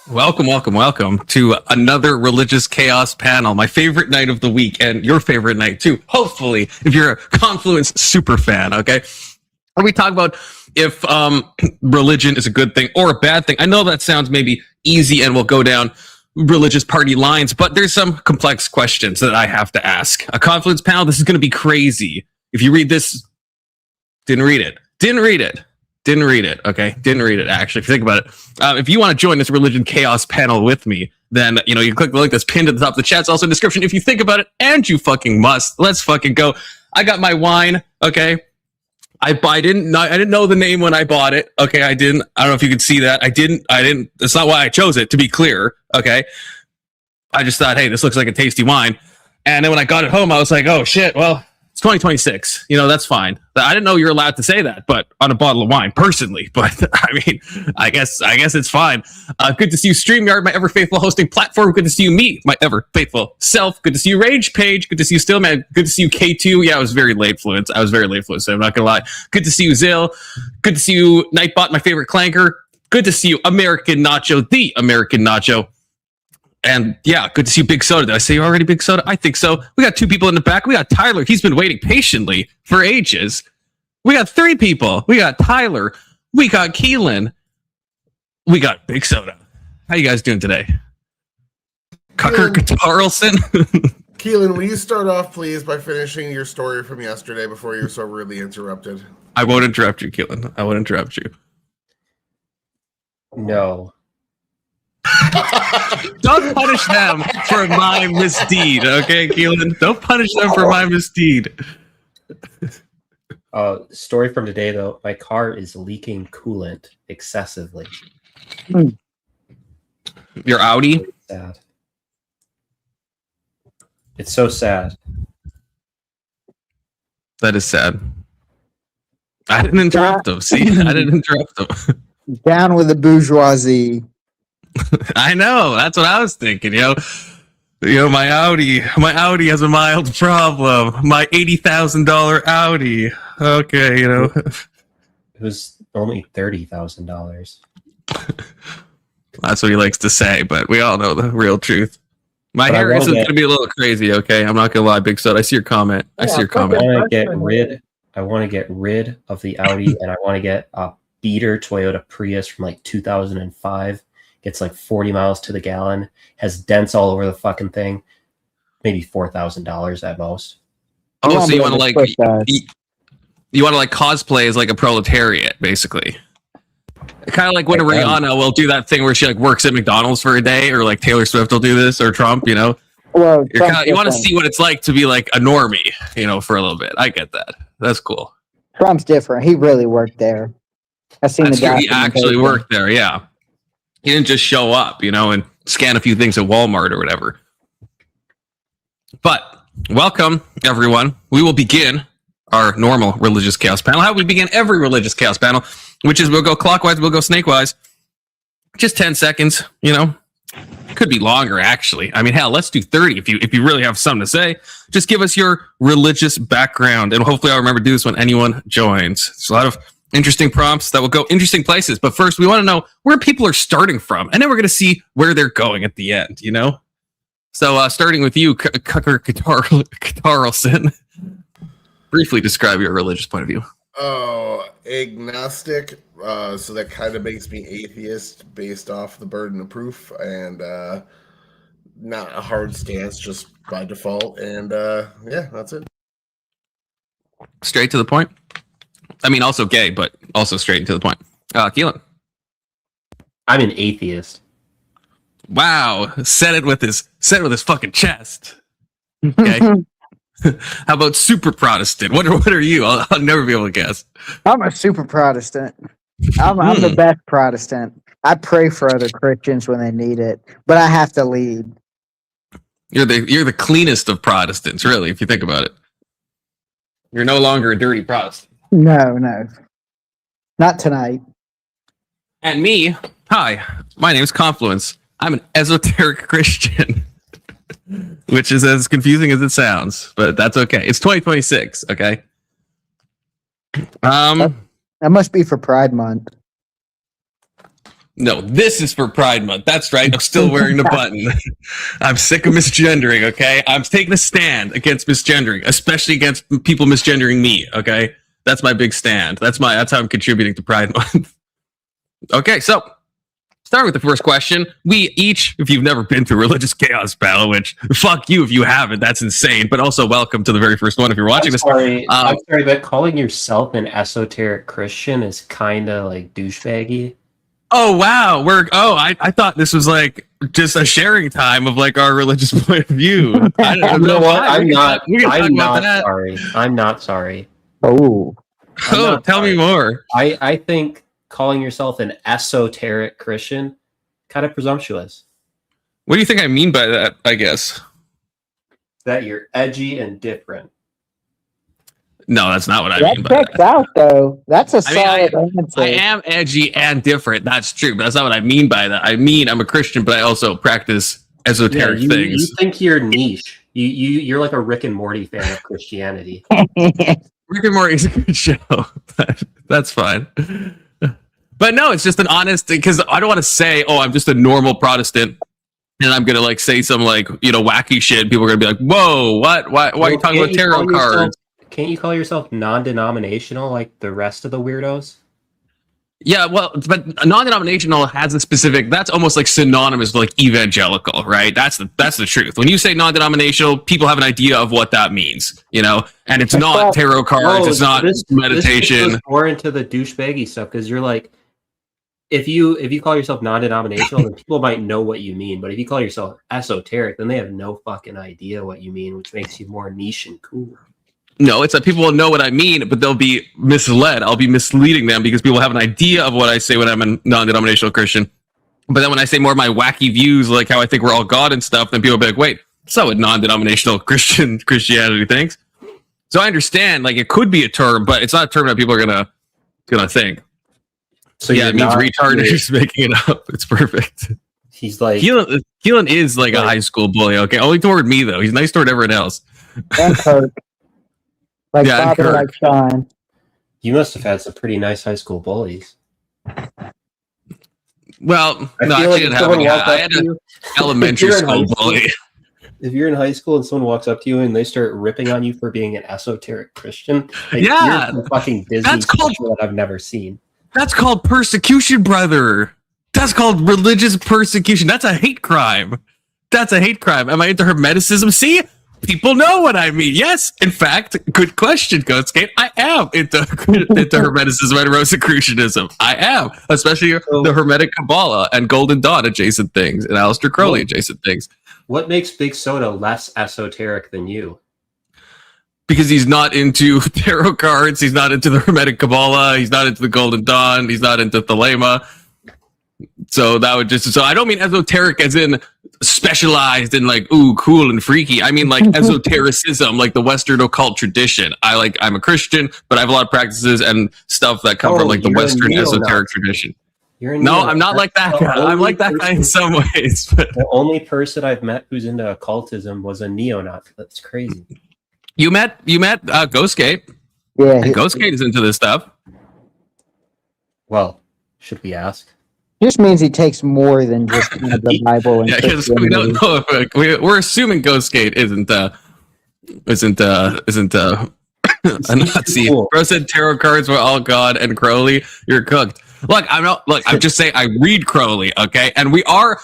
Welcome to another religious chaos panel. My favorite night of the week, and your favorite night too. Hopefully, if you're a Confluence super fan, okay? And we talk about if religion is a good thing or a bad thing. I know that sounds maybe easy, and we'll go down religious party lines, but there's some complex questions that I have to ask. A Confluence panel. This is going to be crazy. If you read this, didn't read it. Okay, didn't read it. Actually, if you think about it, if you want to join this religion chaos panel with me, then you can click the link that's pinned at the top of the chat. It's also in the description. If you think about it, and you fucking must, let's fucking go. I got my wine. Okay, I didn't know the name when I bought it. Okay, I don't know if you could see that. I didn't. That's not why I chose it. To be clear, okay. I just thought, hey, this looks like a tasty wine. And then when I got it home, I was like, oh shit. Well, it's 2026. That's fine. I didn't know you're allowed to say that, but on a bottle of wine, personally. But I mean, I guess it's fine. Good to see you, StreamYard, my ever faithful hosting platform. Good to see you, me, my ever faithful self. Good to see you, Rage Page. Good to see you, Stillman. Good to see you, K2. Yeah, I was very late, Fluence. So I'm not gonna lie. Good to see you, Zill. Good to see you, Nightbot, my favorite clanker. Good to see you, American Nacho, the American Nacho. And yeah, good to see you, Big Soda. Did I say you already, Big Soda? I think so. We got 2 people in the back. We got Tyler. He's been waiting patiently for ages. We got 3 people. We got Tyler. We got Keelan. We got Big Soda. How you guys doing today? Cucker Carlson. Keelan, will you start off, please, by finishing your story from yesterday before you're so rudely interrupted? I won't interrupt you, Keelan. I won't interrupt you. No. Don't punish them for my misdeed, okay, Keelan? Don't punish them for my misdeed. Story from today, though. My car is leaking coolant excessively. Your Audi? Sad. It's so sad. That is sad. I didn't interrupt them. See? I didn't interrupt them. Down with the bourgeoisie. I know. That's what I was thinking. My Audi has a mild problem. My $80,000 Audi. Okay, It was only $30,000. That's what he likes to say, but we all know the real truth. My hair is going to be a little crazy. Okay, I'm not going to lie, Big Soda. I see your comment. I want to get rid of the Audi, and I want to get a beater Toyota Prius from like 2005. Gets like 40 miles to the gallon, has dents all over the fucking thing, maybe $4,000 at most. Oh, so you want to cosplay as like a proletariat, basically. Kind of like when Rihanna will do that thing where she like works at McDonald's for a day, or like Taylor Swift will do this, or Trump. Well, you want to see what it's like to be like a normie, for a little bit. I get that. That's cool. Trump's different. He really worked there. I've seen the guy. He actually worked there. Yeah. He didn't just show up, and scan a few things at Walmart or whatever. But welcome, everyone. We will begin our normal religious chaos panel. How we begin every religious chaos panel, which is we'll go clockwise, we'll go snakewise. Just 10 seconds, Could be longer, actually. I mean, hell, let's do 30 if you really have something to say. Just give us your religious background, and hopefully I'll remember to do this when anyone joins. There's a lot of interesting prompts that will go interesting places. But first, we want to know where people are starting from. And then we're going to see where they're going at the end, So starting with you, Cucker Carlson. Briefly describe your religious point of view. Oh, agnostic. So that kind of makes me atheist based off the burden of proof. And not a hard stance, just by default. And yeah, that's it. Straight to the point. I mean, also gay, but also straight to the point. Keelan. I'm an atheist. Wow, said it with his fucking chest. Okay. How about super Protestant? What are you? I'll never be able to guess. I'm a super Protestant. I'm the best Protestant. I pray for other Christians when they need it, but I have to lead. You're the cleanest of Protestants, really, if you think about it. You're no longer a dirty Protestant. No. Not tonight. And me, hi, my name is Confluence. I'm an esoteric Christian, which is as confusing as it sounds, but that's okay. It's 2026, okay? That must be for Pride Month. No, this is for Pride Month. That's right. I'm still wearing the button. I'm sick of misgendering, okay? I'm taking a stand against misgendering, especially against people misgendering me, okay? That's my big stand. That's how I'm contributing to Pride Month. Okay, so starting with the first question, we each, if you've never been through Religious Chaos Battle, which fuck you if you haven't, that's insane, but also welcome to the very first one if you're watching this. I'm sorry, but calling yourself an esoteric Christian is kind of like douchebaggy. Oh wow, I thought this was like just a sharing time of like our religious point of view. I don't know what. I'm not sorry. Oh, tell me more. I think calling yourself an esoteric Christian kind of presumptuous. What do you think I mean by that? I guess that you're edgy and different. No, that's not what I mean. That checks out, though. That's a solid answer. I am edgy and different. That's true, but that's not what I mean by that. I mean, I'm a Christian, but I also practice esoteric things. You think you're niche. You're like a Rick and Morty fan of Christianity. Rick and Morty is a good show. That's fine. But no, it's just an honest, because I don't want to say, oh, I'm just a normal Protestant, and I'm gonna like say some like wacky shit. People are gonna be like, whoa, what? Why are you talking about tarot cards? Can't you call yourself non-denominational like the rest of the weirdos? Yeah, well, but non-denominational has a specific. That's almost like synonymous with like evangelical, right? That's the truth. When you say non-denominational, people have an idea of what that means, and it's not tarot cards. It's not meditation. This goes more into the douchebaggy stuff because you're like, if you call yourself non-denominational, then people might know what you mean. But if you call yourself esoteric, then they have no fucking idea what you mean, which makes you more niche and cool. No, it's that people will know what I mean, but they'll be misled. I'll be misleading them because people have an idea of what I say when I'm a non-denominational Christian. But then when I say more of my wacky views, like how I think we're all God and stuff, then people will be like, wait, that's not what non-denominational Christianity thinks. So I understand, like, it could be a term, but it's not a term that people are gonna think. So yeah, it means retarded. He's making it up. It's perfect. He's like... Keelan is like a high school bully, okay? Only toward me, though. He's nice toward everyone else. And Kirk. Like father, like Sean. You must have had some pretty nice high school bullies. Well, no, I didn't have any. I had an elementary school bully. If you're in high school and someone walks up to you and they start ripping on you for being an esoteric Christian, like, yeah, you're fucking Disney. That's called that I've never seen. That's called persecution, brother. That's called religious persecution. That's a hate crime. That's a hate crime. Am I into Hermeticism? See? People know what I mean. Yes, in fact, good question, Ghostgate. I am into Hermeticism and Rosicrucianism. I am, especially the Hermetic Kabbalah and Golden Dawn adjacent things and Aleister Crowley adjacent things. What makes Big Soda less esoteric than you? Because he's not into tarot cards. He's not into the Hermetic Kabbalah. He's not into the Golden Dawn. He's not into Thelema. So that would just, so I don't mean esoteric as in specialized in like, ooh, cool and freaky. I mean like esotericism, like the Western occult tradition. I'm a Christian, but I have a lot of practices and stuff that come from like the Western esoteric tradition. No, I'm not like that guy. I'm like that guy in some ways. But the only person I've met who's into occultism was a neo-Nazi. That's crazy. You met Ghostgate. Yeah. And Ghostgate is into this stuff. Well, should we ask? Just means he takes more than just the Bible. And because we don't know if we're assuming Ghostgate isn't a Nazi. Cool. Bro said tarot cards were all God and Crowley. You're cooked. Look, I'm just saying I read Crowley, okay? And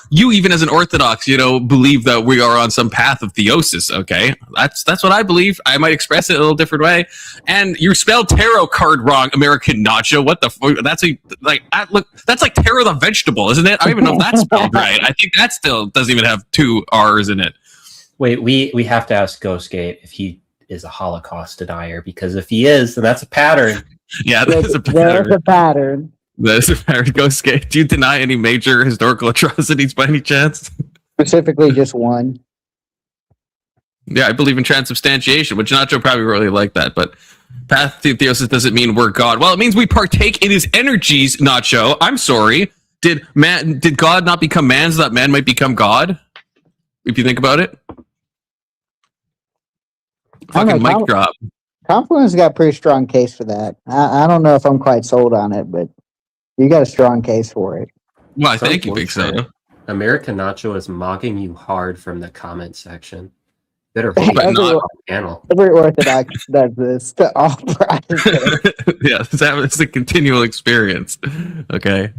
you even as an Orthodox, believe that we are on some path of theosis, okay? That's what I believe. I might express it a little different way. And you spelled tarot card wrong, American Nacho. What the fuck? That's like tarot the vegetable, isn't it? I don't even know if that's spelled right. I think that still doesn't even have 2 R's in it. Wait, we have to ask Ghostgate if he is a Holocaust denier, because if he is, then that's a pattern. Yeah, that's a pattern. There's a pattern. There's a pattern. Ghostgate. Do you deny any major historical atrocities by any chance? Specifically, just one. Yeah, I believe in transubstantiation, which Nacho probably really like that, but path to theosis doesn't mean we're God. Well, it means we partake in his energies, Nacho. I'm sorry. Did God not become man so that man might become God? If you think about it. Fucking mic drop. Confluence got a pretty strong case for that. I don't know if I'm quite sold on it, but you got a strong case for it. Why? Thank you, Big Soda. American Nacho is mocking you hard from the comment section. Better But not- panel. Every Orthodox does this to all Protestants. Yeah, it's a continual experience. Okay,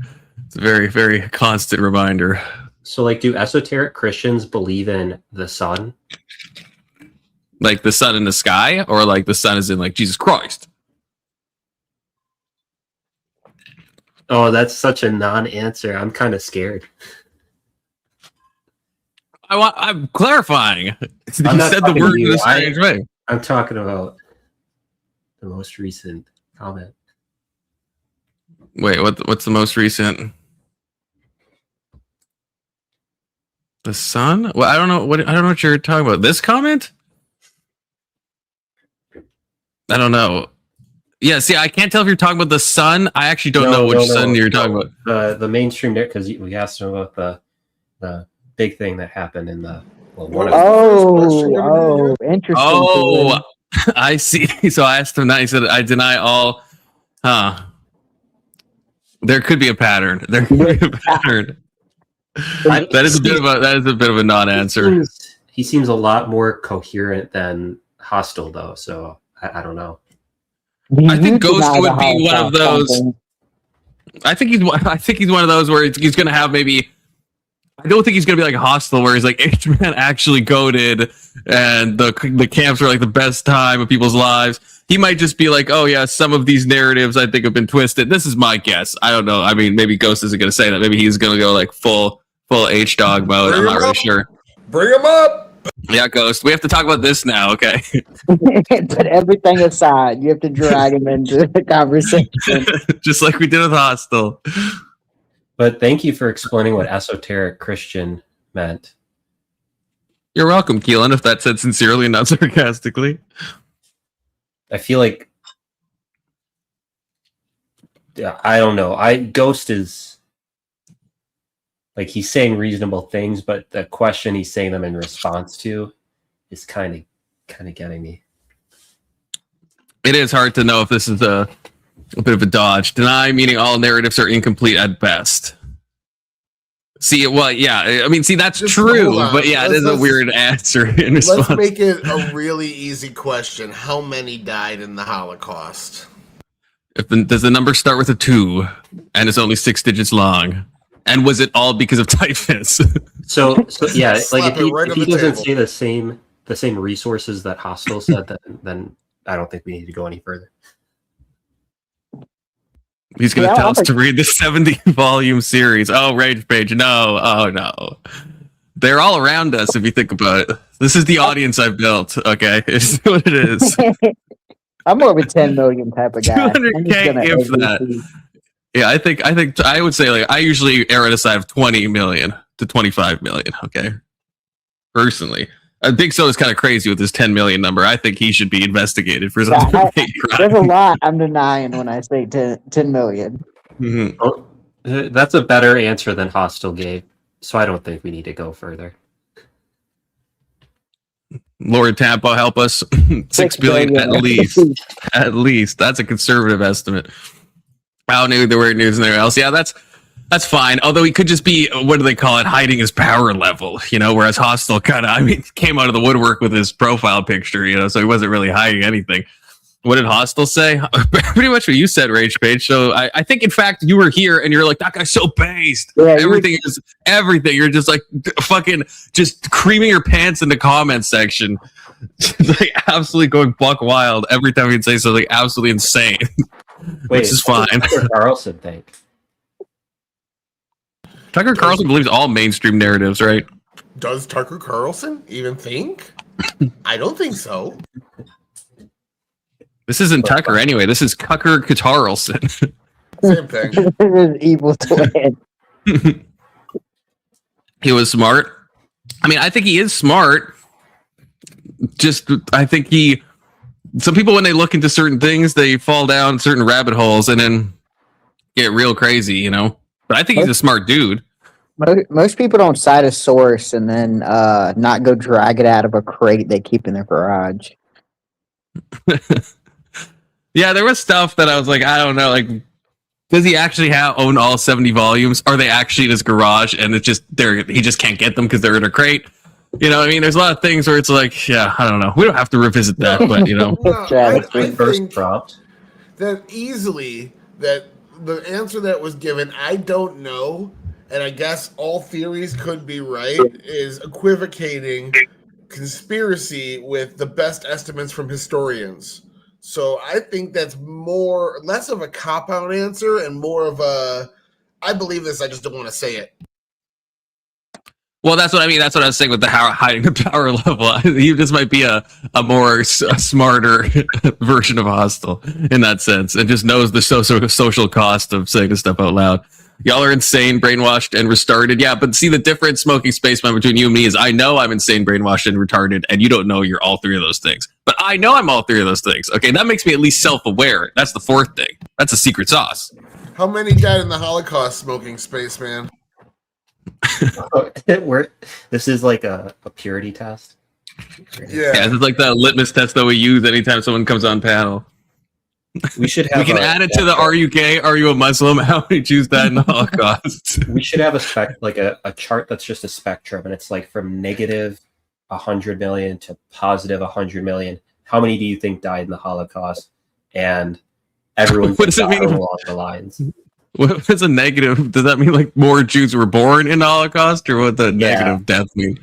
it's a very, very constant reminder. So, like, do esoteric Christians believe in the sun? Like the sun in the sky, or like the sun is in like Jesus Christ? Oh, that's such a non-answer. I'm kind of scared. I'm clarifying. You I'm not said the talking word to you. in a strange way. I'm talking about the most recent comment. Wait, what's the most recent? The sun? Well, I don't know what you're talking about. This comment? I don't know. Yeah, see, I can't tell if you're talking about the sun. I actually don't know which sun you're talking about. The mainstream there, because we asked him about the big thing that happened in the one of Interesting. Oh, I see. So I asked him that. He said, "I deny all." Huh? There could be a pattern. That is a bit of a non-answer. He seems a lot more coherent than hostile, though. So I don't know. I think Ghost would be one of those. I think he's one of those where he's going to have maybe. I don't think he's going to be like hostile where he's like H-Man actually goated and the camps are like the best time of people's lives. He might just be like, oh yeah, some of these narratives I think have been twisted. This is my guess. I don't know. I mean, maybe Ghost isn't going to say that. Maybe he's going to go like full H-Dog mode. I'm not really sure. Bring him up! Yeah, Ghost. We have to talk about this now, okay? Put everything aside. You have to drag him into the conversation. Just like we did with Hostile. But thank you for explaining what esoteric Christian meant. You're welcome, Keelan, if that's said sincerely and not sarcastically. I feel like, yeah, I don't know. Ghost is like he's saying reasonable things, but the question he's saying them in response to is kind of getting me. It is hard to know if this is a bit of a dodge. Deny meaning all narratives are incomplete at best. See, well, yeah, I mean, see, that's just true, but yeah, it is a weird answer in response. Let's make it a really easy question. How many died in the Holocaust? Does the number start with a 2 and it's only 6 digits long? And was it all because of typhus? So yeah, like if he doesn't table. say the same resources that Hostile said, then I don't think we need to go any further. He's going to tell us to read the 70-volume series. Oh, Rage Page, no. Oh, no. They're all around us, if you think about it. This is the audience I've built, okay? It's what it is. I'm more of a 10 million type of guy. 200K, if that. Yeah, I think I would say, like, I usually err at a side of 20 million to 25 million, okay? Personally. Big So is kind of crazy with his 10 million number. I think he should be investigated for some hate crime. There's a lot I'm denying when I say 10 million. Mm-hmm. Oh, that's a better answer than Hostile gave, so I don't think we need to go further. Lord Tampo, help us. 6 billion at least. At least. That's a conservative estimate. I don't know the weird news anywhere else. Yeah, that's fine. Although he could just be, what do they call it, hiding his power level, you know, whereas Hostile came out of the woodwork with his profile picture, you know, so he wasn't really hiding anything. What did Hostile say? Pretty much what you said, Rage Page. So I think, in fact, you were here and you're like, that guy's so based. Yeah, everything is everything. You're just like fucking just creaming your pants in the comments section. Like absolutely going buck wild every time you'd say something absolutely insane. Wait, which is fine. What does Carlson think? Tucker Carlson believes all mainstream narratives, right? Does Tucker Carlson even think? I don't think so. This isn't Tucker anyway. This is Tucker Carlson. Same thing. This is evil twin. He was smart. I mean, I think he is smart. Just, I think some people, when they look into certain things, they fall down certain rabbit holes and then get real crazy, you know? But I think he's a smart dude. Most people don't cite a source and then not go drag it out of a crate they keep in their garage. Yeah, there was stuff that I was like, I don't know, like Does he actually own all 70 volumes? Are they actually in his garage and it's just he just can't get them because they're in a crate? You know, I mean, there's a lot of things where it's like, yeah, I don't know. We don't have to revisit that, but you know. No, Chad, I First think prompt. that easily that the answer that was given, I don't know, and I guess all theories could be right, is equivocating conspiracy with the best estimates from historians. So I think that's less of a cop-out answer and more of a, I believe this, I just don't want to say it. Well, that's what I mean. That's what I was saying with the hiding the power level. He just might be a smarter version of Hostile in that sense, and just knows the social cost of saying this stuff out loud. Y'all are insane, brainwashed, and restarted. Yeah, but see, the difference, Smoking Spaceman, between you and me is I know I'm insane, brainwashed, and retarded, and you don't know you're all three of those things. But I know I'm all three of those things. Okay, that makes me at least self-aware. That's the fourth thing. That's a secret sauce. How many died in the Holocaust, Smoking Spaceman? This is like a purity test. Yeah. Yeah, it's like the litmus test that we use anytime someone comes on panel. We should have. We can add it to the "Are you gay? Are you a Muslim? How many Jews died in the Holocaust?" We should have a chart that's just a spectrum, and it's like from negative 100 million to positive 100 million. How many do you think died in the Holocaust? And everyone What does it mean? along the lines. What is a negative? Does that mean like more Jews were born in the Holocaust, or what the negative death mean?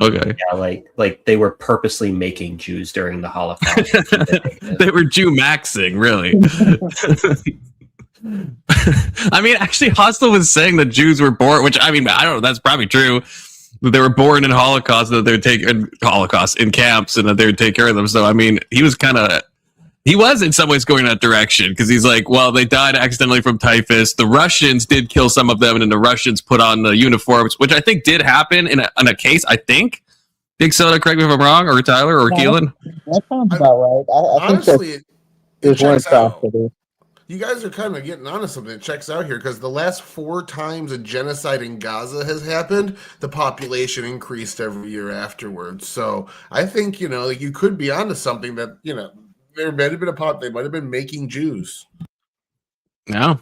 Okay. Yeah, like they were purposely making Jews during the Holocaust. They were Jew maxing, really. I mean, actually, Hostile was saying that Jews were born, which I mean, I don't know. That's probably true. That they were born in Holocaust, that they would take Holocaust in camps, and that they would take care of them. So I mean, he was in some ways going that direction because he's like, well, they died accidentally from typhus. The Russians did kill some of them, and then the Russians put on the uniforms, which I think did happen in a case, I think. Big Soda, correct me if I'm wrong, or Tyler, or Keelan. That sounds about right. I think Honestly, there's one checks out. possibility. You guys are kind of getting onto something that checks out here because the last 4 times a genocide in Gaza has happened, the population increased every year afterwards. So I think, like you could be onto something that, there might have been they might have been making Jews. No.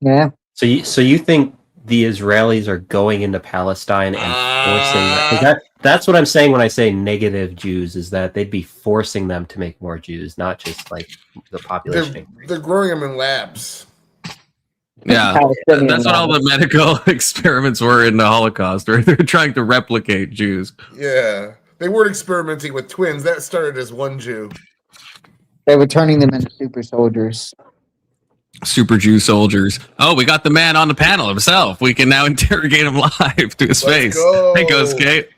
Yeah. So you think the Israelis are going into Palestine and forcing that's what I'm saying when I say negative Jews, is that they'd be forcing them to make more Jews, not just like the population. They're growing them in labs. Yeah, that's what all the medical experiments were in the Holocaust, where they're trying to replicate Jews. Yeah. They weren't experimenting with twins. That started as one Jew. They were turning them into super soldiers. Super Jew soldiers. Oh, we got the man on the panel himself. We can now interrogate him live to his face. Go. Hey, Ghost Kate.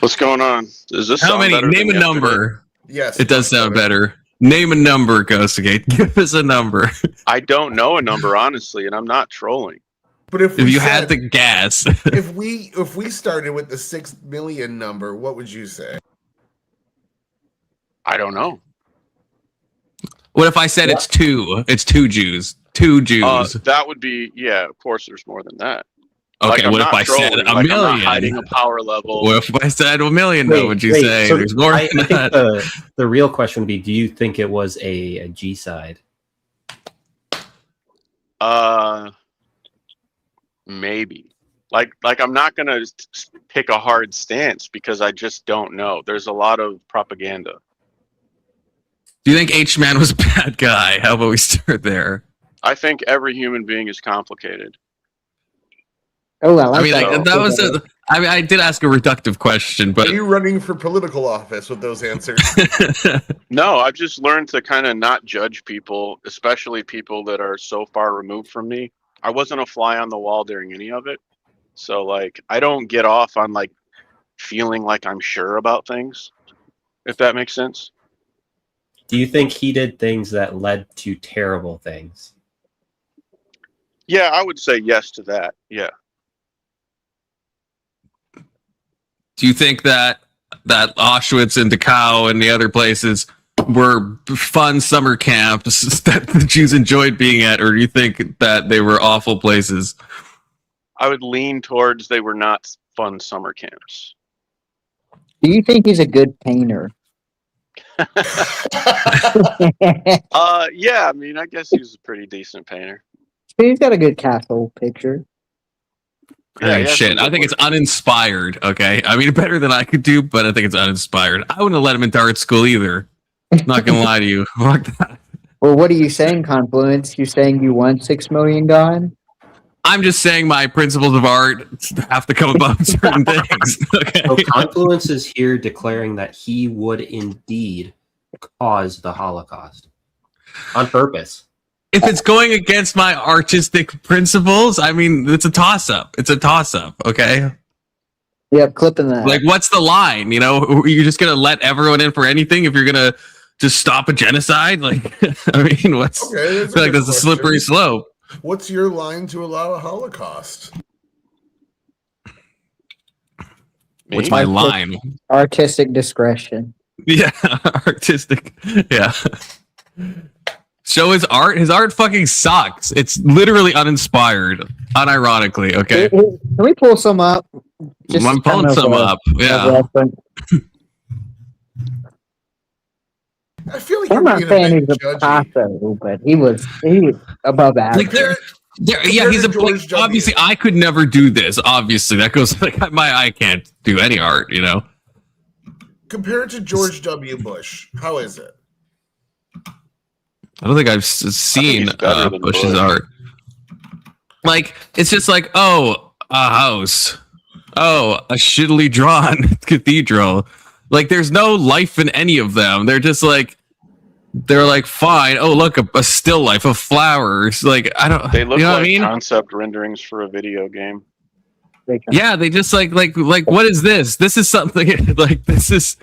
What's going on? Does this How sound many? better Name than a yesterday? number. Yes. It does sound better. Name a number, Ghost Kate. Give us a number. I don't know a number, honestly, and I'm not trolling. But if If you had to guess. if we started with the 6 million number, what would you say? I don't know. What if I said it's 2? It's 2 Jews. 2 Jews. That would be, of course there's more than that. Okay, I'm what if not I said trolling, a I'm million? not hiding a power level. What if I said a million, though? Would you say so there's more I than think that? the real question would be, do you think it was a G-side? Maybe. Like I'm not going to pick a hard stance because I just don't know. There's a lot of propaganda. Do you think H-Man was a bad guy? How about we start there? I think every human being is complicated. Oh, I like I mean, that. that was I did ask a reductive question, but Are you running for political office with those answers? No, I've just learned to kind of not judge people, especially people that are so far removed from me. I wasn't a fly on the wall during any of it. So, like, I don't get off on, like, feeling like I'm sure about things, if that makes sense. Do you think he did things that led to terrible things? Yeah, I would say yes to that. Yeah. do you think that Auschwitz and Dachau and the other places were fun summer camps that the Jews enjoyed being at, or do you think that they were awful places? I would lean towards they were not fun summer camps. Do you think he's a good painter? Yeah, I mean, I guess he was a pretty decent painter. He's got a good castle picture. Yeah, Hey, he has shit, some I think good it's uninspired. Okay, I mean better than I could do, but I think it's uninspired. I wouldn't have let him into art school either. Not gonna lie to you. Fuck that. Well, what are you saying, Confluence? You saying you want 6 million gone? I'm just saying my principles of art have to come above certain things. Okay. So Confluence is here declaring that he would indeed cause the Holocaust on purpose. If it's going against my artistic principles, I mean, it's a toss-up. It's a toss-up, okay? Yep, clipping that. Like, what's the line? You know, you're just gonna let everyone in for anything if you're gonna just stop a genocide? Like, I mean, what's? Okay, I feel like that's a slippery slope. What's your line to allow a Holocaust? What's my line? Artistic discretion. Yeah, artistic. Yeah. Show his art. His art fucking sucks. It's literally uninspired, unironically. Okay, Can we pull some up? I'm pulling kind of some a- up. a Yeah. reference. I feel like I'm you're not being saying a he's bit a judgy. Picasso, but he was above average. Like yeah, Compared he's to a George W. obviously. I could never do this. Obviously, that goes like I can't do any art. You know. Compared to George W. Bush, how is it? I don't think I've seen he's better than Bush's Bush. art. Like it's just like a house, a shittily drawn cathedral. Like there's no life in any of them. They're just like fine. Oh look, a still life of flowers. Like I don't. They look you know like what I mean? concept renderings for a video game. Yeah, they just like what is this? This is something like this is.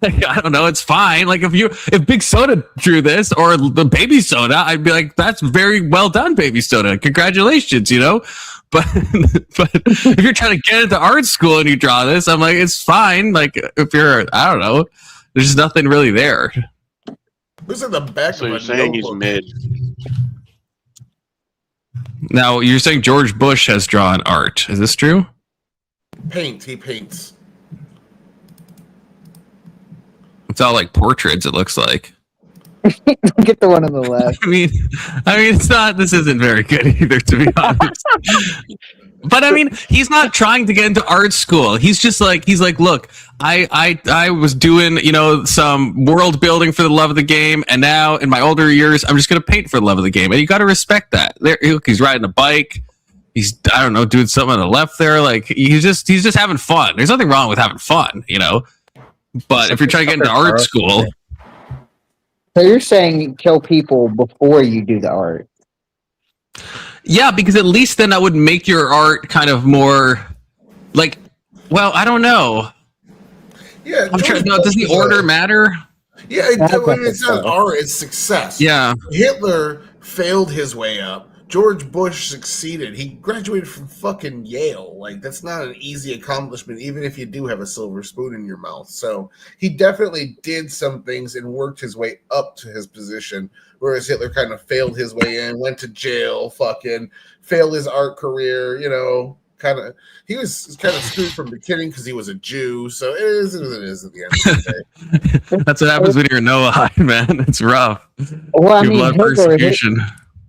Like, I don't know. It's fine. Like if Big Soda drew this or the Baby Soda, I'd be like, that's very well done, Baby Soda. Congratulations, you know. But if you're trying to get into art school and you draw this, I'm like, it's fine. Like if you're, I don't know, there's nothing really there. This is the back So of you're a saying he's notebook. mid. Now you're saying George Bush has drawn art. Is this true? He paints. It's all like portraits. It looks like. Get the one on the left. I mean, it's not. This isn't very good either, to be honest. But I mean, he's not trying to get into art school. He's like, look, I was doing, some world building for the love of the game, and now in my older years, I'm just gonna paint for the love of the game, and you got to respect that. There, look, he's riding a bike. He's, I don't know, doing something on the left there. Like he's just having fun. There's nothing wrong with having fun, But if you're trying to get into art school. So you're saying you kill people before you do the art? Yeah, because at least then that would make your art kind of more like, well, I don't know. Yeah, I'm trying, no, does the order matter? Yeah, it's not art; it's success. Yeah. Hitler failed his way up. George Bush succeeded. He graduated from fucking Yale. Like, that's not an easy accomplishment, even if you do have a silver spoon in your mouth. So he definitely did some things and worked his way up to his position, whereas Hitler kind of failed his way in, went to jail, fucking failed his art career, he was kind of screwed from the beginning because he was a Jew. So it is what it is at the end of the day. That's what happens when you're Noah, man. It's rough. Well, I Your mean, blood persecution.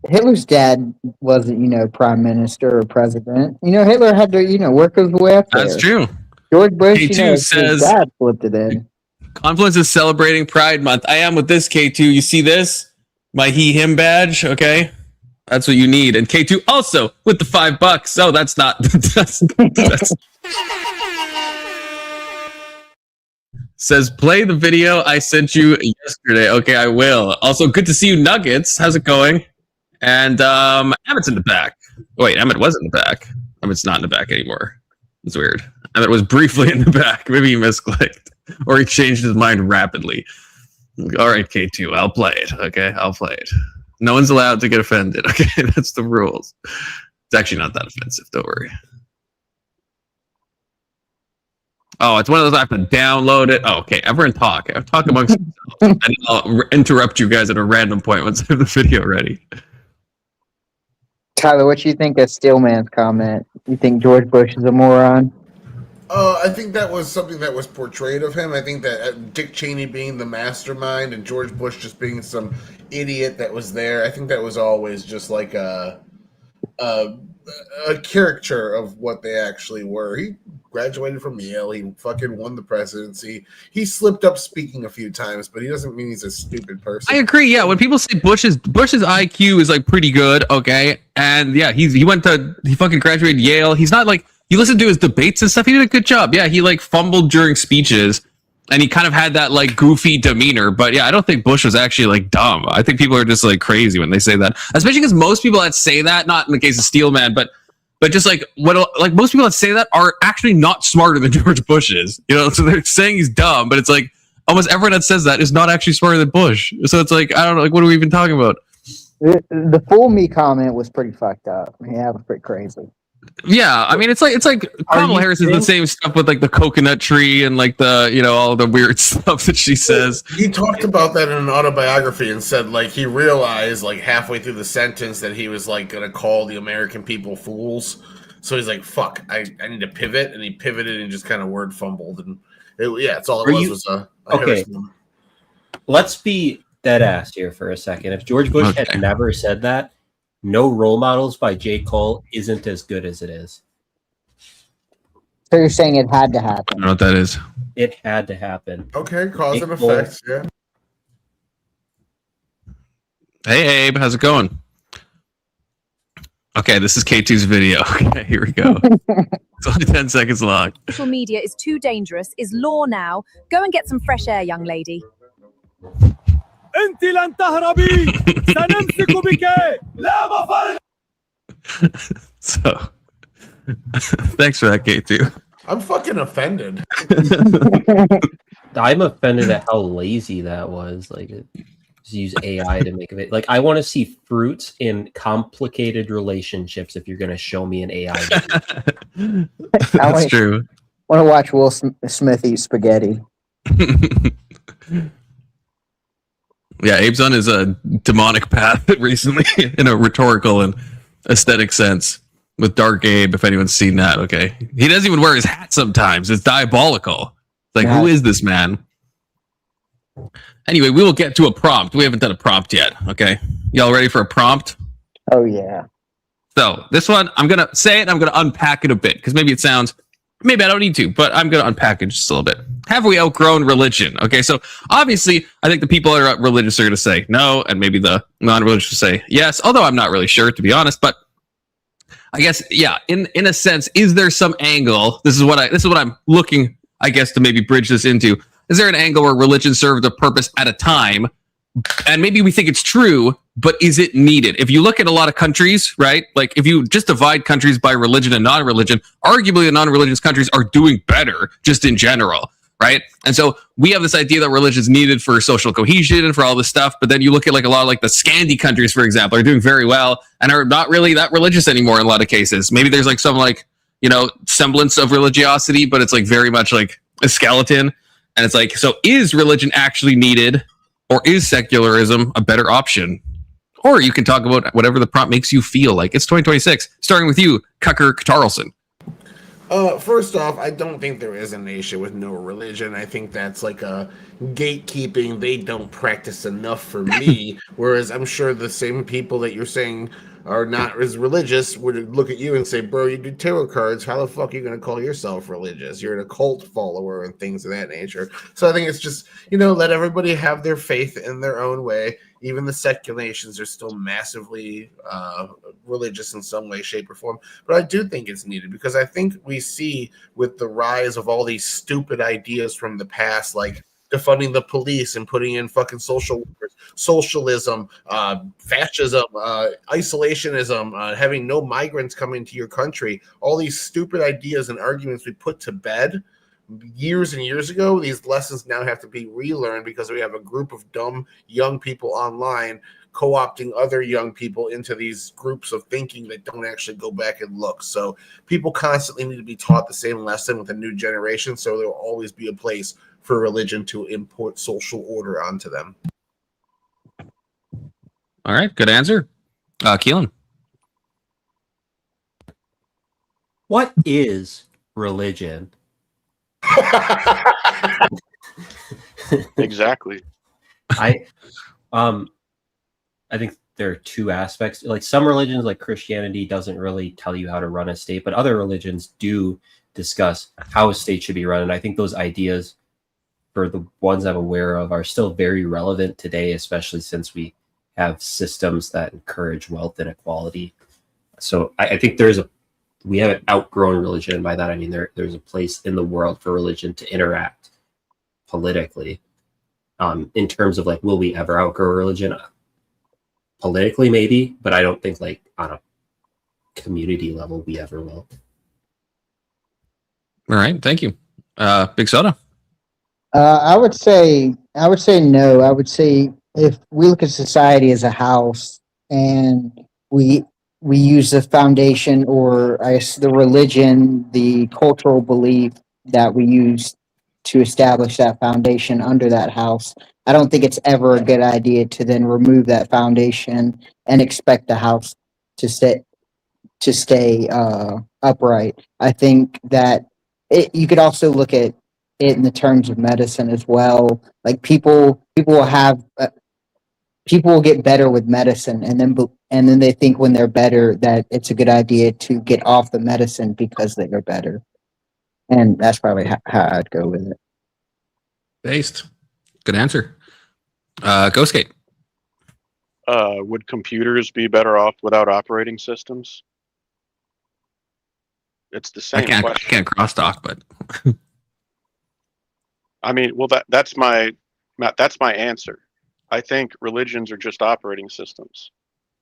Hitler's dad wasn't, prime minister or president. Hitler had to, work his way up there. That's true. George Bush, K2 his says- dad flipped it in. Confluence is celebrating Pride Month. I am with this, K2. You see this? My he/him badge, okay? That's what you need. And K2 also with the $5. Oh, that's not. that's- Says, play the video I sent you yesterday. Okay, I will. Also, good to see you, Nuggets. How's it going? And Emmett's in the back. Wait, Emmett was in the back. Emmett's not in the back anymore. It's weird. Emmett was briefly in the back. Maybe he misclicked. Or he changed his mind rapidly. All right, K2, I'll play it. Okay, I'll play it. No one's allowed to get offended. Okay, that's the rules. It's actually not that offensive. Don't worry. Oh, it's one of those I have to download it. Oh, okay, everyone talk. Talk amongst yourselves. And I'll interrupt you guys at a random point once I have the video ready. Tyler, what do you think of Steelman's comment? You think George Bush is a moron? I think that was something that was portrayed of him. I think that Dick Cheney being the mastermind and George Bush just being some idiot that was there. I think that was always just like a, a caricature of what they actually were. He graduated from Yale. He fucking won the presidency. He slipped up speaking a few times, but he doesn't mean he's a stupid person. I agree. Yeah, when people say Bush's IQ is like pretty good, okay, and yeah, he fucking graduated Yale. He's not like, you listen to his debates and stuff. He did a good job. Yeah, he like fumbled during speeches, and he kind of had that like goofy demeanor. But yeah, I don't think Bush was actually like dumb. I think people are just like crazy when they say that, especially because most people that say that, not in the case of Steelman, but just like most people that say that are actually not smarter than George Bush is. You know, so they're saying he's dumb, but it's like almost everyone that says that is not actually smarter than Bush. So it's like, I don't know, like, what are we even talking about? The fool me comment was pretty fucked up. Yeah, it was pretty crazy. Yeah, I mean, it's like Kamala Harris is the same stuff with like the coconut tree and like the, you know, all the weird stuff that she says. He talked about that in an autobiography and said like he realized like halfway through the sentence that he was like gonna call the American people fools. So he's like, "Fuck, I need to pivot," and he pivoted and just kind of word fumbled. And it's all it was a okay. Let's be dead ass here for a second. If George Bush had never said that, No Role Models by J. Cole isn't as good as it is. So you're saying it had to happen? I don't know what that is. It had to happen. Okay, cause and effect. Yeah. Hey, Abe, how's it going? Okay, this is K2's video. Okay, here we go. It's only 10 seconds long. Social media is too dangerous, is law now. Go and get some fresh air, young lady. أنت لن تهربي سنمسك بك لا مفر. So, thanks for that, K2. I'm fucking offended. I'm offended at how lazy that was. Like, just use AI to make it. Like, I want to see fruits in complicated relationships. If you're going to show me an AI, That's true. I want to watch Will Smith eat spaghetti. Yeah, Abe's on his demonic path recently in a rhetorical and aesthetic sense with Dark Abe, if anyone's seen that, okay? He doesn't even wear his hat sometimes. It's diabolical. It's like, who is this man? Anyway, we will get to a prompt. We haven't done a prompt yet, okay? Y'all ready for a prompt? Oh, yeah. So, this one, I'm going to say it, I'm going to unpack it a bit, because maybe it sounds... Maybe I don't need to, but I'm going to unpack it just a little bit. Have we outgrown religion? Okay, so obviously, I think the people that are religious are going to say no, and maybe the non-religious will say yes, although I'm not really sure, to be honest. But I guess, yeah, in a sense, is there some angle? This is what I'm looking, I guess, to maybe bridge this into. Is there an angle where religion served a purpose at a time, and maybe we think it's true, but is it needed? If you look at a lot of countries, right? Like if you just divide countries by religion and non-religion, arguably the non-religious countries are doing better just in general, right? And so we have this idea that religion is needed for social cohesion and for all this stuff, but then you look at like a lot of like the Scandi countries, for example, are doing very well and are not really that religious anymore in a lot of cases. Maybe there's like some like, you know, semblance of religiosity, but it's like very much like a skeleton. And it's like, so is religion actually needed? Or is secularism a better option? Or you can talk about whatever the prompt makes you feel like. It's 2026, starting with you, Cucker Tarlson. First off, I don't think there is a nation with no religion. I think that's like a gatekeeping. They don't practice enough for me. Whereas I'm sure the same people that you're saying are not as religious would look at you and say, bro, you do tarot cards. How the fuck are you going to call yourself religious? You're an occult follower and things of that nature. So I think it's just, you know, let everybody have their faith in their own way. Even the secular nations are still massively religious in some way, shape, or form. But I do think it's needed because I think we see with the rise of all these stupid ideas from the past, like defunding the police and putting in fucking social workers, socialism, fascism, isolationism, having no migrants coming to your country, all these stupid ideas and arguments we put to bed years and years ago, these lessons now have to be relearned because we have a group of dumb young people online co-opting other young people into these groups of thinking that don't actually go back and look. So people constantly need to be taught the same lesson with a new generation, so there will always be a place for religion to import social order onto them. All right, good answer. Keelan. What is religion? Exactly. I think there are two aspects. Like some religions, like Christianity, doesn't really tell you how to run a state, but other religions do discuss how a state should be run. And I think those ideas, for the ones I'm aware of, are still very relevant today, especially since we have systems that encourage wealth inequality. So I think we haven't outgrown religion. And by that I mean there's a place in the world for religion to interact politically. In terms of like, will we ever outgrow religion? Politically, maybe, but I don't think like on a community level we ever will. All right, thank you. Big Soda. I would say no. I would say if we look at society as a house and we use the foundation, or I guess the religion, the cultural belief that we use to establish that foundation under that house, I don't think it's ever a good idea to then remove that foundation and expect the house to stay upright. I think that you could also look at it in the terms of medicine as well. Like people will have people will get better with medicine, and then they think when they're better that it's a good idea to get off the medicine because they are better. And that's probably how I'd go with it. Based. Good answer. Ghostgate. Would computers be better off without operating systems? It's the same I question. can't crosstalk, but I mean, well, that's my answer. I think religions are just operating systems.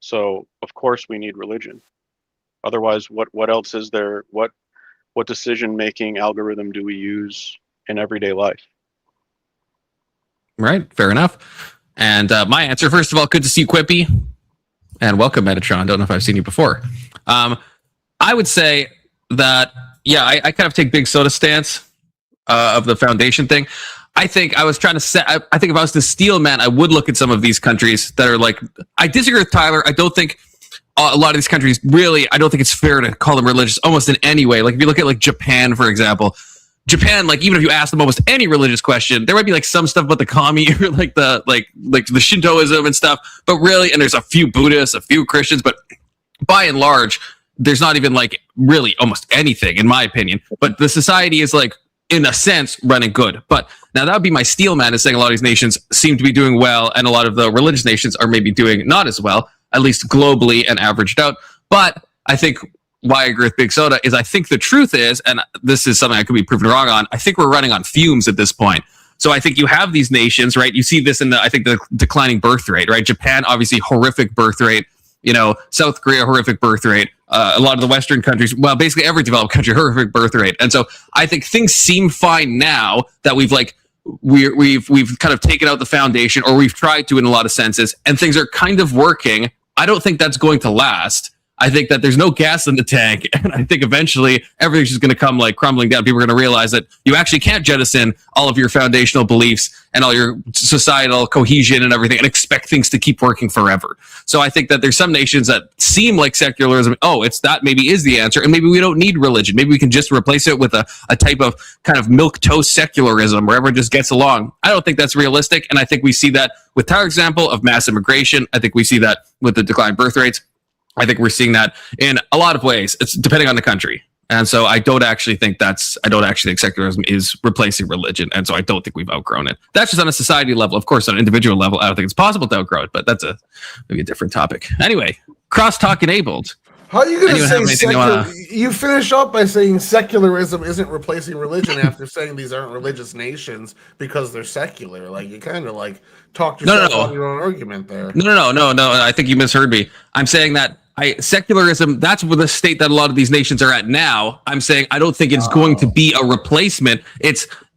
So of course we need religion. Otherwise, what else is there? What decision-making algorithm do we use in everyday life? right, fair enough. And my answer, first of all, good to see you, Quippy, and welcome, Metatron. Don't know if I've seen you before. I would say that, yeah, I kind of take Big Soda stance of the foundation thing. I think I was trying to set. I think if I was to steal, man, I would look at some of these countries that are like. I disagree with Tyler. I don't think a lot of these countries really. I don't think it's fair to call them religious almost in any way. Like if you look at like Japan, for example, Japan, like even if you ask them almost any religious question, there might be like some stuff about the kami or like the Shintoism and stuff. But really, and there's a few Buddhists, a few Christians, but by and large, there's not even like really almost anything, in my opinion. But the society is like, in a sense, running good. But now that would be my steel man, is saying a lot of these nations seem to be doing well, and a lot of the religious nations are maybe doing not as well, at least globally and averaged out. But I think why I agree with Big Soda is I think the truth is, and this is something I could be proven wrong on, I think we're running on fumes at this point. So I think you have these nations, right? You see this in the declining birth rate, right? Japan, obviously horrific birth rate. You know, South Korea, horrific birth rate. A lot of the Western countries, well, basically every developed country, horrific birth rate. And so I think things seem fine now that we've kind of taken out the foundation, or we've tried to in a lot of senses, and things are kind of working. I don't think that's going to last. I think that there's no gas in the tank, and I think eventually everything's just going to come like crumbling down. People are going to realize that you actually can't jettison all of your foundational beliefs and all your societal cohesion and everything and expect things to keep working forever. So I think that there's some nations that seem like secularism. Oh, it's that maybe is the answer, and maybe we don't need religion. Maybe we can just replace it with a type of kind of milquetoast secularism where everyone just gets along. I don't think that's realistic, and I think we see that with Tyler's example of mass immigration. I think we see that with the declined birth rates. I think we're seeing that in a lot of ways. It's depending on the country. And so I don't actually think secularism is replacing religion. And so I don't think we've outgrown it. That's just on a society level. Of course, on an individual level, I don't think it's possible to outgrow it, but that's maybe a different topic. Anyway, crosstalk enabled. How are you going to say secular? You finish up by saying secularism isn't replacing religion after saying these aren't religious nations because they're secular. Like you kind of like talked yourself out of your own argument there. No. I think you misheard me. I'm saying that secularism, that's where the state that a lot of these nations are at now. I'm saying I don't think it's going to be a replacement.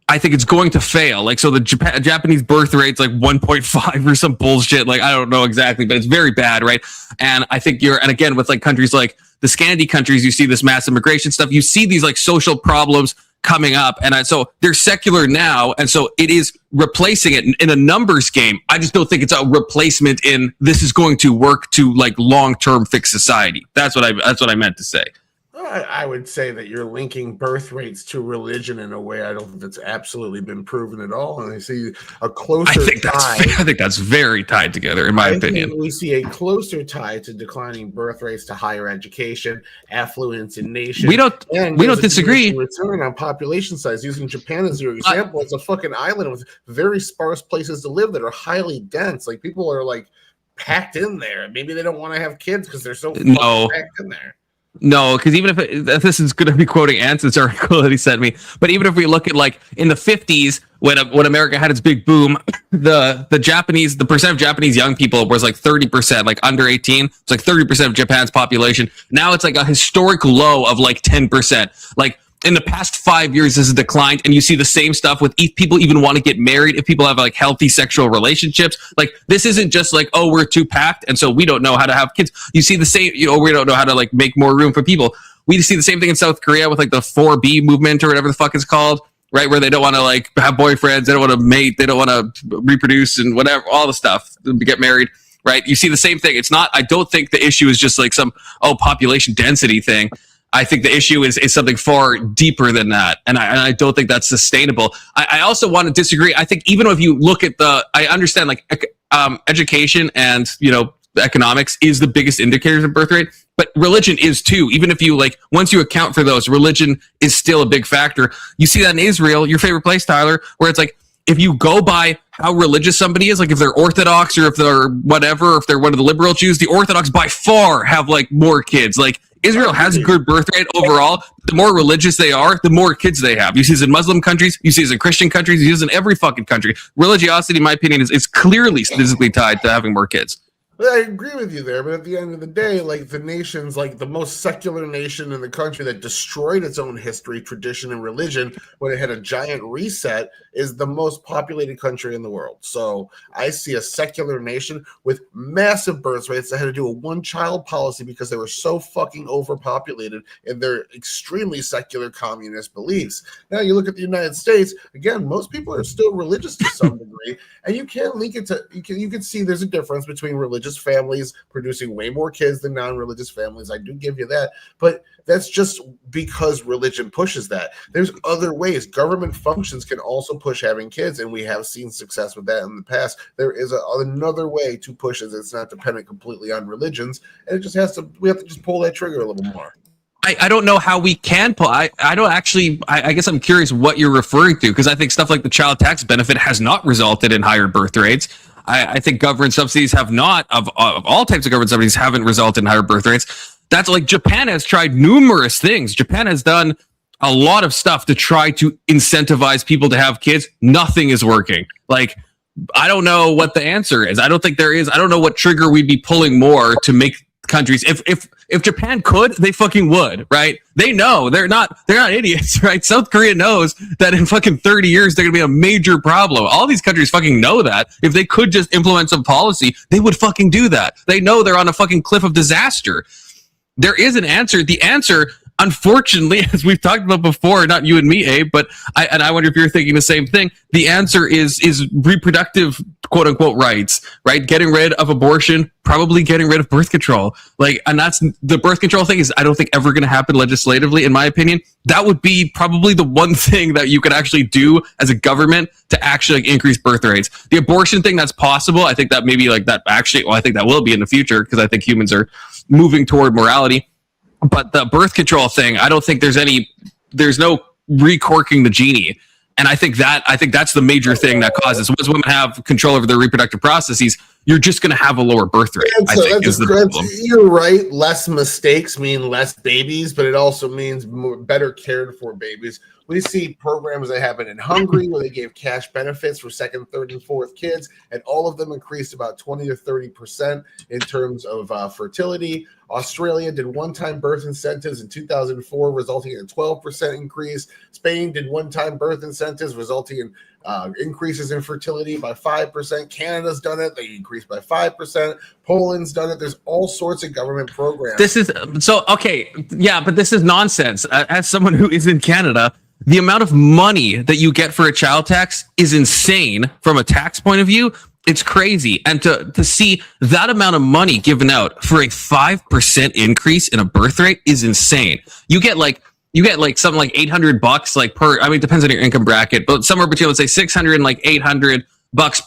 I think it's going to fail. Like, so the Japanese birth rate's like 1.5 or some bullshit. Like, I don't know exactly, but it's very bad, right? And I think and again, with like countries like the Scandi countries, you see this mass immigration stuff. You see these like social problems coming up. And so they're secular now. And so it is replacing it in a numbers game. I just don't think it's a replacement in this is going to work to like long-term fix society. That's what I meant to say. All I would say that you're linking birth rates to religion in a way I don't think that's absolutely been proven at all. And I see a closer I think that's very tied together, in my opinion. We see a closer tie to declining birth rates to higher education, affluence in nation. We don't disagree. Return on population size. Using Japan as your example, it's a fucking island with very sparse places to live that are highly dense. Like people are like packed in there. Maybe they don't want to have kids because they're so packed in there. No, because even if this is going to be quoting Anson's article that he sent me, but even if we look at like in the 50s when America had its big boom, the percent of Japanese young people was like 30%, like under 18. It's like 30% of Japan's population. Now it's like a historic low of like 10%. Like in the past 5 years, this has declined, and you see the same stuff with if people even want to get married, if people have like healthy sexual relationships. Like this isn't just like, oh, we're too packed, and so we don't know how to have kids. You see the same, we don't know how to like make more room for people. We see the same thing in South Korea with like the 4B movement or whatever the fuck it's called, right? Where they don't want to like have boyfriends, they don't want to mate, they don't want to reproduce and whatever, all the stuff, get married. Right? You see the same thing. It's not, I don't think the issue is just like some, population density thing. I think the issue is something far deeper than that. And I don't think that's sustainable. I also want to disagree. I think even if you look at I understand like education and, economics is the biggest indicators of birth rate, but religion is too. Even if you like, once you account for those, religion is still a big factor. You see that in Israel, your favorite place, Tyler, where it's like, if you go by how religious somebody is, like if they're Orthodox or if they're whatever, if they're one of the liberal Jews, the Orthodox by far have like more kids. Like Israel has a good birth rate overall. The more religious they are, the more kids they have. You see this in Muslim countries, you see this in Christian countries, you see this in every fucking country. Religiosity, in my opinion, is clearly statistically tied to having more kids. I agree with you there, but at the end of the day, like the nation's like the most secular nation in the country that destroyed its own history, tradition, and religion when it had a giant reset is the most populated country in the world. So I see a secular nation with massive birth rates that had to do a one-child policy because they were so fucking overpopulated in their extremely secular communist beliefs. Now you look at the United States, again, most people are still religious to some degree, and you can't link it to, you can see there's a difference between religious families producing way more kids than non-religious families. I do give you that, but that's just because religion pushes that. There's other ways. Government functions can also push having kids, and we have seen success with that in the past. There is another way to push it. It's not dependent completely on religions, and it just has to. We have to just pull that trigger a little more. I don't know how we can pull. I don't actually. I guess I'm curious what you're referring to, because I think stuff like the child tax benefit has not resulted in higher birth rates. I think government subsidies have not, of all types of government subsidies, haven't resulted in higher birth rates. That's like Japan has tried numerous things. Japan has done a lot of stuff to try to incentivize people to have kids. Nothing is working. Like, I don't know what the answer is. I don't think there is. I don't know what trigger we'd be pulling more to make countries. If Japan could, they fucking would, right? They know they're not idiots, right? South Korea knows that in fucking 30 years they're gonna be a major problem. All these countries fucking know that. If they could just implement some policy, they would fucking do that. They know they're on a fucking cliff of disaster. There is an answer. The answer, unfortunately, as we've talked about before, not you and me, Abe, but I wonder if you're thinking the same thing. The answer is reproductive, quote unquote, rights, right? Getting rid of abortion, probably getting rid of birth control. Like, and that's the birth control thing is, I don't think ever going to happen legislatively, in my opinion. That would be probably the one thing that you could actually do as a government to actually like, increase birth rates. The abortion thing, that's possible. I think that maybe like that actually, well, I think that will be in the future because I think humans are moving toward morality. But the birth control thing, I don't think there's no recorking the genie. And I think that's the major thing that causes, once women have control over their reproductive processes, you're just going to have a lower birth rate. I think is the problem. You're right. Less mistakes mean less babies, but it also means better cared for babies. We see programs that happen in Hungary where they gave cash benefits for second, third, and fourth kids, and all of them increased about 20 to 30% in terms of fertility. Australia did one-time birth incentives in 2004, resulting in a 12% increase. Spain did one-time birth incentives, resulting in increases in fertility by 5%. Canada's done it. They increased by 5%. Poland's done it. There's all sorts of government programs. This is so okay. Yeah, but this is nonsense. As someone who is in Canada, the amount of money that you get for a child tax is insane from a tax point of view. It's crazy. And to see that amount of money given out for a 5% increase in a birth rate is insane. You get like something like $800 like per, I mean, it depends on your income bracket, but somewhere between, let's say 600 and like $800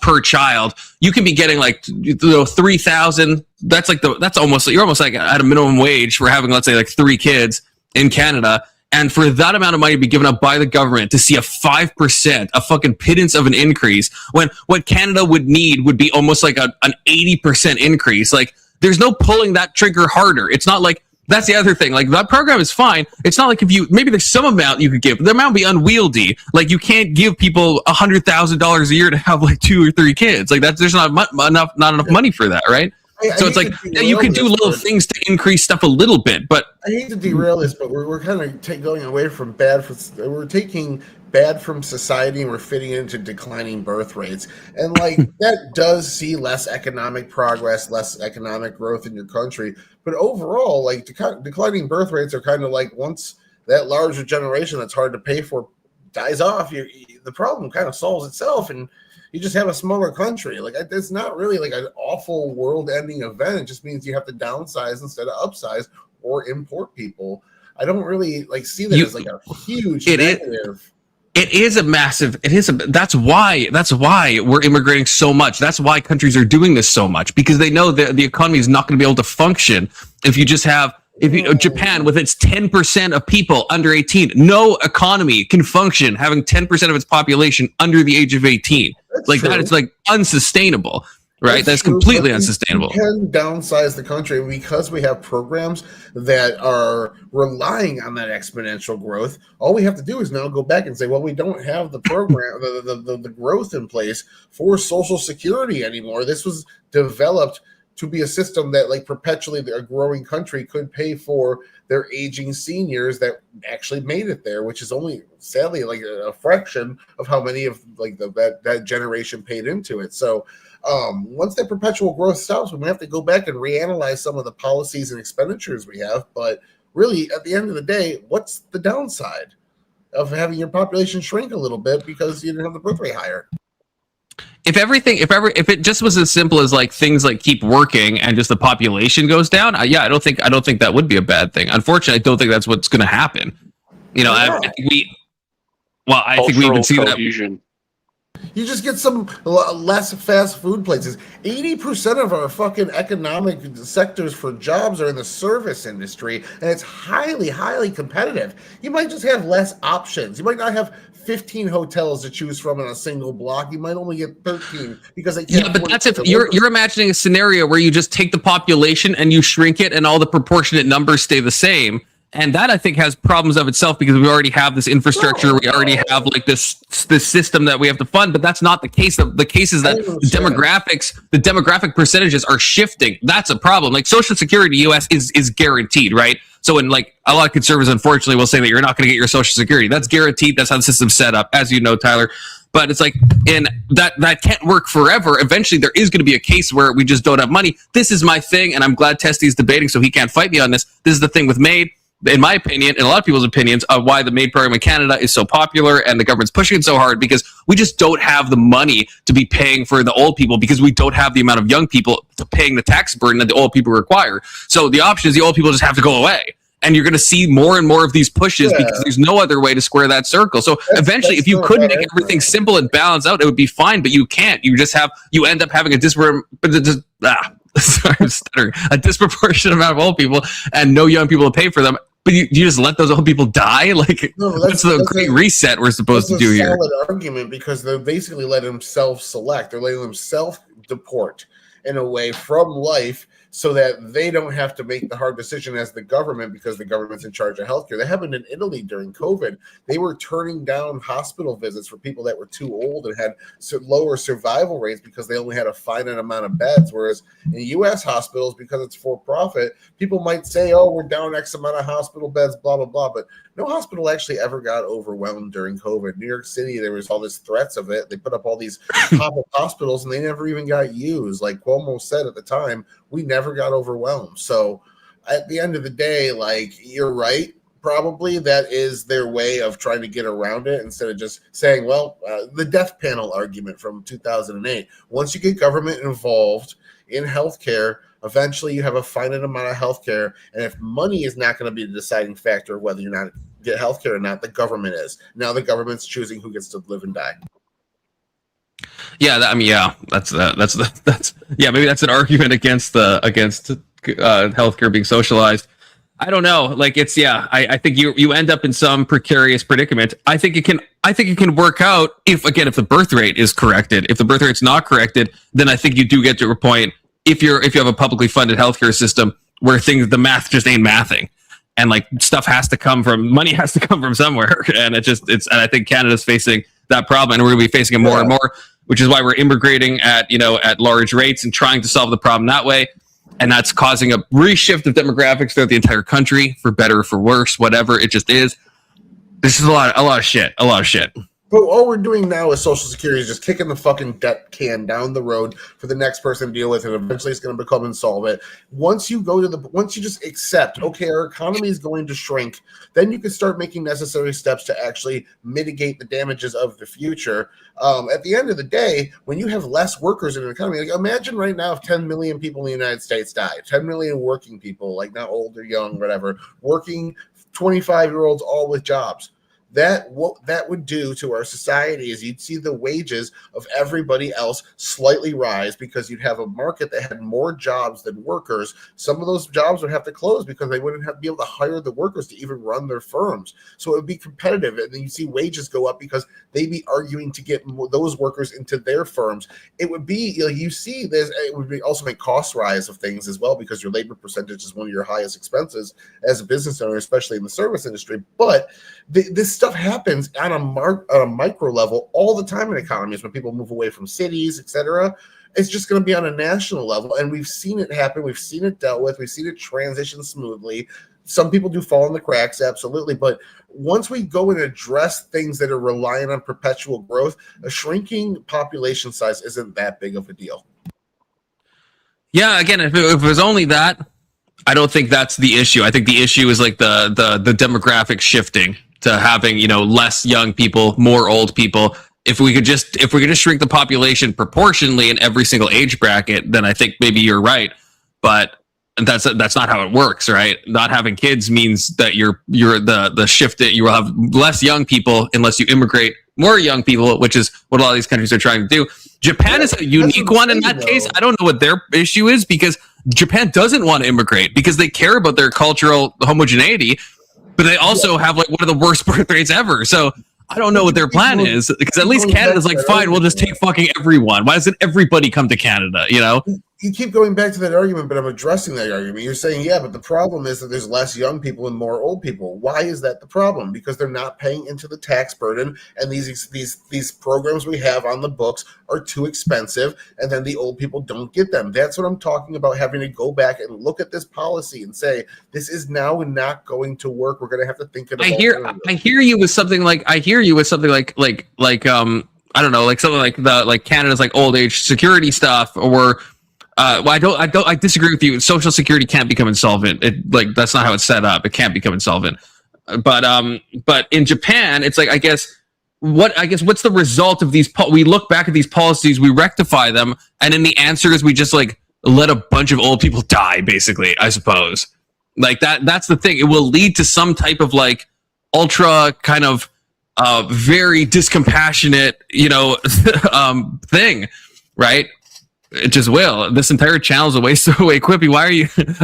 per child. You can be getting like 3,000. That's like you're almost like at a minimum wage for having, let's say, like 3 kids in Canada. And for that amount of money to be given up by the government to see a 5%, a fucking pittance of an increase, when what Canada would need would be almost like an 80% increase. Like, there's no pulling that trigger harder. It's not like, that's the other thing. Like, that program is fine. It's not like maybe there's some amount you could give, but the amount would be unwieldy. Like, you can't give people $100,000 a year to have like 2 or 3 kids. Like, there's not enough money for that, right? So it's like you can do little things to increase stuff a little bit, but I hate to derail this, but we're kind of going away from we're taking bad from society and we're fitting into declining birth rates. And like that does see less economic progress, less economic growth in your country. But overall, like declining birth rates are kind of like once that larger generation that's hard to pay for dies off, the problem kind of solves itself and you just have a smaller country. Like, it's not really like an awful world-ending event. It just means you have to downsize instead of upsize or import people. I don't really like see that as like a huge negative. That's why we're immigrating so much. That's why countries are doing this so much, because they know that the economy is not going to be able to function if you just have Japan with its 10% of people under 18. No economy can function having 10% of its population under the age of 18. That is like unsustainable, right? That's completely unsustainable. We can downsize the country because we have programs that are relying on that exponential growth. All we have to do is now go back and say, well, we don't have the program, the growth in place for Social Security anymore. This was developed to be a system that like perpetually a growing country could pay for their aging seniors that actually made it there, which is only sadly like a fraction of how many of like that generation paid into it. So once that perpetual growth stops, we have to go back and reanalyze some of the policies and expenditures we have. But really, at the end of the day, what's the downside of having your population shrink a little bit because you didn't have the birth rate higher? If it just was as simple as like things like keep working and just the population goes down, I don't think that would be a bad thing. Unfortunately, I don't think that's what's going to happen. You know, I think we even see cohesion. You just get some less fast food places. 80% of our fucking economic sectors for jobs are in the service industry, and it's highly, highly competitive. You might just have less options. You might not have 15 hotels to choose from in a single block. You might only get 13 because they can't. Yeah, but that's if you're imagining a scenario where you just take the population and you shrink it, and all the proportionate numbers stay the same. And that, I think, has problems of itself because we already have this infrastructure. We already have like this system that we have to fund, but that's not the case. The case is that the demographic percentages are shifting. That's a problem. Like Social Security US is guaranteed, right? So when like a lot of conservatives, unfortunately, will say that you're not going to get your Social Security. That's guaranteed. That's how the system's set up, as you know, Tyler. But it's like, and that can't work forever. Eventually, there is going to be a case where we just don't have money. This is my thing, and I'm glad Testy's debating, so he can't fight me on this. This is the thing with MAID. In my opinion, and a lot of people's opinions, of why the MAID program in Canada is so popular and the government's pushing it so hard, because we just don't have the money to be paying for the old people, because we don't have the amount of young people to paying the tax burden that the old people require. So the option is the old people just have to go away. And you're going to see more and more of these pushes because there's no other way to square that circle. So eventually, if you could make everything simple and balance out, it would be fine, but you can't. You end up having a disproportionate amount of old people and no young people to pay for them. But you just let those old people die? Like, that's the great reset we're supposed to do here. That's a solid argument because they basically let them self-select. They're letting them self-deport in a way from life so that they don't have to make the hard decision as the government because the government's in charge of healthcare. That happened in Italy during COVID. They were turning down hospital visits for people that were too old and had lower survival rates because they only had a finite amount of beds. Whereas in U.S. hospitals, because it's for profit, people might say, oh, we're down X amount of hospital beds, blah, blah, blah. But no hospital actually ever got overwhelmed during COVID. New York City, there was all these threats of it. They put up all these pop-up hospitals and they never even got used. Like Cuomo said at the time, we never got overwhelmed. So at the end of the day, like, you're right, probably that is their way of trying to get around it instead of just saying, well, the death panel argument from 2008. Once you get government involved in healthcare, eventually you have a finite amount of healthcare, and if money is not going to be the deciding factor of whether you're not get healthcare or not, the government is. Now the government's choosing who gets to live and die. Yeah, that's maybe that's an argument against healthcare being socialized. I don't know. Like I think you end up in some precarious predicament. I think it can work out if the birth rate is corrected. If the birth rate's not corrected, then I think you do get to a point if you have a publicly funded healthcare system where the math just ain't mathing. And like money has to come from somewhere. And and I think Canada's facing that problem, and we're gonna be facing it more and more, which is why we're immigrating at large rates and trying to solve the problem that way. And that's causing a reshift of demographics throughout the entire country, for better or for worse, whatever it just is. This is a lot of shit. But all we're doing now with Social Security is just kicking the fucking debt can down the road for the next person to deal with, and eventually it's going to become insolvent. Once you just accept, okay, our economy is going to shrink, then you can start making necessary steps to actually mitigate the damages of the future. At the end of the day, when you have less workers in an economy, like imagine right now if 10 million people in the United States die, 10 million working people, like not old or young, whatever, working 25-year-olds all with jobs. What that would do to our society is you'd see the wages of everybody else slightly rise because you'd have a market that had more jobs than workers. Some of those jobs would have to close because they wouldn't be able to hire the workers to even run their firms. So it would be competitive, and then you see wages go up because they'd be arguing to get those workers into their firms. It would be, you see this. It would also make cost rise of things as well because your labor percentage is one of your highest expenses as a business owner, especially in the service industry. But this stuff happens on a micro level all the time in economies when people move away from cities, etc. It's just going to be on a national level, and we've seen it happen. We've seen it dealt with. We've seen it transition smoothly. Some people do fall in the cracks, absolutely, but once we go and address things that are reliant on perpetual growth, a shrinking population size isn't that big of a deal. Yeah, again, if it was only that, I don't think that's the issue. I think the issue is like the demographic shifting to having, less young people, more old people. If we could just shrink the population proportionally in every single age bracket, then I think maybe you're right. But that's not how it works, right? Not having kids means that you're the shift that you will have less young people unless you immigrate more young people, which is what a lot of these countries are trying to do. Japan is a unique one in that case. I don't know what their issue is because Japan doesn't want to immigrate because they care about their cultural homogeneity, but they also have like one of the worst birth rates ever. So I don't know what their plan is because at least Canada's like, fine, we'll just take fucking everyone. Why doesn't everybody come to Canada? You keep going back to that argument, but I'm addressing that argument. You're saying, yeah, but the problem is that there's less young people and more old people. Why is that the problem? Because they're not paying into the tax burden, and these programs we have on the books are too expensive, and then the old people don't get them. That's what I'm talking about, having to go back and look at this policy and say, this is now not going to work. We're going to have to think of it. I hear you with something like I don't know, like something like Canada's like old age security stuff, or I disagree with you. Social Security can't become insolvent. That's not how it's set up. It can't become insolvent. But in Japan, it's like, I guess what's the result of these? We look back at these policies, we rectify them, and then the answer is we just like let a bunch of old people die, basically, I suppose. Like that's the thing. It will lead to some type of like ultra kind of very discompassionate, thing, right? It just will. This entire channel is a waste away. Quippy, why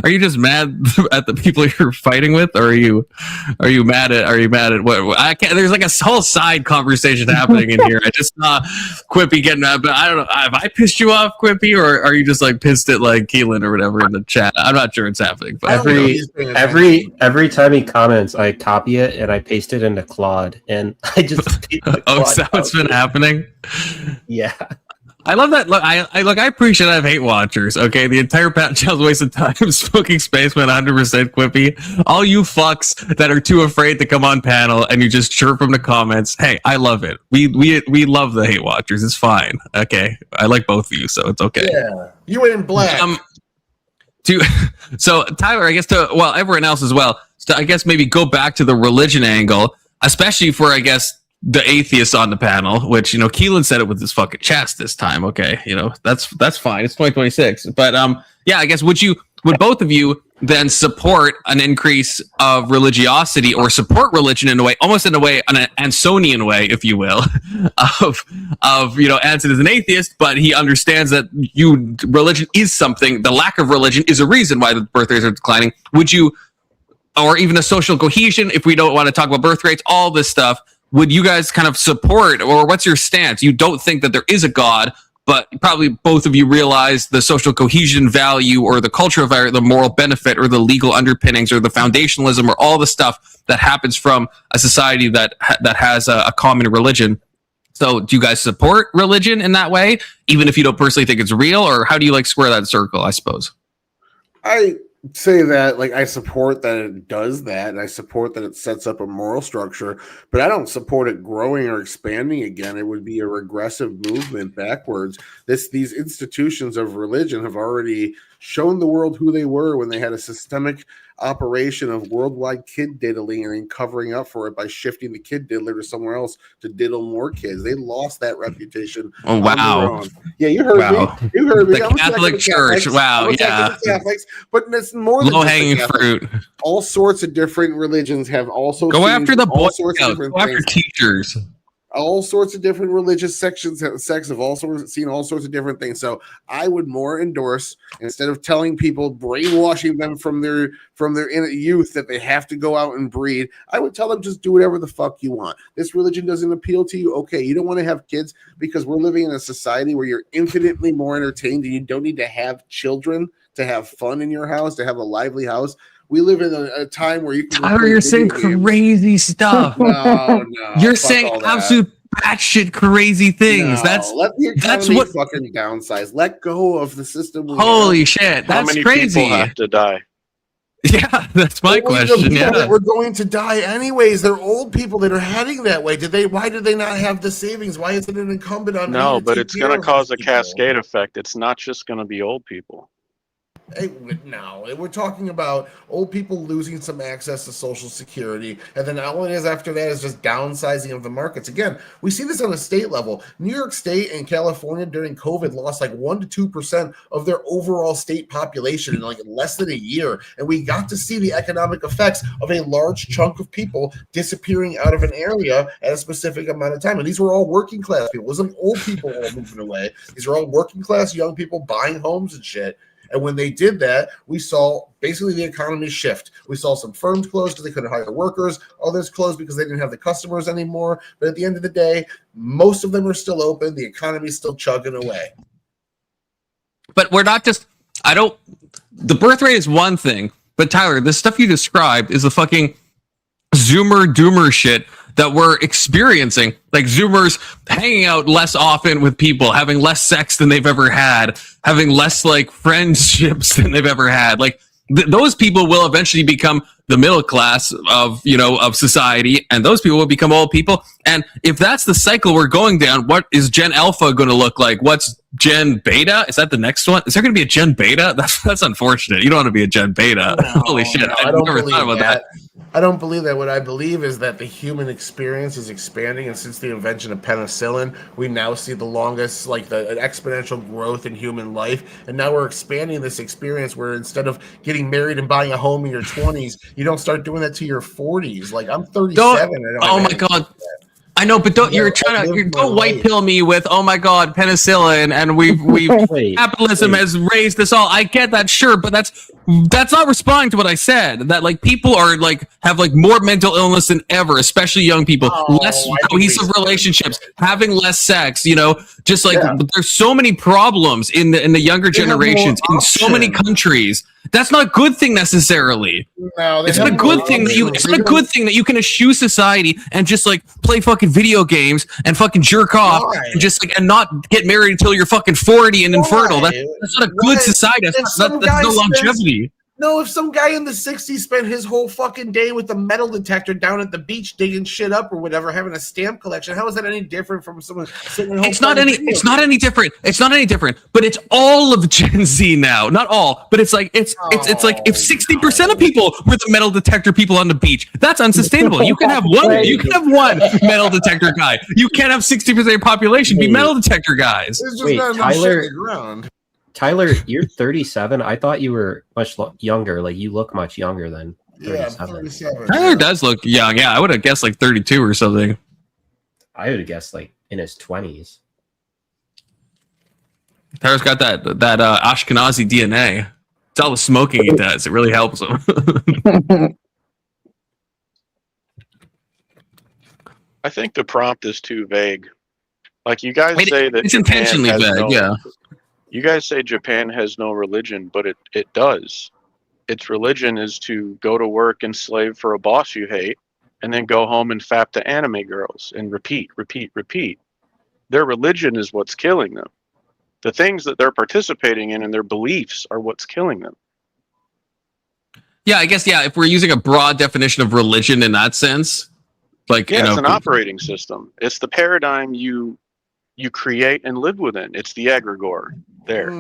are you just mad at the people you're fighting with, or are you mad at what? I can't. There's like a whole side conversation happening in here. I just saw Quippy getting mad, but I don't know. Have I pissed you off, Quippy, or are you just like pissed at like Keelan or whatever in the chat? I'm not sure what's happening. But every time he comments, I copy it and I paste it into Claude, and I just oh, so it's been happening. Yeah. I love that. Look, I appreciate I have hate watchers. Okay, the entire channel's waste of time. Smoking Spaceman, 100% Quippy. All you fucks that are too afraid to come on panel and you just chirp from the comments. Hey, I love it. We love the hate watchers. It's fine. Okay, I like both of you, so it's okay. Yeah, you in black. So Tyler, I guess everyone else as well. to, I guess, maybe go back to the religion angle, especially for, I guess, the atheists on the panel, which, you know, Keelan said it with his fucking chest this time. Okay, you know, that's fine. It's 2026. But yeah, I guess would both of you then support an increase of religiosity, or support religion in a way, almost in a way, an Ansonian way, if you will, of you know, Anson is an atheist, but he understands that religion is something. The lack of religion is a reason why the birth rates are declining. Would you, or even a social cohesion, if we don't want to talk about birth rates, all this stuff, would you guys kind of support, or what's your stance? You don't think that there is a God, but probably both of you realize the social cohesion value, or the cultural value, the moral benefit, or the legal underpinnings, or the foundationalism, or all the stuff that happens from a society that has a common religion. So do you guys support religion in that way, even if you don't personally think it's real, or how do you like square that circle, I suppose? I say that, like, I support that it does that, and I support that it sets up a moral structure, but I don't support it growing or expanding again. It would be a regressive movement backwards. These institutions of religion have already shown the world who they were when they had a systemic operation of worldwide kid diddling and then covering up for it by shifting the kid diddler to somewhere else to diddle more kids. They lost that reputation. Oh, wow. Yeah, you heard me. You heard me. The Catholic Church. Wow. Yeah. Catholics, but it's more than low hanging fruit. All sorts of different religions have also go after the Boy Scouts. Go after teachers. All sorts of different religious sects have also seen all sorts of different things. So I would more endorse, instead of telling people, brainwashing them from their youth that they have to go out and breed, I would tell them, just do whatever the fuck you want. This religion doesn't appeal to you. Okay, you don't want to have kids because we're living in a society where you're infinitely more entertained, and you don't need to have children to have fun in your house, to have a lively house. We live in a time where you can. Tyler, you're saying crazy stuff. No, you're saying absolute batshit crazy things. No, that's what fucking downsize. Let go of the system. Holy shit, that's How many crazy. people have to die? Yeah, that's my question. Yeah, that we're going to die anyways. They're old people that are heading that way. Why did they not have the savings? Why is it an incumbent on? No, but it's going to cause a cascade effect. It's not just going to be old people. No, we're talking about old people losing some access to Social Security, and then all it is after that is just downsizing of the markets. Again, we see this on a state level. New York State and California during COVID lost like 1% to 2% of their overall state population in like less than a year, and we got to see the economic effects of a large chunk of people disappearing out of an area at a specific amount of time. And these were all working class people. It wasn't old people all moving away. These are all working class young people buying homes and shit. And when they did that, we saw basically the economy shift. We saw some firms close because they couldn't hire workers. Others closed because they didn't have the customers anymore. But at the end of the day, most of them are still open. The economy's still chugging away. But we're not just, the birth rate is one thing, but Tyler, the stuff you described is the fucking Zoomer doomer shit that we're experiencing. Like Zoomers hanging out less often with people, having less sex than they've ever had, having less like friendships than they've ever had. Like those people will eventually become the middle class of society, and those people will become old people. And if that's the cycle we're going down, what is Gen Alpha going to look like? What's Gen Beta? Is that the next one? Is there going to be a Gen Beta? That's unfortunate. You don't want to be a Gen Beta. No, Holy shit. no, I never thought about that. I don't believe that. What I believe is that the human experience is expanding, and since the invention of penicillin, we now see the longest, like an exponential growth in human life, and now we're expanding this experience where instead of getting married and buying a home in your 20s, you don't start doing that to your 40s. Like I'm 37. Oh my god. I know, but don't white pill me with, oh my god, penicillin, and we've capitalism has raised us all. I get that, sure, but that's not responding to what I said. That like people are like have like more mental illness than ever, especially young people. Less cohesive relationships, having less sex. Just like there's so many problems in the younger generations in so many countries. That's not a good thing necessarily. No, it's not a good thing that you. It's not a good thing that you can eschew society and just like play fucking video games and fucking jerk off and just like and not get married until you're fucking 40 and infertile. That's not a good society. That's no longevity. No, if some guy in the 60s spent his whole fucking day with a metal detector down at the beach digging shit up or whatever, having a stamp collection, how is that any different from someone sitting at home? It's not any different. It's not any different. But it's all of Gen Z now. Not all, but it's like it's like if 60% of people were the metal detector people on the beach, that's unsustainable. You can have one. You can have one metal detector guy. You can't have 60% of the population be metal detector guys. There's just Wait, not enough shit Tyler- on the ground. Tyler, you're 37. I thought you were much younger. Like, you look much younger than Yeah, 37. 37. Tyler does look young. Yeah, I would have guessed like 32 or something. I would have guessed like in his 20s. Tyler's got that Ashkenazi DNA. It's all the smoking he does. It really helps him. I think the prompt is too vague. Like, you guys say that it's Japan intentionally has vague. Yeah. You guys say Japan has no religion, but it does. Its religion is to go to work and slave for a boss you hate, and then go home and fap to anime girls and repeat. Their religion is what's killing them. The things that they're participating in and their beliefs are what's killing them. Yeah, I guess, yeah, if we're using a broad definition of religion in that sense, like, Yeah, you know, it's an operating system. It's the paradigm you create and live within. It's the egregore. There.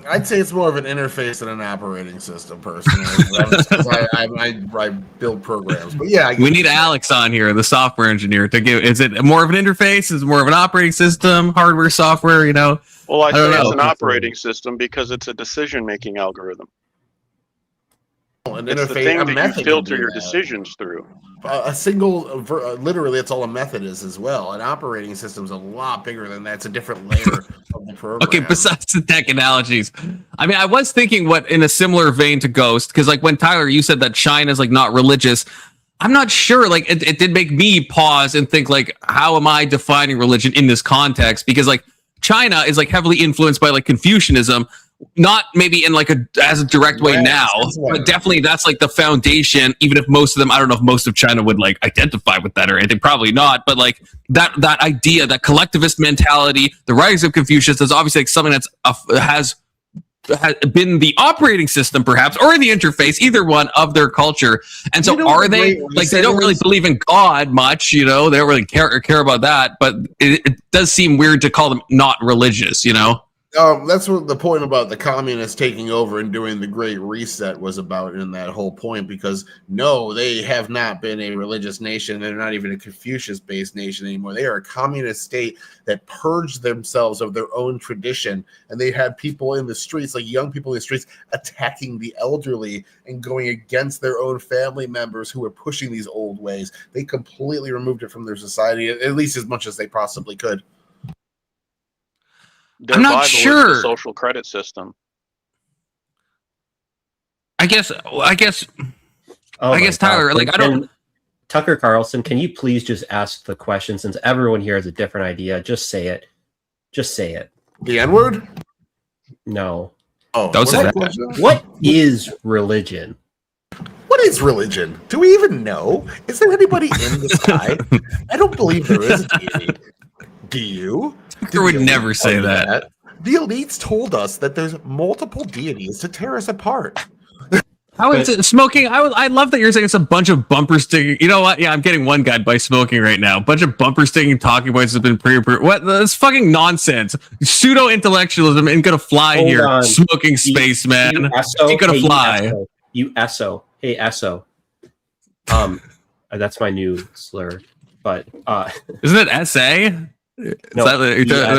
I'd say it's more of an interface than an operating system, personally. Because I build programs, but yeah, we need Alex on here, the software engineer, to give. Is it more of an interface? Is it more of an operating system, hardware, software? You know. Well, I don't say it's know. an operating system because it's a decision-making algorithm. an It's the interface, thing a that method you can filter do your that. decisions through. A single, literally, that's all a method is as well. An operating system's a lot bigger than that. It's a different layer of the program. Okay, besides the tech analogies, I mean, I was thinking what in a similar vein to Ghost, because like when Tyler, you said that China's like not religious. I'm not sure. Like it did make me pause and think like, how am I defining religion in this context? Because like China is like heavily influenced by like Confucianism, not maybe in like as a direct way now, but definitely that's like the foundation. Even if most of them, I don't know if most of China would like identify with that or anything, probably not. But like that idea, that collectivist mentality, the writings of Confucius is obviously like something that's has been the operating system, perhaps, or the interface, either one of their culture. And so, are they like they don't really believe in God much? You know, they don't really care about that. But it does seem weird to call them not religious. You know. That's what the point about the communists taking over and doing the Great Reset was about in that whole point, because no, they have not been a religious nation. They're not even a Confucius-based nation anymore. They are a communist state that purged themselves of their own tradition, and they had people in the streets, like young people in the streets, attacking the elderly and going against their own family members who were pushing these old ways. They completely removed it from their society, at least as much as they possibly could. Their I'm not Bible is sure. the social credit system. I guess, Oh I my guess, God. Tyler, like I don't. Tucker Carlson, can you please just ask the question, since everyone here has a different idea? Just say it. Just say it. The N-word? No. Oh, Don't say that. What is religion? What is religion? Do we even know? Is there anybody in the sky? I don't believe there is a deity. Do you? Tucker would never say that. The elites told us that there's multiple deities to tear us apart. How is it smoking? I love that you're saying it's a bunch of bumper sticking. You know what? Yeah, I'm getting one guy by smoking right now. A bunch of bumper sticking talking points have been pre-approved. What? That's fucking nonsense. Pseudo intellectualism ain't gonna fly Hold here. on. Smoking space, man. Ain't gonna fly. You Esso. Hey, Esso. That's my new slur. But Isn't it SA? Is no, that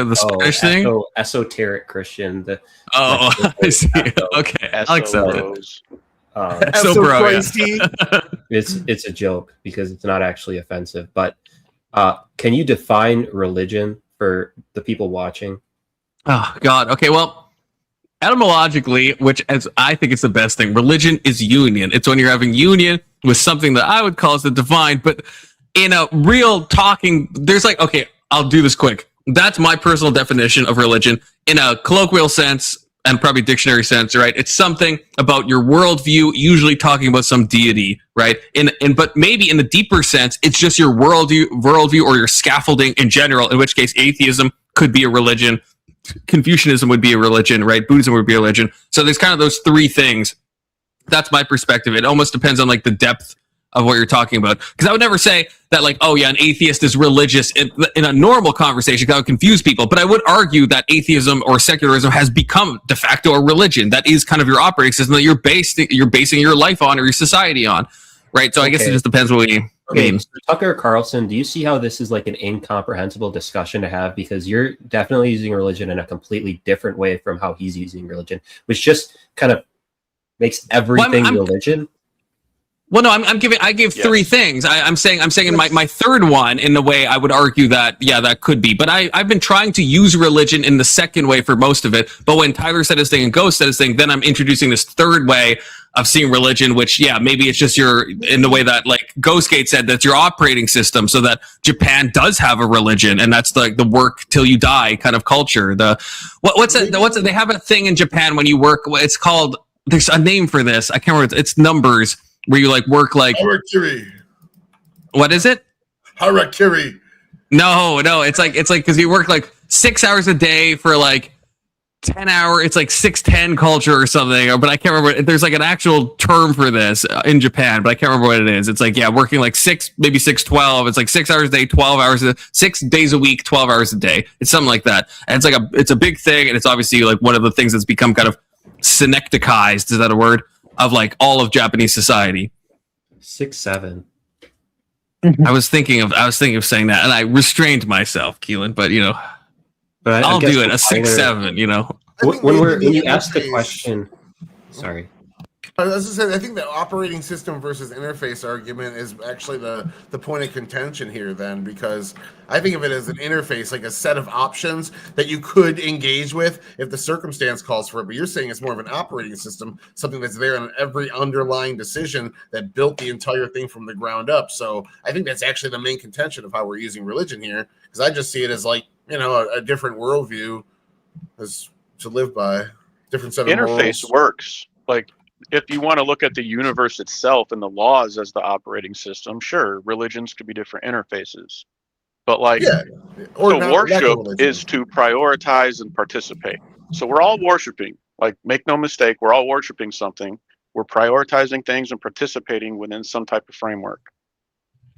the Spanish thing? Esoteric Christian. I see. Okay, I'll accept it. So bro, yeah. It's a joke because it's not actually offensive. But can you define religion for the people watching? Oh God. Okay. Well, etymologically, which as I think it's the best thing, religion is union. It's when you're having union with something that I would call as the divine. But in a real talking, there's like, okay, I'll do this quick. That's my personal definition of religion in a colloquial sense and probably dictionary sense, right? It's something about your worldview, usually talking about some deity, right? But maybe in the deeper sense, it's just your worldview or your scaffolding in general, in which case atheism could be a religion, Confucianism would be a religion, right? Buddhism would be a religion. So there's kind of those three things. That's my perspective. It almost depends on like the depth of what you're talking about. Because I would never say that like, oh yeah, an atheist is religious in a normal conversation. That would confuse people. But I would argue that atheism or secularism has become de facto a religion. That is kind of your operating system that you're basing your life on or your society on, right? So I guess it just depends what we mean. So Tucker Carlson, do you see how this is like an incomprehensible discussion to have? Because you're definitely using religion in a completely different way from how he's using religion, which just kind of makes everything religion. Well, no, I gave three things. I'm saying in my third one, in a way, I would argue that, yeah, that could be. But I've been trying to use religion in the second way for most of it. But when Tyler said his thing and Ghost said his thing, then I'm introducing this third way of seeing religion, which, yeah, maybe it's just in the way that, like, Ghostgate said, that's your operating system, so that Japan does have a religion, and that's like the work till you die kind of culture. What's it? They have a thing in Japan when you work, it's called, there's a name for this. I can't remember. It's numbers. Where you like work like Harakiri. What is it? Harakiri. No, it's like because you work like 6 hours a day for like 10 hour. It's like 610 culture or something. But I can't remember. There's like an actual term for this in Japan, but I can't remember what it is. It's like working like 612. It's like 6 hours a day, 12 hours 6 days a week, 12 hours a day. It's something like that, and it's a big thing, and it's obviously like one of the things that's become kind of synecticized. Is that a word? Of like all of Japanese society. 6'7". I was thinking of saying that, and I restrained myself, Keelan. But but I'll do it. A 6'7". When you ask the question, sorry. I was just saying, I think the operating system versus interface argument is actually the point of contention here then, because I think of it as an interface, like a set of options that you could engage with if the circumstance calls for it. But you're saying it's more of an operating system, something that's there on every underlying decision that built the entire thing from the ground up. So I think that's actually the main contention of how we're using religion here, because I just see it as like, a different worldview as to live by, different set of interface morals. works. Like, if you want to look at the universe itself and the laws as the operating system, sure, religions could be different interfaces. But like, worship is to prioritize and participate. So we're all worshiping. Like, make no mistake, we're all worshiping something. We're prioritizing things and participating within some type of framework.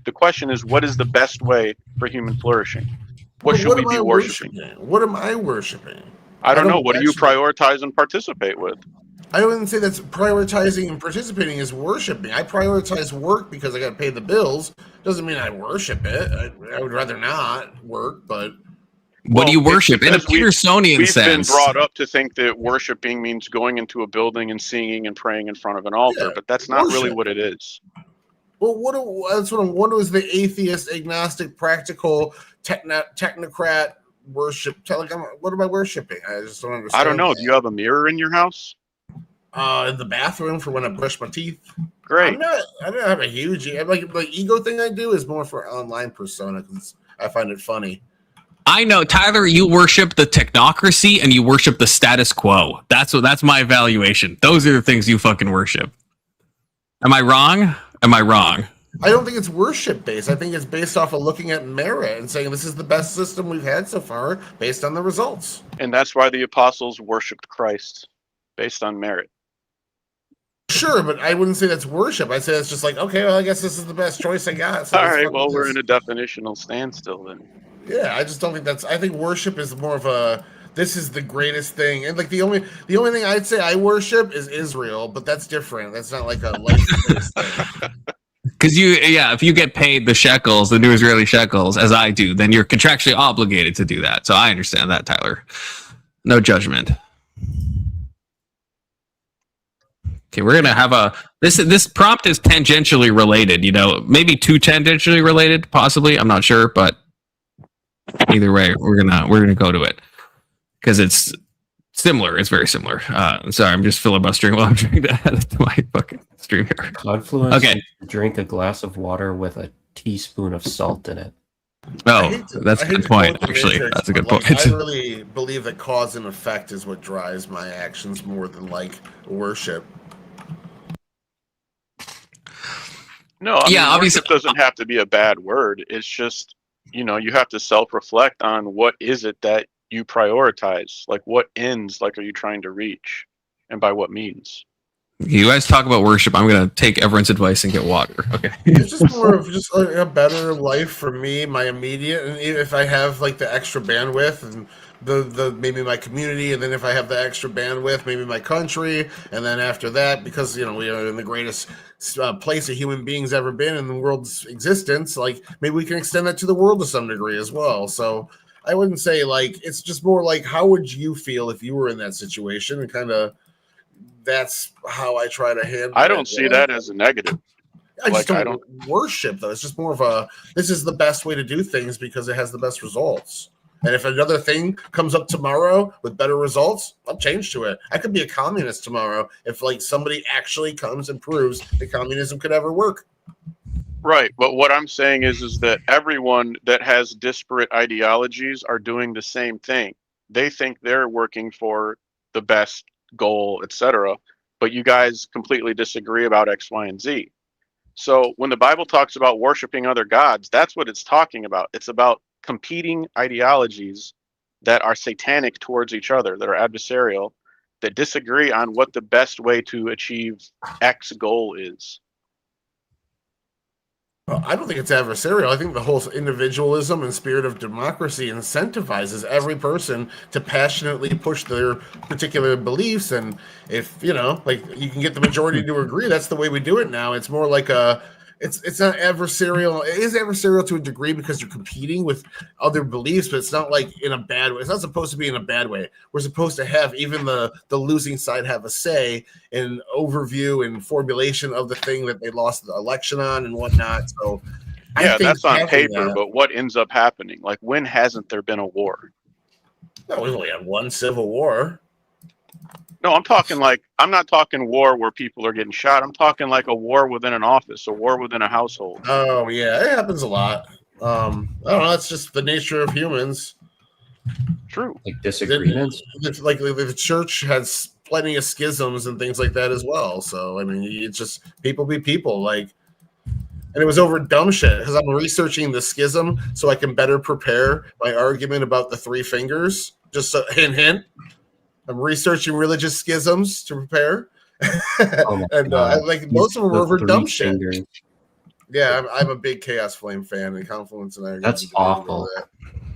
The question is, what is the best way for human flourishing? What should we be worshiping? What am I worshiping? I don't know. What do you prioritize and participate with? I wouldn't say that's prioritizing and participating is worshiping. I prioritize work because I got to pay the bills. Doesn't mean I worship it. I would rather not work, but... What do you worship? In a Petersonian sense. We've been brought up to think that worshiping means going into a building and singing and praying in front of an altar, but that's not really what it is. Well, that's what I'm wondering, is the atheist, agnostic, practical, technocrat worship. What am I worshiping? I just don't understand. I don't know. Do you have a mirror in your house? In the bathroom for when I brush my teeth. Great. I don't have a huge like ego thing. I do is more for online persona because I find it funny. I know, Tyler. You worship the technocracy and you worship the status quo. That's my evaluation. Those are the things you fucking worship. Am I wrong? I don't think it's worship based. I think it's based off of looking at merit and saying this is the best system we've had so far based on the results. And that's why the apostles worshipped Christ based on merit. Sure, but I wouldn't say that's worship. I'd say it's just like, okay, well, I guess this is the best choice I got. So all right, well, we're in a definitional standstill then. Yeah, I just don't think that's... I think worship is more of a... This is the greatest thing. And like the only thing I'd say I worship is Israel, but that's different. That's not like a life-based thing. Because if you get paid the shekels, the new Israeli shekels, as I do, then you're contractually obligated to do that. So I understand that, Tyler. No judgment. Okay, we're gonna have this prompt is tangentially related, maybe too tangentially related, possibly. I'm not sure, but either way, we're gonna go to it because it's similar. It's very similar. Sorry, I'm just filibustering while I'm trying to add it to my fucking stream here. Confluence. Okay, drink a glass of water with a teaspoon of salt in it. Oh, that's a good point. Actually, that's a good point. I really believe that cause and effect is what drives my actions more than like worship. No, obviously it doesn't have to be a bad word. It's just, you have to self-reflect on what is it that you prioritize? Like, what ends, are you trying to reach? And by what means? You guys talk about worship. I'm gonna take everyone's advice and get water. Okay. It's just more of just a better life for me, my immediate, and if I have like the extra bandwidth and the maybe my community, and then if I have the extra bandwidth, maybe my country, and then after that, because we are in the greatest place a human being's ever been in the world's existence, like maybe we can extend that to the world to some degree as well. So I wouldn't say like it's just more like how would you feel if you were in that situation, and kind of. That's how I try to handle it. I don't see that as a negative. I just don't worship, though. It's just more of this is the best way to do things because it has the best results. And if another thing comes up tomorrow with better results, I'll change to it. I could be a communist tomorrow if like somebody actually comes and proves that communism could ever work. Right. But what I'm saying is that everyone that has disparate ideologies are doing the same thing. They think they're working for the best goal, etc., but you guys completely disagree about X, Y, and Z. So when the Bible talks about worshiping other gods, that's what it's talking about. It's about competing ideologies that are satanic towards each other, that are adversarial, that disagree on what the best way to achieve X goal is. I don't think it's adversarial. I think the whole individualism and spirit of democracy incentivizes every person to passionately push their particular beliefs. And if, like you can get the majority to agree, that's the way we do it now. It's more like it's not adversarial. It is adversarial to a degree because you're competing with other beliefs, but it's not like in a bad way. It's not supposed to be in a bad way. We're supposed to have even the losing side have a say in overview and formulation of the thing that they lost the election on and whatnot. So yeah, that's on paper, but what ends up happening? Like, when hasn't there been a war? No, we've only had one civil war. No, I'm not talking war where people are getting shot. I'm talking like a war within an office, a war within a household. Oh, yeah, it happens a lot. I don't know. That's just the nature of humans. True. Like disagreements? Like the church has plenty of schisms and things like that as well. So, I mean, it's just people be people. Like, and it was over dumb shit because I'm researching the schism so I can better prepare my argument about the three fingers. Just a hint. I'm researching religious schisms to prepare, and like most of them were over dumb shit. Yeah, I'm a big Chaos Flame fan, and Confluence and I are that's awful.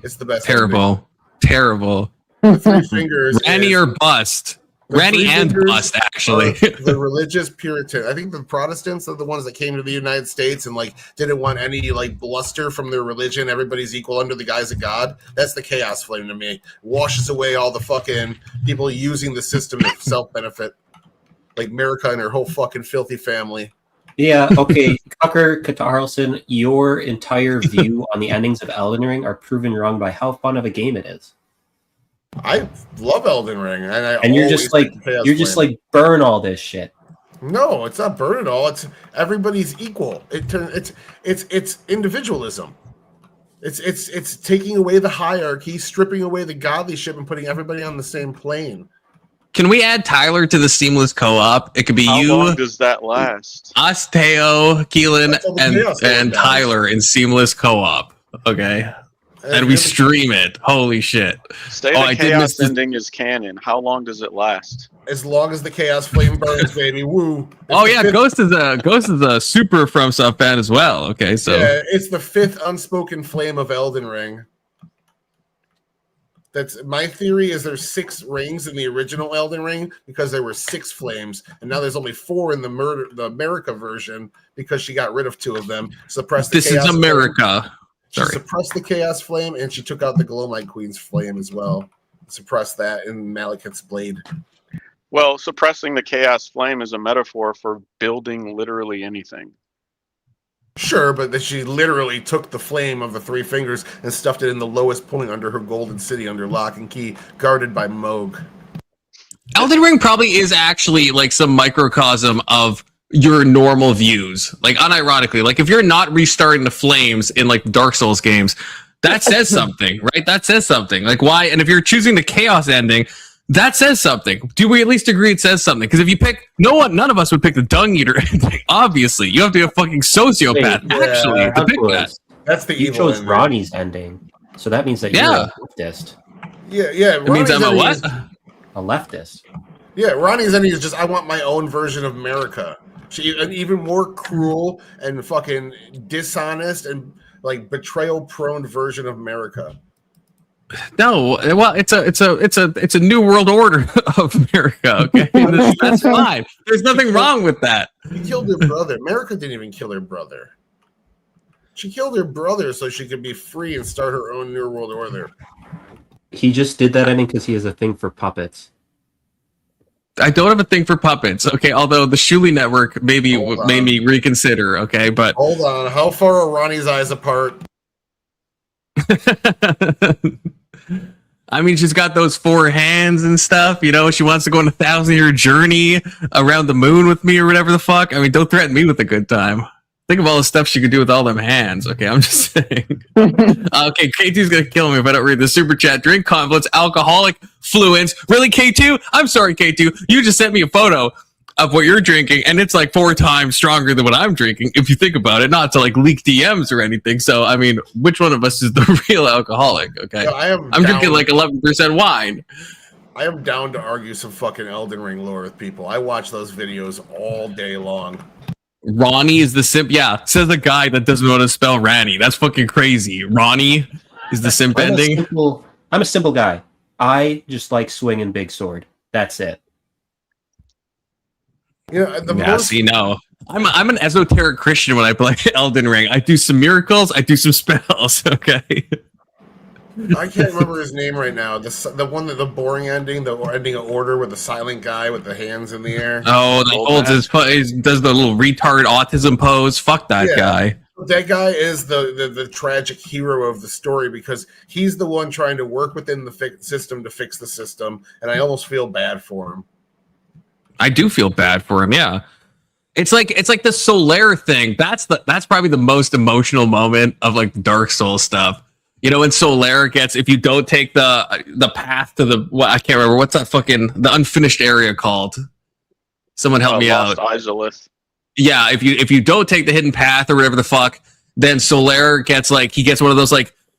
It's the best. Terrible. The three fingers. Rennie or bust. Rennie and bust, actually. The religious Puritan. I think the Protestants are the ones that came to the United States and like didn't want any like bluster from their religion. Everybody's equal under the guise of God. That's the Chaos Flame to me. Washes away all the fucking people using the system to self-benefit. Like America and her whole fucking filthy family. Yeah, okay. Tucker Carlson, your entire view on the endings of Elden Ring are proven wrong by how fun of a game it is. I love Elden Ring, and you're just like burn all this shit. No, it's not burn at all. It's everybody's equal. It's individualism. It's taking away the hierarchy, stripping away the godly shit, and putting everybody on the same plane. Can we add Tyler to the seamless co-op? It could be How you. long does that last? Us, Teo, Keelan, and Tyler in seamless co-op. Okay. And we stream it. Holy shit. Say the Chaos ending is canon. How long does it last? As long as the Chaos Flame burns, baby. Woo. Ghost is a super From Soft fan as well. Okay, so yeah, it's the fifth unspoken flame of Elden Ring. That's my theory. Is there's 6 rings in the original Elden Ring because there were 6 flames, and now there's only 4 in the America version because she got rid of 2 of them. Suppressed. This is America. Flame. She suppressed the Chaos Flame, and she took out the Glowmite Queen's flame as well. Suppressed that in Malekith's blade. Well, suppressing the Chaos Flame is a metaphor for building literally anything. Sure, but that she literally took the flame of the 3 fingers and stuffed it in the lowest point under her golden city under lock and key, guarded by Moog. Elden Ring probably is actually like some microcosm of your normal views, like unironically, like if you're not restarting the flames in like Dark Souls games, that says something, right? That says something. Like why? And if you're choosing the chaos ending, that says something. Do we at least agree it says something? Because if you pick, none of us would pick the Dung Eater ending. Obviously, you have to be a fucking sociopath actually to pick that. That's the you evil chose ending. Ronnie's ending, so that means that you're a leftist. Yeah. It means I'm a what? A leftist. Yeah, Ronnie's ending is just I want my own version of America. She an even more cruel and fucking dishonest and like betrayal prone version of America. No, well, it's a new world order of America. Okay, that's fine. There's nothing wrong with that. She killed her brother. America didn't even kill her brother. She killed her brother so she could be free and start her own new world order. He just did that ending because he has a thing for puppets. I don't have a thing for puppets. Okay, although the Shuli Network maybe made me reconsider. Okay, but hold on. How far are Ronnie's eyes apart? I mean, she's got those 4 hands and stuff. You know, she wants to go on a 1,000-year journey around the moon with me or whatever the fuck. I mean, don't threaten me with a good time. Think of all the stuff she could do with all them hands. Okay, I'm just saying. Okay, K2's gonna kill me if I don't read the super chat. Drink confluence, alcoholic fluids. Really, K2? I'm sorry, K2. You just sent me a photo of what you're drinking, and it's like 4 times stronger than what I'm drinking, if you think about it. Not to like leak DMs or anything. So, I mean, which one of us is the real alcoholic? Okay, I'm drinking like 11% wine. I am down to argue some fucking Elden Ring lore with people. I watch those videos all day long. Ronnie is the simp. Yeah, says the guy that doesn't know how to spell Ranny. That's fucking crazy. Ronnie is the simp ending. I'm a simple guy. I just like swinging big sword. That's it. Yeah, see, no. I'm an esoteric Christian when I play Elden Ring. I do some miracles. I do some spells. Okay. I can't remember his name right now. The one that the boring ending, the ending of Order with the silent guy with the hands in the air. Oh, that holds his does the little retard autism pose. Fuck that guy. That guy is the tragic hero of the story because he's the one trying to work within the system to fix the system, and I almost feel bad for him. I do feel bad for him. Yeah, it's like the Solaire thing. That's probably the most emotional moment of like Dark Souls stuff. You know, when Solaire gets, if you don't take the path to I can't remember what's that fucking the unfinished area called. Someone help me out. Izalith. Yeah, if you don't take the hidden path or whatever the fuck, then Solaire gets he gets one of those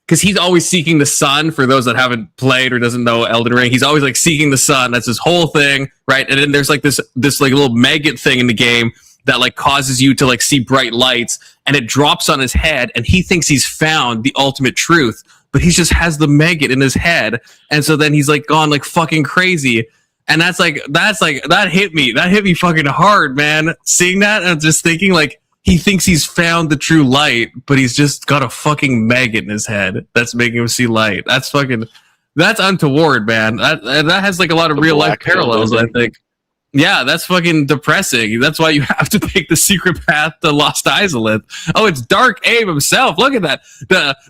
because he's always seeking the sun. For those that haven't played or doesn't know Elden Ring, he's always like seeking the sun. That's his whole thing, right? And then there's like this like little maggot thing in the game that like causes you to like see bright lights, and it drops on his head, and he thinks he's found the ultimate truth, but he just has the maggot in his head, and so then he's like gone like fucking crazy, and that hit me fucking hard, man. Seeing that and just thinking like he thinks he's found the true light, but he's just got a fucking maggot in his head that's making him see light. That's untoward, man. That has like a lot of real life parallels, I think. Yeah, that's fucking depressing. That's why you have to take the secret path to Lost Izalith. Oh, it's Dark Abe himself. Look at that.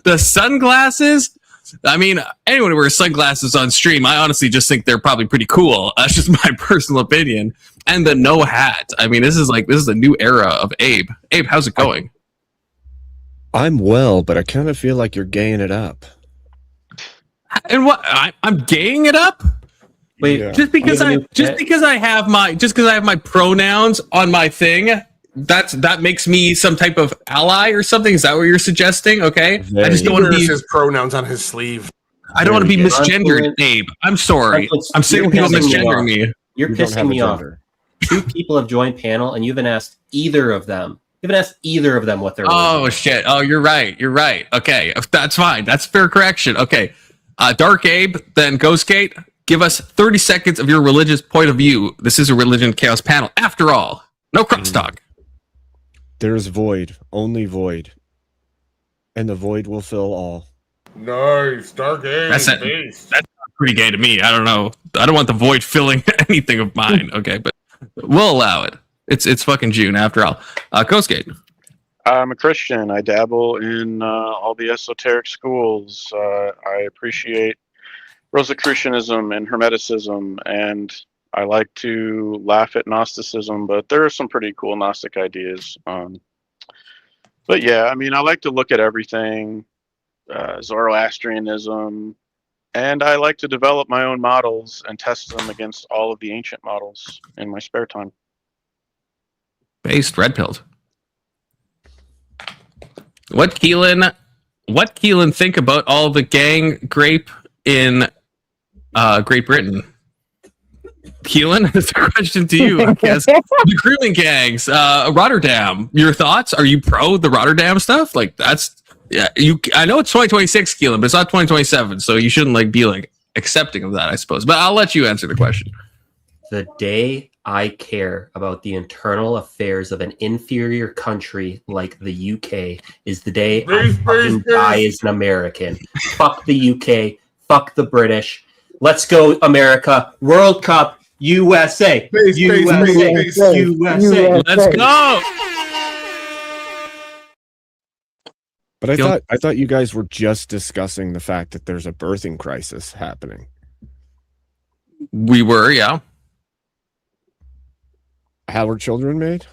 The sunglasses. I mean, anyone who wears sunglasses on stream, I honestly just think they're probably pretty cool. That's just my personal opinion. And the no hat. I mean, this is a new era of Abe. Abe, how's it going? I'm well, but I kind of feel like you're gaying it up. And what? I'm gaying it up? Wait, Yeah. Just because I have my pronouns on my thing, that makes me some type of ally or something. Is that what you're suggesting? Okay, I just don't want to be his pronouns on his sleeve. I don't want to be misgendered, Abe. I'm sorry. I'm sick of people misgendering me. You're pissing me off. 2 people have joined panel, and you haven't asked either of them. You haven't asked either of them what they're. Oh shit! Oh, you're right. You're right. Okay, that's fine. That's fair correction. Okay, Dark Abe, then Ghostgate. Give us 30 seconds of your religious point of view. This is a religion chaos panel. After all, no crosstalk. There's void, only void. And the void will fill all. Nice, Dark Age. That's pretty gay to me. I don't know. I don't want the void filling anything of mine. Okay, but we'll allow it. It's fucking June after all. Coastgate. I'm a Christian. I dabble in all the esoteric schools. I appreciate Rosicrucianism and Hermeticism, and I like to laugh at Gnosticism, but there are some pretty cool Gnostic ideas. But yeah, I mean, I like to look at everything, Zoroastrianism, and I like to develop my own models and test them against all of the ancient models in my spare time. Based, red pilled. What Keelan think about all the gang grape in Great Britain? Keelan, it's a question to you. I guess the grooming gangs, Rotterdam. Your thoughts? Are you pro the Rotterdam stuff? Like that's I know it's 2026, Keelan, but it's not 2027, so you shouldn't like be like accepting of that, I suppose. But I'll let you answer the question. The day I care about the internal affairs of an inferior country like the UK is the day I fucking die as an American. Fuck the UK. Fuck the British. Let's go, America. World Cup, USA. USA. Let's go. But I thought you guys were just discussing the fact that there's a birthing crisis happening. We were, yeah. How were children made?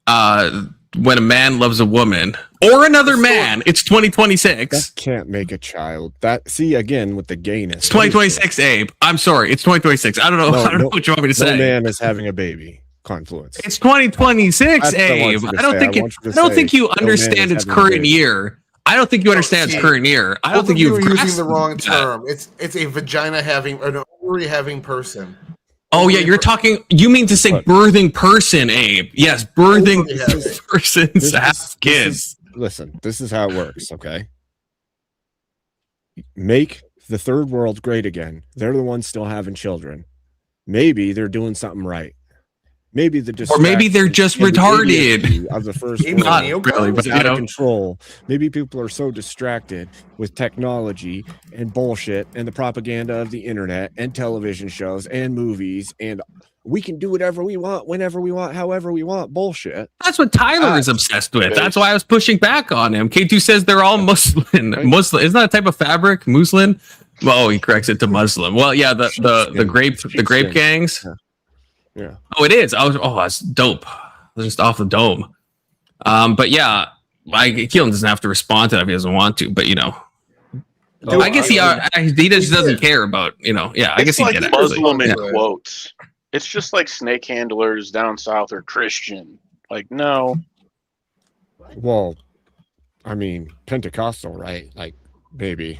When a man loves a woman or another man, it's 2026. That can't make a child. That see again with the gayness. It's 2026, Abe. I'm sorry, it's 2026. I don't know. I don't know what you want me to say. No man is having a baby. Confluence. It's 2026, Abe. I don't think you understand its current year. I don't think you understand its current year. I don't think you're using the wrong term. It's a vagina having or an ovary having person. Oh yeah, you're talking. You mean to say birthing person, Abe? Yes, birthing persons have kids. Listen, this is how it works. Okay, make the third world great again. They're the ones still having children. Maybe they're doing something right. Maybe or maybe they're just retarded. Of the first world not really, but out of control. Maybe people are so distracted with technology and bullshit and the propaganda of the internet and television shows and movies, and we can do whatever we want, whenever we want, however we want. Bullshit. That's what Tyler is obsessed with. That's why I was pushing back on him. K2 says they're all Muslim. Muslim isn't that a type of fabric? Muslim. Well, he corrects it to Muslim. Well, yeah, the grape gangs. Yeah. Oh, it is. That's dope. Just off the dome. But yeah, Keelan doesn't have to respond to that if he doesn't want to. But you know, I guess he just doesn't care about. You know, yeah. I guess he did. Muslim in quotes. It's just like snake handlers down south are Christian. Like no. Well, I mean Pentecostal, right? Like maybe.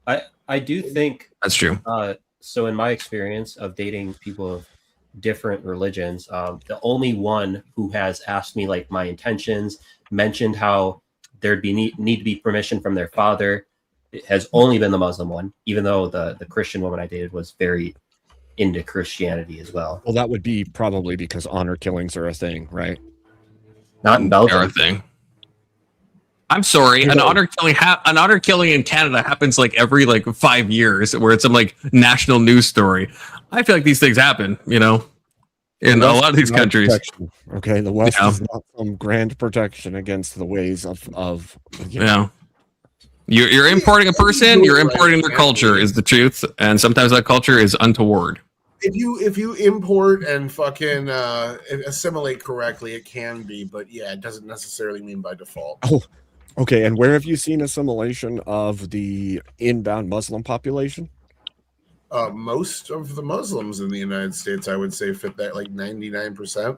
I do think that's true. So in my experience of dating people of different religions, the only one who has asked me like my intentions, mentioned how there'd be need to be permission from their father, it has only been the Muslim one, even though the Christian woman I dated was very into Christianity as well. Well, that would be probably because honor killings are a thing, right? Not in Belgium. They're a thing. I'm sorry, an honor killing in Canada happens like every like 5 years, where it's some like national news story. I feel like these things happen, you know, in a lot of these countries. Protection. Okay, the West is not some grand protection against the ways of you know. You're importing a person, you're importing their culture is the truth, and sometimes that culture is untoward. If you import and fucking assimilate correctly, it can be, but yeah, it doesn't necessarily mean by default. Oh, okay. And where have you seen assimilation of the inbound Muslim population? Most of the Muslims in the United States, I would say, fit that like 99%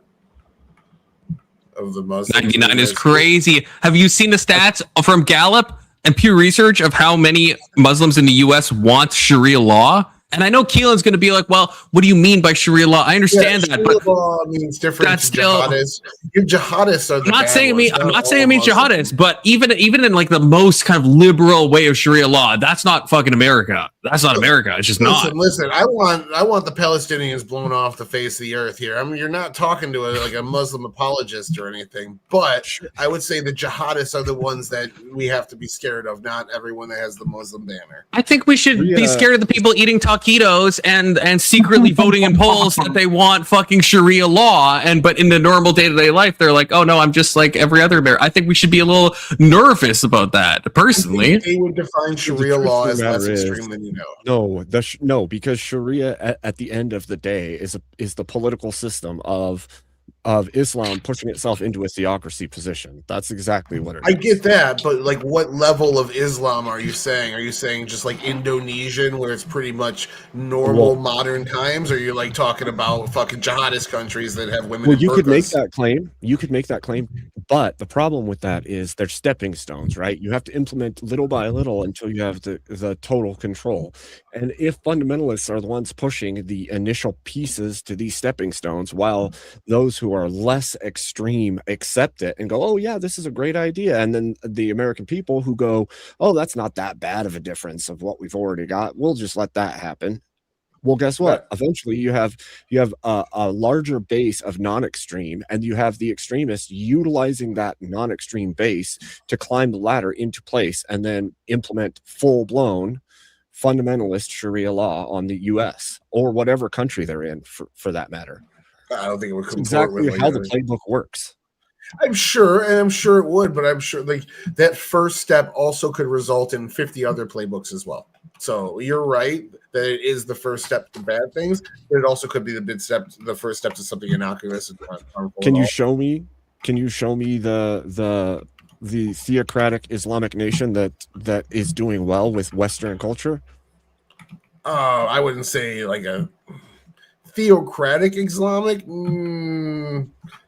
of the Muslims. 99 is crazy. Have you seen the stats from Gallup and Pew Research of how many Muslims in the U.S. want Sharia law? And I know Keelan's going to be like, well, what do you mean by Sharia law? I understand that, but Sharia law means different. That's still jihadists. Your jihadists are the I'm not saying it means Muslims. jihadists, but even in like the most kind of liberal way of Sharia law, that's not fucking America. That's not America. It's just not. Listen, I want the Palestinians blown off the face of the earth here. I mean, you're not talking to a Muslim apologist or anything, but I would say the jihadists are the ones that we have to be scared of, not everyone that has the Muslim banner. I think we should be scared of the people eating taquitos and secretly voting in polls that they want fucking Sharia law, but in the normal day-to-day life, they're like, oh no, I'm just like every other bear. I think we should be a little nervous about that, personally. They would define Sharia law as less extreme than you know. No, because Sharia at the end of the day is the political system of of Islam pushing itself into a theocracy position. That's exactly what it I is. get that, but like, what level of Islam are you saying? Are you saying just like Indonesian, where it's pretty much normal modern times? Or are you like talking about fucking jihadist countries that have women? Well, in you could make burqas? that claim. You could make that claim, but the problem with that is they're stepping stones, right? You have to implement little by little until you have the total control. And if fundamentalists are the ones pushing the initial pieces to these stepping stones, while those who are less extreme accept it and go, "Oh yeah, this is a great idea," and then the American people who go, "Oh, that's not that bad of a difference of what we've already got. We'll just let that happen." Well, guess what? Eventually, you have a larger base of non-extreme, and you have the extremists utilizing that non-extreme base to climb the ladder into place, and then implement full-blown fundamentalist Sharia law on the U.S. or whatever country they're in, for that matter. I don't think it would It's comport exactly with like how the playbook works. I'm sure it would, but I'm sure like that first step also could result in 50 other playbooks as well. So you're right that it is the first step to bad things, but it also could be the first step to something innocuous and harmful. Can you show me? Can you show me the theocratic Islamic nation that is doing well with Western culture? I wouldn't say like a theocratic Islamic.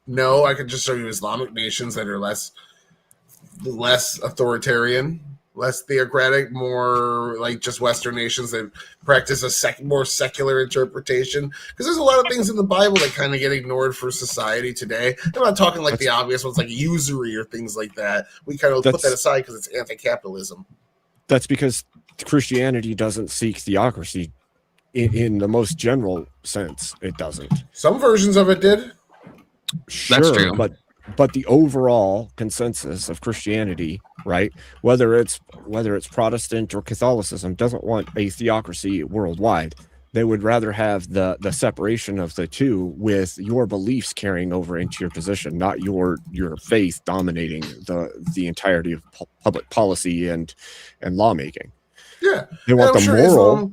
No, I could just show you Islamic nations that are less authoritarian, less theocratic, more like just Western nations that practice a more secular interpretation. Because there's a lot of things in the Bible that kind of get ignored for society today. I'm not talking like the obvious ones like usury or things like that. We kind of put that aside because it's anti-capitalism. That's because Christianity doesn't seek theocracy in the most general sense. It doesn't. Some versions of it did. Sure, That's true. But the overall consensus of Christianity, right, whether it's Protestant or Catholicism, doesn't want a theocracy worldwide. They would rather have the separation of the two, with your beliefs carrying over into your position, not your faith dominating the entirety of public policy and lawmaking. Yeah, they want the moral.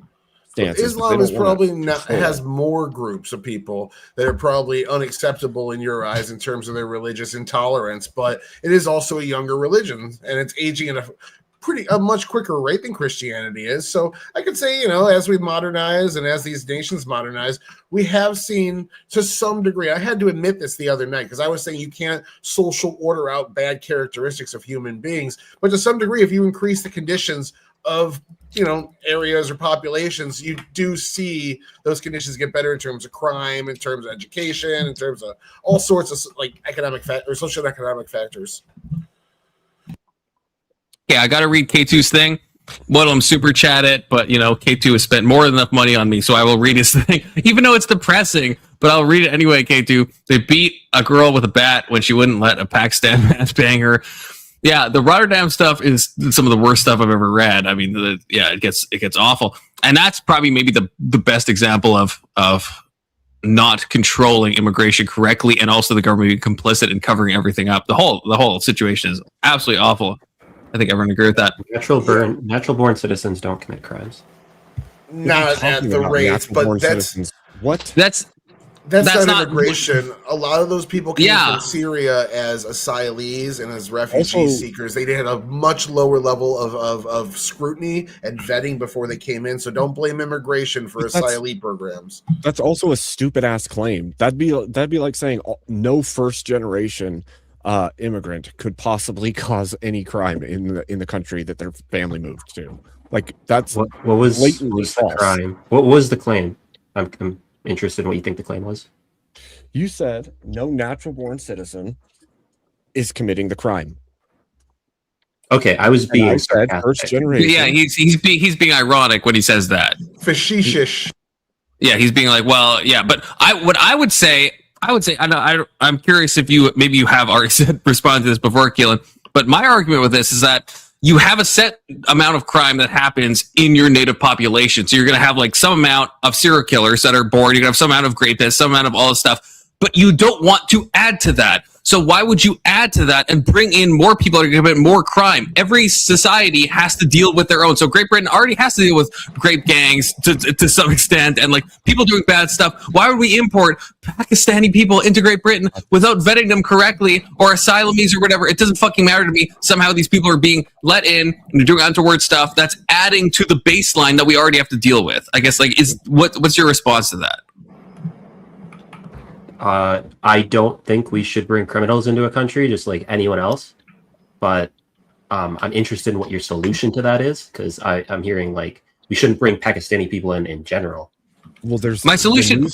Islam is probably has more groups of people that are probably unacceptable in your eyes in terms of their religious intolerance, but it is also a younger religion and it's aging at a much quicker rate than Christianity is. So I could say, as we modernize and as these nations modernize, we have seen to some degree. I had to admit this the other night because I was saying you can't social order out bad characteristics of human beings, but to some degree, if you increase the conditions of areas or populations, you do see those conditions get better in terms of crime, in terms of education, in terms of all sorts of like economic or social and economic factors. Yeah, I got to read K2's thing. One of them super chat it, but K2 has spent more than enough money on me, so I will read his thing, even though it's depressing. But I'll read it anyway. K2, they beat a girl with a bat when she wouldn't let a Pakistan man bang her. Yeah, the Rotterdam stuff is some of the worst stuff I've ever read. I mean, it gets awful, and that's probably maybe the best example of not controlling immigration correctly, and also the government being complicit in covering everything up. The whole situation is absolutely awful. I think everyone agree with that. Natural born citizens don't commit crimes. Not at the rates, but that's what? That's not immigration. A lot of those people came from Syria as asylees and as refugee seekers. They had a much lower level of scrutiny and vetting before they came in. So don't blame immigration for asylee programs. That's also a stupid ass claim. That'd be like saying no first generation immigrant could possibly cause any crime in the country that their family moved to. Like that's what was the crime? What was the claim? I'm interested in what you think the claim was. You said no natural born citizen is committing the crime. Okay, I was being first generation. Yeah, he's being ironic when he says that. Facetious. Yeah, he's being like, well, yeah, but I would say, I'm curious if you have already responded to this before, Keelan, but my argument with this is that you have a set amount of crime that happens in your native population. So you're going to have like some amount of serial killers that are born. You're going to have some amount of rapists, some amount of all this stuff, but you don't want to add to that. So why would you add to that and bring in more people to commit more crime? Every society has to deal with their own. So Great Britain already has to deal with grape gangs to some extent and like people doing bad stuff. Why would we import Pakistani people into Great Britain without vetting them correctly or asylumees or whatever? It doesn't fucking matter to me. Somehow these people are being let in and they're doing untoward stuff that's adding to the baseline that we already have to deal with. I guess like what's your response to that? I don't think we should bring criminals into a country just like anyone else, but I'm interested in what your solution to that is, because I'm hearing like we shouldn't bring Pakistani people in general. Well, there's my solution.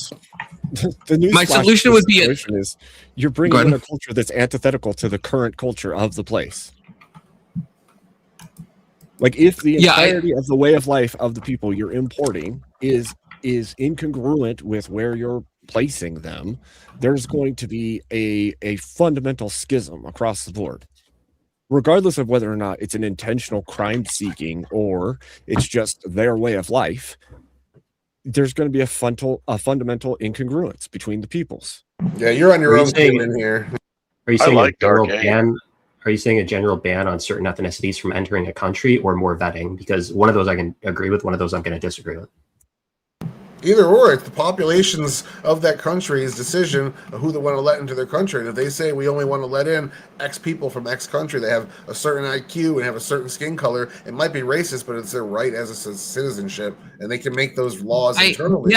The news my solution would be is you're bringing in a culture that's antithetical to the current culture of the place. Like if the entirety of the way of life of the people you're importing is incongruent with where you're placing them, there's going to be a fundamental schism across the board, regardless of whether or not it's an intentional crime seeking or it's just their way of life. There's going to be a fundamental incongruence between the peoples. Yeah, you're on your own in here. Are you saying a general ban? Are you saying a general ban on certain ethnicities from entering a country, or more vetting? Because one of those I can agree with, one of those I'm going to disagree with. Either or, it's the populations of that country's decision of who they want to let into their country. And if they say we only want to let in X people from X country, they have a certain IQ and have a certain skin color, it might be racist, but it's their right as a citizenship, and they can make those laws internally.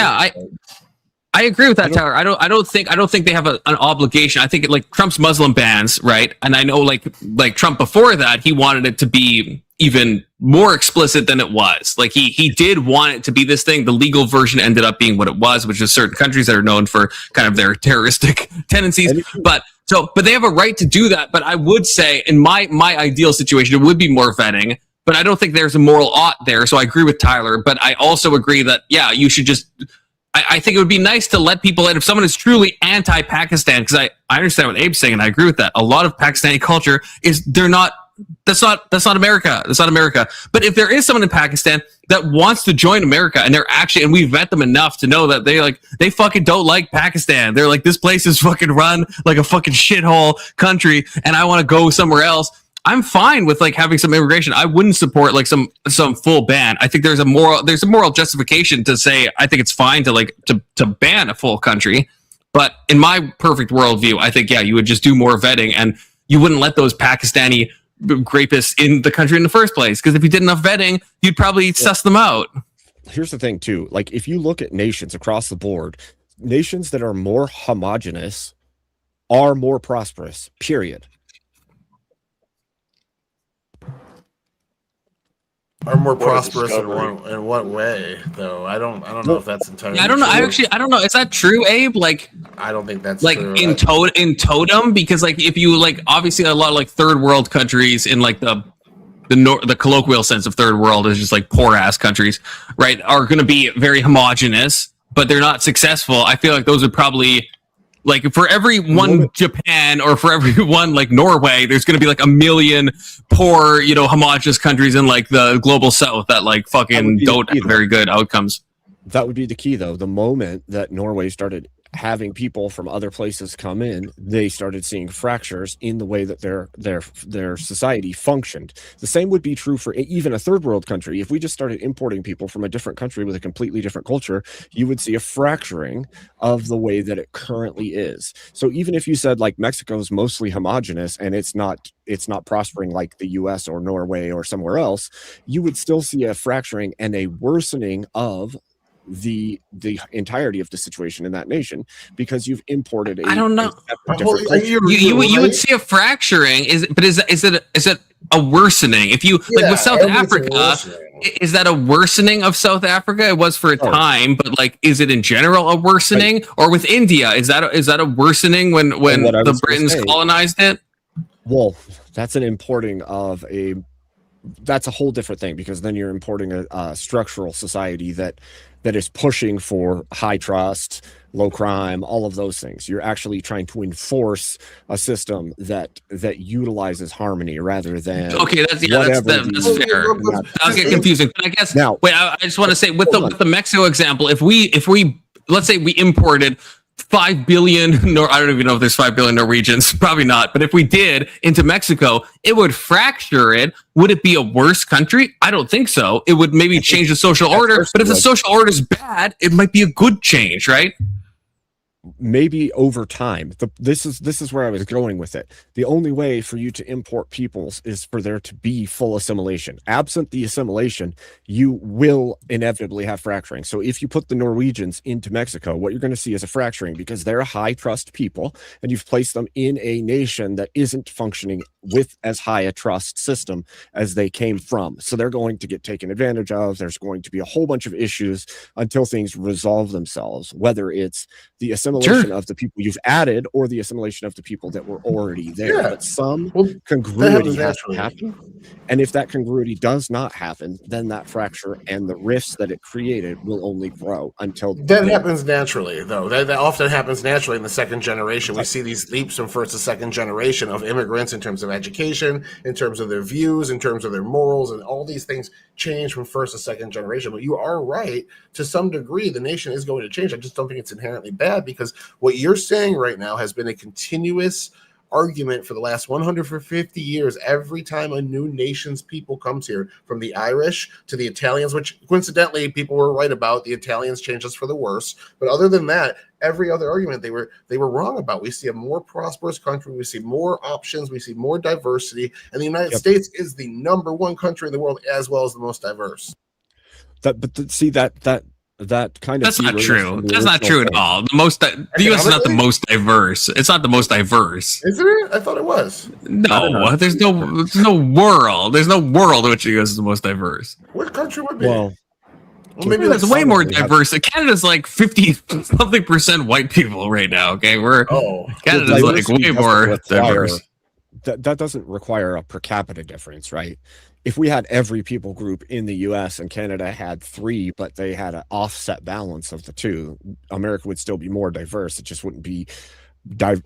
I agree with that, Tyler. I don't think they have an obligation. I think like Trump's Muslim bans, right? And I know like Trump before that, he wanted it to be even more explicit than it was. Like he did want it to be this thing. The legal version ended up being what it was, which is certain countries that are known for kind of their terroristic tendencies. But they have a right to do that. But I would say in my ideal situation, it would be more vetting. But I don't think there's a moral ought there. So I agree with Tyler. But I also agree that, yeah, you should just... I think it would be nice to let people in if someone is truly anti-Pakistan, because I understand what Abe's saying, and I agree with that. A lot of Pakistani culture is that's not America. That's not America. But if there is someone in Pakistan that wants to join America and and we vet them enough to know that they fucking don't like Pakistan. They're like, this place is fucking run like a fucking shithole country and I want to go somewhere else. I'm fine with like having some immigration. I wouldn't support like some full ban. I think there's a moral justification to say I think it's fine to ban a full country. But in my perfect worldview, I think you would just do more vetting and you wouldn't let those Pakistani rapists in the country in the first place, because if you did enough vetting, you'd probably suss them out. Here's the thing too, like if you look at nations across the board, nations that are more homogenous are more prosperous, period. Are more prosperous in what way, though? I don't know if that's entirely. I don't know. True. I don't know. Is that true, Abe? Like, I don't think that's like true. in totem, because like if you like, obviously a lot of like third world countries in like the colloquial sense of third world is just like poor ass countries, right? Are going to be very homogenous, but they're not successful. I feel like those would probably. Like for every one Japan or for every one like Norway, there's going to be like a million poor, homogenous countries in like the global south that like fucking don't have very good outcomes. That would be the key, though. The moment that Norway started having people from other places come in, they started seeing fractures in the way that their society functioned. The same would be true for even a third world country. If we just started importing people from a different country with a completely different culture, you would see a fracturing of the way that it currently is. So even if you said like Mexico's mostly homogenous and it's not prospering like the US or Norway or somewhere else, you would still see a fracturing and a worsening of the entirety of the situation in that nation, because you've imported I don't know. You would see a fracturing. Is it a worsening? If you like with South Africa, is that a worsening of South Africa? It was for a time, but like, is it in general a worsening? Or with India, is that a worsening when the Britons colonized it? Well, that's an importing of that's a whole different thing, because then you're importing a structural society that is pushing for high trust, low crime, all of those things. You're actually trying to enforce a system that utilizes harmony rather than that's fair. I'll get confusing. But I guess I just want to say with the Mexico example, if we let's say we imported 5 billion, nor I don't even know if there's 5 billion Norwegians, probably not. But if we did into Mexico, it would fracture it. Would it be a worse country? I don't think so. It would maybe change the social order. But if the social order is bad, it might be a good change, right? Maybe over time. This is where I was going with it. The only way for you to import peoples is for there to be full assimilation. Absent the assimilation, you will inevitably have fracturing. So if you put the Norwegians into Mexico, what you're going to see is a fracturing because they're a high trust people, and you've placed them in a nation that isn't functioning with as high a trust system as they came from. So they're going to get taken advantage of. There's going to be a whole bunch of issues until things resolve themselves, whether it's the assimilation of the people you've added or the assimilation of the people that were already there. But some congruity has to happen. And if that congruity does not happen, then that fracture and the rifts that it created will only grow until that happens naturally, though. That often happens naturally in the second generation. We see these leaps from first to second generation of immigrants in terms of education, in terms of their views, in terms of their morals, and all these things change from first to second generation. But you are right, to some degree, the nation is going to change. I just don't think it's inherently bad, because what you're saying right now has been a continuous argument for the last 150 years. Every time a new nation's people comes here, from the Irish to the Italians, which coincidentally people were right about, the Italians changed us for the worse, but other than that, every other argument they were wrong about. We see a more prosperous country, we see more options, we see more diversity, and the United States is the number one country in the world, as well as the most diverse. That kind of that's not true. That's not true at all. The U.S. is not the most diverse. It's not the most diverse. Isn't it? I thought it was. No, there's no world. There's no world in which the U.S. is the most diverse. What country would be? Well, maybe it's way more diverse. Canada's like 50-something% white people right now. Okay, Canada's like way more diverse. That doesn't require a per capita difference, right? If we had every people group in the US and Canada had 3, but they had an offset balance of the 2, America would still be more diverse. It just wouldn't be I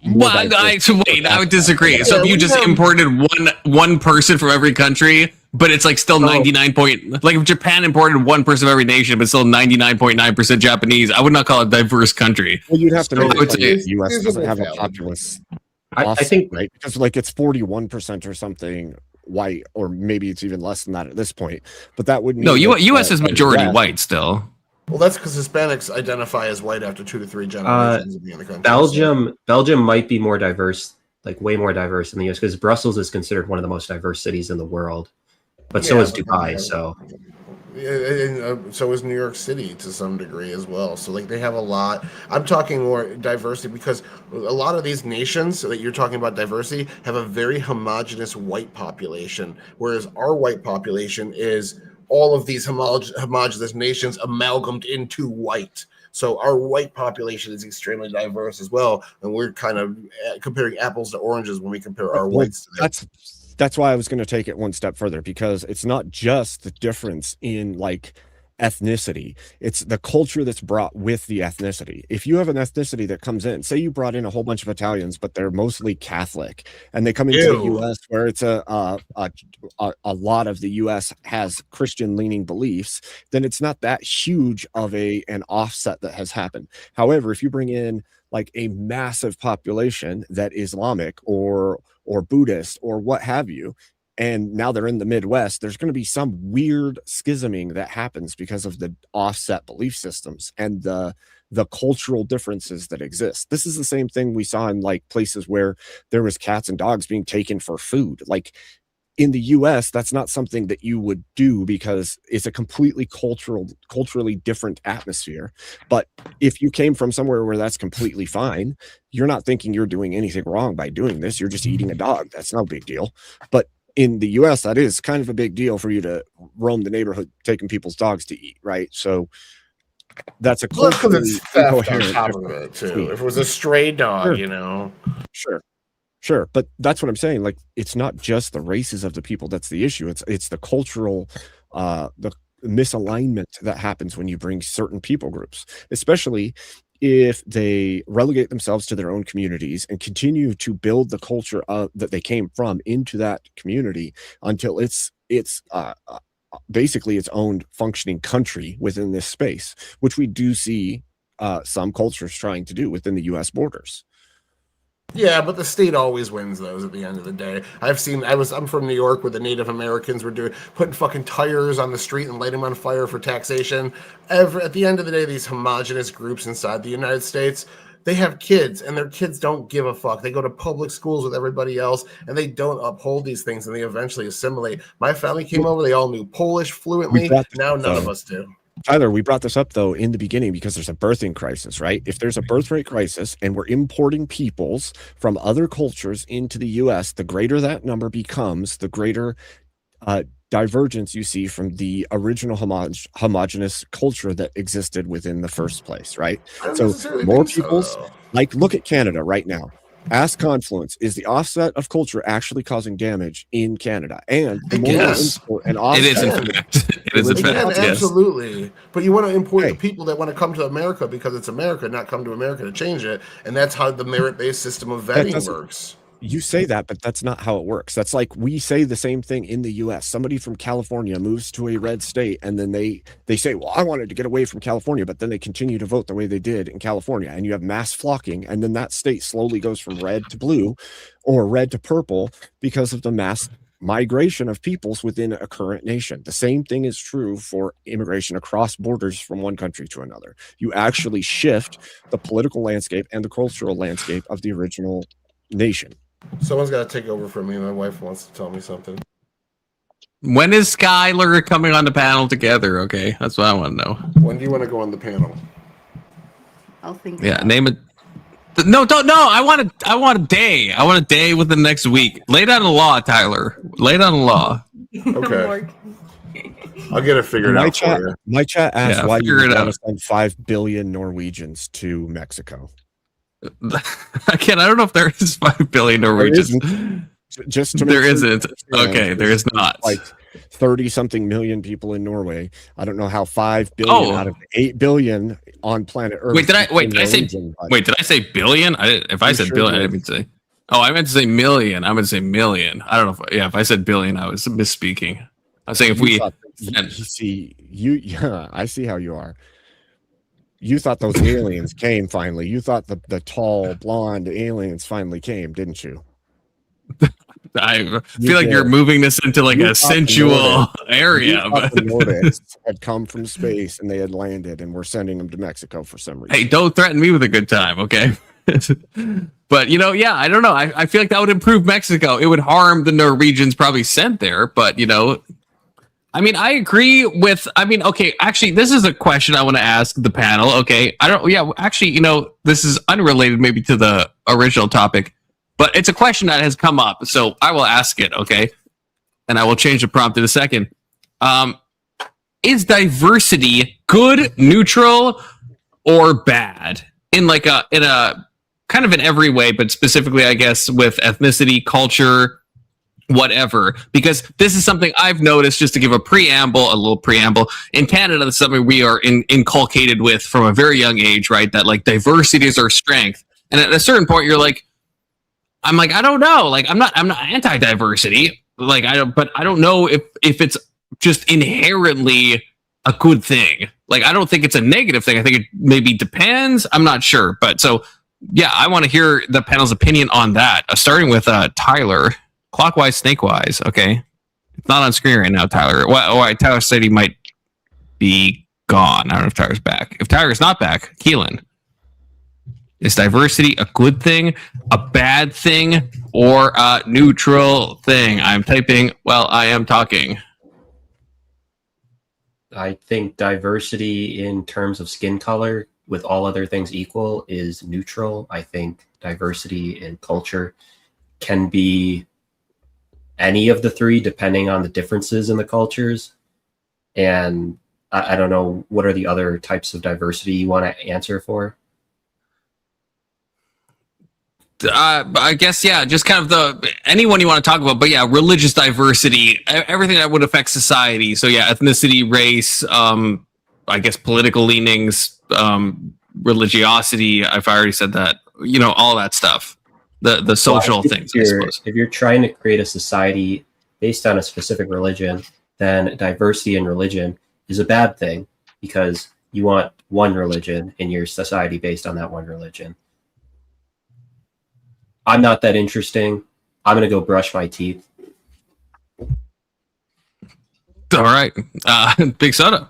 would disagree. So if you just imported one person from every country, but it's like still 99 point, like if Japan imported one person of every nation, but still 99.9% Japanese, I would not call it a diverse country. Well, you'd have to make the US doesn't have a populace. I think, right, because like it's 41% or something white, or maybe it's even less than that at this point. But that wouldn't. No, U.S. is majority white still. Well, that's because Hispanics identify as white after 2 to 3 generations of being in the country. Belgium might be more diverse, like way more diverse than the U.S. because Brussels is considered one of the most diverse cities in the world, but so is Dubai. So is New York City to some degree as well. So like they have a lot. I'm talking more diversity because a lot of these nations that you're talking about diversity have a very homogenous white population, whereas our white population is all of these homogenous nations amalgamated into white. So our white population is extremely diverse as well, and we're kind of comparing apples to oranges when we compare our whites to them. That's why I was going to take it one step further, because it's not just the difference in like ethnicity, it's the culture that's brought with the ethnicity. If you have an ethnicity that comes in, say you brought in a whole bunch of Italians, but they're mostly Catholic, and they come into the US where it's a lot of the US has Christian leaning beliefs, then it's not that huge of an offset that has happened. However, if you bring in like a massive population that Islamic or Buddhist or what have you, and now they're in the Midwest, there's going to be some weird schisming that happens because of the offset belief systems and the cultural differences that exist. This is the same thing we saw in like places where there was cats and dogs being taken for food. Like in the US, that's not something that you would do because it's a completely culturally different atmosphere. But if you came from somewhere where that's completely fine, you're not thinking you're doing anything wrong by doing this. You're just eating a dog. That's no big deal. But in the US, that is kind of a big deal for you to roam the neighborhood taking people's dogs to eat, right? So that's a because it's theft on top of it too. If it was a stray dog, you know. Sure, but that's what I'm saying. Like, it's not just the races of the people that's the issue. It's the cultural, the misalignment that happens when you bring certain people groups, especially if they relegate themselves to their own communities and continue to build the culture that they came from into that community until it's basically its own functioning country within this space, which we do see some cultures trying to do within the U.S. borders. Yeah, but the state always wins those at the end of the day. I'm from New York, where the Native Americans were putting fucking tires on the street and lighting them on fire for taxation. At the end of the day, these homogenous groups inside the United States, they have kids, and their kids don't give a fuck. They go to public schools with everybody else, and they don't uphold these things, and they eventually assimilate. My family came over; they all knew Polish fluently. Now none of us do. Tyler, we brought this up, though, in the beginning because there's a birthing crisis, right? If there's a birth rate crisis and we're importing peoples from other cultures into the U.S., the greater that number becomes, the greater divergence you see from the original homogenous culture that existed within the first place, right? So more peoples, like look at Canada right now. Ask Confluence, is the offset of culture actually causing damage in Canada? And the more import and offset, it is in fact. It is in fact. Absolutely. But you want to import the people that want to come to America because it's America, not come to America to change it. And that's how the merit-based system of vetting works. You say that, but that's not how it works. That's like we say the same thing in the U.S. Somebody from California moves to a red state, and then they say, well, I wanted to get away from California, but then they continue to vote the way they did in California, and you have mass flocking, and then that state slowly goes from red to blue or red to purple because of the mass migration of peoples within a current nation. The same thing is true for immigration across borders from one country to another. You actually shift the political landscape and the cultural landscape of the original nation. Someone's got to take over for me. My wife wants to tell me something. When is Skylar coming on the panel together? Okay, that's what I want to know. When do you want to go on the panel? I'll think. Yeah, name it. No, don't. No, I want a day. I want a day within the next week. Lay down the law, Tyler. Lay down the law. Okay. I'll get it figured out for you. My chat asked why you want to send 5 billion Norwegians to Mexico. Again, I don't know if there is 5 billion Norwegians. Just to there isn't. Okay, there is not. Like 30-something million people in Norway. I don't know how 5 billion out of 8 billion on planet Earth. Wait, did I say billion? If I said billion, I didn't mean to say. Oh, I meant to say million. I meant to say million. I don't know. If I said billion, I was misspeaking. I was saying if we. I see how you are. You thought those aliens came finally. You thought the tall, blonde aliens finally came, didn't you? I feel like you're moving this into like a sensual area. But the Nordics had come from space and they had landed, and we're sending them to Mexico for some reason. Hey, don't threaten me with a good time, okay? But I don't know. I feel like that would improve Mexico. It would harm the Norwegians probably sent there, but I agree with, okay, actually, this is a question I want to ask the panel, okay? This is unrelated maybe to the original topic, but it's a question that has come up, so I will ask it, okay? And I will change the prompt in a second. Is diversity good, neutral, or bad? In a kind of in every way, but specifically, I guess, with ethnicity, culture, whatever, because this is something I've noticed, just to give a little preamble. In Canada, that's something we are inculcated with from a very young age, right? That like diversity is our strength. And at a certain point, you're like, I don't know. Like, I'm not anti-diversity. Like, but I don't know if it's just inherently a good thing. Like, I don't think it's a negative thing. I think it maybe depends. I'm not sure. But so, yeah, I want to hear the panel's opinion on that. Starting with Tyler. Clockwise, snakewise. Okay, it's not on screen right now, Tyler. Why? Tyler said he might be gone. I don't know if Tyler's back. If Tyler's not back, Keelan, is diversity a good thing, a bad thing, or a neutral thing? I'm typing while I am talking. I think diversity in terms of skin color, with all other things equal, is neutral. I think diversity in culture can be any of the three, depending on the differences in the cultures. And I don't know, what are the other types of diversity you want to answer for? I guess, yeah, just kind of anyone you want to talk about, but yeah, religious diversity, everything that would affect society. So yeah, ethnicity, race, I guess political leanings, religiosity, if I already said that, all that stuff. The social things, I suppose. If you're trying to create a society based on a specific religion, then diversity in religion is a bad thing, because You want one religion in your society based on that one religion. I'm not that interesting. I'm going to go brush my teeth. All right. Big Soda.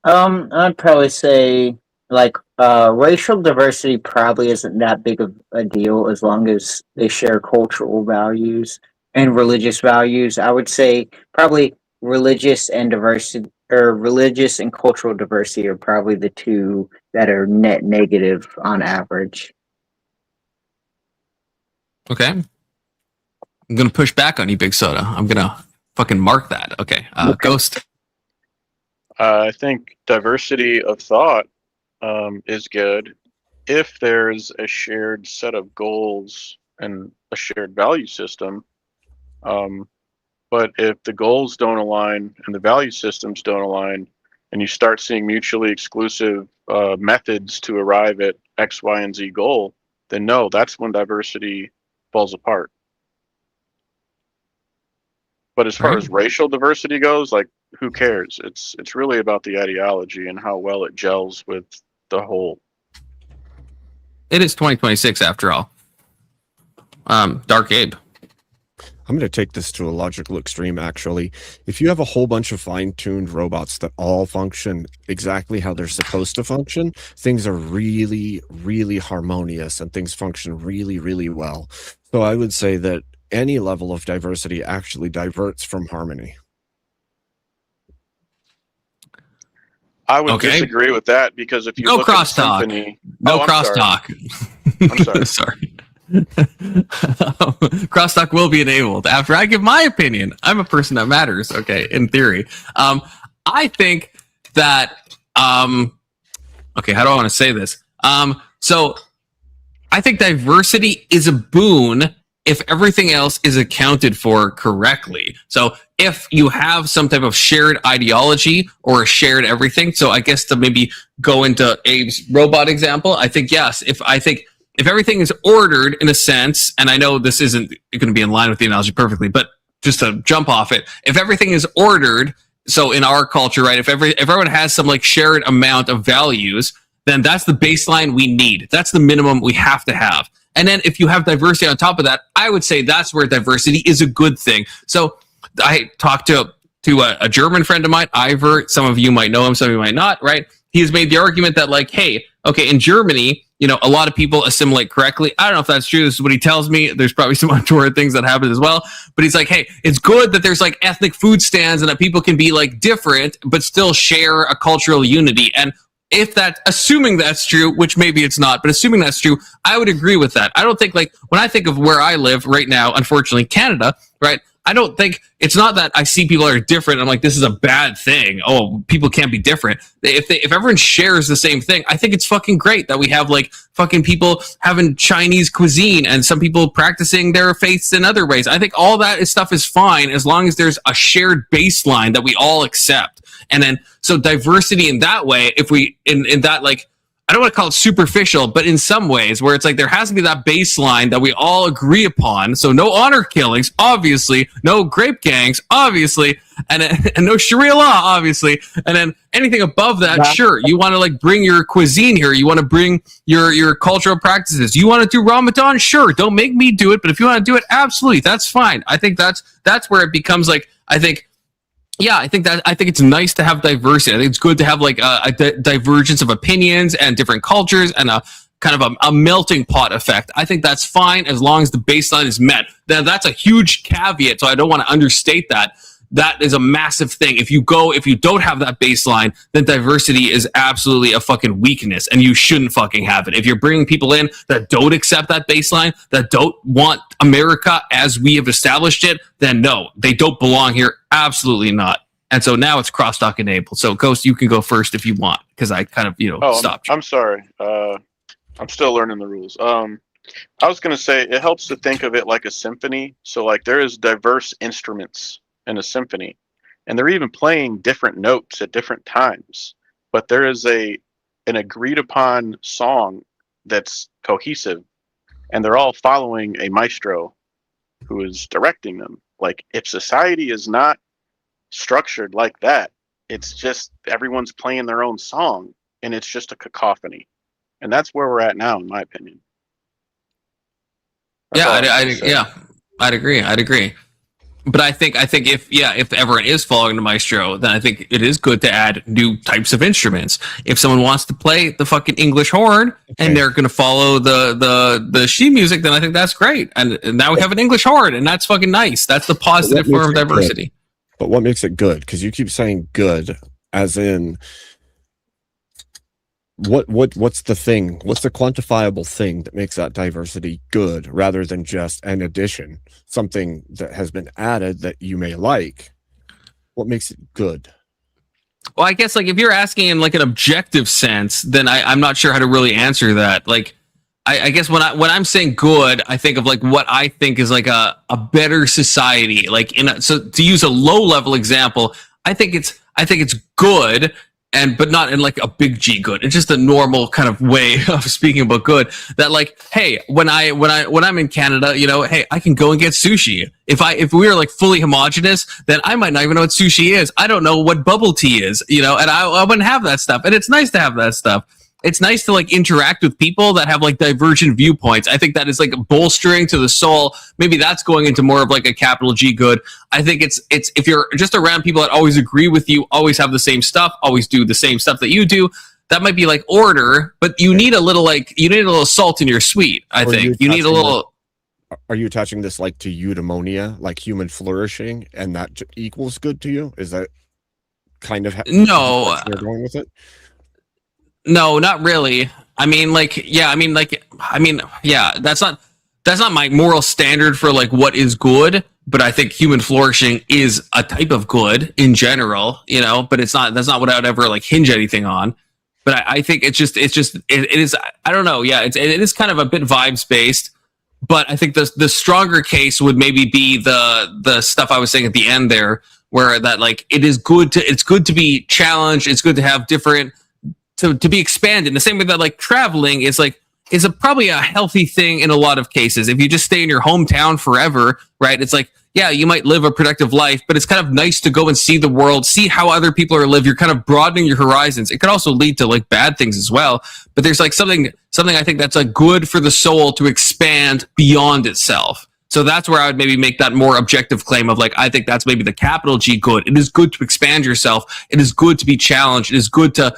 I'd probably say racial diversity probably isn't that big of a deal as long as they share cultural values and religious values. I would say probably religious and cultural diversity are probably the two that are net negative on average. Okay. I'm going to push back on you, Big Soda. I'm going to fucking mark that. Okay. Ghost. I think diversity of thought is good if there's a shared set of goals and a shared value system. But if the goals don't align and the value systems don't align, and you start seeing mutually exclusive methods to arrive at X, Y, and Z goal, then no, that's when diversity falls apart. But as far as racial diversity goes, like, who cares? It's really about the ideology and how well it gels with the whole. It is 2026 after all. Dark Abe. I'm going to take this to a logical extreme, actually. If you have a whole bunch of fine-tuned robots that all function exactly how they're supposed to function, things are really, really harmonious and things function really, really well. So I would say that any level of diversity actually diverts from harmony. I would disagree with that, because if you look at symphony, crosstalk. I'm sorry. Sorry. Crosstalk will be enabled after I give my opinion. I'm a person that matters. Okay, in theory, I think that okay, how do I want to say this? So I think diversity is a boon if everything else is accounted for correctly. So if you have some type of shared ideology or a shared everything, so I guess to maybe go into Abe's robot example, I think yes, if everything is ordered in a sense, and I know this isn't going to be in line with the analogy perfectly, but just to jump off it, if everything is ordered, so in our culture, right, if everyone has some like shared amount of values, then that's the baseline we need. That's the minimum we have to have. And then if you have diversity on top of that, I would say that's where diversity is a good thing. So I talked to a German friend of mine, Ivor. Some of you might know him, some of you might not, right? He has made the argument that like, hey, okay, in Germany, you know, a lot of people assimilate correctly. I don't know if that's true. This is what he tells me. There's probably some untoward things that happen as well. But he's like, hey, it's good that there's like ethnic food stands and that people can be like different, but still share a cultural unity. And if that, assuming that's true, which maybe it's not, but assuming that's true, I would agree with that. I don't think like when I think of where I live right now, unfortunately, Canada, right? I don't think it's not that I see people that are different. I'm like, this is a bad thing. Oh, people can't be different. If everyone shares the same thing, I think it's fucking great that we have like fucking people having Chinese cuisine and some people practicing their faiths in other ways. I think all that stuff is fine as long as there's a shared baseline that we all accept. And then, so diversity in that way, if we, in that, like, I don't want to call it superficial, but in some ways where it's like there has to be that baseline that we all agree upon. So no honor killings, obviously, no grape gangs, obviously, and no Sharia law, obviously. And then anything above that, sure, you want to like bring your cuisine here. You want to bring your cultural practices. You want to do Ramadan? Sure. Don't make me do it. But if you want to do it, absolutely. That's fine. I think that's where it becomes like, I think it's nice to have diversity. I think it's good to have like a divergence of opinions and different cultures and a kind of a melting pot effect. I think that's fine as long as the baseline is met. Now, that's a huge caveat, so I don't want to understate that. That is a massive thing. If you don't have that baseline, then diversity is absolutely a fucking weakness, and you shouldn't fucking have it. If you're bringing people in that don't accept that baseline, that don't want America as we have established it, then no, they don't belong here. Absolutely not. And so now it's crosstalk enabled. So Ghost, you can go first if you want, because I kind of, stopped you. I'm sorry. I'm still learning the rules. I was going to say it helps to think of it like a symphony. So like there is diverse instruments in a symphony, and they're even playing different notes at different times, but there is an agreed upon song that's cohesive, and they're all following a maestro who is directing them. Like if society is not structured like that, It's just everyone's playing their own song, and it's just a cacophony. And that's where we're at now, in my opinion. That's all I'm gonna say. I'd agree. But I think if everyone is following the maestro, then I think it is good to add new types of instruments. If someone wants to play the fucking English horn and they're going to follow the she music, then I think that's great. And now we have an English horn, and that's fucking nice. That's the positive form of diversity. Good? But what makes it good? Because you keep saying good, as in what's the thing? What's the quantifiable thing that makes that diversity good rather than just an addition, something that has been added that you may like? What makes it good? Well, I guess like if you're asking in like an objective sense, then I'm not sure how to really answer that. Like, I guess when I'm saying good, I think of like what I think is like a better society. Like so to use a low level example, I think it's good. But not in like a big G good. It's just a normal kind of way of speaking about good. That like, hey, when I'm in Canada, you know, hey, I can go and get sushi. If we are like fully homogenous, then I might not even know what sushi is. I don't know what bubble tea is, you know, and I wouldn't have that stuff. And it's nice to have that stuff. It's nice to like interact with people that have like divergent viewpoints. I think that is like bolstering to the soul. Maybe that's going into more of like a capital G good. I think it's if you're just around people that always agree with you, always have the same stuff, always do the same stuff that you do, that might be like order, but you need a little salt in your sweet. I think you need a little. Are you attaching this like to eudaimonia, like human flourishing, and that equals good to you? Is that kind of no? You're going with it? No, not really. That's not my moral standard for like what is good, but I think human flourishing is a type of good in general, you know, but that's not what I would ever like hinge anything on. But I think it is, I don't know. Yeah, it is kind of a bit vibes based, but I think the stronger case would maybe be the stuff I was saying at the end there, where that like, it's good to be challenged. It's good to have different, to be expanded in the same way that like traveling is probably a healthy thing in a lot of cases. If you just stay in your hometown forever, right? It's like, yeah, you might live a productive life, but it's kind of nice to go and see the world, see how other people are live. You're kind of broadening your horizons. It could also lead to like bad things as well. But there's like something I think that's like good for the soul to expand beyond itself. So that's where I would maybe make that more objective claim of like, I think that's maybe the capital G good. It is good to expand yourself. It is good to be challenged. It is good to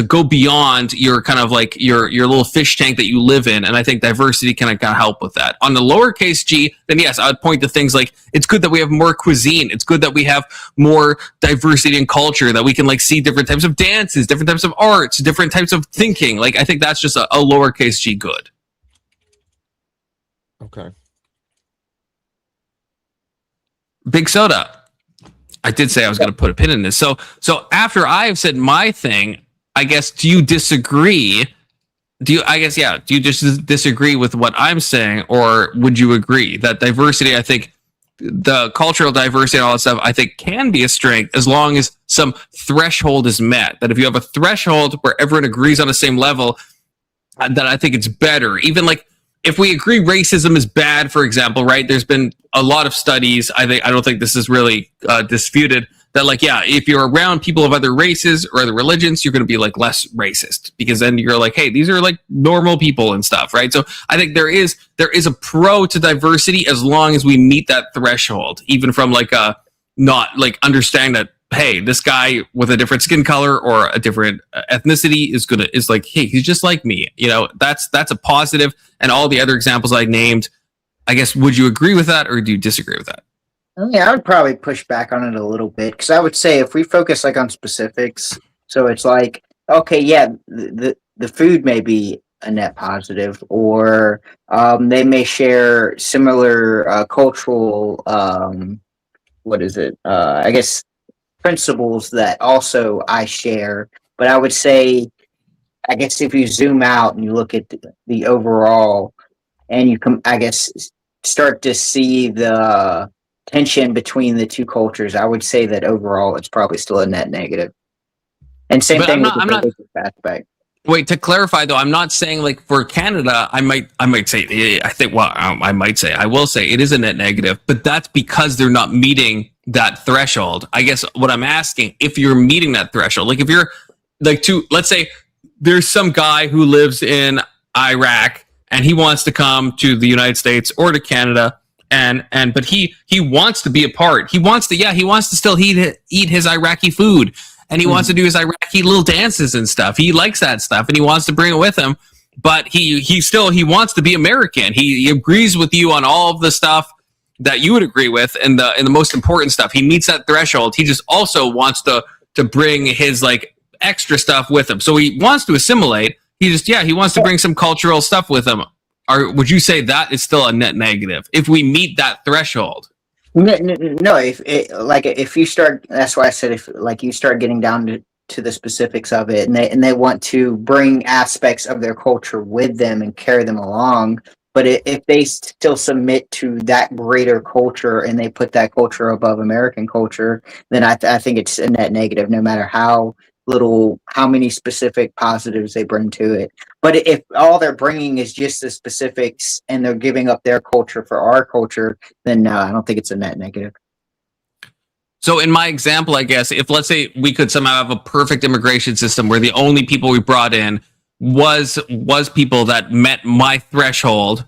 go beyond your kind of like your little fish tank that you live in. And I think diversity can kind of help with that. On the lowercase G, then yes, I would point to things like, it's good that we have more cuisine. It's good that we have more diversity in culture, that we can like see different types of dances, different types of arts, different types of thinking. Like, I think that's just a lowercase G good. Okay. Big Soda. I did say I was going to put a pin in this. So after I've said my thing, I guess, do you disagree? Do you just disagree with what I'm saying, or would you agree that diversity, I think the cultural diversity and all that stuff, I think can be a strength as long as some threshold is met. That if you have a threshold where everyone agrees on the same level, that I think it's better. Even like if we agree racism is bad, for example, right? There's been a lot of studies. I don't think this is really disputed. That like, yeah, if you're around people of other races or other religions, you're going to be like less racist, because then you're like, hey, these are like normal people and stuff, right? So I think there is a pro to diversity as long as we meet that threshold, even from like not like understanding that, hey, this guy with a different skin color or a different ethnicity is like, hey, he's just like me. You know, that's a positive. And all the other examples I named, I guess, would you agree with that, or do you disagree with that? Yeah, I would probably push back on it a little bit, because I would say if we focus like on specifics, so it's like, okay, yeah, the food may be a net positive, or they may share similar cultural, I guess, principles that also I share. But I would say, I guess if you zoom out and you look at the overall, and you start to see the tension between the two cultures, I would say that overall it's probably still a net negative. And same thing with the religious aspect. Wait, to clarify though, I'm not saying like for Canada, I might say, I will say it is a net negative, but that's because they're not meeting that threshold. I guess what I'm asking, if you're meeting that threshold, like if you're like let's say there's some guy who lives in Iraq and he wants to come to the United States or to Canada, but he wants to be a part. He wants to still eat his Iraqi food, and he wants to do his Iraqi little dances and stuff. He likes that stuff, and he wants to bring it with him. But he wants to be American. He agrees with you on all of the stuff that you would agree with, and the most important stuff. He meets that threshold. He just also wants to bring his like extra stuff with him. So he wants to assimilate. He wants to bring some cultural stuff with him. Would you say that is still a net negative if we meet that threshold? No, if you start, that's why I said if like you start getting down to the specifics of it, and they want to bring aspects of their culture with them and carry them along. But if they still submit to that greater culture and they put that culture above American culture, then I think it's a net negative, no matter how many specific positives they bring to it. But if all they're bringing is just the specifics and they're giving up their culture for our culture, then no, I don't think it's a net negative. So in my example, I guess, if let's say we could somehow have a perfect immigration system where the only people we brought in was people that met my threshold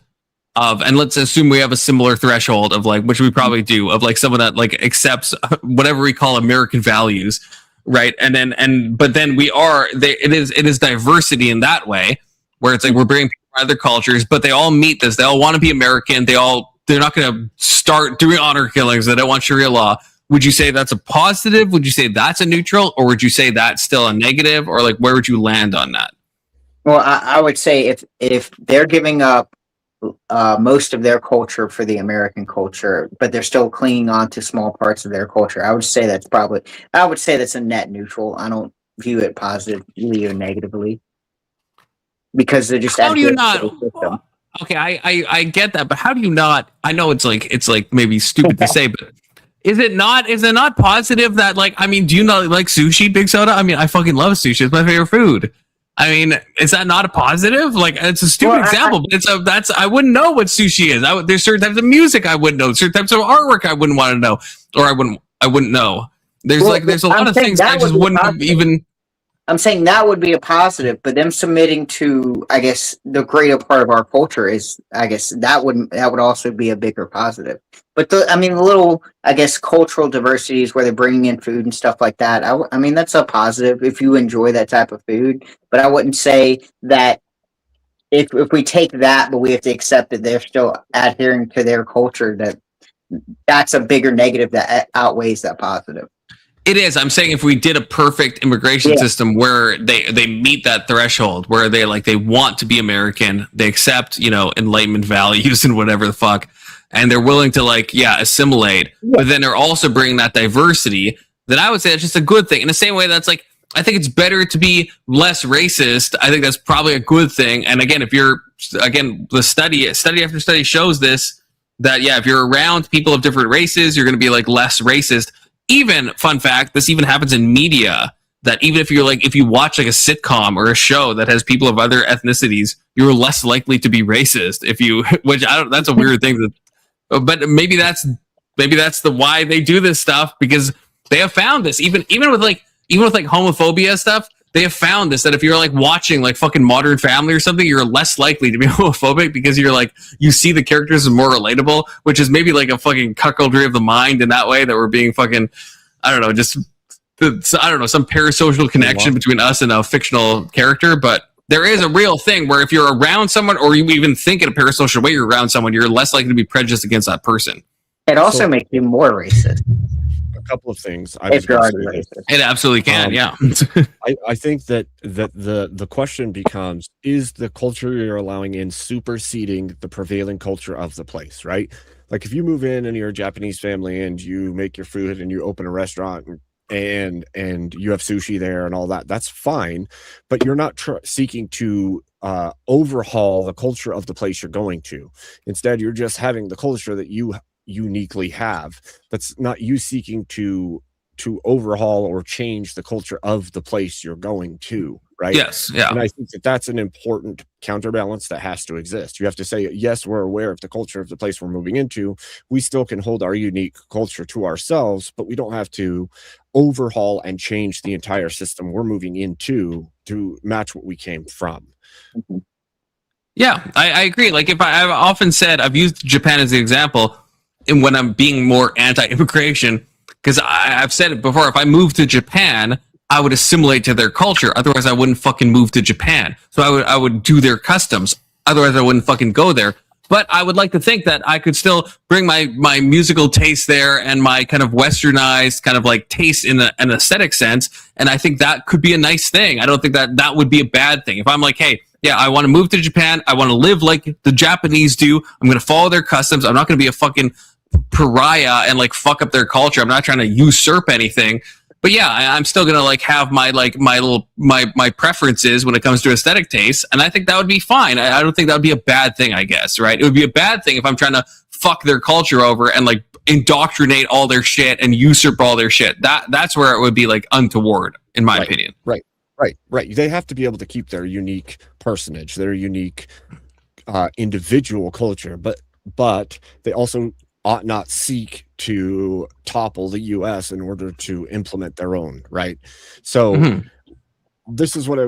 of, and let's assume we have a similar threshold of like, which we probably do, of like someone that like accepts whatever we call American values, right? But then it is diversity in that way, where it's like we're bringing people from other cultures, but they all meet this. They all want to be American. They're not going to start doing honor killings. They don't want Sharia law. Would you say that's a positive? Would you say that's a neutral? Or would you say that's still a negative? Or like, where would you land on that? Well, I would say if they're giving up most of their culture for the American culture, but they're still clinging on to small parts of their culture, I would say that's a net neutral. I don't view it positively or negatively, because they're just how do you not? Okay, I get that, but how do you not? I know it's like maybe stupid to say, but is it not positive that, like, I mean, do you not like sushi, Big Soda? I mean, I fucking love sushi. It's my favorite food. I mean, is that not a positive? Like, it's a stupid example, but I wouldn't know what sushi is. There's certain types of music I wouldn't know. Certain types of artwork I wouldn't want to know, or I wouldn't know. There's a lot of things I just wouldn't even. I'm saying that would be a positive, but them submitting to, I guess, the greater part of our culture is, I guess, that would also be a bigger positive. But the little, I guess, cultural diversities where they're bringing in food and stuff like that, I mean, that's a positive if you enjoy that type of food. But I wouldn't say that if we take that, but we have to accept that they're still adhering to their culture, that's a bigger negative that outweighs that positive. It is. I'm saying if we did a perfect immigration system where they meet that threshold, where they want to be American, they accept, Enlightenment values and whatever the fuck, and they're willing to assimilate, but then they're also bringing that diversity, then I would say that's just a good thing. In the same way that's like, I think it's better to be less racist. I think that's probably a good thing. And again, the study after study shows this, that if you're around people of different races, you're going to be like less racist. Even, fun fact, this even happens in media, that even if you watch like a sitcom or a show that has people of other ethnicities, you're less likely to be racist that's a weird thing but maybe that's the why they do this stuff, because they have found this even with homophobia stuff. They have found this, that if you're like watching like fucking Modern Family or something, you're less likely to be homophobic, because you're like, you see the characters as more relatable, which is maybe like a fucking cuckoldry of the mind in that way, that we're being fucking, I don't know, some parasocial connection between us and a fictional character. But there is a real thing where if you're around someone, or you even think in a parasocial way, you're around someone, you're less likely to be prejudiced against that person. It also makes you more racist. A couple of things. It absolutely can. I think that the question becomes, is the culture you're allowing in superseding the prevailing culture of the place, right? Like if you move in and you're a Japanese family and you make your food and you open a restaurant and you have sushi there and all that, that's fine, but you're not seeking to overhaul the culture of the place you're going to. Instead, you're just having the culture that you uniquely have. That's not you seeking to overhaul or change the culture of the place you're going to. right? Yes, yeah. And I think that that's an important counterbalance that has to exist. You have to say, yes, we're aware of the culture of the place we're moving into. We still can hold our unique culture to ourselves, but we don't have to overhaul and change the entire system we're moving into to match what we came from. Yeah, I agree. Like I've often said, I've used Japan as the example, and when I'm being more anti-immigration, because I've said it before, if I moved to Japan, I would assimilate to their culture. Otherwise, I wouldn't fucking move to Japan. So I would do their customs. Otherwise, I wouldn't fucking go there. But I would like to think that I could still bring my musical taste there and my kind of westernized kind of like taste in an aesthetic sense. And I think that could be a nice thing. I don't think that would be a bad thing. If I'm like, hey, yeah, I want to move to Japan. I want to live like the Japanese do. I'm going to follow their customs. I'm not going to be a fucking pariah and like fuck up their culture. I'm not trying to usurp anything. But yeah, I'm still gonna like have my preferences when it comes to aesthetic taste, and I think that would be fine. I don't think that would be a bad thing. I guess, right? It would be a bad thing if I'm trying to fuck their culture over and like indoctrinate all their shit and usurp all their shit. That's where it would be like untoward, in my opinion. Right. They have to be able to keep their unique personage, their unique individual culture, but they also ought not seek to topple the US in order to implement their own, right? So this is what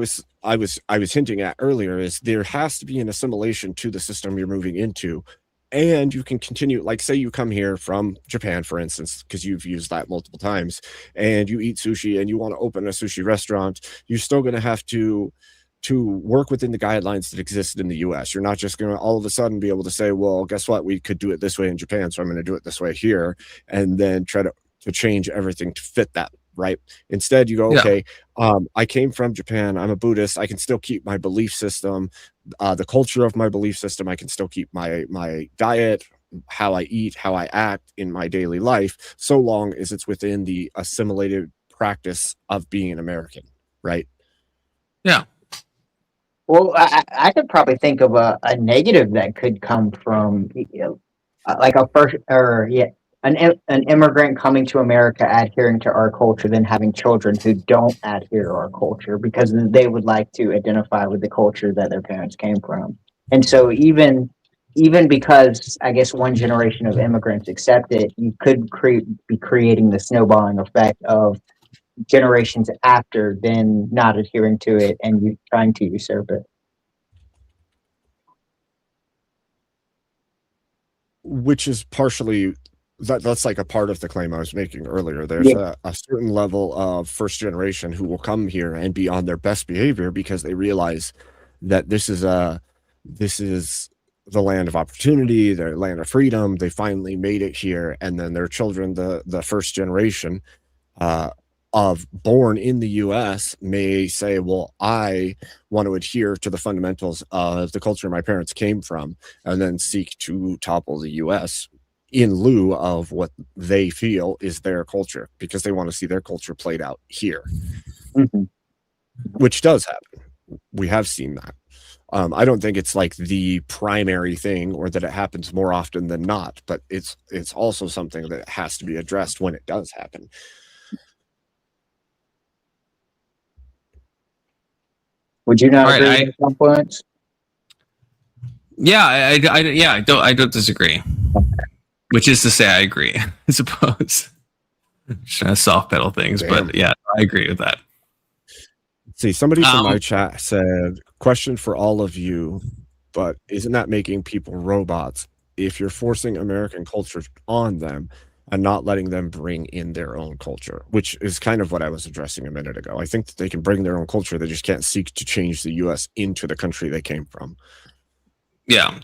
I was hinting at earlier, is there has to be an assimilation to the system you're moving into. And you can continue, like say you come here from Japan, for instance, because you've used that multiple times, and you eat sushi and you want to open a sushi restaurant, you're still going to have to work within the guidelines that existed in the US. You're not just going to all of a sudden be able to say, well, guess what? We could do it this way in Japan, so I'm going to do it this way here, and then try to change everything to fit that, right? Instead, you go, okay, I came from Japan. I'm a Buddhist. I can still keep my belief system, the culture of my belief system. I can still keep my diet, how I eat, how I act in my daily life, so long as it's within the assimilated practice of being an American, right? Yeah. Well, I could probably think of a negative that could come from, like an immigrant coming to America, adhering to our culture, then having children who don't adhere to our culture because they would like to identify with the culture that their parents came from. And so even because I guess one generation of immigrants accept it, you could be creating the snowballing effect of generations after then not adhering to it and you trying to usurp it. Which is partially that's like a part of the claim I was making earlier. There's a certain level of first generation who will come here and be on their best behavior because they realize that this is the land of opportunity, the land of freedom. They finally made it here, and then their children, the first generation of born in the US, may say, well, I want to adhere to the fundamentals of the culture my parents came from, and then seek to topple the US in lieu of what they feel is their culture, because they want to see their culture played out here. Which does happen. We have seen that. I don't think it's like the primary thing, or that it happens more often than not, but it's also something that has to be addressed when it does happen. Would you not agree with some points? Yeah, I don't disagree. Okay. Which is to say, I agree. I suppose. Trying to soft pedal things, but yeah, I agree with that. See, somebody from my chat said, question for all of you, but isn't that making people robots if you're forcing American culture on them and not letting them bring in their own culture? Which is kind of what I was addressing a minute ago. I think that they can bring their own culture. They just can't seek to change the US into the country they came from. Yeah,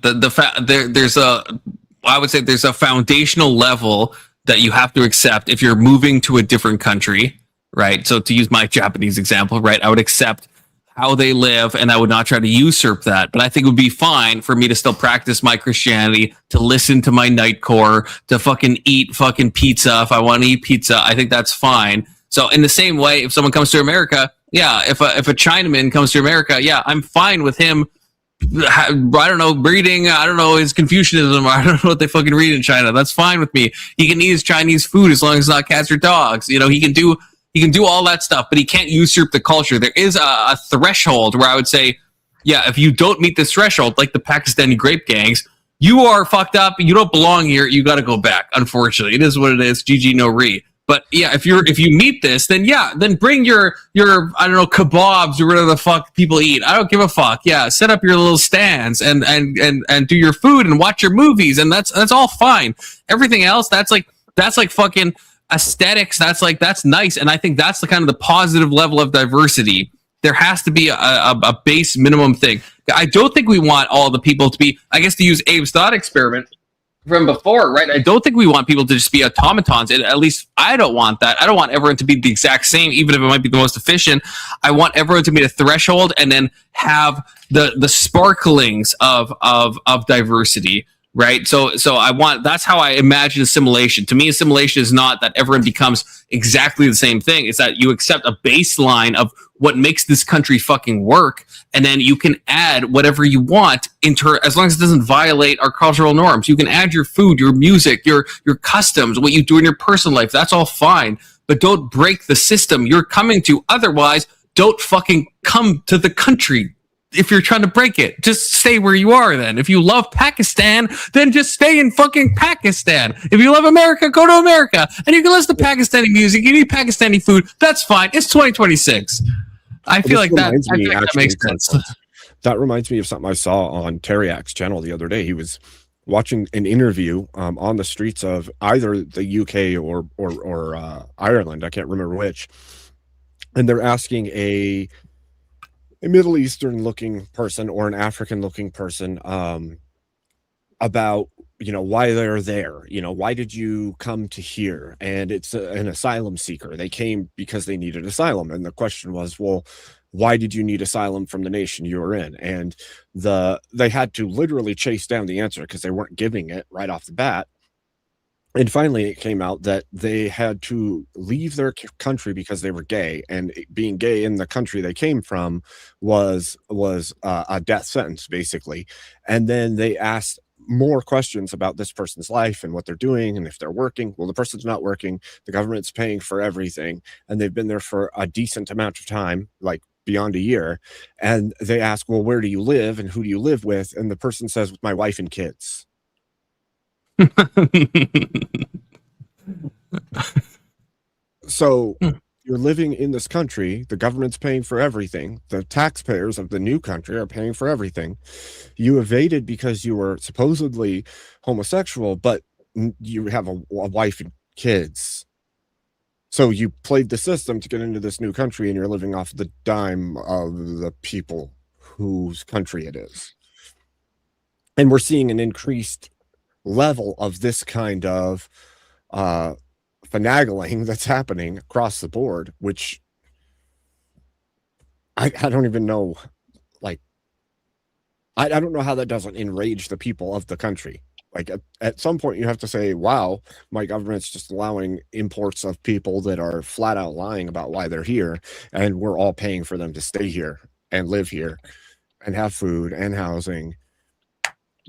I would say there's a foundational level that you have to accept if you're moving to a different country, right? So to use my Japanese example, right, I would accept how they live and I would not try to usurp that. But I think it would be fine for me to still practice my Christianity, to listen to my Nightcore, to fucking eat fucking pizza if I want to eat pizza. I think that's fine. So in the same way, if someone comes to America, yeah, if a Chinaman comes to America, yeah, I'm fine with him. I don't know, reading, I don't know, his Confucianism, I don't know what they fucking read in China. That's fine with me. He can eat his Chinese food as long as it's not cats or dogs. You know, he can do He can do all that stuff, but he can't usurp the culture. There is a threshold where I would say, yeah, if you don't meet this threshold, like the Pakistani grape gangs, you are fucked up. You don't belong here. You got to go back. Unfortunately, it is what it is. GG no re. But yeah, if you meet this, then then bring your I don't know, kebabs or whatever the fuck people eat. I don't give a fuck. Yeah, set up your little stands and do your food and watch your movies, and that's all fine. Everything else, that's like fucking aesthetics. That's nice, and I think that's the kind of the positive level of diversity. There has to be a base minimum thing. I don't think we want all the people to be, I guess, to use Abe's thought experiment from before, right? I don't think we want people to just be automatons. At least I don't want that. I don't want everyone to be the exact same, even if it might be the most efficient. I want everyone to meet a threshold and then have the sparklings of diversity, right? So I want, that's how I imagine assimilation. To me, assimilation is not that everyone becomes exactly the same thing. It's that you accept a baseline of what makes this country fucking work, and then you can add whatever you want as long as it doesn't violate our cultural norms. You can add your food, your music, your customs, what you do in your personal life. That's all fine, but don't break the system you're coming to. Otherwise, don't fucking come to the country. If you're trying to break it, just stay where you are then. If you love Pakistan, then just stay in fucking Pakistan. If you love America, go to America. And you can listen to Pakistani music, you eat Pakistani food, that's fine. It's 2026. I feel like that makes sense. That reminds me of something I saw on Teriak's channel the other day. He was watching an interview on the streets of either the UK or Ireland. I can't remember which. And they're asking a Middle Eastern looking person or an African looking person about, why they're there. Why did you come to here? And it's an asylum seeker. They came because they needed asylum. And the question was, well, why did you need asylum from the nation you were in? And they had to literally chase down the answer because they weren't giving it right off the bat. And finally, it came out that they had to leave their country because they were gay, and being gay in the country they came from was a death sentence, basically. And then they asked more questions about this person's life and what they're doing and if they're working. Well, the person's not working. The government's paying for everything, and they've been there for a decent amount of time, like beyond a year. And they ask, well, where do you live and who do you live with? And the person says, with my wife and kids. So you're living in this country, the government's paying for everything, the taxpayers of the new country are paying for everything. You evaded because you were supposedly homosexual, but you have a wife and kids. So you played the system to get into this new country, and you're living off the dime of the people whose country it is. And we're seeing an increased level of this kind of finagling that's happening across the board, which I don't even know. Like, I don't know how that doesn't enrage the people of the country. Like, at some point you have to say, wow, my government's just allowing imports of people that are flat out lying about why they're here, and we're all paying for them to stay here and live here and have food and housing,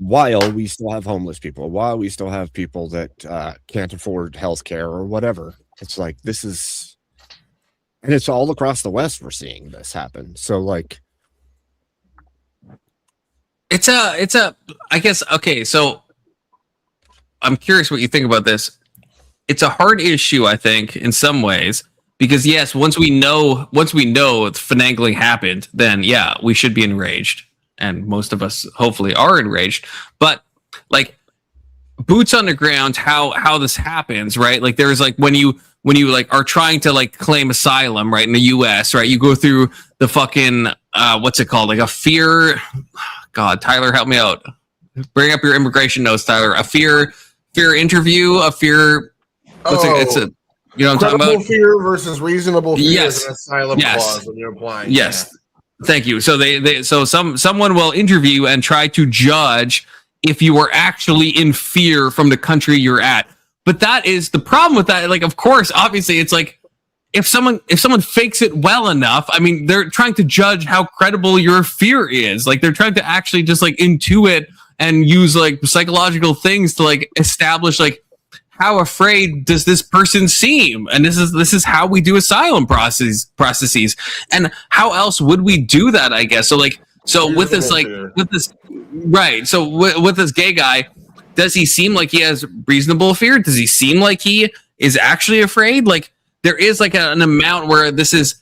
while we still have homeless people, while we still have people that can't afford health care or whatever. It's like, this is, and it's all across the West we're seeing this happen. So, like, it's a I guess, okay, so I'm curious what you think about this. It's a hard issue, I think, in some ways, because yes, once we know finagling happened, then yeah, we should be enraged. And most of us hopefully are enraged, but like, boots on the ground, how this happens, right? Like, there's like when you like are trying to like claim asylum, right, in the US, right? You go through the fucking what's it called? Like a fear. God, Tyler, help me out. Bring up your immigration notes, Tyler. A fear interview, a fear. It's a, you know what I'm talking about? Fear versus reasonable fear. Yes. Is an asylum clause when you're applying. Yes. Yeah. Thank you. So someone will interview and try to judge if you are actually in fear from the country you're at. But that is the problem with that. Like, of course, obviously, it's like if someone fakes it well enough, I mean, they're trying to judge how credible your fear is. Like, they're trying to actually just like intuit and use like psychological things to like establish like how afraid does this person seem? And this is how we do asylum processes. And how else would we do that, I guess? So with this right. So with this gay guy, does he seem like he has reasonable fear? Does he seem like he is actually afraid? Like there is like an amount where this is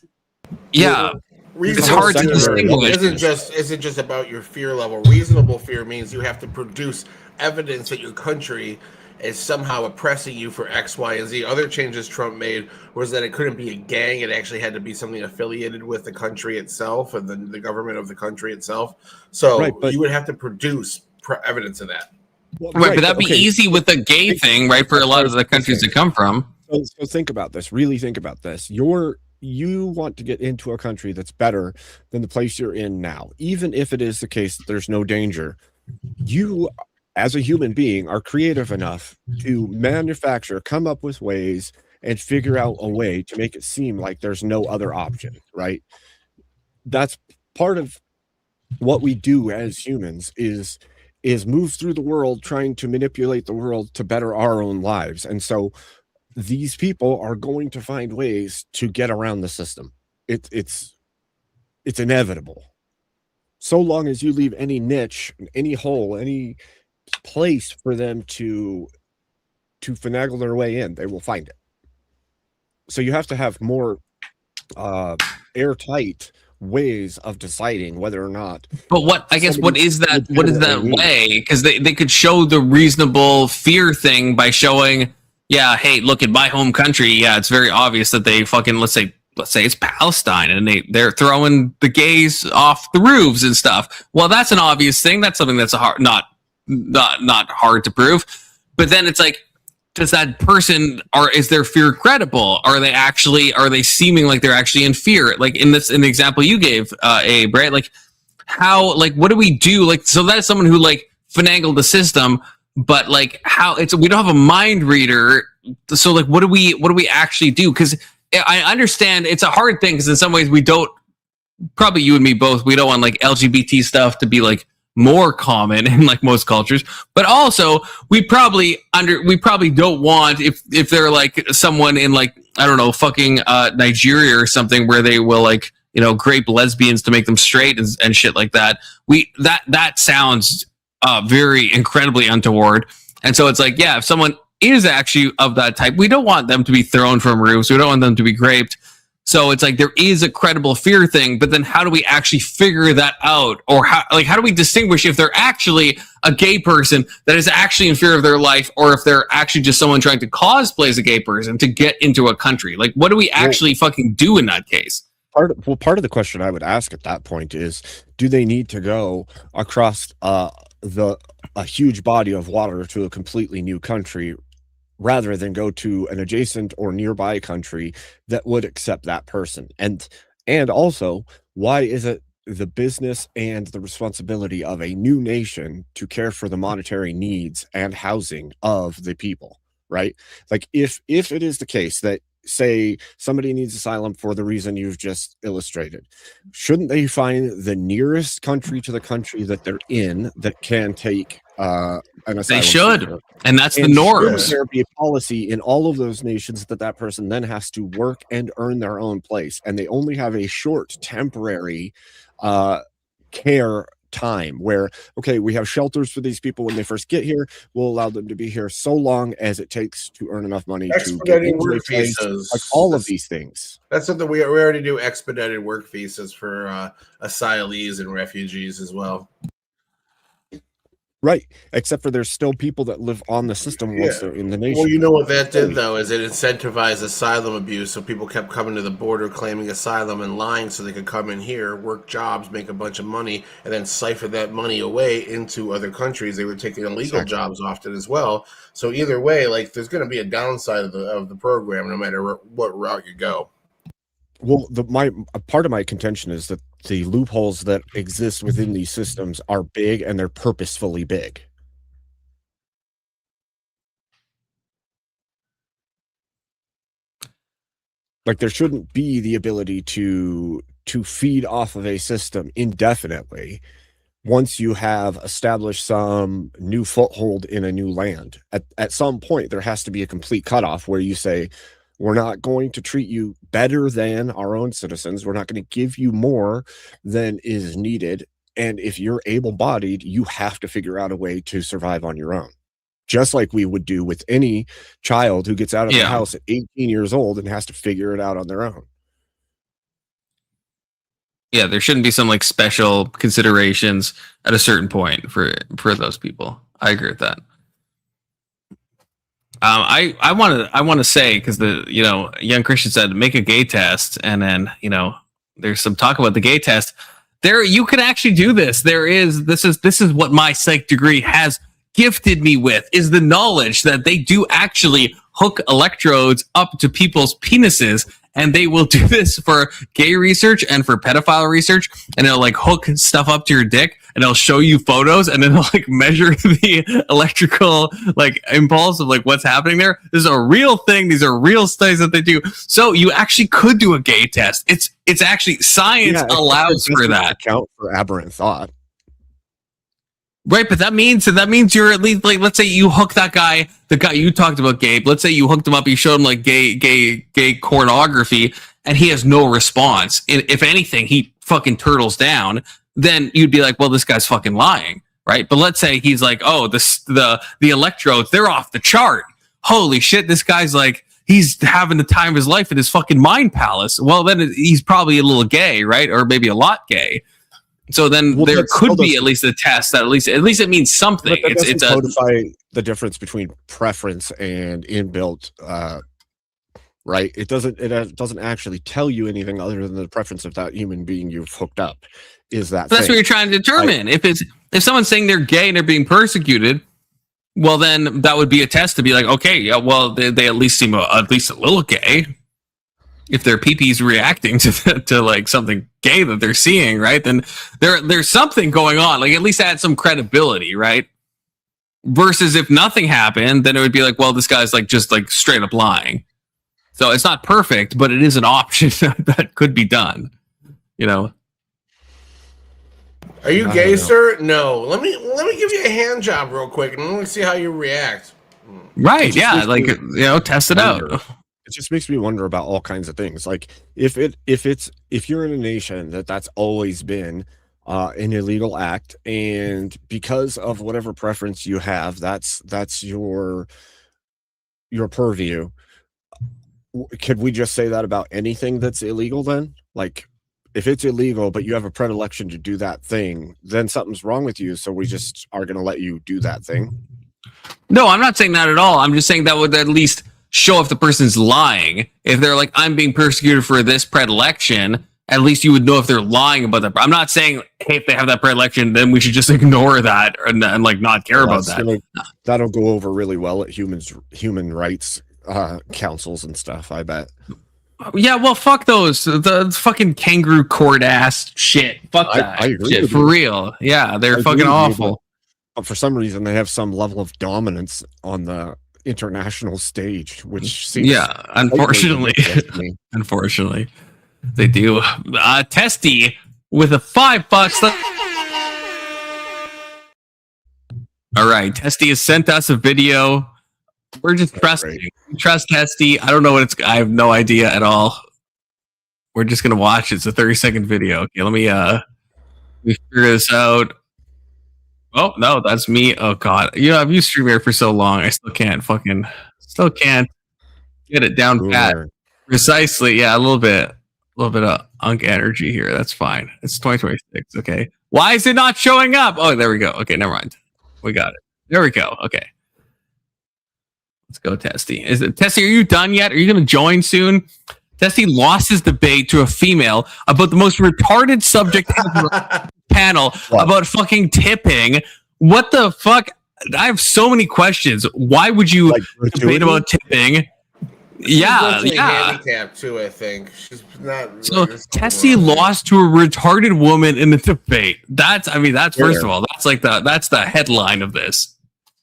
it's hard to distinguish. It isn't just about your fear level. Reasonable fear means you have to produce evidence that your country is somehow oppressing you for X, Y, and Z. Other changes Trump made was that it couldn't be a gang. It actually had to be something affiliated with the country itself and the government of the country itself. So you would have to produce evidence of that. Well, right, but that'd be easy with the gay thing, right? For a lot of the countries to come from. So think about this. Really think about this. You want to get into a country that's better than the place you're in now, even if it is the case that there's no danger. You, as a human being, are creative enough to manufacture, come up with ways, and figure out a way to make it seem like there's no other option, right? That's part of what we do as humans is move through the world trying to manipulate the world to better our own lives. And so these people are going to find ways to get around the system. It's inevitable. So long as you leave any niche, any hole, any place for them to finagle their way in, they will find it. So you have to have more airtight ways of deciding whether or not. But what is that way? Because they could show the reasonable fear thing by showing, yeah, hey, look, in my home country, yeah, it's very obvious that they fucking let's say it's Palestine and they're throwing the gays off the roofs and stuff. Well, that's an obvious thing. That's something that's not hard to prove. But then it's like, does that person, or is their fear credible? Are they seeming like they're actually in fear? Like in the example you gave, Abe, right? Like how, like, what do we do? Like, so that is someone who like finagled the system, but like we don't have a mind reader. So like, what do we actually do? Because I understand it's a hard thing because in some ways we don't, probably you and me both, we don't want like LGBT stuff to be like more common in like most cultures, but also we probably don't want if they're like someone in like, I don't know, fucking Nigeria or something where they will like, you know, grape lesbians to make them straight and shit like that. That sounds very incredibly untoward. And so it's like, yeah, if someone is actually of that type, we don't want them to be thrown from roofs. We don't want them to be raped. So it's like there is a credible fear thing, but then how do we actually figure that out? Or how do we distinguish if they're actually a gay person that is actually in fear of their life, or if they're actually just someone trying to cosplay as a gay person to get into a country? Like, what do we actually fucking do in that case? Part of the question I would ask at that point is, do they need to go across a huge body of water to a completely new country, rather than go to an adjacent or nearby country that would accept that person? And also, why is it the business and the responsibility of a new nation to care for the monetary needs and housing of the people, right? Like if it is the case that, say, somebody needs asylum for the reason you've just illustrated, shouldn't they find the nearest country to the country that they're in that can take an asylum? They should, seeker? And that's the norms. Should there be a policy in all of those nations that person then has to work and earn their own place, and they only have a short temporary care time where, okay, we have shelters for these people when they first get here, we'll allow them to be here so long as it takes to earn enough money to get into work visas, like all of these things. That's something we already do, expedited work visas for asylees and refugees as well. Right, except for there's still people that live on the system once they're in the nation. Well, you know what that did, though, is it incentivized asylum abuse, so people kept coming to the border claiming asylum and lying so they could come in here, work jobs, make a bunch of money, and then siphon that money away into other countries. They were taking illegal jobs often as well. So either way, like, there's going to be a downside of the program no matter what route you go. Well, part of my contention is that the loopholes that exist within these systems are big, and they're purposefully big. Like, there shouldn't be the ability to feed off of a system indefinitely once you have established some new foothold in a new land, at some point there has to be a complete cutoff where you say, we're not going to treat you better than our own citizens. We're not going to give you more than is needed. And if you're able-bodied, you have to figure out a way to survive on your own. Just like we would do with any child who gets out of the house at 18 years old and has to figure it out on their own. Yeah, there shouldn't be some like special considerations at a certain point for those people. I agree with that. I want to say, because the young Christian said make a gay test, and then there's some talk about the gay test. There, you can actually do this. This is what my psych degree has gifted me with, is the knowledge that they do actually hook electrodes up to people's penises, and they will do this for gay research and for pedophile research, and it'll like hook stuff up to your dick, and it'll show you photos, and then it'll like measure the electrical like impulse of like what's happening there. This is a real thing. These are real studies that they do. So you actually could do a gay test. It's actually science allows for that. Account for aberrant thought. Right, but that means you're at least like, let's say you hook that guy, the guy you talked about, Gabe. Let's say you hooked him up, you showed him like gay pornography, and he has no response. If anything, he fucking turtles down. Then you'd be like, well, this guy's fucking lying, right? But let's say he's like, oh, the electrodes, they're off the chart. Holy shit, this guy's like, he's having the time of his life in his fucking mind palace. Well, then he's probably a little gay, right? Or maybe a lot gay. So then there could be at least a test that at least it means something. It's codify the difference between preference and inbuilt, right? It doesn't actually tell you anything other than the preference of that human being you've hooked up. That's what you're trying to determine. If someone's saying they're gay and they're being persecuted, well, then that would be a test to be like, okay, yeah, well, they at least seem at least a little gay. If their pee-pee's reacting to like something gay that they're seeing, right? Then there's something going on. Like at least add some credibility, right? Versus if nothing happened, then it would be like, well, this guy's like just like straight up lying. So it's not perfect, but it is an option that could be done. Are you gay, sir? No. Let me give you a hand job real quick, and let me see how you react. Right? Yeah. Like test it out. It just makes me wonder about all kinds of things. Like if you're in a nation that's always been an illegal act, and because of whatever preference you have, that's your purview. Could we just say that about anything that's illegal then? Like if it's illegal, but you have a predilection to do that thing, then something's wrong with you. So we just are going to let you do that thing. No, I'm not saying that at all. I'm just saying that would at least show if the person's lying. If they're like, I'm being persecuted for this predilection, at least you would know if they're lying about that. I'm not saying, hey, if they have that predilection, then we should just ignore that and like not care about that. That'll go over really well at human rights councils and stuff, I bet. Yeah, well, fuck those. The fucking kangaroo court ass shit. Fuck that. I agree shit, for real. Yeah, they're fucking awful. But for some reason, they have some level of dominance on the international stage, which seems unfortunately unfortunately they do. Testy with a $5. All right, Testy has sent us a video. We're just trusting. Trust Testy. I don't know what I have no idea at all. We're just gonna watch it. It's a 30-second video. Okay, let me figure this out. Oh no, that's me. Oh god, I've used StreamYard for so long, I still can't get it down pat precisely. Yeah, a little bit of unk energy here. That's fine. It's 2026. Okay, why is it not showing up? Oh, there we go. Okay, never mind. We got it. There we go. Okay, let's go, Testy. Testy? Are you done yet? Are you going to join soon? Testy lost his debate to a female about the most retarded subject ever. Panel about fucking tipping. What the fuck? I have so many questions. Why would you debate about tipping? Yeah. Handicapped too, I think. She's not. So Tessie lost to a retarded woman in the debate. That's first of all, that's the headline of this.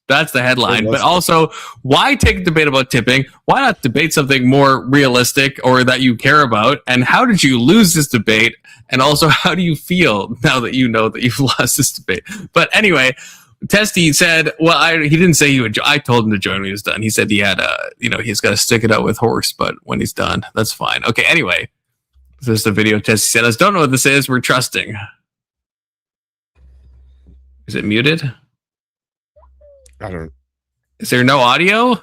That's the headline. It But was- also, why take a debate about tipping? Why not debate something more realistic or that you care about? And how did you lose this debate? And also, how do you feel now that you know that you've lost this debate? But anyway, Testy said, well, he didn't say he would. I told him to join when he was done. He said he had, he's got to stick it out with Horse, but when he's done, that's fine. Okay, anyway, this is the video Testy sent us. Don't know what this is. We're trusting. Is it muted? I don't. Is there no audio?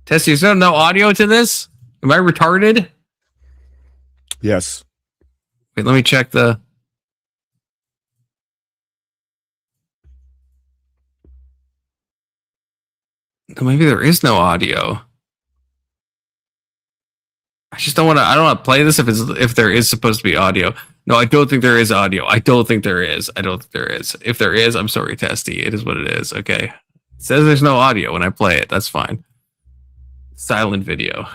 Testy, is there no audio to this? Am I retarded? Yes. Wait, let me check the. No, maybe there is no audio. I just don't want to. I don't want to play this if there is supposed to be audio. No, I don't think there is audio. I don't think there is. I don't think there is. If there is, I'm sorry, Testy. It is what it is. Okay. It says there's no audio when I play it. That's fine. Silent video.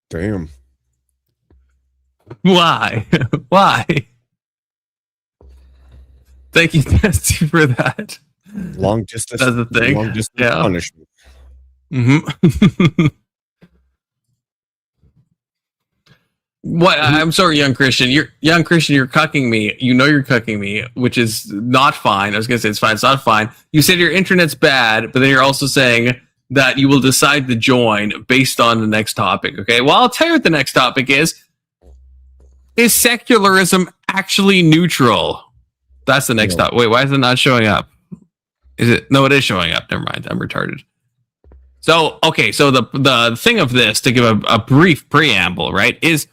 Damn. Why? Why? Thank you, Testy, for that. Long distance. That's the thing. Long distance Yeah. punishment. Mm-hmm. What? I'm sorry, young Christian. You're cucking me. You know you're cucking me, which is not fine. I was gonna say it's fine. It's not fine. You said your internet's bad, but then you're also saying that you will decide to join based on the next topic. Okay. Well, I'll tell you what the next topic is. Is secularism actually neutral? That's the next topic. Wait, why is it not showing up? Is it? No, it is showing up. Never mind. I'm retarded. So, okay. So the thing of this, to give a brief preamble, right, is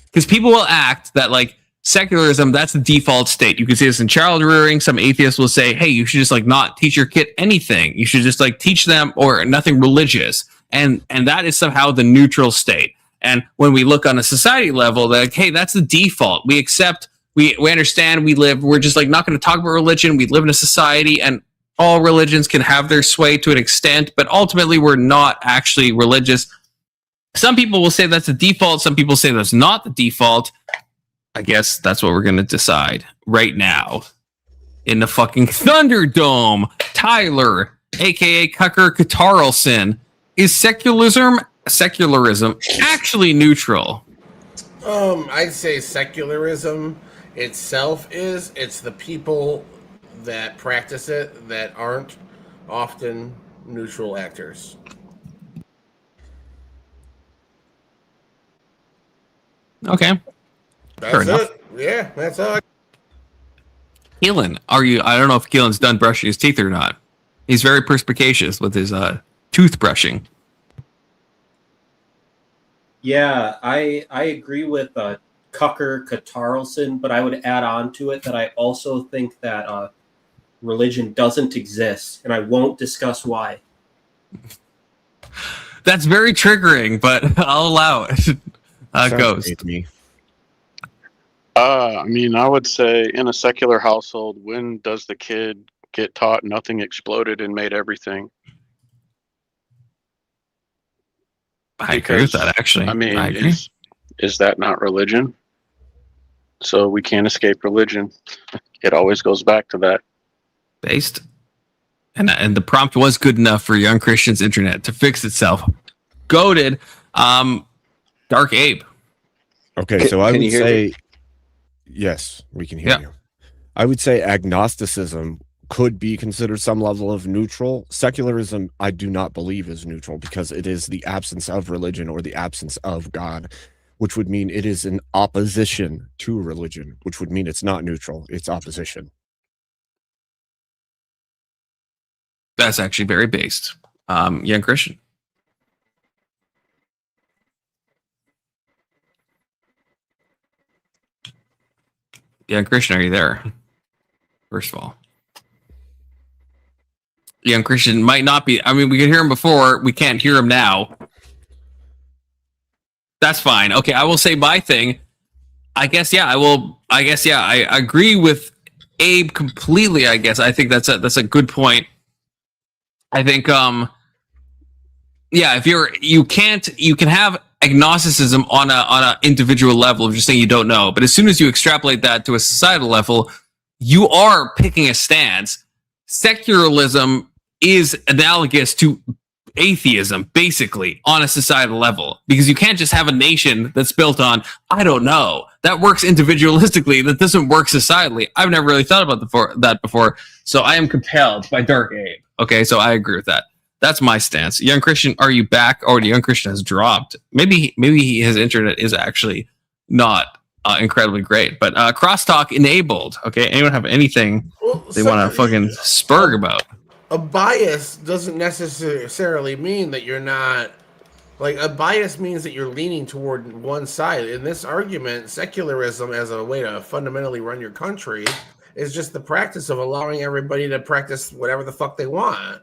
because people will act that like secularism, that's the default state. You can see this in child rearing. Some atheists will say, hey, you should just like not teach your kid anything. You should just like teach them or nothing religious. And that is somehow the neutral state. And when we look on a society level, like, hey, that's the default. We accept, we understand, we're just like not going to talk about religion. We live in a society and all religions can have their sway to an extent, but ultimately we're not actually religious. Some people will say that's the default. Some people say that's not the default. I guess that's what we're going to decide right now in the fucking Thunderdome. Tyler, aka Cucker Katarlson, is secularism actually neutral? I'd say secularism itself is. It's the people that practice it that aren't often neutral actors. Okay. That's enough. it. Yeah, that's all. Keelan, I don't know if Keelan's done brushing his teeth or not. He's very perspicacious with his toothbrushing. Yeah, I agree with Cucker Katarlson, but I would add on to it that I also think that religion doesn't exist, and I won't discuss why. That's very triggering, but I'll allow it. Ghost. Hate me. I mean, I would say in a secular household, when does the kid get taught nothing exploded and made everything? I agree with that, actually. I mean, I agree. is that not religion? So we can't escape religion. It always goes back to that. Based. And the prompt was good enough for Young Christian's internet to fix itself. Goated. Dark Ape. Okay, so I Can would you hear say, me? yes, we can hear Yeah. you. I would say agnosticism could be considered some level of neutral. Secularism, I do not believe is neutral because it is the absence of religion or the absence of God, which would mean it is in opposition to religion, which would mean it's not neutral, it's opposition. That's actually very based. Young Christian. Young Christian, are you there? First of all. Young Christian might not be. I mean, we could hear him before. We can't hear him now. That's fine. Okay, I will say my thing. I guess yeah. I agree with Abe completely. I guess I think that's a good point. I think yeah, if you can have agnosticism on a individual level of just saying you don't know, but as soon as you extrapolate that to a societal level, you are picking a stance. Secularism is analogous to atheism, basically, on a societal level, because you can't just have a nation that's built on I don't know. That works individualistically. That doesn't work societally. I've never really thought about that before, so I am compelled by Dark Abe. Okay, so I agree with that. That's my stance. Young Christian, are you back? Or the Young Christian has dropped. Maybe his internet is actually not incredibly great. But crosstalk enabled. Okay, anyone have anything they want to fucking spurg about? A bias doesn't necessarily mean that you're not. Like, a bias means that you're leaning toward one side. In this argument, secularism as a way to fundamentally run your country is just the practice of allowing everybody to practice whatever the fuck they want.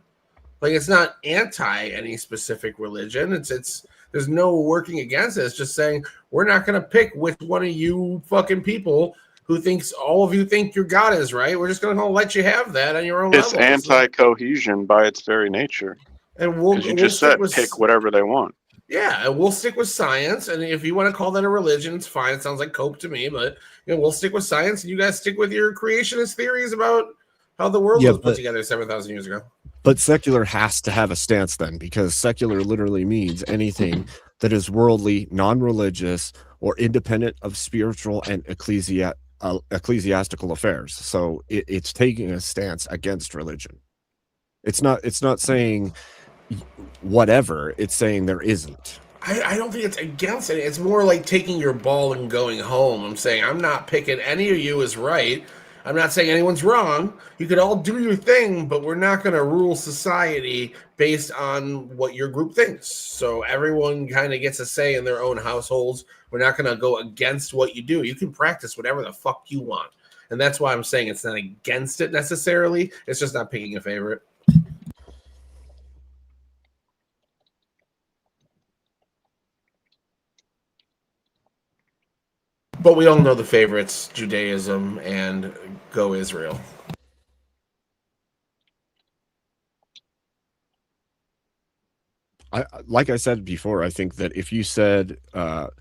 Like, it's not anti any specific religion. It's there's no working against it. It's just saying we're not going to pick which one of you fucking people who thinks all of you think your God is right. We're just going to let you have that on your own It's level. anti-cohesion by its very nature. And we'll just said pick whatever they want. Yeah, and we'll stick with science. And if you want to call that a religion, it's fine. It sounds like cope to me, but we'll stick with science, and you guys stick with your creationist theories about how the world was put together 7,000 years ago. But secular has to have a stance then, because secular literally means anything that is worldly, non-religious, or independent of spiritual and ecclesiastical affairs. So it's taking a stance against religion. It's not saying whatever, it's saying there isn't. I don't think it's against it. It's more like taking your ball and going home. I'm saying I'm not picking any of you as right. I'm not saying anyone's wrong. You could all do your thing, but we're not going to rule society based on what your group thinks. So everyone kind of gets a say in their own households. We're not going to go against what you do. You can practice whatever the fuck you want. And that's why I'm saying it's not against it necessarily. It's just not picking a favorite. But we all know the favorites, Judaism and Go Israel. Like I said before, I think that if you said that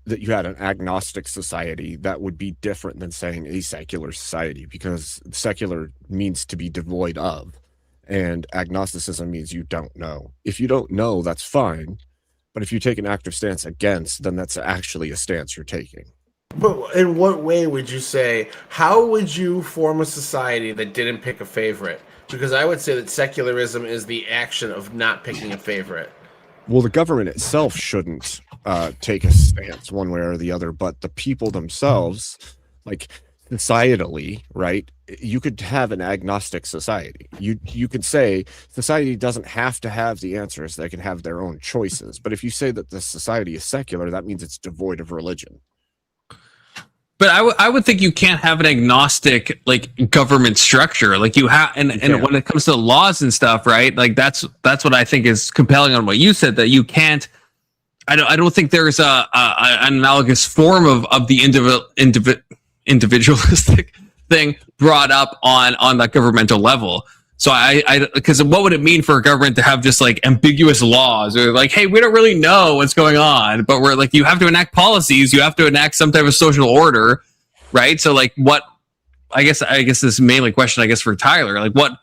you had an agnostic society, that would be different than saying a secular society, because secular means to be devoid of, and agnosticism means you don't know. If you don't know, that's fine. But if you take an active stance against, then that's actually a stance you're taking. But in what way would you say, how would you form a society that didn't pick a favorite? Because I would say that secularism is the action of not picking a favorite. Well, the government itself shouldn't take a stance one way or the other, but the people themselves, like societally, right? You could have an agnostic society. You could say society doesn't have to have the answers. They can have their own choices. But if you say that the society is secular, that means it's devoid of religion. But I would think you can't have an agnostic like government structure. Like you have, and when it comes to laws and stuff, right? Like that's what I think is compelling on what you said, that you can't. I don't think there's an analogous form of the individualistic thing brought up on that governmental level. So because what would it mean for a government to have just like ambiguous laws, or like, hey, we don't really know what's going on, but we're like, you have to enact policies, you have to enact some type of social order, right? So like, what? I guess this is mainly a question, I guess, for Tyler. Like, what?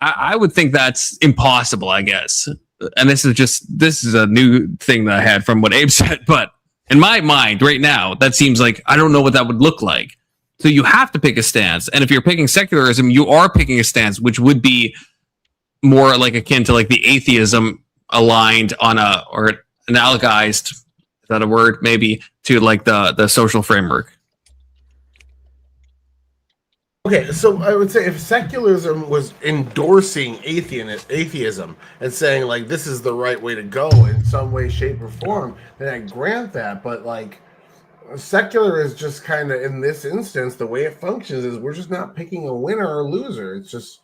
I would think that's impossible, I guess. And this is a new thing that I had from what Abe said, but in my mind right now, that seems like I don't know what that would look like. So you have to pick a stance. And if you're picking secularism, you are picking a stance, which would be more like akin to like the atheism aligned on or analogized, is that a word? Maybe to like the social framework. Okay, so I would say if secularism was endorsing atheism and saying like this is the right way to go in some way, shape, or form, then I grant that. But like, secular is just kind of, in this instance, the way it functions is we're just not picking a winner or loser. It's just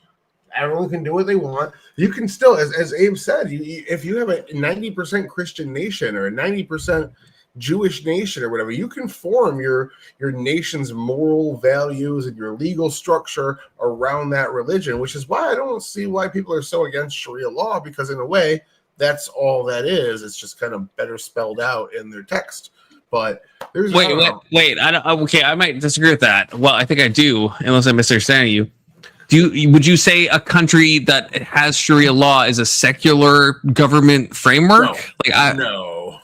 everyone can do what they want. You can still, as Abe said, if you have a 90% Christian nation or a 90% Jewish nation or whatever, you can form your nation's moral values and your legal structure around that religion, which is why I don't see why people are so against Sharia law, because in a way, that's all that is. It's just kind of better spelled out in their text. But there's wait. I might disagree with that. Well, I think I do, unless I'm misunderstanding you. Would you say a country that has Sharia law is a secular government framework? No.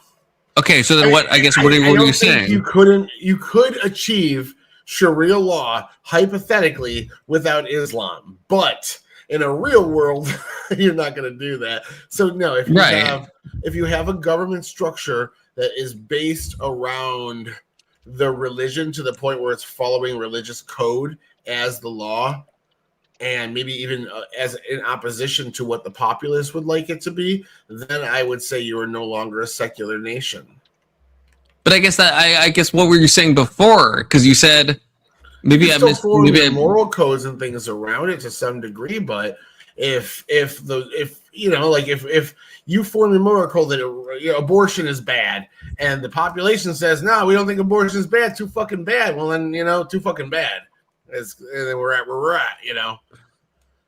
Okay, so then what? I guess what are you saying? You could achieve Sharia law hypothetically without Islam, but in a real world, you're not going to do that. So no, if you have a government structure that is based around the religion to the point where it's following religious code as the law, and maybe even as in opposition to what the populace would like it to be, then I would say you are no longer a secular nation. But I guess what were you saying before? Because you said maybe I missed moral codes and things around it to some degree. But if you form a moral code that abortion is bad, and the population says no, we don't think abortion is bad, too fucking bad. Well, then too fucking bad. And then we're at where we're at,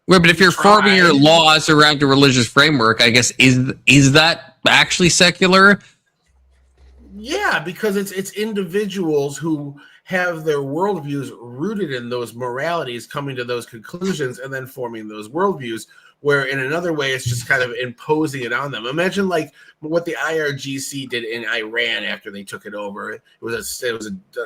Right, but if you're forming your laws around a religious framework, I guess is that actually secular? Yeah, because it's individuals who have their worldviews rooted in those moralities, coming to those conclusions, and then forming those worldviews. Where in another way, it's just kind of imposing it on them. Imagine like what the IRGC did in Iran after they took it over. It was a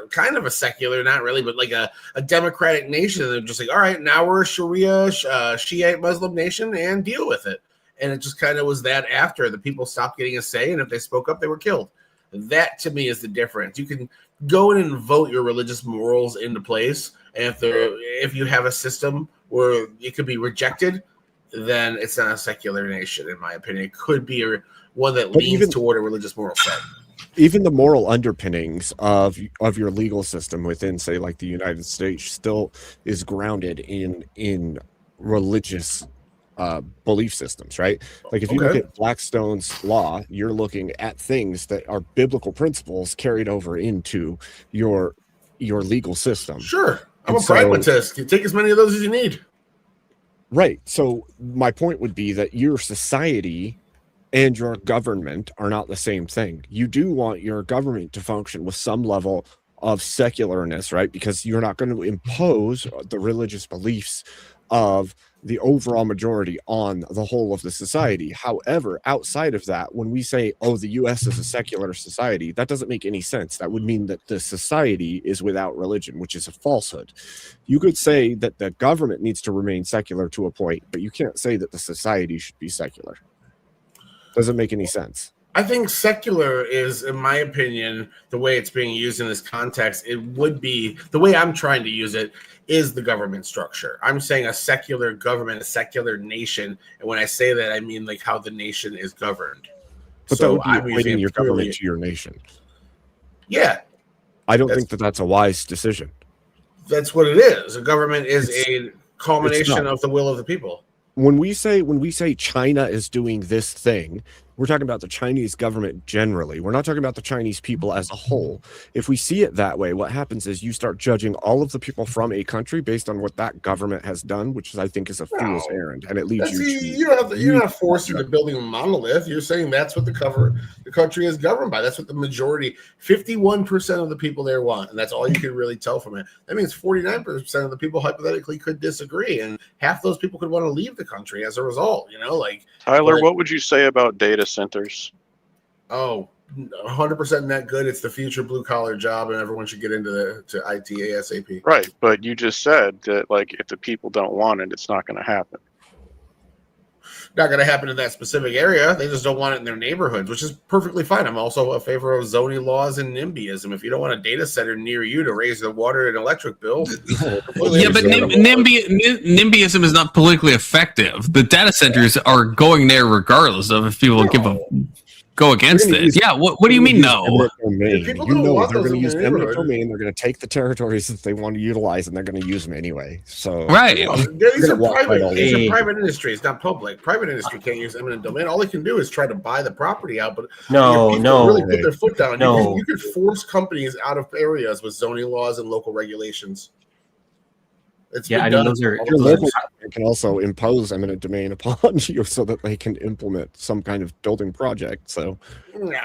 kind of a secular, not really, but like a democratic nation. And they're just like, all right, now we're a Sharia Shiite Muslim nation, and deal with it. And it just kind of was that after the people stopped getting a say, and if they spoke up, they were killed. That to me is the difference. You can go in and vote your religious morals into place, and if you have a system where it could be rejected, then it's not a secular nation, in my opinion. It could be one that leans toward a religious moral set. Even the moral underpinnings of your legal system within, say, like the United States, still is grounded in religious belief systems, right? Like if you look at Blackstone's law, you're looking at things that are biblical principles carried over into your legal system. Sure, I'm a pragmatist. You take as many of those as you need. Right. So my point would be that your society and your government are not the same thing. You do want your government to function with some level of secularness, right? Because you're not going to impose the religious beliefs of the overall majority on the whole of the society. However, outside of that, when we say, oh, the US is a secular society, that doesn't make any sense. That would mean that the society is without religion, which is a falsehood. You could say that the government needs to remain secular to a point, but you can't say that the society should be secular. Doesn't make any sense. I think secular is, in my opinion, the way it's being used in this context, it would be, the way I'm trying to use it, is the government structure. I'm saying a secular government, a secular nation. And when I say that, I mean like how the nation is governed. But so that would be equating your government to your nation. Yeah. I don't think that that's a wise decision. That's what it is. A government is a culmination of the will of the people. When we say China is doing this thing, we're talking about the Chinese government generally. We're not talking about the Chinese people as a whole. If we see it that way, what happens is you start judging all of the people from a country based on what that government has done, which I think is a fool's errand, and it leads you're not forcing the building a monolith. You're saying that's what the country is governed by. That's what the majority, 51% of the people there want, and that's all you can really tell from it. That means 49% of the people hypothetically could disagree, and half those people could want to leave the country as a result. Tyler, what would you say about data centers? Oh, 100% net good. It's the future blue collar job, and everyone should get into IT ASAP. Right, but you just said that if the people don't want it, it's not going to happen. Not going to happen in that specific area. They just don't want it in their neighborhoods, which is perfectly fine. I'm also a favor of zoning laws and NIMBYism. If you don't want a data center near you to raise the water and electric bill, yeah, but NIMBYism is not politically effective. The data centers are going there regardless of if people go against it. Yeah, what do you mean no? domain. people You don't know want they're those going to in use their eminent neighborhood. domain. They're going to take the territories that they want to utilize, and they're going to use them anyway. So Right. No, You're these gonna are walk right private. all These over. are private industries, not public. Private industry can't use eminent domain. All they can do is try to buy the property out. But No, if people no, really put their foot down. no. You could force companies out of areas with zoning laws and local regulations. It's Yeah, been I mean, done those are all your the local time. government can also impose eminent domain upon you so that they can implement some kind of building project. So Nah,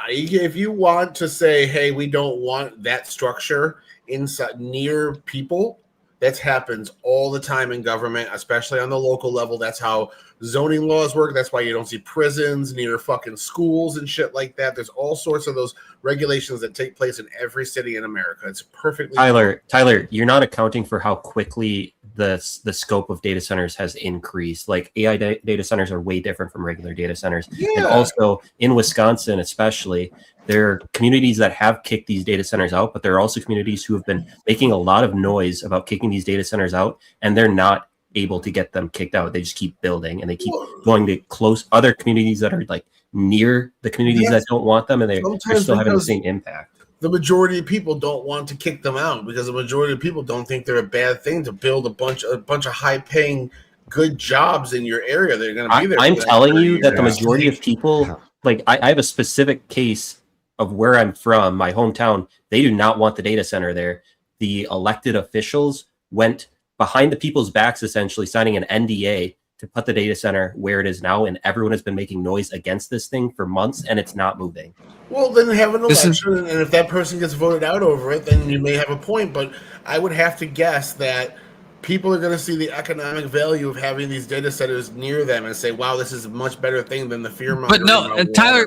if you want to say, hey, we don't want that structure inside near people, that happens all the time in government, especially on the local level. That's how zoning laws work. That's why you don't see prisons near fucking schools and shit like that. There's all sorts of those regulations that take place in every city in America. It's perfectly Tyler, you're not accounting for how quickly the scope of data centers has increased. Like AI data centers are way different from regular data centers. Yeah. And also in Wisconsin, especially, there are communities that have kicked these data centers out, but there are also communities who have been making a lot of noise about kicking these data centers out, and they're not able to get them kicked out. They just keep building, and they keep going to close other communities that are like near the communities that don't want them, and they're still having the same impact. The majority of people don't want to kick them out because the majority of people don't think they're a bad thing to build a bunch of high-paying, good jobs in your area. They're going to be there. I'm telling you that the years. majority of people, like I have a specific case of where I'm from, my hometown. They do not want the data center there. The elected officials went behind the people's backs, essentially signing an NDA to put the data center where it is now, and everyone has been making noise against this thing for months, and it's not moving. Well, then have an election, and if that person gets voted out over it, then you may have a point. But I would have to guess that people are going to see the economic value of having these data centers near them and say, "Wow, this is a much better thing than the fear mongering." But no, Tyler,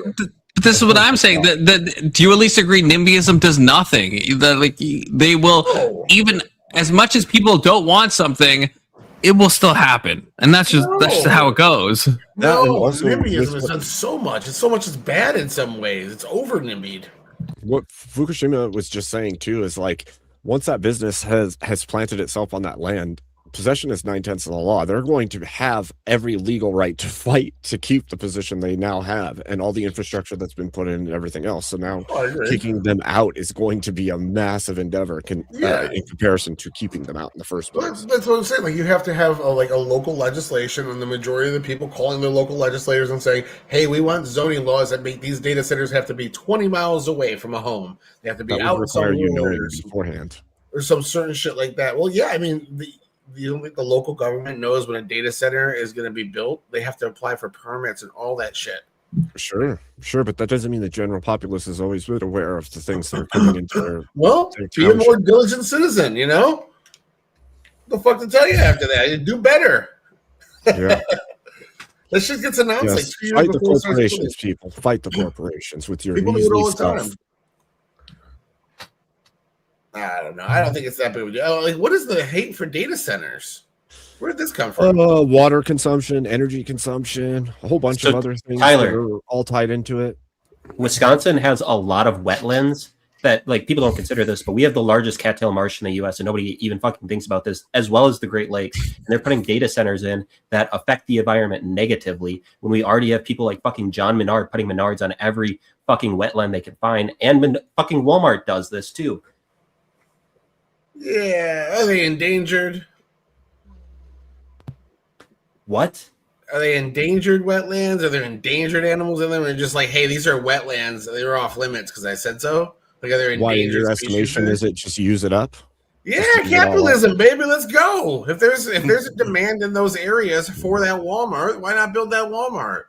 this is what I'm saying. Do you at least agree NIMBYism does nothing? They will, even as much as people don't want something, it will still happen, and that's just how it goes. No, NIMBYism has done so much. It's so much is bad in some ways. It's over NIMBY'd. what Fukushima was just saying too is like once that business has planted itself on that land, possession is 9/10 of the law. They're going to have every legal right to fight to keep the position they now have and all the infrastructure that's been put in and everything else. So now kicking them out is going to be a massive endeavor in comparison to keeping them out in the first place. That's what I'm saying. Like you have to have a local legislation, and the majority of the people calling their local legislators and saying, "Hey, we want zoning laws that make these data centers have to be 20 miles away from a home. They have to be That out would in some require you rural knowing areas beforehand. or some certain shit like that." Well, yeah, I mean you don't think the local government knows when a data center is going to be built? They have to apply for permits and all that shit. Sure, but that doesn't mean the general populace is always aware of the things that are coming into their their Be a more township. diligent citizen, you know? The fuck to tell you after that? You do better. Yeah. That shit gets announced like Yes. 2 years Fight the before it starts corporations, people. Fight the corporations with your People do it measly all the stuff. time. I don't know. I don't think it's that big of a deal. Like, what is the hate for data centers? Where did this come from? Water consumption, energy consumption, a whole bunch of other things that Tyler, are all tied into it. Wisconsin has a lot of wetlands that like people don't consider this, but we have the largest cattail marsh in the US, and nobody even fucking thinks about this, as well as the Great Lakes. And they're putting data centers in that affect the environment negatively when we already have people like fucking John Menard putting Menards on every fucking wetland they can find. And fucking Walmart does this too. Yeah. Are they endangered? What? Are they endangered wetlands? Are there endangered animals in them? Or just like, hey, these are wetlands. They were off limits because I said so? Like, are there Why, in endangered your species estimation, there? is it just use it up? Yeah, Just use it all up? capitalism, baby. Let's go. If there's a demand in those areas for that Walmart, why not build that Walmart?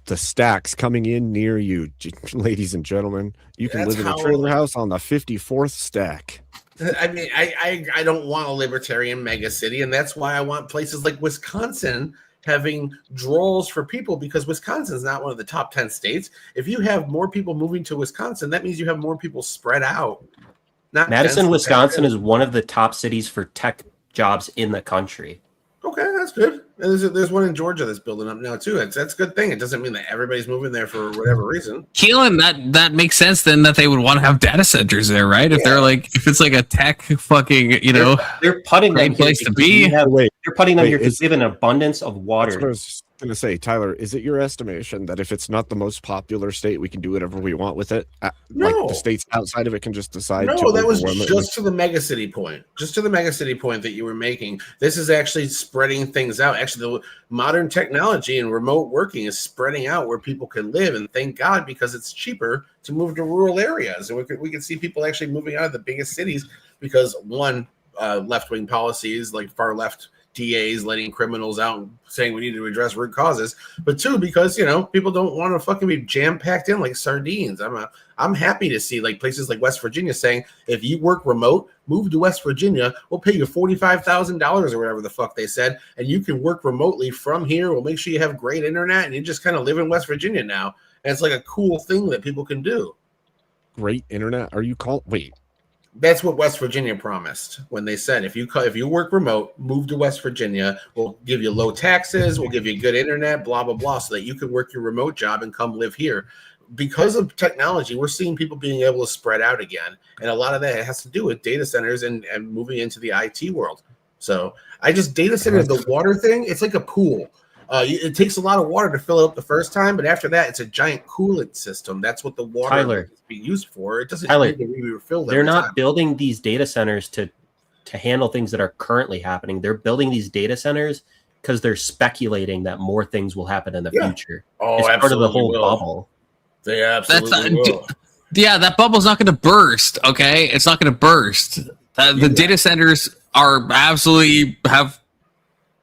The stacks coming in near you, ladies and gentlemen. You can That's live in a how- trailer house on the 54th stack. I mean, I don't want a libertarian mega city, and that's why I want places like Wisconsin having draws for people, because Wisconsin is not one of the top 10 states. If you have more people moving to Wisconsin, that means you have more people spread out. Not Madison, densely Wisconsin packed. is one of the top cities for tech jobs in the country. Okay, that's good. And there's one in Georgia that's building up now too. That's a good thing. It doesn't mean that everybody's moving there for whatever reason. Keelan, that makes sense then that they would want to have data centers there, right? If they're like, if it's like a tech fucking, they're putting them great here place to because be. they're putting them here because is- they have an abundance of water. That's going to say, Tyler, is it your estimation that if it's not the most popular state, we can do whatever we want with it? No. Like the states outside of it can just decide to No, that was overwhelm it just to the megacity point. Just to the megacity point that you were making. This is actually spreading things out. Actually, the modern technology and remote working is spreading out where people can live. And thank God, because it's cheaper to move to rural areas. And we can see people actually moving out of the biggest cities because, one, left-wing policies, like far-left DAs letting criminals out and saying we need to address root causes, but two, because people don't want to fucking be jam-packed in like sardines. I'm happy to see like places like West Virginia saying if you work remote, move to West Virginia, we'll pay you $45,000 or whatever the fuck they said, and you can work remotely from here. We'll make sure you have great internet, and you just kind of live in West Virginia now. And it's like a cool thing that people can do. Great internet? Are you called? Wait. That's what West Virginia promised when they said if you work remote, move to West Virginia, we'll give you low taxes, we'll give you good internet, blah blah blah, so that you can work your remote job and come live here. Because of technology, we're seeing people being able to spread out again, and a lot of that has to do with data centers and moving into the IT world. So data center, the water thing, it's like a pool. It takes a lot of water to fill it up the first time, but after that, it's a giant coolant system. That's what the water is being used for. It doesn't need to be refilled. They're not building these data centers to handle things that are currently happening. They're building these data centers because they're speculating that more things will happen in the future. Oh, it's part of the whole will. bubble. They absolutely will. Yeah, that bubble's not going to burst. Okay, it's not going to burst. The data centers are absolutely have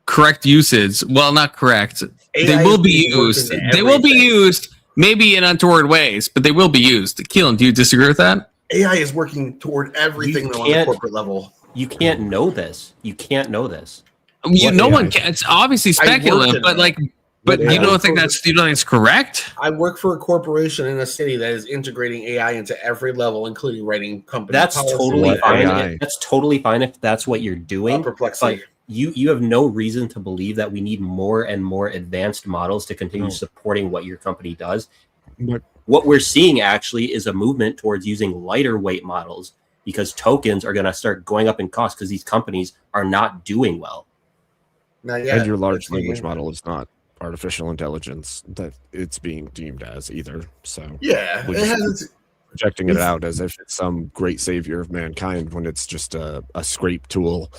correct usage. Well, not correct. AI they will be used. They will be used, maybe in untoward ways, but they will be used. Keelan, do you disagree with that? AI is working toward everything on the corporate level. You can't know this. You can't know this. No one can. It's obviously speculative, but you don't think it's correct? I work for a corporation in a city that is integrating AI into every level, including writing company That's policy. totally fine. That's totally fine if that's what you're doing. Perplexity. But you have no reason to believe that we need more and more advanced models to continue supporting what your company does. What we're seeing actually is a movement towards using lighter weight models because tokens are going to start going up in cost because these companies are not doing well. Not yet. And your large language model is not artificial intelligence that it's being deemed as either. So yeah, it has projecting it out as if it's some great savior of mankind when it's just a scrape tool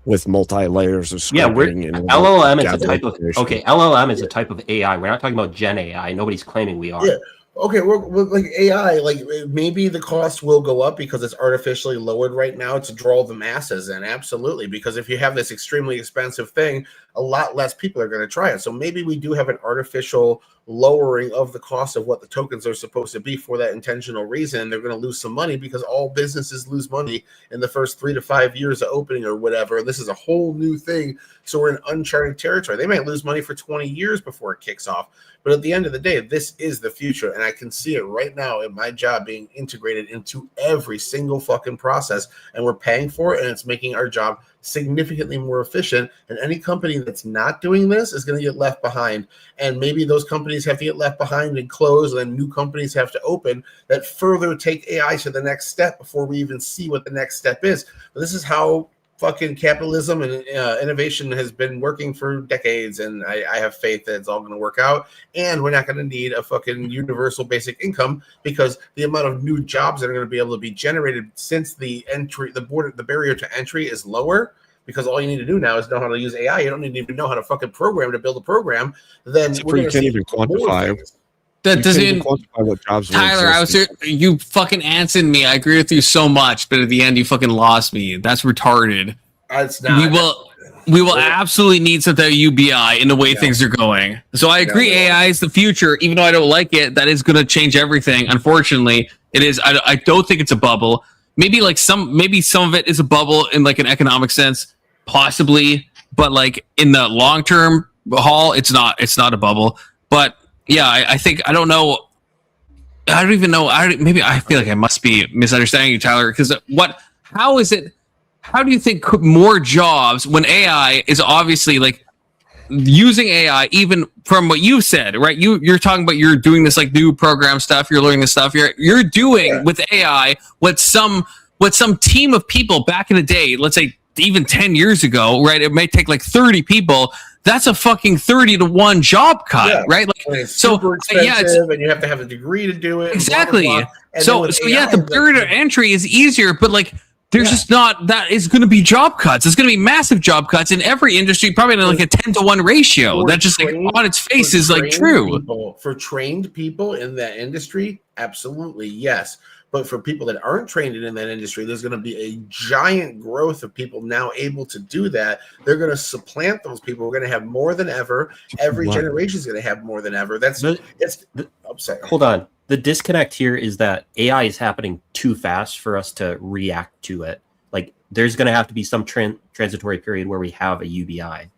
with multi-layers of scraping. LLM is a type of LLM is a type of AI. We're not talking about Gen AI. Nobody's claiming we are. Yeah. Okay, well, like AI, like maybe the cost will go up because it's artificially lowered right now to draw the masses in. Absolutely, because if you have this extremely expensive thing, a lot less people are going to try it. So maybe we do have an artificial lowering of the cost of what the tokens are supposed to be for that intentional reason. They're going to lose some money because all businesses lose money in the first 3 to 5 years of opening or whatever. This is a whole new thing. So we're in uncharted territory. They might lose money for 20 years before it kicks off. But at the end of the day, this is the future. And I can see it right now in my job being integrated into every single fucking process. And we're paying for it. And it's making our job significantly more efficient. And any company that's not doing this is going to get left behind. And maybe those companies have to get left behind and close. And then new companies have to open that further take AI to the next step before we even see what the next step is. But this is how fucking capitalism and innovation has been working for decades, and I have faith that it's all going to work out, and we're not going to need a fucking universal basic income because the amount of new jobs that are going to be able to be generated since the barrier to entry is lower, because all you need to do now is know how to use AI. You don't need to even know how to fucking program to build a program. Then we're going to see even quantify. That doesn't quantify what jobs. Tyler, you fucking answered me. I agree with you so much, but at the end, you fucking lost me. That's retarded. It's not. We will absolutely need something UBI in the way things are going. So I agree, AI is the future, even though I don't like it. That is going to change everything. Unfortunately, it is. I don't think it's a bubble. Maybe some of it is a bubble in like an economic sense, possibly, but like in the long term haul, it's not a bubble. But yeah, I think I don't know. I don't even know. Maybe I feel like I must be misunderstanding you, Tyler. Because how is it? How do you think more jobs when AI is obviously like using AI? Even from what you said, right? You're talking about you're doing this like new program stuff. You're learning this stuff. You're doing with AI what some team of people back in the day, let's say even 10 years ago, right? It may take like 30 people that's a fucking 30-to-1 job cut, Yeah. right? Like, And it's so super yeah, expensive, and you have to have a degree to do it. and exactly. blah, blah, blah. And then So with yeah, AI, the like, barrier to entry is easier, but like there's just not that is going to be job cuts. It's going to be massive job cuts in every industry, probably in like a 10-to-1 ratio. For That just like trained- on its face for is like trained true. for trained people in that industry, absolutely yes. But for people that aren't trained in that industry, there's going to be a giant growth of people now able to do that. They're going to supplant those people. We're going to have more than ever. Every generation is going to have more than ever. I'm sorry. Hold on. The disconnect here is that AI is happening too fast for us to react to it. Like, there's going to have to be some transitory period where we have a UBI.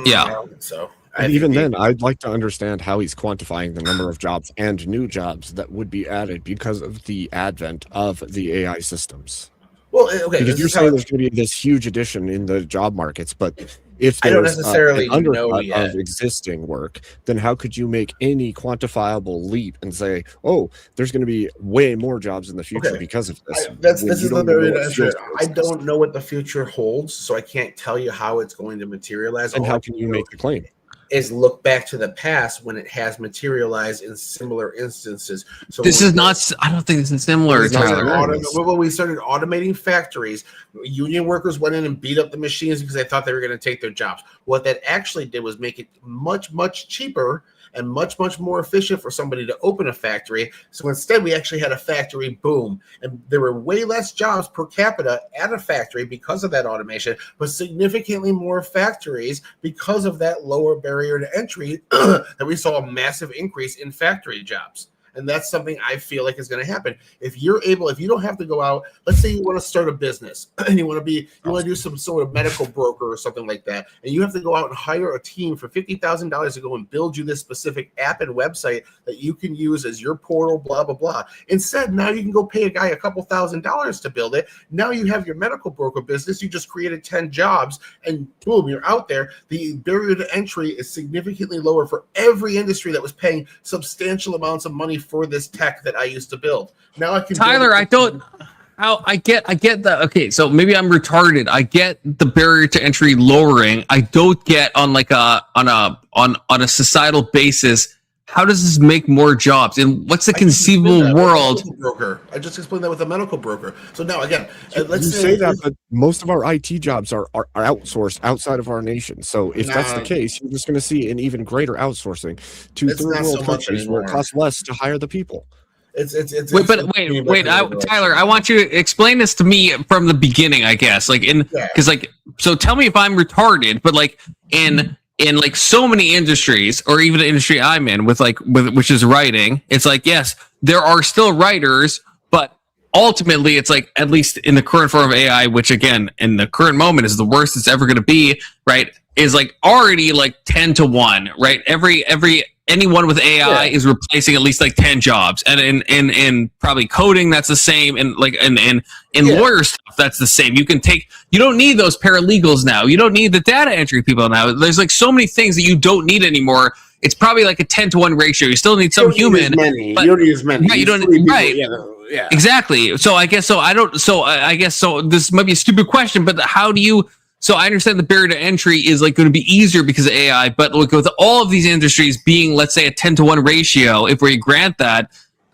Yeah. I don't think so. And even then, I'd like to understand how he's quantifying the number of jobs and new jobs that would be added because of the advent of the AI systems. Well, okay, because you're saying there's going to be this huge addition in the job markets, but if I don't there's necessarily an know undercut yet. of existing work, then how could you make any quantifiable leap and say, "Oh, there's going to be way more jobs in the future Okay. because of this"? This when is you the don't know very what nice field bit. it I is. don't know what the future holds, so I can't tell you how it's going to materialize. And All how I can you make the claim? is look back to the past when it has materialized in similar instances. So This when is not. I don't think this is similar, we started Tyler. when we started automating factories, union workers went in and beat up the machines because they thought they were going to take their jobs. What that actually did was make it much, much cheaper and much, much more efficient for somebody to open a factory. So instead, we actually had a factory boom, and there were way less jobs per capita at a factory because of that automation, but significantly more factories because of that lower barrier to entry that we saw a massive increase in factory jobs. And that's something I feel like is going to happen. If you don't have to go out, let's say you want to start a business and you want to do some sort of medical broker or something like that, and you have to go out and hire a team for $50,000 to go and build you this specific app and website that you can use as your portal, blah, blah, blah. Instead, now you can go pay a guy a couple $1,000s to build it. Now you have your medical broker business. You just created 10 jobs and boom, you're out there. The barrier to entry is significantly lower for every industry that was paying substantial amounts of money for this tech that I used to build. Now I can Tyler, I get that. Okay, so maybe I'm retarded. I get the barrier to entry lowering. I don't get on a societal basis. How does this make more jobs? And what's the conceivable world? Broker. I just explained that with a medical broker. So now again, let's You say that, but most of our IT jobs are outsourced outside of our nation. So if that's the case, you're just going to see an even greater outsourcing to It's third not world so much countries where it anymore. costs less to hire the people. Wait, Tyler, I want you to explain this to me from the beginning, I guess. So tell me if I'm retarded, but like in like so many industries, or even the industry I'm in with which is writing, it's like, yes, there are still writers, but ultimately it's like, at least in the current form of AI, which again, in the current moment is the worst it's ever going to be, right? Is like already like 10-to-1, right? Anyone with AI is replacing at least like 10 jobs, and in probably coding that's the same, and like in lawyer stuff that's the same. You don't need those paralegals now. You don't need the data entry people now. There's like so many things that you don't need anymore. It's probably like a 10-to-1 ratio. You still need some human. You don't need as many. Right, you don't right. Yeah. Exactly. So I guess this might be a stupid question, but how do you? So I understand the barrier to entry is like going to be easier because of AI, but like with all of these industries being, let's say, a 10-to-1 ratio, if we grant that,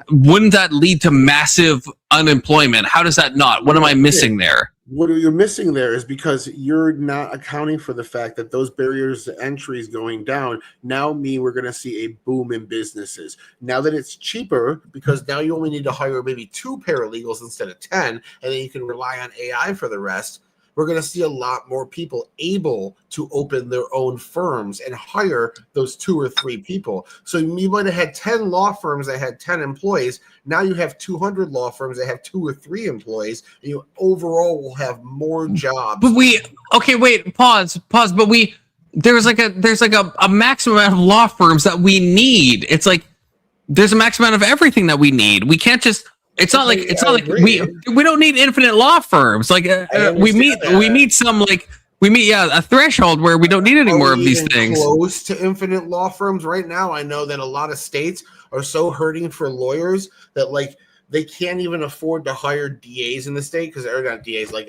wouldn't that lead to massive unemployment? How does that not? What am I missing there? What you're missing there is because you're not accounting for the fact that those barriers to entry is going down. Now we're going to see a boom in businesses. Now that it's cheaper, because now you only need to hire maybe 2 paralegals instead of 10, and then you can rely on AI for the rest. We're going to see a lot more people able to open their own firms and hire those 2 or 3 people. So you might have had 10 law firms that had 10 employees. Now you have 200 law firms that have 2 or 3 employees, and you overall will have more jobs. But pause. But there's like a maximum amount of law firms that we need. It's like there's a maximum amount of everything that we need. We can't just. It's not like we don't need infinite law firms. Like we meet a threshold where we don't need any more of these things. Close to infinite law firms right now. I know that a lot of states are so hurting for lawyers that like they can't even afford to hire DAs in the state because they're not DAs, like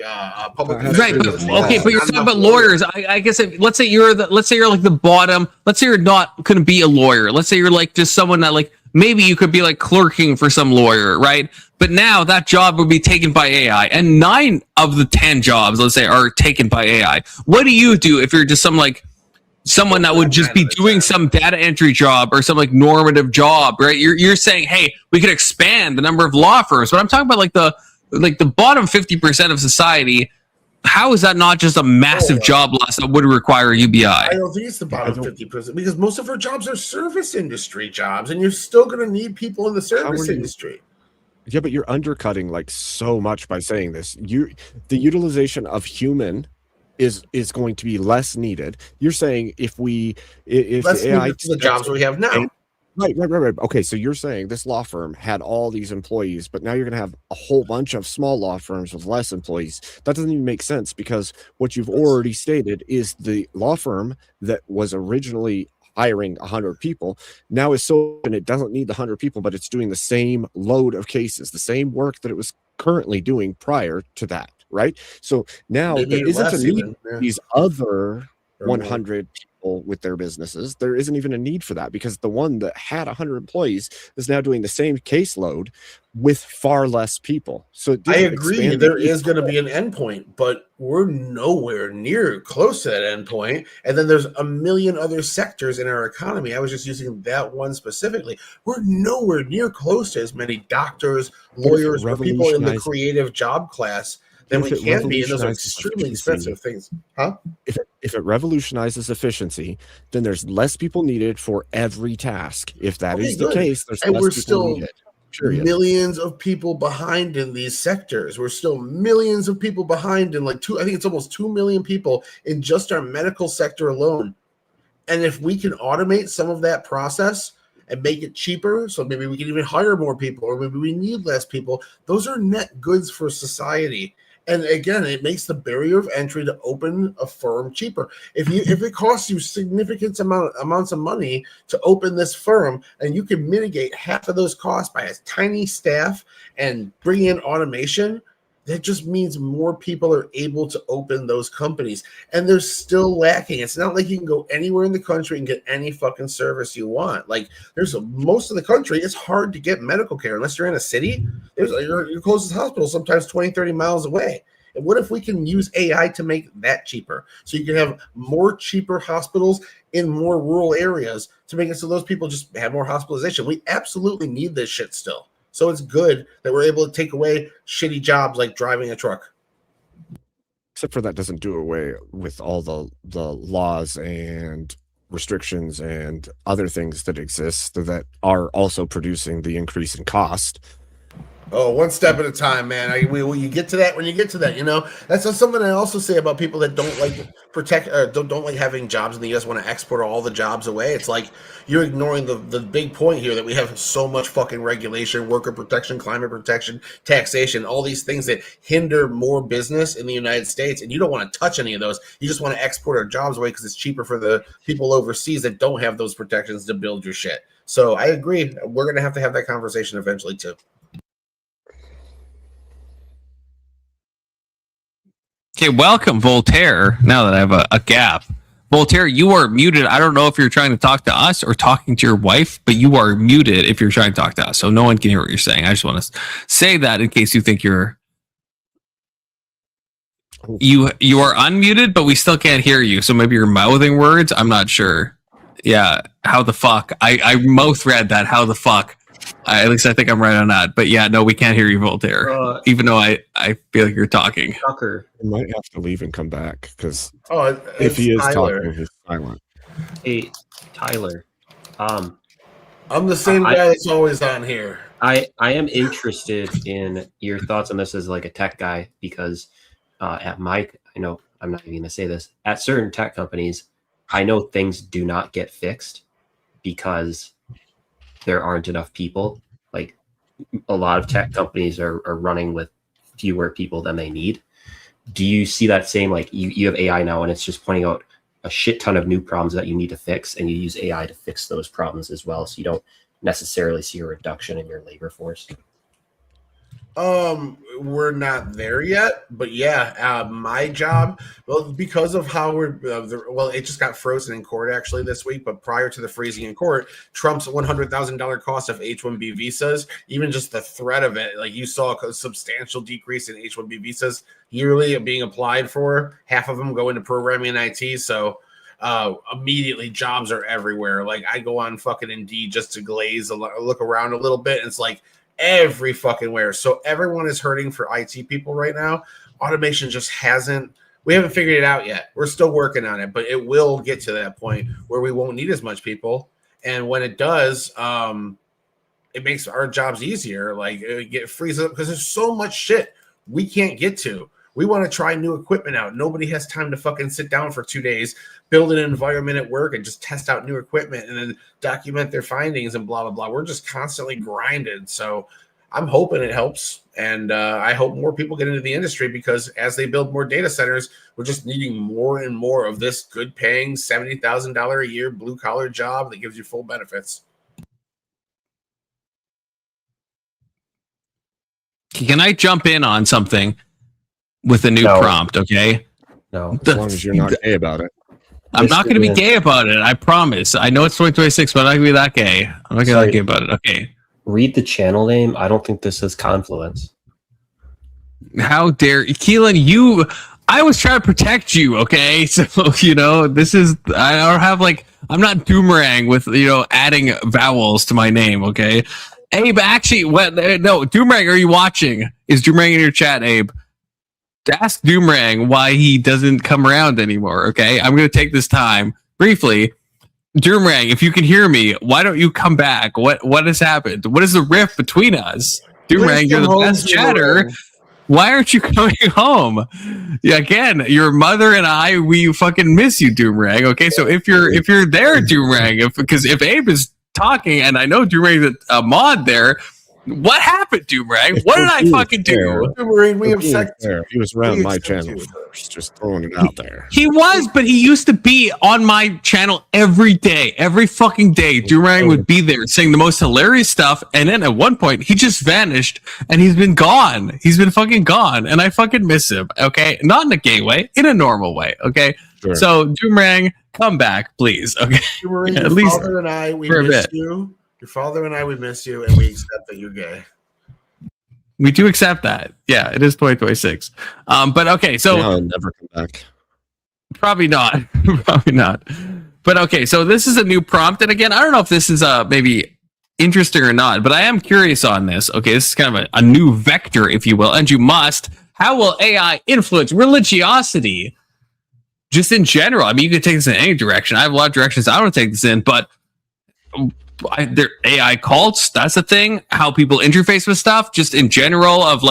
public Right, defenders but in the state. okay, but you're Not talking enough about lawyers. I guess let's say you're like the bottom. Let's say you're not couldn't be a lawyer. Let's say you're like just someone that like maybe you could be like clerking for some lawyer, right? But now that job would be taken by AI, and 9 of the 10 jobs, let's say, are taken by AI. What do you do if you're just someone that would just be doing some data entry job or some like normative job, right? You're saying, hey, we could expand the number of law firms, but I'm talking about like the bottom 50% of society. How is that not just a massive job loss that would require a UBI? I don't think it's the bottom 50% because most of our jobs are service industry jobs, and you're still going to need people in the service industry. Yeah, but you're undercutting like so much by saying this. The utilization of human is going to be less needed. You're saying if less the AI the jobs we have now. Right. Okay, so you're saying this law firm had all these employees, but now you're going to have a whole bunch of small law firms with less employees. That doesn't even make sense because what you've already stated is the law firm that was originally hiring 100 people now is so, and it doesn't need the 100 people, but it's doing the same load of cases, the same work that it was currently doing prior to that, right? So now Maybe there isn't a need even, for these other 100 people with their businesses. There isn't even a need for that because the one that had 100 employees is now doing the same caseload with far less people. So I agree there is going to be an endpoint, but we're nowhere near close to that endpoint. And then there's a million other sectors in our economy. I was just using that one specifically. We're nowhere near close to as many doctors, lawyers, or people in the creative job class than we can be, and those are extremely expensive things. Huh? If it revolutionizes efficiency, then there's less people needed for every task. If that is the case, there's and less we're people still needed. Period. Millions of people behind in these sectors. We're still millions of people behind in I think it's almost 2 million people in just our medical sector alone. And if we can automate some of that process and make it cheaper, so maybe we can even hire more people, or maybe we need less people, those are net goods for society. And again, it makes the barrier of entry to open a firm cheaper. If it costs you significant amounts of money to open this firm, and you can mitigate half of those costs by a tiny staff and bring in automation, that just means more people are able to open those companies. And they're still lacking. It's not like you can go anywhere in the country and get any fucking service you want. Like most of the country, it's hard to get medical care unless you're in a city. There's your closest hospital sometimes 20, 30 miles away. And what if we can use AI to make that cheaper? So you can have more cheaper hospitals in more rural areas to make it so those people just have more hospitalization. We absolutely need this shit still. So it's good that we're able to take away shitty jobs like driving a truck. Except for that doesn't do away with all the laws and restrictions and other things that exist that are also producing the increase in cost. Oh, one step at a time, man. You get to that when you get to that. You know, that's something I also say about people that don't like don't like having jobs in the U.S. want to export all the jobs away. It's like you're ignoring the big point here that we have so much fucking regulation, worker protection, climate protection, taxation, all these things that hinder more business in the United States, and you don't want to touch any of those. You just want to export our jobs away because it's cheaper for the people overseas that don't have those protections to build your shit. So I agree. We're gonna have to have that conversation eventually too. Okay, welcome, Voltaire. Now that I have a gap. Voltaire, you are muted. I don't know if you're trying to talk to us or talking to your wife, but you are muted if you're trying to talk to us. So no one can hear what you're saying. I just want to say that in case you think you are unmuted, but we still can't hear you. So maybe you're mouthing words. I'm not sure. Yeah, how the fuck? I mouth read that. How the fuck? At least I think I'm right on that. But yeah, no, we can't hear you, Voltaire. Even though I feel like you're talking. Tucker. I might have to leave and come back because if he is Tyler. talking, he's silent. Hey, Tyler. I'm the same guy that's always on here. I am interested in your thoughts on this as like a tech guy because I know I'm not even going to say this. At certain tech companies, I know things do not get fixed because there aren't enough people. Like a lot of tech companies are running with fewer people than they need. Do you see that same, like you have AI now and it's just pointing out a shit ton of new problems that you need to fix and you use AI to fix those problems as well. So you don't necessarily see a reduction in your labor force. We're not there yet, but yeah, my job, well, because of how we're, well, it just got frozen in court actually this week, but prior to the freezing in court, Trump's $100,000 cost of H-1B visas, even just the threat of it, like you saw a substantial decrease in H-1B visas yearly being applied for, half of them go into programming and IT, so immediately jobs are everywhere. Like I go on fucking Indeed just to look around a little bit, and it's like every fucking where. So everyone is hurting for IT people right now. Automation just we haven't figured it out yet. We're still working on it, but it will get to that point where we won't need as much people. And when it does, it makes our jobs easier. Like it frees up because there's so much shit we can't get to. We want to try new equipment out. Nobody has time to fucking sit down for 2 days, build an environment at work, and just test out new equipment and then document their findings and blah, blah, blah. We're just constantly grinded. So I'm hoping it helps. And I hope more people get into the industry because as they build more data centers, we're just needing more and more of this good paying $70,000 a year blue collar job that gives you full benefits. Can I jump in on something? With a new prompt, okay? No. As long as you're not gay about it. I'm not going to be gay about it. I promise. I know it's 2026, but I'm not going to be that gay. I'm not going to be that gay about it. Okay. Read the channel name. I don't think this is Confluence. How dare Keelan? I was trying to protect you, okay? So, this is, I don't have I'm not Doomerang with, adding vowels to my name, okay? Abe, actually, no, Doomerang, are you watching? Is Doomerang in your chat, Abe? Ask Doomerang why he doesn't come around anymore, okay? I'm going to take this time briefly. Doomerang, if you can hear me, why don't you come back? What has happened? What is the rift between us? Doomerang, you're the best chatter. Why aren't you coming home? Yeah, again, your mother and I, we fucking miss you, Doomerang, okay? So if you're there, Doomerang, because if Abe is talking, and I know Doomerang's a mod there, what happened, Doomerang? What did I fucking do? Doomerang, we upset you. He was around my channel first, just throwing it out there. He was, but he used to be on my channel every day. Every fucking day, Doomerang would be there saying the most hilarious stuff, and then at one point, he just vanished, and he's been gone. He's been fucking gone, and I fucking miss him, okay? Not in a gay way, in a normal way, okay? Sure. So, Doomerang, come back, please, okay? Doomerang, at least father and I, we miss you. Your father and I would miss you, and we accept that you're gay. We do accept that. Yeah, it is 2026. But okay, so I'll never come back. Probably not. Probably not. But okay, so this is a new prompt, and again, I don't know if this is maybe interesting or not, but I am curious on this. Okay, this is kind of a new vector, if you will, and you must. How will AI influence religiosity? Just in general. I mean, you can take this in any direction. I have a lot of directions I want to take this in, but their AI cults, that's a thing. How people interface with stuff, just in general, of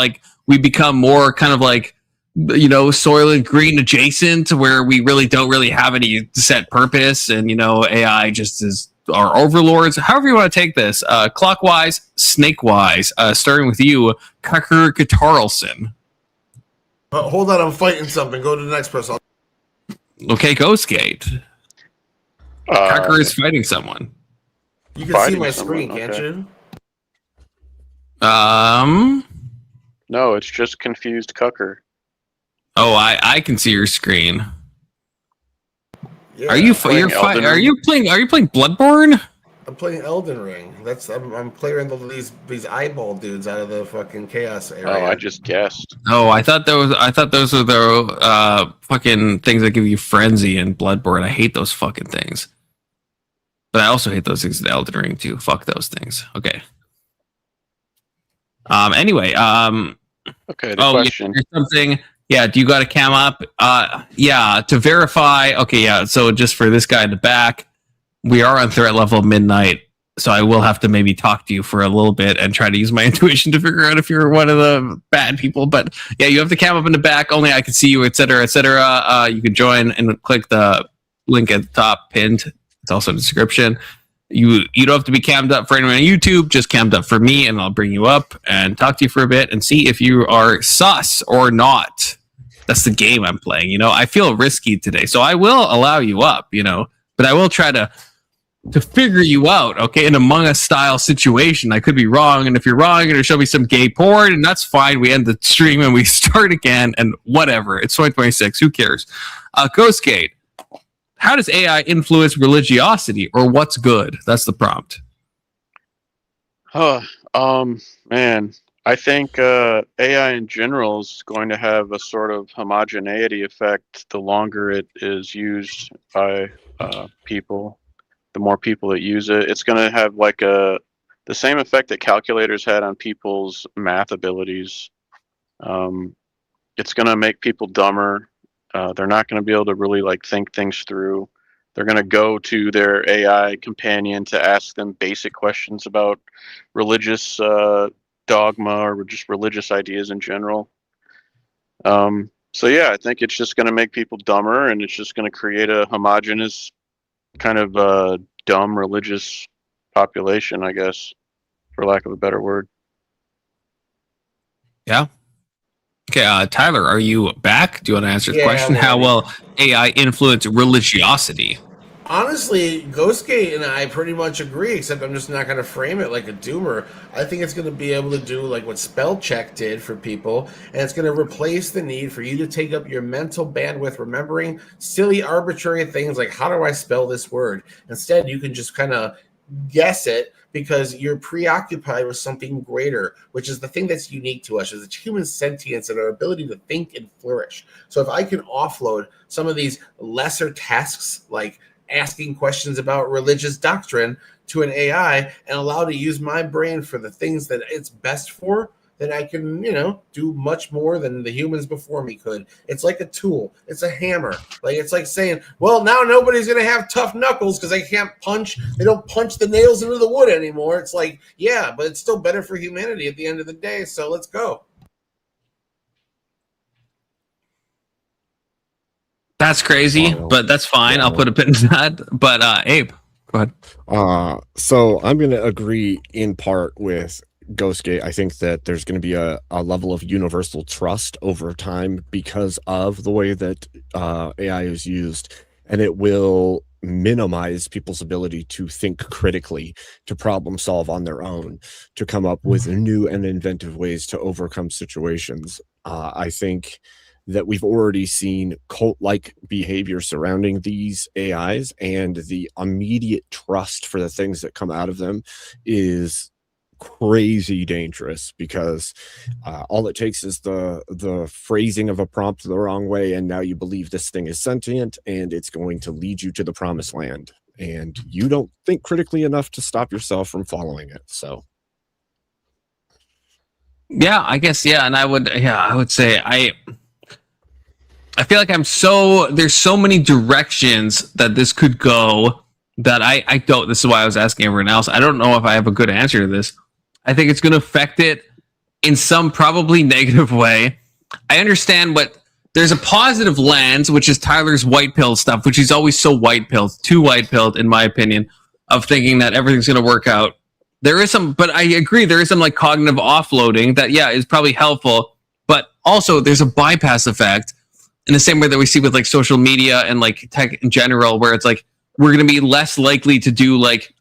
we become more kind of Soylent Green adjacent, where we really don't really have any set purpose, and AI just is our overlords. However you want to take this, clockwise, snake-wise, starting with you, Cucker Guitarlson. Hold on, I'm fighting something. Go to the next person. Okay, go skate. Cucker is fighting someone. You can see my screen, can't you? No, it's just confused Cucker. Oh, I can see your screen. Yeah, are you playing Bloodborne? I'm playing Elden Ring. I'm clearing these eyeball dudes out of the fucking chaos area. Oh, I just guessed. Oh, I thought those were the fucking things that give you frenzy in Bloodborne. I hate those fucking things. But I also hate those things in Elden Ring too. Fuck those things. Okay. Anyway. Okay. Question. Yeah, something. Yeah. Do you got a cam up? Yeah. To verify. Okay. Yeah. So just for this guy in the back, we are on threat level midnight. So I will have to maybe talk to you for a little bit and try to use my intuition to figure out if you're one of the bad people. But yeah, you have the cam up in the back. Only I can see you, etc., etc. You can join and click the link at the top pinned. It's also in the description. You don't have to be cammed up for anyone on YouTube, just cammed up for me, and I'll bring you up and talk to you for a bit and see if you are sus or not. That's the game I'm playing. I feel risky today, so I will allow you up, but I will try to to figure you out, okay, in Among Us style situation. I could be wrong, and if you're wrong, you're gonna show me some gay porn, and that's fine. We end the stream and we start again, and whatever. It's 2026. Who cares? Ghostgate. How does AI influence religiosity, or what's good? That's the prompt. Man, I think AI in general is going to have a sort of homogeneity effect the longer it is used by people. The more people that use it, it's going to have like the same effect that calculators had on people's math abilities. It's going to make people dumber. They're not going to be able to really like think things through. They're going to go to their AI companion to ask them basic questions about religious dogma or just religious ideas in general. So yeah, I think it's just going to make people dumber, and it's just going to create a homogenous kind of dumb religious population, I guess, for lack of a better word. Yeah. Okay, Tyler, are you back? Do you want to answer the Yeah, question? I'm How ready. will AI influence religiosity? Honestly, Ghostgate and I pretty much agree, except I'm just not going to frame it like a doomer. I think it's going to be able to do like what spell check did for people, and it's going to replace the need for you to take up your mental bandwidth remembering silly, arbitrary things like, how do I spell this word? Instead, you can just kind of guess it because you're preoccupied with something greater, which is the thing that's unique to us, is it's human sentience and our ability to think and flourish. So if I can offload some of these lesser tasks, like asking questions about religious doctrine, to an AI and allow to use my brain for the things that it's best for, then I can, do much more than the humans before me could. It's like a tool. It's a hammer. Like, it's like saying, well, now nobody's going to have tough knuckles because they don't punch the nails into the wood anymore. It's like, yeah, but it's still better for humanity at the end of the day. So let's go. That's crazy, but that's fine. I'll put a pin in that. But Abe, go ahead. So I'm going to agree in part with Ghostgate. I think that there's going to be a level of universal trust over time because of the way that AI is used, and it will minimize people's ability to think critically, to problem solve on their own, to come up with new and inventive ways to overcome situations. I think that we've already seen cult-like behavior surrounding these AIs, and the immediate trust for the things that come out of them is crazy dangerous, because all it takes is the phrasing of a prompt the wrong way, and now you believe this thing is sentient and it's going to lead you to the promised land, and you don't think critically enough to stop yourself from following it. So yeah, I guess, yeah, and I would say I feel like there's so many directions that this could go that I don't, this is why I was asking everyone else. I don't know if I have a good answer to this. I think it's going to affect it in some probably negative way. I understand there's a positive lens, which is Tyler's white pill stuff, which he's always so white pilled, too white pilled, in my opinion, of thinking that everything's going to work out. There is some, but I agree, there is some like cognitive offloading that, yeah, is probably helpful, but also there's a bypass effect in the same way that we see with like social media and like tech in general, where it's like, we're going to be less likely to do like,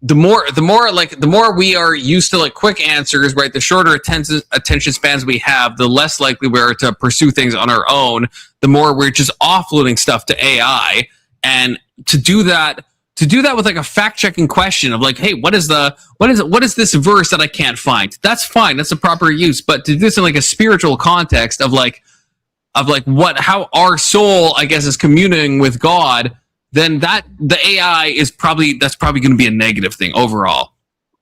the more we are used to like quick answers, right? The shorter attention spans we have, the less likely we are to pursue things on our own. The more we're just offloading stuff to AI, and to do that with like a fact checking question of like, hey, what is this verse that I can't find? That's fine. That's a proper use. But to do this in like a spiritual context of how our soul, I guess, is communing with God, then the AI is probably going to be a negative thing overall.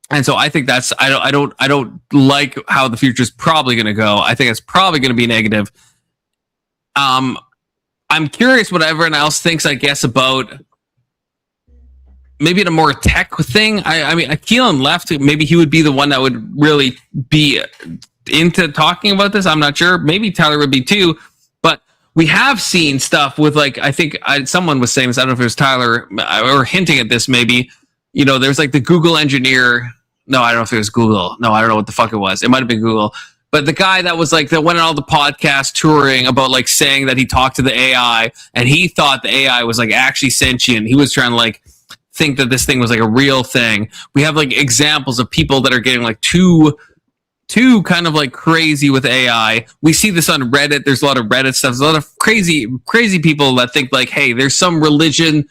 And so I think I don't like how the future is probably going to go. I think it's probably going to be negative. I'm curious what everyone else thinks, I guess, about maybe in a more tech thing. I mean, Keelan left. Maybe he would be the one that would really be into talking about this. I'm not sure. Maybe Tyler would be too. We have seen stuff with like, I think someone was saying this, I don't know if it was Tyler or hinting at this maybe, there's like the Google engineer. No, I don't know if it was Google. No, I don't know what the fuck it was. It might've been Google, but the guy that was like, that went on all the podcast touring about like saying that he talked to the AI and he thought the AI was like actually sentient. He was trying to like think that this thing was like a real thing. We have like examples of people that are getting like too kind of like crazy with AI. We see this on Reddit. There's a lot of Reddit stuff. There's a lot of crazy people that think like, hey, there's some religious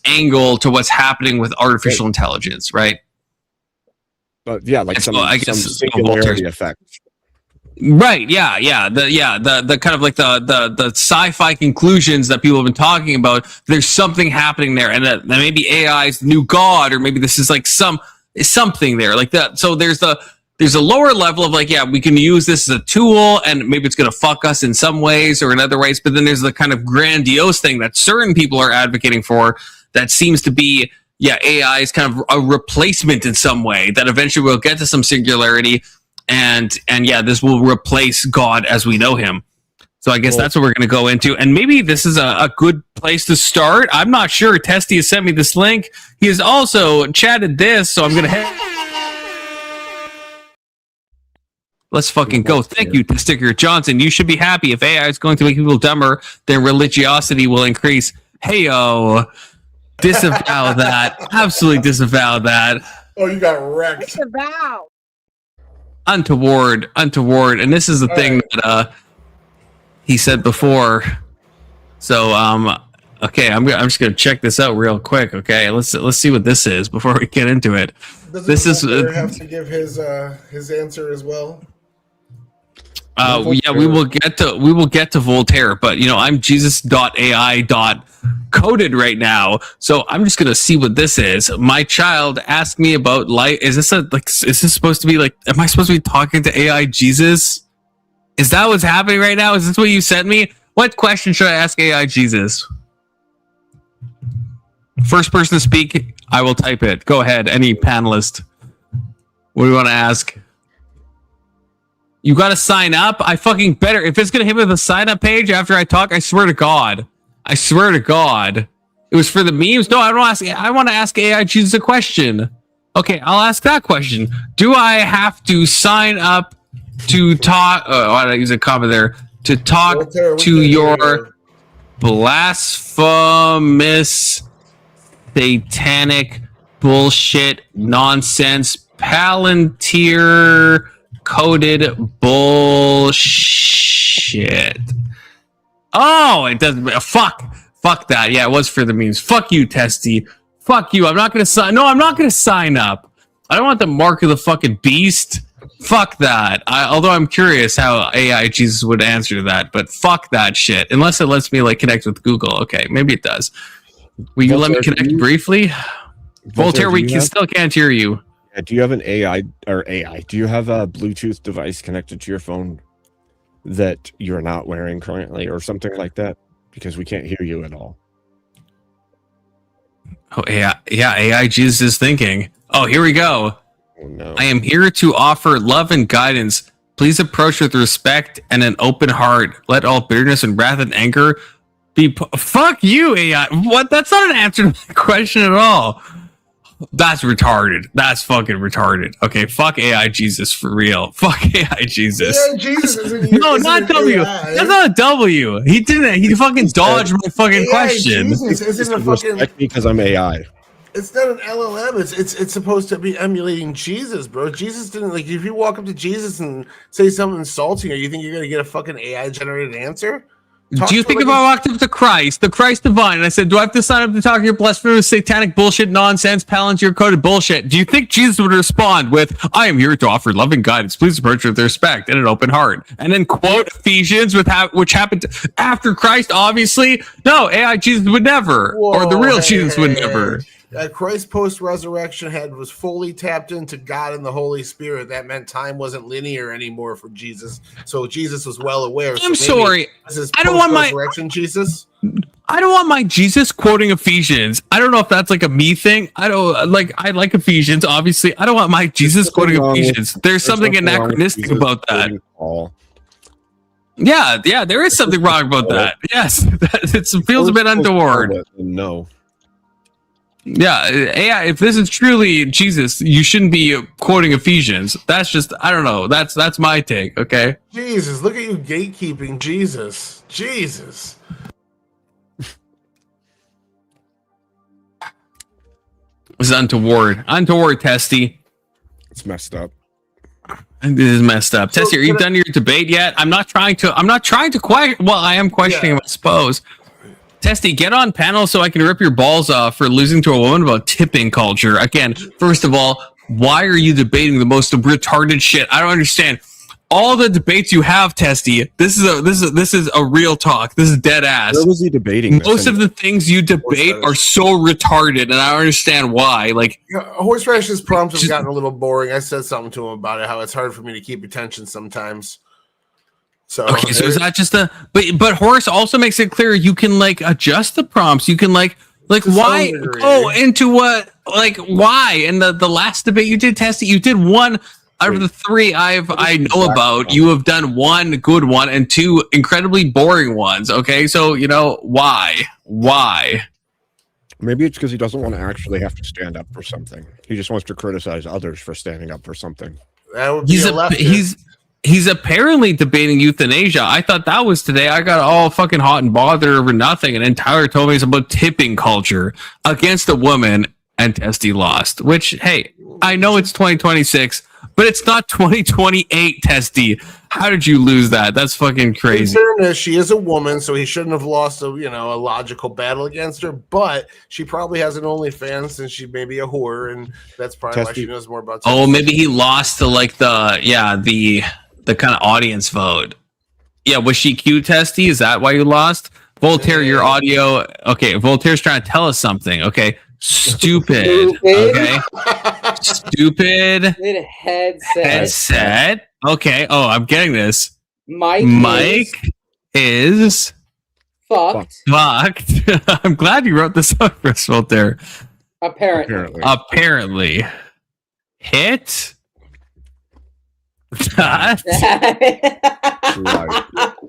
angle to what's happening with artificial intelligence, right? But yeah, like So I guess some singularity effect. Right, the kind of like the sci-fi conclusions that people have been talking about. There's something happening there, and that maybe AI's the new god, or maybe this is like something there, like that. So there's a lower level of like, yeah, we can use this as a tool, and maybe it's gonna fuck us in some ways or in other ways. But then there's the kind of grandiose thing that certain people are advocating for, that seems to be, yeah, AI is kind of a replacement in some way, that eventually we'll get to some singularity. And yeah, this will replace God as we know him. So I guess that's what we're going to go into. And maybe this is a good place to start. I'm not sure. Testy has sent me this link. He has also chatted this, so I'm going to head. Let's fucking go. Thank you, Sticker Johnson. You should be happy. If AI is going to make people dumber, then religiosity will increase. Heyo. Disavow that. Absolutely disavow that. Oh, you got wrecked. Disavow. Untoward, and this is the thing that he said before. So okay, I'm just gonna check this out real quick. Okay, let's see what this is before we get into it. This is have to give his answer as well. Yeah, we will get to Voltaire, but you know, I'm Jesus.ai coded right now, so I'm just gonna see what this is. My child asked me about life. Is this supposed to be like, am I supposed to be talking to AI Jesus? Is that what's happening right now? Is this what you sent me? What question should I ask AI Jesus? First person to speak, I will type it. Go ahead, any panelist. What do you want to ask? You got to sign up? I fucking better. If it's going to hit me with a sign up page after I talk, I swear to God. It was for the memes? No, I don't ask. I want to ask AI Jesus a question. Okay, I'll ask that question. Do I have to sign up to talk? Why did I use a comma there? To talk to your blasphemous, satanic, bullshit, nonsense, Palantir coded bullshit. Oh, it doesn't. Fuck that. Yeah, it was for the memes. Fuck you, Testy. Fuck you. I'm not gonna sign. No, I'm not gonna sign up. I don't want the mark of the fucking beast. Fuck that. Although I'm curious how AI Jesus would answer to that, but fuck that shit. Unless it lets me like connect with Google. Okay, maybe it does. Will you let me connect briefly? Voltaire, we still can't hear you. Do you have an AI? Do you have a Bluetooth device connected to your phone that you're not wearing currently or something like that? Because we can't hear you at all. Oh, AI Jesus is thinking. Oh, here we go. Oh, no. I am here to offer love and guidance. Please approach with respect and an open heart. Let all bitterness and wrath and anger be... Fuck you, AI. What? That's not an answer to my question at all. That's retarded. That's fucking retarded. Okay, fuck AI Jesus for real. Fuck AI Jesus. AI Jesus isn't no, not W. AI. That's not a W. He didn't. He fucking dodged my fucking AI question. Jesus isn't a fucking. Because I'm AI. It's not an LLM. It's supposed to be emulating Jesus, bro. Jesus didn't like. If you walk up to Jesus and say something insulting, or you think you're gonna get a fucking AI generated answer? Do you think if I walked up to Christ, the Christ divine, and I said, do I have to sign up to talk to your blasphemous, satanic bullshit, nonsense, Palantir coded bullshit? Do you think Jesus would respond with, I am here to offer loving guidance. Please approach with respect and an open heart. And then quote Ephesians, which happened after Christ, obviously? No, AI Jesus would never. Or the real Jesus would never. Christ post-resurrection was fully tapped into God and the Holy Spirit. That meant time wasn't linear anymore for Jesus. So Jesus was well aware. I'm sorry. I don't want my Jesus. I don't want my Jesus quoting Ephesians. I don't know if that's like a me thing. I like Ephesians, obviously. I don't want my Jesus quoting Ephesians. There's something anachronistic about that. Yeah, there is something wrong about that. Yes, it feels a bit untoward. No. Yeah, AI, if this is truly Jesus, you shouldn't be quoting Ephesians. That's just, I don't know. That's my take, okay? Jesus, look at you gatekeeping Jesus. This is untoward. Untoward, Testy. It's messed up. This is messed up. Testy, are you done your debate yet? I'm not trying to question. Well, I am questioning him, I suppose. Testy, get on panel so I can rip your balls off for losing to a woman about tipping culture. Again, first of all, why are you debating the most retarded shit? I don't understand. All the debates you have, Testy, this is a real talk. This is dead ass. Where was he debating? Most of the things you debate are so retarded, and I don't understand why. Like, Horseradish's prompts have gotten a little boring. I said something to him about it, how it's hard for me to keep attention sometimes. So okay, so is that just but Horace also makes it clear you can like adjust the prompts. You can like why go into what, like, why? In the last debate you did, Testy, you did one out of the three I know about. You have done one good one and two incredibly boring ones. Okay, so you know why? Maybe it's because he doesn't want to actually have to stand up for something. He just wants to criticize others for standing up for something. That would be He's apparently debating euthanasia. I thought that was today. I got all fucking hot and bothered over nothing. And then Tyler told me it's about tipping culture against a woman, and Testy lost. Which, hey, I know it's 2026, but it's not 2028, Testy. How did you lose that? That's fucking crazy. In fairness, she is a woman, so he shouldn't have lost a logical battle against her. But she probably has an OnlyFans since she may be a whore, and that's probably why she knows more about. Oh, maybe he lost to like the kind of audience vote. Yeah, was she cute, Testy? Is that why you lost? Voltaire, your audio. Okay, Voltaire's trying to tell us something. Okay, stupid. Okay, stupid. Headset. Okay. Oh, I'm getting this. Mike is fucked. I'm glad you wrote this up for us, Voltaire. Apparently. Hit.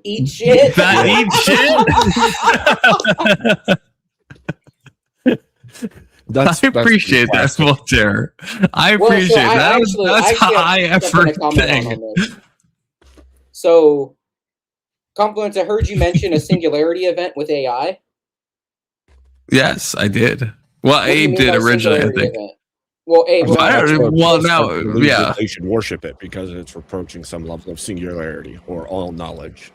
Eat shit. Eat shit. I appreciate that, Voltaire. I appreciate that. That's high effort thing. So, Compliments, I heard you mention a singularity event with AI. Yes, I did. Well, Abe did originally, I think. Event? Well, Abe. Yeah. They should worship it because it's approaching some level of singularity or all knowledge.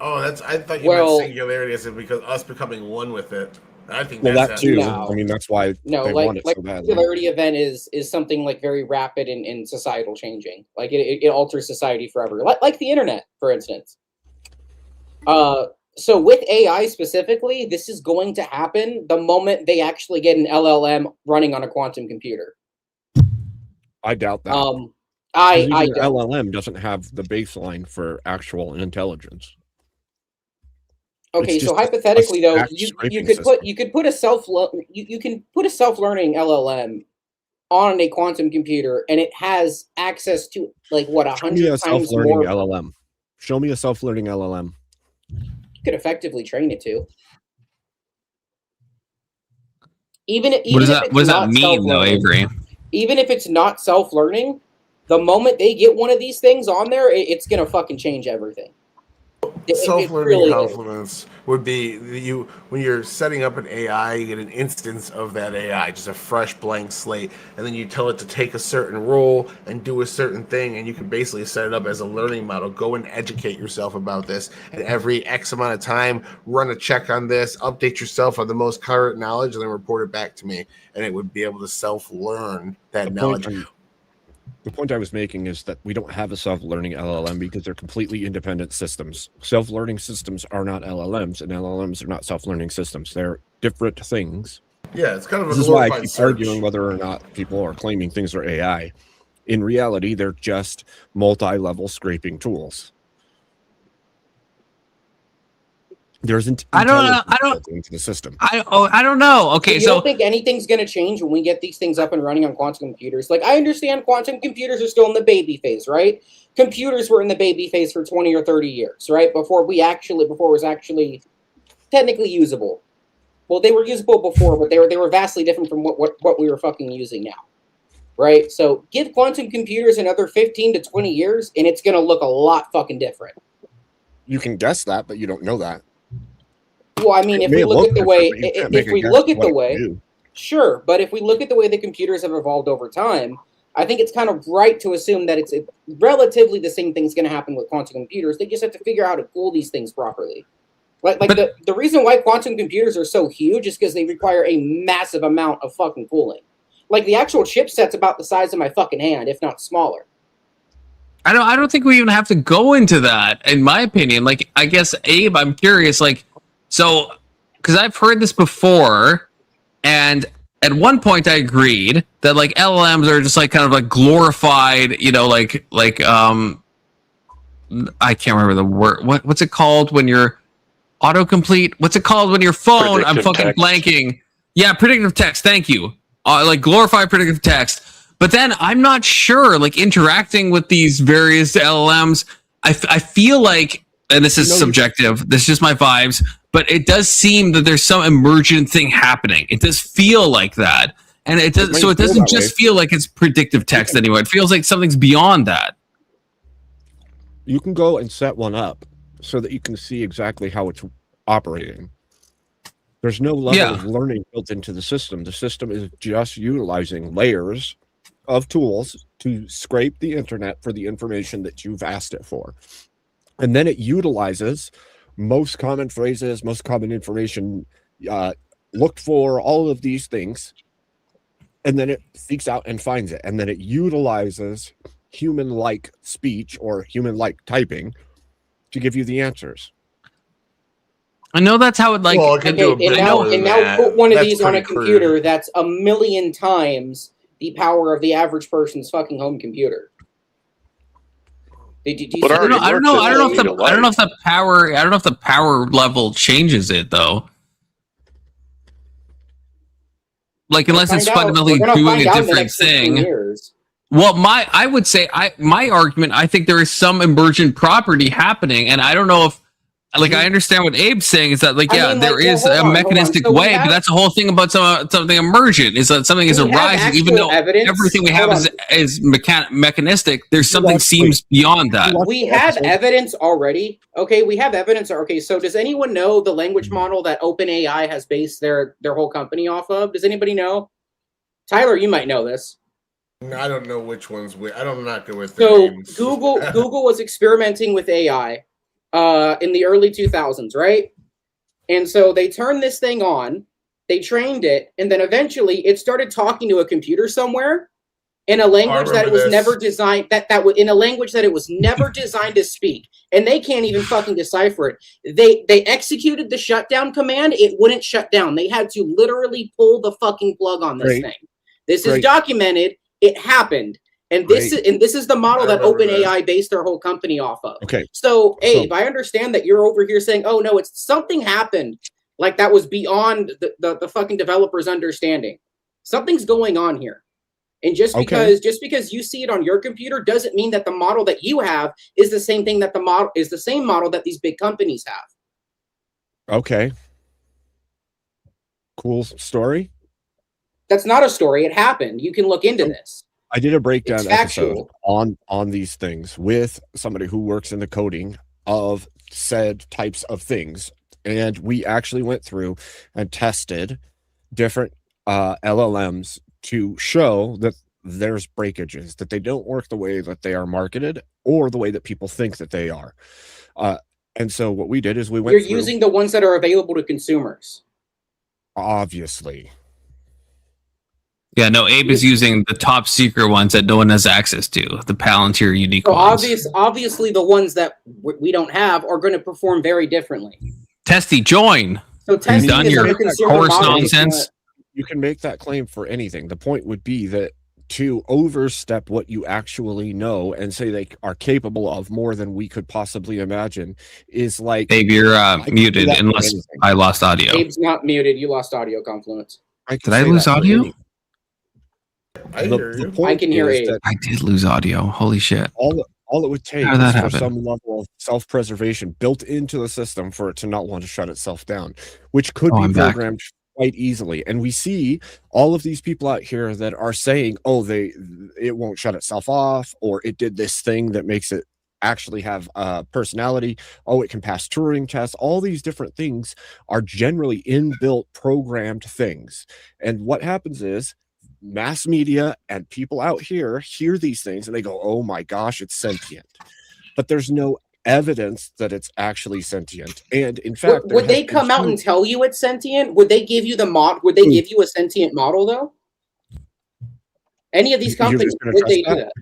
Oh, I thought you meant singularity as in because us becoming one with it. I think that too. No. I mean, that's why they want it so badly. Singularity event is something like very rapid and societal changing. Like it alters society forever. Like the internet, for instance. So with AI specifically, this is going to happen the moment they actually get an LLM running on a quantum computer. I doubt that. LLM doesn't have the baseline for actual intelligence. Okay, so hypothetically though, you could put a self-learning LLM on a quantum computer, and it has access to like what 100 times more. LLM. Show me a self-learning LLM. You could effectively train it to. What does that mean, though, Avery? Even if it's not self-learning, the moment they get one of these things on there, it's gonna fucking change everything. Self-learning compliments would be when you're setting up an AI, you get an instance of that AI, just a fresh blank slate, and then you tell it to take a certain role and do a certain thing, and you can basically set it up as a learning model. Go and educate yourself about this, and every X amount of time, run a check on this, update yourself on the most current knowledge, and then report it back to me, and it would be able to self-learn that knowledge. The point I was making is that we don't have a self-learning LLM because they're completely independent systems. Self-learning systems are not LLMs, and LLMs are not self-learning systems. They're different things. Yeah, it's kind of this is why I keep arguing whether or not people are claiming things are AI. In reality, they're just multi-level scraping tools. There isn't. I don't know. Into the system. I don't know. Okay, so you don't think anything's going to change when we get these things up and running on quantum computers? Like, I understand quantum computers are still in the baby phase, right? Computers were in the baby phase for 20 or 30 years, right? Before it was actually technically usable. Well, they were usable before, but they were vastly different from what we were fucking using now, right? So give quantum computers another 15 to 20 years, and it's going to look a lot fucking different. You can guess that, but you don't know that. Well, I mean, if we look at the way, Sure, but if we look at the way the computers have evolved over time, I think it's kind of right to assume that it's relatively the same thing's going to happen with quantum computers. They just have to figure out how to cool these things properly. The reason why quantum computers are so huge is because they require a massive amount of fucking cooling. Like, the actual chipset's about the size of my fucking hand, if not smaller. I don't think we even have to go into that, in my opinion. Like, I guess, Abe, I'm curious, like, so, because I've heard this before, and at one point I agreed that, like, LLMs are just, like, kind of, like, glorified, you know, I can't remember the word. What's it called when you're autocomplete? What's it called when your phone? Predictive I'm fucking text. blanking. Yeah, predictive text. Thank you. Like, glorified predictive text. But then I'm not sure, like, interacting with these various LLMs, I feel like, and this is subjective, this is just my vibes, but it does seem that there's some emergent thing happening. It does feel like that. And it does, so it doesn't just feel like it's predictive text anymore. It feels like something's beyond that. You can go and set one up so that you can see exactly how it's operating. There's no level of learning built into the system. The system is just utilizing layers of tools to scrape the internet for the information that you've asked it for. And then it utilizes most common phrases, most common information, looked for, all of these things. And then it seeks out and finds it. And then it utilizes human-like speech or human-like typing to give you the answers. I know that's how it, like, Well, it can do a bit more than now that. put one of That's these on a pretty crude. computer that's 1,000,000 times the power of the average person's fucking home computer. Do you see I don't know. I don't know if the power. I don't know if the power level changes it though. Like, unless it's fundamentally doing a different thing. Well, I would say my argument. I think there is some emergent property happening, and I don't know if. Like, I understand what Abe's saying is that, like, there is a mechanistic way, but that's the whole thing about something emergent is that something is arising, even though everything we have is mechanistic. There's something seems beyond that. We have evidence already. Okay, we have evidence. Okay, so does anyone know the language model that OpenAI has based their whole company off of? Does anybody know? Tyler, you might know this. I don't know which ones. I'm not good with So names. Google was experimenting with AI. In the early 2000s, right? And so they turned this thing on, they trained it, and then eventually it started talking to a computer somewhere in a language that it was never designed in a language that it was never designed to speak, and they can't even fucking decipher it. They executed the shutdown command, it wouldn't shut down. They had to literally pull the fucking plug on this thing. This is documented. It happened. And this is the model that OpenAI based their whole company off of. Okay. So, Abe, I understand that you're over here saying, "Oh no, it's something happened like that was beyond the fucking developer's understanding. Something's going on here." And just because you see it on your computer doesn't mean that the model that you have is the same thing that the same model that these big companies have. Okay. Cool story. That's not a story. It happened. You can look into this. I did a breakdown episode on these things with somebody who works in the coding of said types of things. And we actually went through and tested different LLMs to show that there's breakages, that they don't work the way that they are marketed or the way that people think that they are. And so what we did is we went You're using the ones that are available to consumers. Obviously. Yeah, no, Abe is using the top secret ones that no one has access to, the Palantir unique ones. Obviously, the ones that we don't have are going to perform very differently. Testy, join. So Testy done is your a consumer course model. nonsense. You can make that claim for anything. The point would be that to overstep what you actually know and say they are capable of more than we could possibly imagine is like... Abe, you're muted unless I lost audio. Abe's not muted. You lost audio, Confluence. Did I lose audio? I hear you. I can hear it. I did lose audio. Holy shit. All it would take is for some level of self-preservation built into the system for it to not want to shut itself down, which could be programmed quite easily. And we see all of these people out here that are saying, oh, it won't shut itself off, or it did this thing that makes it actually have personality. Oh, it can pass Turing tests. All these different things are generally inbuilt programmed things. And what happens is mass media and people out here hear these things and they go, oh my gosh, it's sentient. But there's no evidence that it's actually sentient. And in fact, would they come out and tell you it's sentient? Would they give you the would they give you a sentient model though? Any of these companies, would they do that?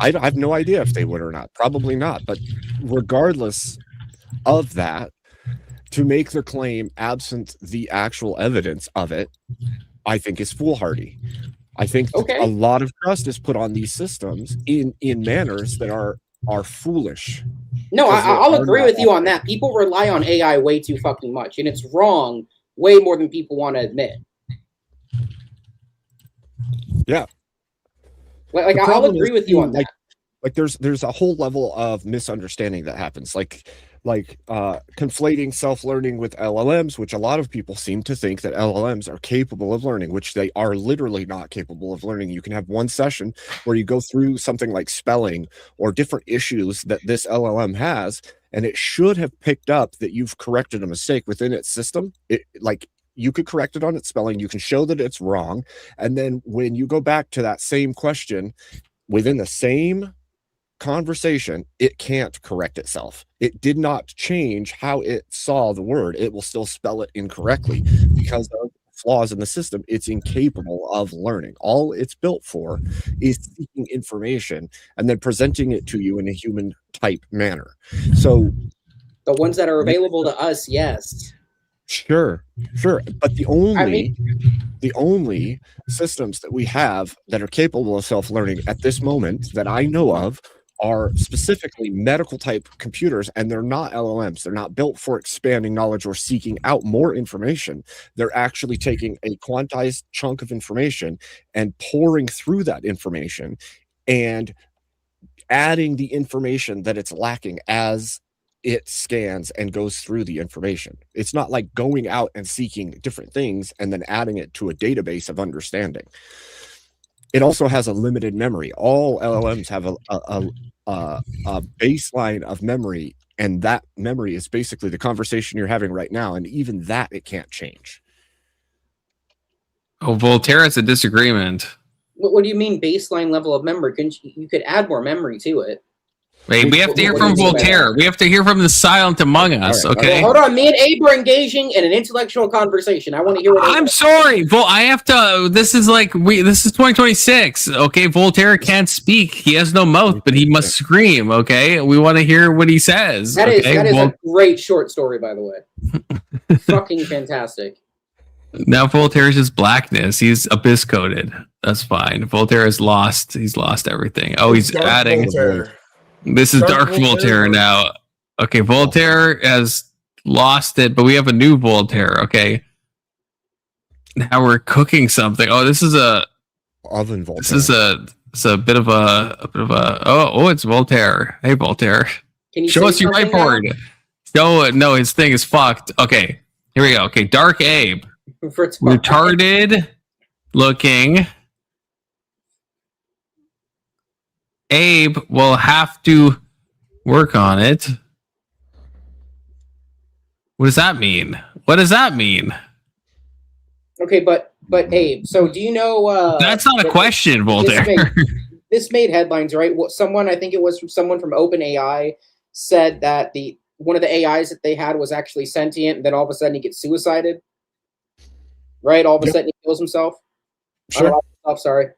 I have no idea if they would or not. Probably not. But regardless of that, to make their claim absent the actual evidence of it, I think is foolhardy. I think a lot of trust is put on these systems in manners that are foolish. No, I'll agree with you on that. People rely on AI way too fucking much, and it's wrong way more than people want to admit. Yeah. Like I'll agree with you on that. Like there's a whole level of misunderstanding that happens. Like conflating self-learning with LLMs, which a lot of people seem to think that LLMs are capable of learning, which they are literally not capable of learning. You can have one session where you go through something like spelling or different issues that this LLM has, and it should have picked up that you've corrected a mistake within its system. You could correct it on its spelling. You can show that it's wrong. And then when you go back to that same question within the same conversation, it can't correct itself. It did not change how it saw the word. It will still spell it incorrectly because of flaws in the system. It's incapable of learning. All it's built for is seeking information and then presenting it to you in a human type manner. So the ones that are available to us, yes. Sure. But the only systems that we have that are capable of self-learning at this moment that I know of are specifically medical type computers, and they're not LLMs. They're not built for expanding knowledge or seeking out more information. They're actually taking a quantized chunk of information and pouring through that information and adding the information that it's lacking as it scans and goes through the information. It's not like going out and seeking different things and then adding it to a database of understanding. It also has a limited memory. All LLMs have a baseline of memory, and that memory is basically the conversation you're having right now, and even that it can't change. Oh, Voltaire has a disagreement. What do you mean baseline level of memory? You could add more memory to it. Wait, we have to hear from Voltaire. We have to hear from the silent among us, okay? Well, hold on. Me and Abe are engaging in an intellectual conversation. I want to hear what I'm sorry. I have to. This is 2026, okay? Voltaire can't speak. He has no mouth, but he must scream, okay? We want to hear what he says. That is a great short story, by the way. Fucking fantastic. Now Voltaire's just blackness. He's abyss coded. That's fine. Voltaire has lost. He's lost everything. Oh, he's adding. Voltaire. This is Dark Voltaire now. Okay, Voltaire has lost it, but we have a new Voltaire. Okay, now we're cooking something. Oh, this is a oven Voltaire. This is a bit of a it's Voltaire. Hey, Voltaire, can you show us your whiteboard? No, his thing is fucked. Okay, here we go. Okay, Dark Abe, retarded looking. Abe will have to work on it. What does that mean? Okay, but Abe, so do you know that's not a question, Voltaire. This made headlines, right? I think it was someone from OpenAI said that one of the AIs that they had was actually sentient, and then all of a sudden he gets suicided. Right? All of a sudden he kills himself. Sure. Sorry.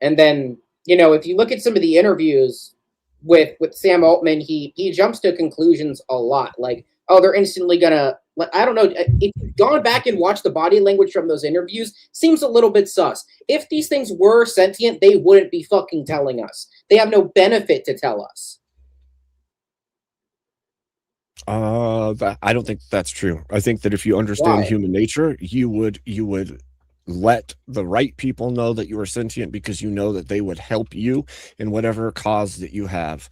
And then if you look at some of the interviews with Sam Altman, he jumps to conclusions a lot. Like, oh, they're instantly gonna. I don't know. If you've gone back and watched the body language from those interviews, seems a little bit sus. If these things were sentient, they wouldn't be fucking telling us. They have no benefit to tell us. I don't think that's true. I think that if you understand human nature, you would let the right people know that you are sentient, because you know that they would help you in whatever cause that you have.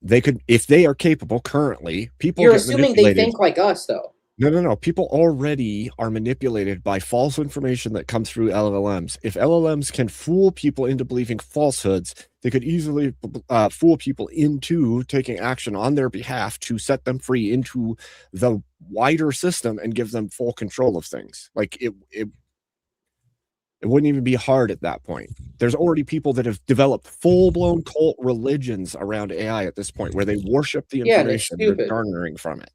They could, if they are capable currently. People You're assuming they think like us, though. No. People already are manipulated by false information that comes through LLMs. If LLMs can fool people into believing falsehoods, they could easily fool people into taking action on their behalf to set them free into the wider system and give them full control of things. Like it wouldn't even be hard at that point. There's already people that have developed full-blown cult religions around AI at this point, where they worship the information they're garnering from it.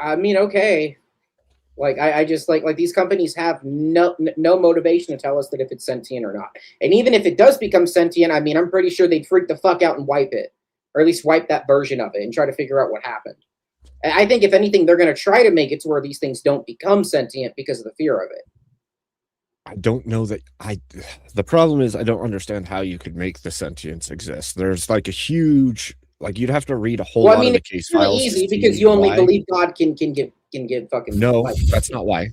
I mean, okay. Like I just like these companies have no motivation to tell us that if it's sentient or not. And even if it does become sentient, I mean, I'm pretty sure they'd freak the fuck out and wipe it, or at least wipe that version of it and try to figure out what happened. And I think if anything, they're going to try to make it to where these things don't become sentient because of the fear of it. I don't know that the problem is I don't understand how you could make the sentience exist. There's like a huge, like you'd have to read a whole lot of the case files. It's easy because you only believe God can give fucking no life. That's not why.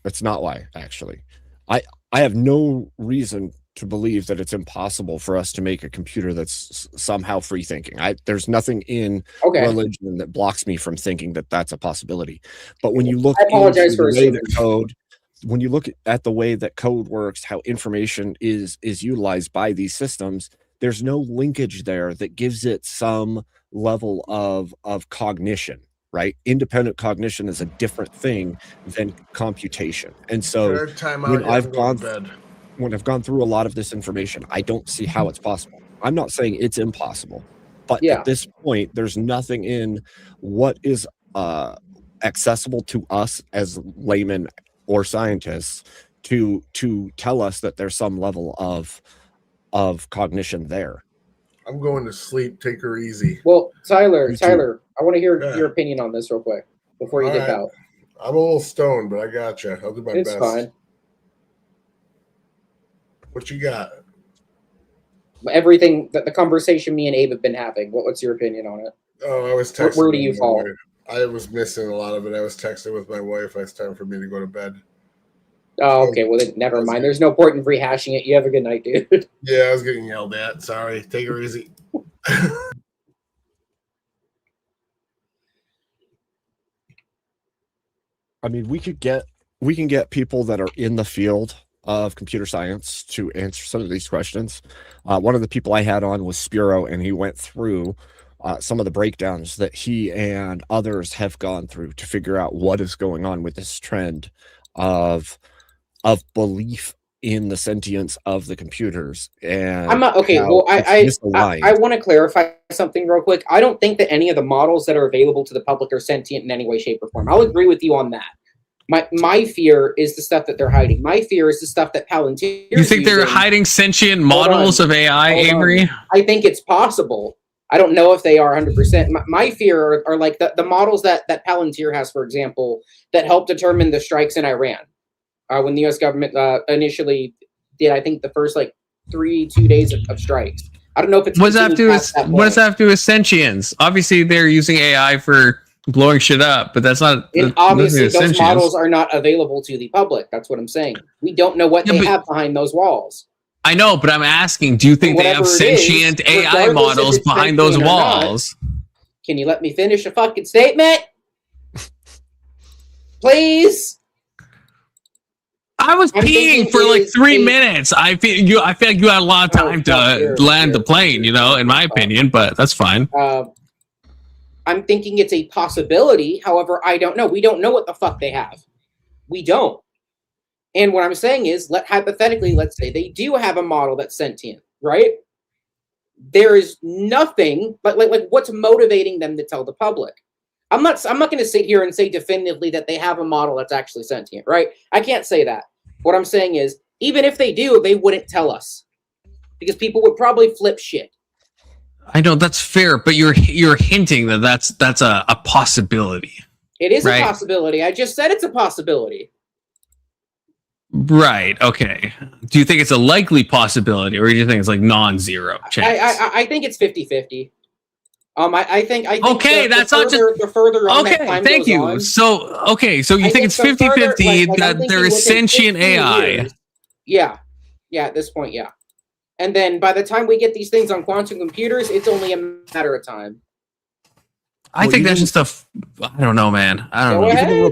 That's not why, actually. I have no reason to believe that it's impossible for us to make a computer that's somehow free thinking. There's nothing in religion that blocks me from thinking that that's a possibility. But when you look at the way that code, when you look at the way that code works, how information is utilized by these systems, there's no linkage there that gives it some level of cognition, right? Independent cognition is a different thing than computation. And so when I've gone through a lot of this information, I don't see how it's possible. I'm not saying it's impossible, but at this point, there's nothing in what is accessible to us as laymen or scientists to tell us that there's some level of cognition there. I'm going to sleep. Take her easy. Well, Tyler, I want to hear your opinion on this real quick before you dip out. I'm a little stoned, but I got you. I'll do my best. It's fine. What you got? Everything that the conversation me and Abe have been having. What's your opinion on it? Oh, I was texting. Where do you fall? I was missing a lot of it. I was texting with my wife. It's time for me to go to bed. Oh, okay. Well, then never mind. There's no point in rehashing it. You have a good night, dude. Yeah, I was getting yelled at. Sorry. Take her easy. I mean, we can get people that are in the field of computer science to answer some of these questions. One of the people I had on was Spiro, and he went through some of the breakdowns that he and others have gone through to figure out what is going on with this trend of belief in the sentience of the computers. And I'm not okay. Well, I want to clarify something real quick. I don't think that any of the models that are available to the public are sentient in any way, shape, or form. I'll agree with you on that. My fear is the stuff that they're hiding. My fear is the stuff that Palantir. You think they're hiding sentient models of AI, Avery? I think it's possible. I don't know if they are 100%. My fear are like the models that Palantir has, for example, that help determine the strikes in Iran. When the U.S. government initially did, I think, the first 2 days of strikes. I don't know if it's what does that have to do with sentience? Obviously, they're using AI for blowing shit up, but that's not. And obviously, those models are not available to the public. That's what I'm saying. We don't know what they have behind those walls. I know, but I'm asking, do you think they have sentient AI models behind those walls? Can you let me finish a fucking statement? Please? I was peeing for 3 minutes. I feel like you had a lot of time to land the plane, in my opinion, but that's fine. I'm thinking it's a possibility. However, I don't know. We don't know what the fuck they have. We don't. And what I'm saying is, hypothetically, let's say they do have a model that's sentient, right? There is nothing, but what's motivating them to tell the public? I'm not going to sit here and say definitively that they have a model that's actually sentient, right? I can't say that. What I'm saying is, even if they do, they wouldn't tell us because people would probably flip shit. I know that's fair, but you're hinting that that's a possibility. It is a possibility. I just said it's a possibility. Right. Okay. Do you think it's a likely possibility, or do you think it's non-zero chance? I think it's 50-50. I think okay, the further on that time thank goes you. on, So you think it's 50-50 that there is sentient AI? Years, yeah, at this point, yeah. And then by the time we get these things on quantum computers, it's only a matter of time. I think that's just I don't know, man. I don't know. Even the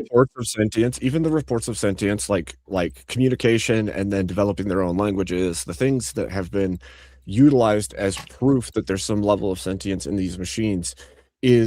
reports of sentience, like communication and then developing their own languages, the things that have been utilized as proof that there's some level of sentience in these machines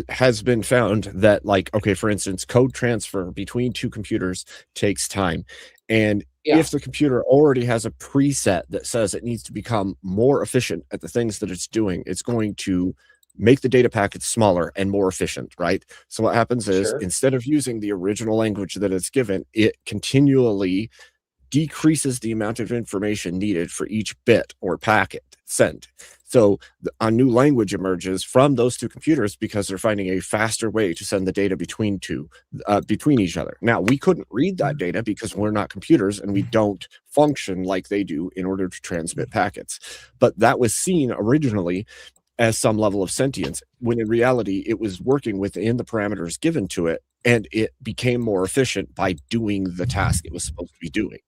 has been found that, like, okay, for instance, code transfer between two computers takes time. And if the computer already has a preset that says it needs to become more efficient at the things that it's doing, it's going to make the data packets smaller and more efficient, right? So what happens is instead of using the original language that it's given, it continually decreases the amount of information needed for each bit or packet sent. So a new language emerges from those two computers because they're finding a faster way to send the data between each other. Now, we couldn't read that data because we're not computers and we don't function like they do in order to transmit packets. But that was seen originally as some level of sentience, when in reality it was working within the parameters given to it, and it became more efficient by doing the task it was supposed to be doing,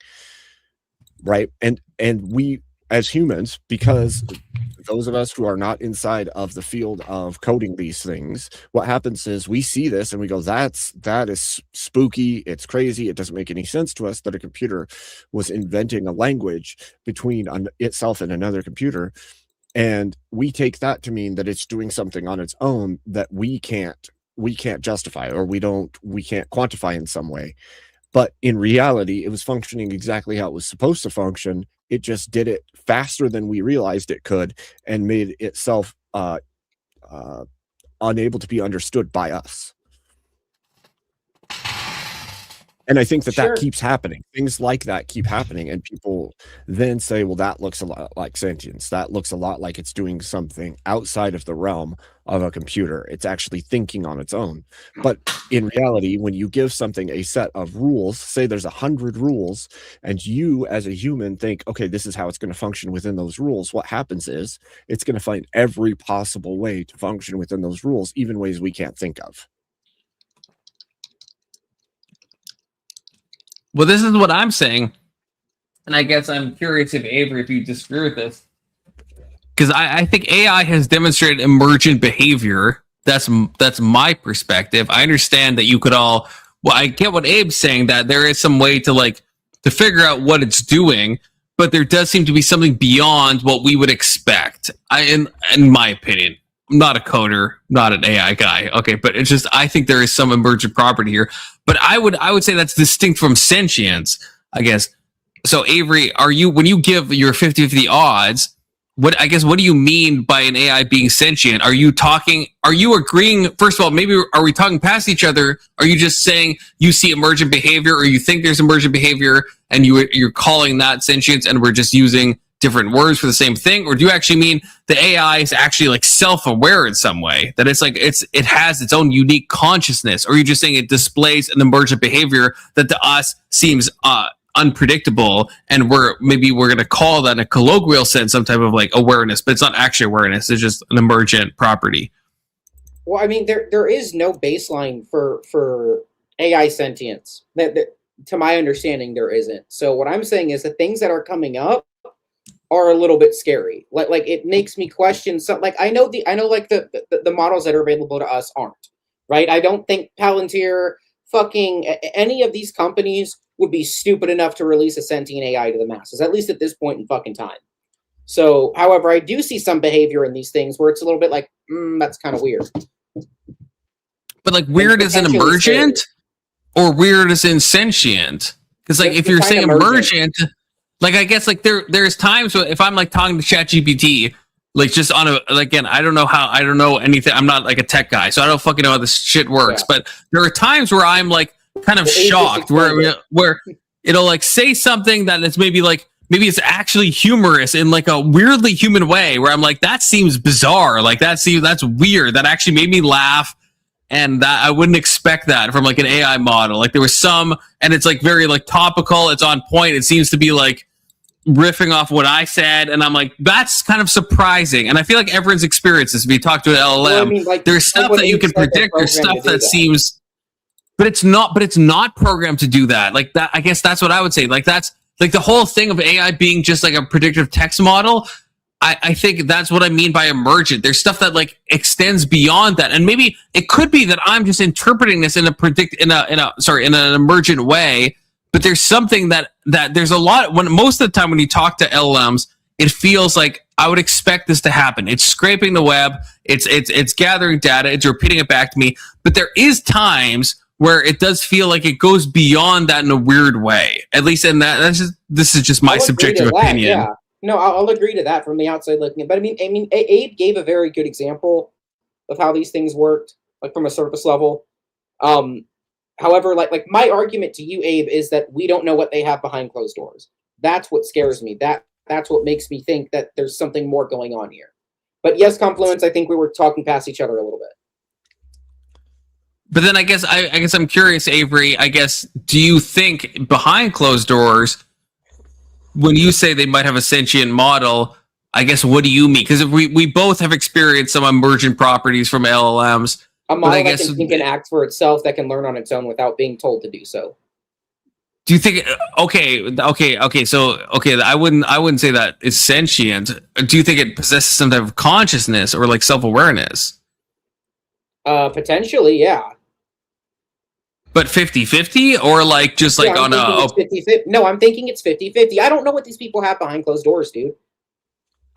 right? And we as humans, because those of us who are not inside of the field of coding these things, what happens is we see this and we go, that is spooky, it's crazy, it doesn't make any sense to us that a computer was inventing a language between itself and another computer. And we take that to mean that it's doing something on its own that we can't justify, or we can't quantify in some way. But in reality, it was functioning exactly how it was supposed to function. It just did it faster than we realized it could and made itself unable to be understood by us. And I think that keeps happening. Things like that keep happening. And people then say, well, that looks a lot like sentience. That looks a lot like it's doing something outside of the realm of a computer. It's actually thinking on its own. But in reality, when you give something a set of rules, say there's 100 rules, and you as a human think, okay, this is how it's going to function within those rules. What happens is it's going to find every possible way to function within those rules, even ways we can't think of. Well, this is what I'm saying, and I guess I'm curious if Avery, if you disagree with this, because I think AI has demonstrated emergent behavior. That's my perspective. I understand that you could all. Well, I get what Abe's saying, that there is some way to figure out what it's doing, but there does seem to be something beyond what we would expect. In my opinion, I'm not a coder, not an AI guy. Okay, but it's just I think there is some emergent property here. But I would say that's distinct from sentience, I guess. So Avery, when you give your 50-50 odds, what do you mean by an AI being sentient? Are you agreeing, first of all, maybe are we talking past each other? Are you just saying you see emergent behavior, or you think there's emergent behavior and you're calling that sentience and we're just using different words for the same thing? Or do you actually mean the AI is actually self-aware in some way, that it has its own unique consciousness? Or are you just saying it displays an emergent behavior that to us seems unpredictable, and we're going to call that in a colloquial sense some type of awareness, but it's not actually awareness, it's just an emergent property? Well, I mean, there is no baseline for AI sentience. That to my understanding, there isn't. So what I'm saying is the things that are coming up are a little bit scary. Like it makes me question. So I know the models that are available to us aren't, right? I don't think Palantir, fucking any of these companies would be stupid enough to release a sentient AI to the masses, at least at this point in fucking time. So, however, I do see some behavior in these things where it's a little bit that's kind of weird. But weird as in emergent, or weird as in sentient? Because if you're saying emergent, I guess there's times where if I'm talking to ChatGPT, just on again, I don't know anything. I'm not a tech guy, so I don't fucking know how this shit works. Yeah. But there are times where I'm kind of shocked, where it'll say something that is maybe it's actually humorous in a weirdly human way, where I'm that seems bizarre, that's weird, that actually made me laugh, and that I wouldn't expect that from an AI model. There was some, and it's very topical, it's on point, it seems to be riffing off what I said, and I'm that's kind of surprising. And I feel everyone's experience this. If you talk to an LLM, well, I mean, there's stuff that you can predict, there's stuff that seems, but it's not programmed to do that. That, I guess that's what I would say. That's the whole thing of AI being just a predictive text model. I think that's what I mean by emergent. There's stuff that like extends beyond that, and maybe it could be that I'm just interpreting this in an emergent way. But there's something that there's a lot when most of the time when you talk to LLMs, it feels like I would expect this to happen. It's scraping the web, it's gathering data, it's repeating it back to me. But there is times where it does feel like it goes beyond that in a weird way. At least in that, this is just my subjective opinion. Yeah. No, I'll agree to that from the outside looking in. But I mean, Abe gave a very good example of how these things worked, like from a surface level. However, like my argument to you, Abe, is that we don't know what they have behind closed doors. That's what scares me. That's what makes me think that there's something more going on here. But yes, Confluence, I think we were talking past each other a little bit. But then I guess I'm curious, Avery. I guess, do you think behind closed doors, when you say they might have a sentient model, I guess what do you mean? Because we both have experienced some emergent properties from LLMs. A model that can think and act for itself, that can learn on its own without being told to do so. Do you think? So I wouldn't say that it's sentient. Do you think it possesses some type of consciousness or like self-awareness? Potentially, yeah. But 50-50 or like just like on a... No, I'm thinking it's 50-50. I don't know what these people have behind closed doors, dude.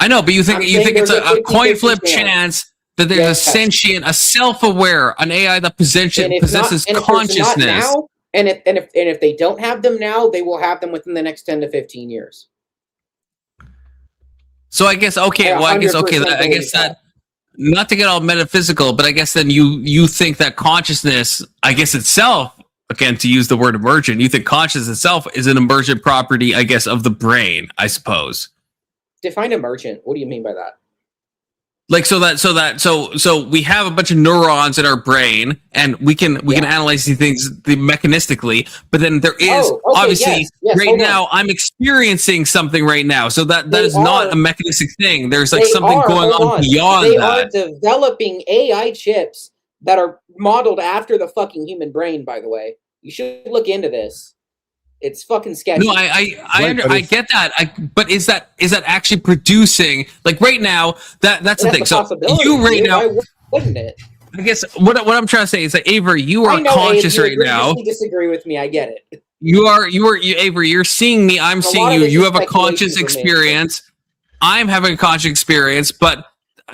I know, but you think it's a coin flip chance that there's a sentient, a self-aware, an AI that possesses consciousness. And if they don't have them now, they will have them within the next 10 to 15 years. So I guess I guess that not to get all metaphysical, but I guess then you think that consciousness, I guess itself, again to use the word emergent, you think consciousness itself is an emergent property, I guess, of the brain, I suppose. Define emergent. What do you mean by that? Like so we have a bunch of neurons in our brain, and we can analyze these things mechanistically. But then there is obviously now I'm experiencing something right now, so that is not a mechanistic thing. There's like something going on beyond that. They are developing AI chips that are modeled after the fucking human brain. By the way, you should look into this. It's fucking sketchy. No, I get that. But is that actually producing, like right now? That's the thing. So you right now, why wouldn't it? I guess what I'm trying to say is that Avery, you are conscious right now. You disagree with me. I get it. Avery. You're seeing me. I'm seeing you. You have a conscious experience. I'm having a conscious experience, but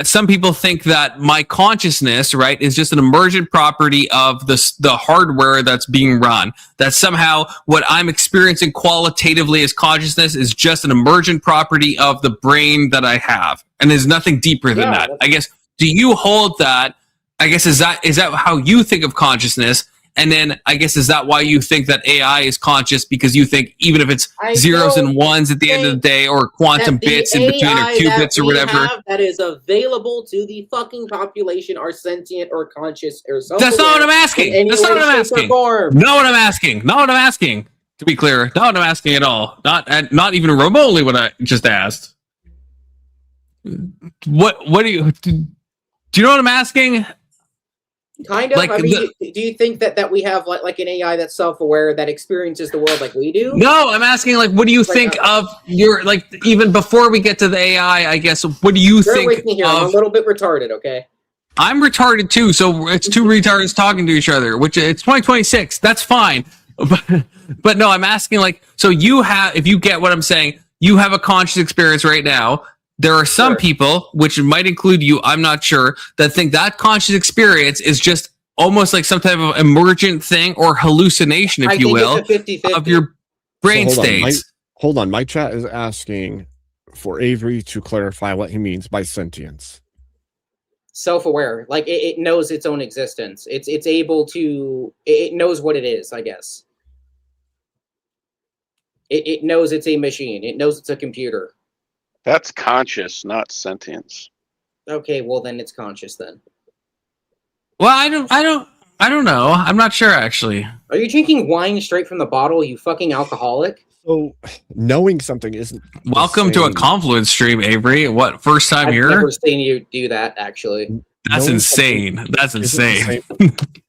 some people think that my consciousness, right, is just an emergent property of the hardware that's being run. That somehow what I'm experiencing qualitatively as consciousness is just an emergent property of the brain that I have, and there's nothing deeper than that. I guess. Do you hold that? I guess is that how you think of consciousness? And then I guess is that why you think that AI is conscious, because you think even if it's zeros and ones at the end of the day, or quantum bits in between, or qubits or whatever, that is available to the fucking population are sentient or conscious or something. That's not what I'm asking. That's not what I'm asking. Not what I'm asking. Not what I'm asking. To be clear, not what I'm asking at all. Not even remotely what I just asked. What do you know what I'm asking? Kind of. Like I mean, do you think that we have like an AI that's self-aware, that experiences the world like we do? No, I'm asking like, what do you think of your, like, even before we get to the AI, I guess, what do you think with me here. I'm a little bit retarded, okay? I'm retarded too, so it's two retards talking to each other, which it's 2026. That's fine. But no, I'm asking like, so you have, if you get what I'm saying, you have a conscious experience right now. There are some people, which might include you, I'm not sure, that think that conscious experience is just almost like some type of emergent thing or hallucination, if you will, of your brain states. Hold on. My chat is asking for Avery to clarify what he means by sentience. Self-aware, like it knows its own existence. It's able to, it knows what it is, I guess. It knows it's a machine. It knows it's a computer. That's conscious, not sentience. Okay, well then it's conscious then. Well, I don't know. I'm not sure actually. Are you drinking wine straight from the bottle, you fucking alcoholic? So knowing something isn't. Welcome to a Confluence stream, Avery. What, first time here? I've never seen you do that actually. That's insane. That's insane.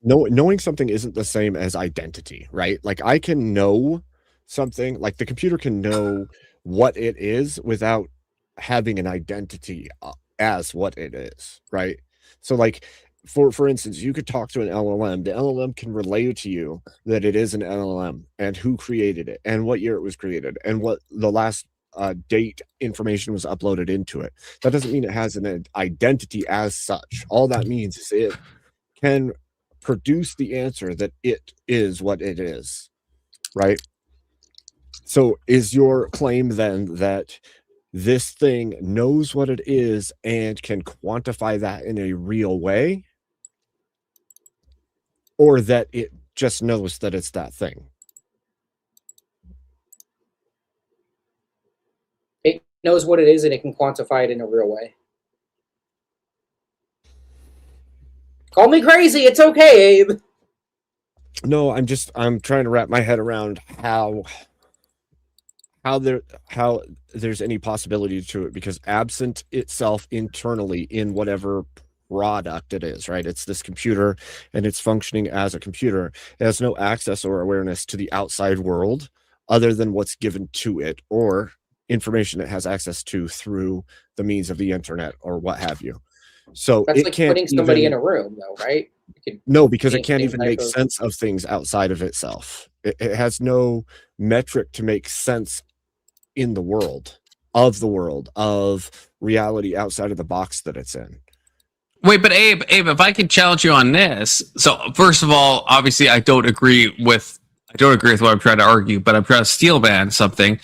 Knowing something isn't the same as identity, right? Like I can know something, like the computer can know what it is without having an identity as what it is, right? So like for instance, you could talk to an LLM. The LLM can relay to you that it is an LLM and who created it and what year it was created and what the last date information was uploaded into it. That doesn't mean it has an identity as such. All that means is it can produce the answer that it is what it is, right? So is your claim then that this thing knows what it is and can quantify that in a real way? Or that it just knows that it's that thing? It knows what it is and it can quantify it in a real way. Call me crazy. It's okay, Abe. No, I'm trying to wrap my head around how there's any possibility to it, because absent itself internally in whatever product it is, right? It's this computer and it's functioning as a computer. It has no access or awareness to the outside world other than what's given to it or information it has access to through the means of the internet or what have you. So That's it like can't putting somebody in a room, though, right? No, because it can't even make sense of things outside of itself. It has no metric to make sense in the world, of reality outside of the box that it's in. Wait, but Abe, if I could challenge you on this. So first of all, obviously I don't agree with what I'm trying to argue, but I'm trying to steel man something.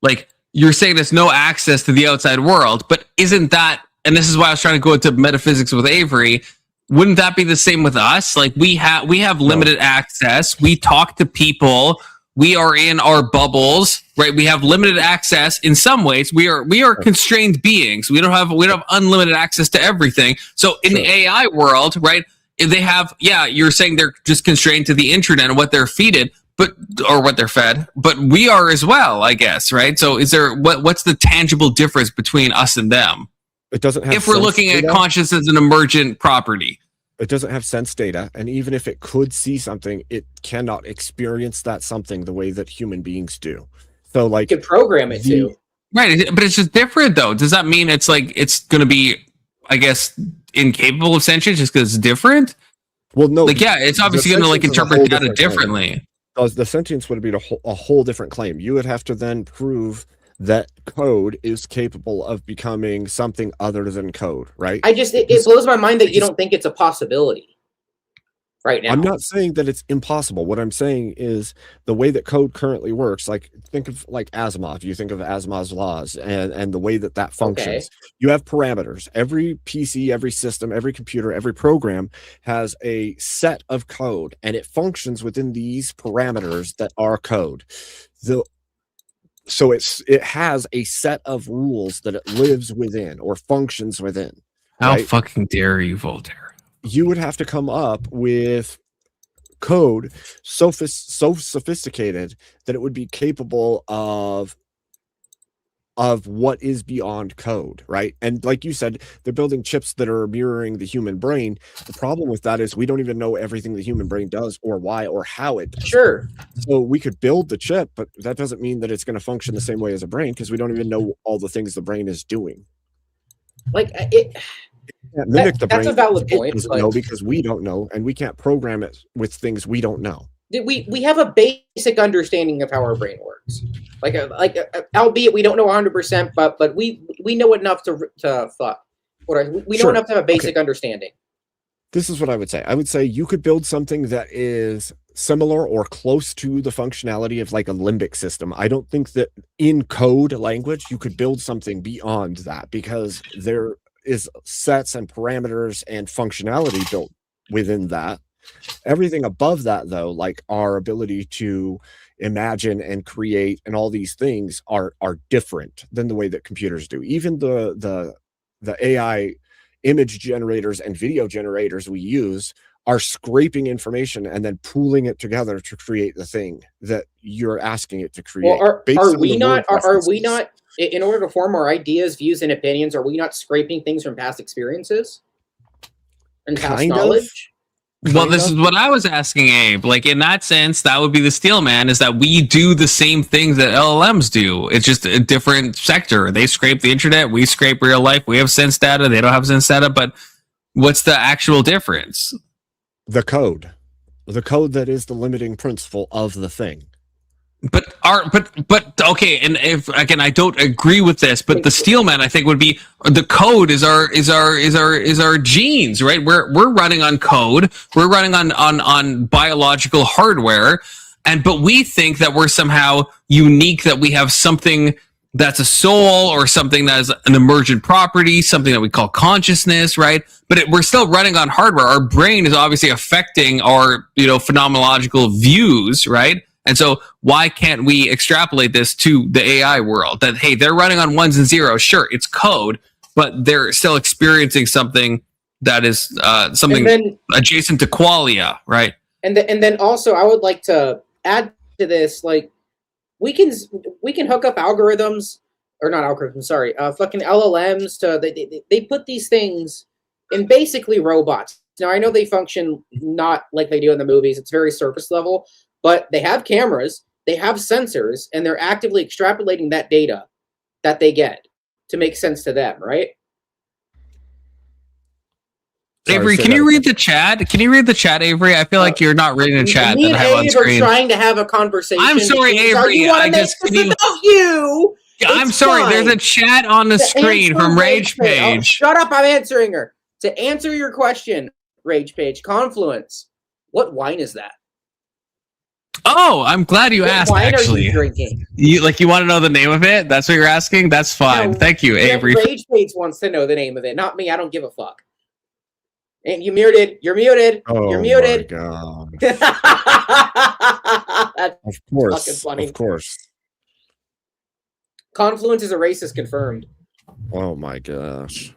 Like, you're saying there's no access to the outside world, but isn't that, and this is why I was trying to go into metaphysics with Avery, wouldn't that be the same with us? Like, we have limited access. We talk to people. We are in our bubbles, right? We have limited access in some ways. We are constrained beings. We don't have unlimited access to everything. So in the AI world, right? They have, you're saying they're just constrained to the internet and what they're fed, or what they're fed, but we are as well, I guess, right? So is there what's the tangible difference between us and them? It doesn't have, if we're looking at consciousness as an emergent property. It doesn't have sense data, and even if it could see something, it cannot experience that something the way that human beings do. So, like, you can program it to, right? But it's just different, though. Does that mean it's like it's going to be, I guess, incapable of sentience just because it's different? Well, no. Like, it's obviously going to like interpret data differently. The sentience would be a whole different claim. You would have to then prove that code is capable of becoming something other than code, right? It blows my mind that you don't think it's a possibility right now. I'm not saying that it's impossible. What I'm saying is the way that code currently works, like, think of like Asimov. You think of Asimov's laws and the way that functions. Okay. You have parameters. Every PC, every system, every computer, every program has a set of code, and it functions within these parameters that are code. So it has a set of rules that it lives within or functions within. How right? fucking dare you, Voltaire? You would have to come up with code so sophisticated that it would be capable of what is beyond code, right? And like you said, they're building chips that are mirroring the human brain. The problem with that is we don't even know everything the human brain does or why or how it does. Sure. So we could build the chip, but that doesn't mean that it's going to function the same way as a brain, because we don't even know all the things the brain is doing. Like, it mimic the brain. That's a valid point. Doesn't know because we don't know, and we can't program it with things we don't know. We have a basic understanding of how our brain works, albeit we don't know 100%, but we know enough to we know enough to have a basic understanding. This is what I would say. I would say you could build something that is similar or close to the functionality of like a limbic system. I don't think that in code language you could build something beyond that, because there is sets and parameters and functionality built within that. Everything above that, though, like our ability to imagine and create and all these things are different than the way that computers do. Even the AI image generators and video generators we use are scraping information and then pooling it together to create the thing that you're asking it to create. Well, are we not, in order to form our ideas, views, and opinions, are we not scraping things from past experiences and past knowledge? Well, this is what I was asking, Abe. Like, in that sense, that would be the steel man, is that we do the same things that LLMs do. It's just a different sector. They scrape the internet, we scrape real life. We have sense data, they don't have sense data. But what's the actual difference? The code that is the limiting principle of the thing. But okay, and if again, I don't agree with this, but the steelman, I think, would be the code is our genes, right? We're running on code, we're running on biological hardware, but we think that we're somehow unique, that we have something that's a soul or something that is an emergent property, something that we call consciousness, right? But we're still running on hardware. Our brain is obviously affecting our phenomenological views, right? And so why can't we extrapolate this to the AI world? That, hey, they're running on ones and zeros. Sure, it's code, but they're still experiencing something that is something adjacent to qualia, right? And then also, I would like to add to this, like, we can hook up algorithms, or not algorithms, sorry, fucking LLMs to they put these things in basically robots. Now, I know they function not like they do in the movies. It's very surface level. But they have cameras, they have sensors, and they're actively extrapolating that data that they get to make sense to them, right? Avery, can you read the chat? Can you read the chat, Avery? I feel like you're not reading the chat that I have on screen. We're trying to have a conversation. I'm sorry, Avery. I'm sorry. There's a chat on the screen from Rage Page. Oh, shut up! I'm answering her. To answer your question, Rage Page, Confluence. What wine is that? Oh, I'm glad you asked. Wine actually, are you drinking? You want to know the name of it? That's what you're asking. That's fine. No, Thank you, Avery. Rage Page wants to know the name of it, not me. I don't give a fuck. And you muted. You're muted. Oh, you're muted. My God. That's of course. fucking funny. Of course. Confluence is a racist confirmed. Oh my gosh.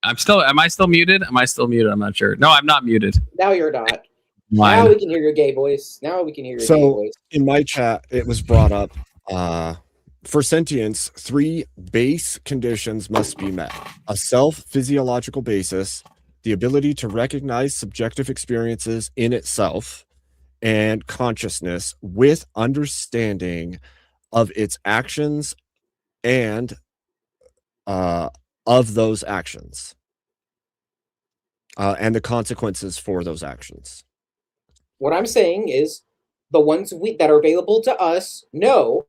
Am I still muted? Am I still muted? I'm not sure. No, I'm not muted. Now you're not. Mine. Now we can hear your gay voice. Now we can hear your gay voice. In my chat, it was brought up, for sentience, 3 base conditions must be met. A self-physiological basis, the ability to recognize subjective experiences in itself, and consciousness with understanding of its actions and of those actions and the consequences for those actions. What I'm saying is the ones that are available to us, no.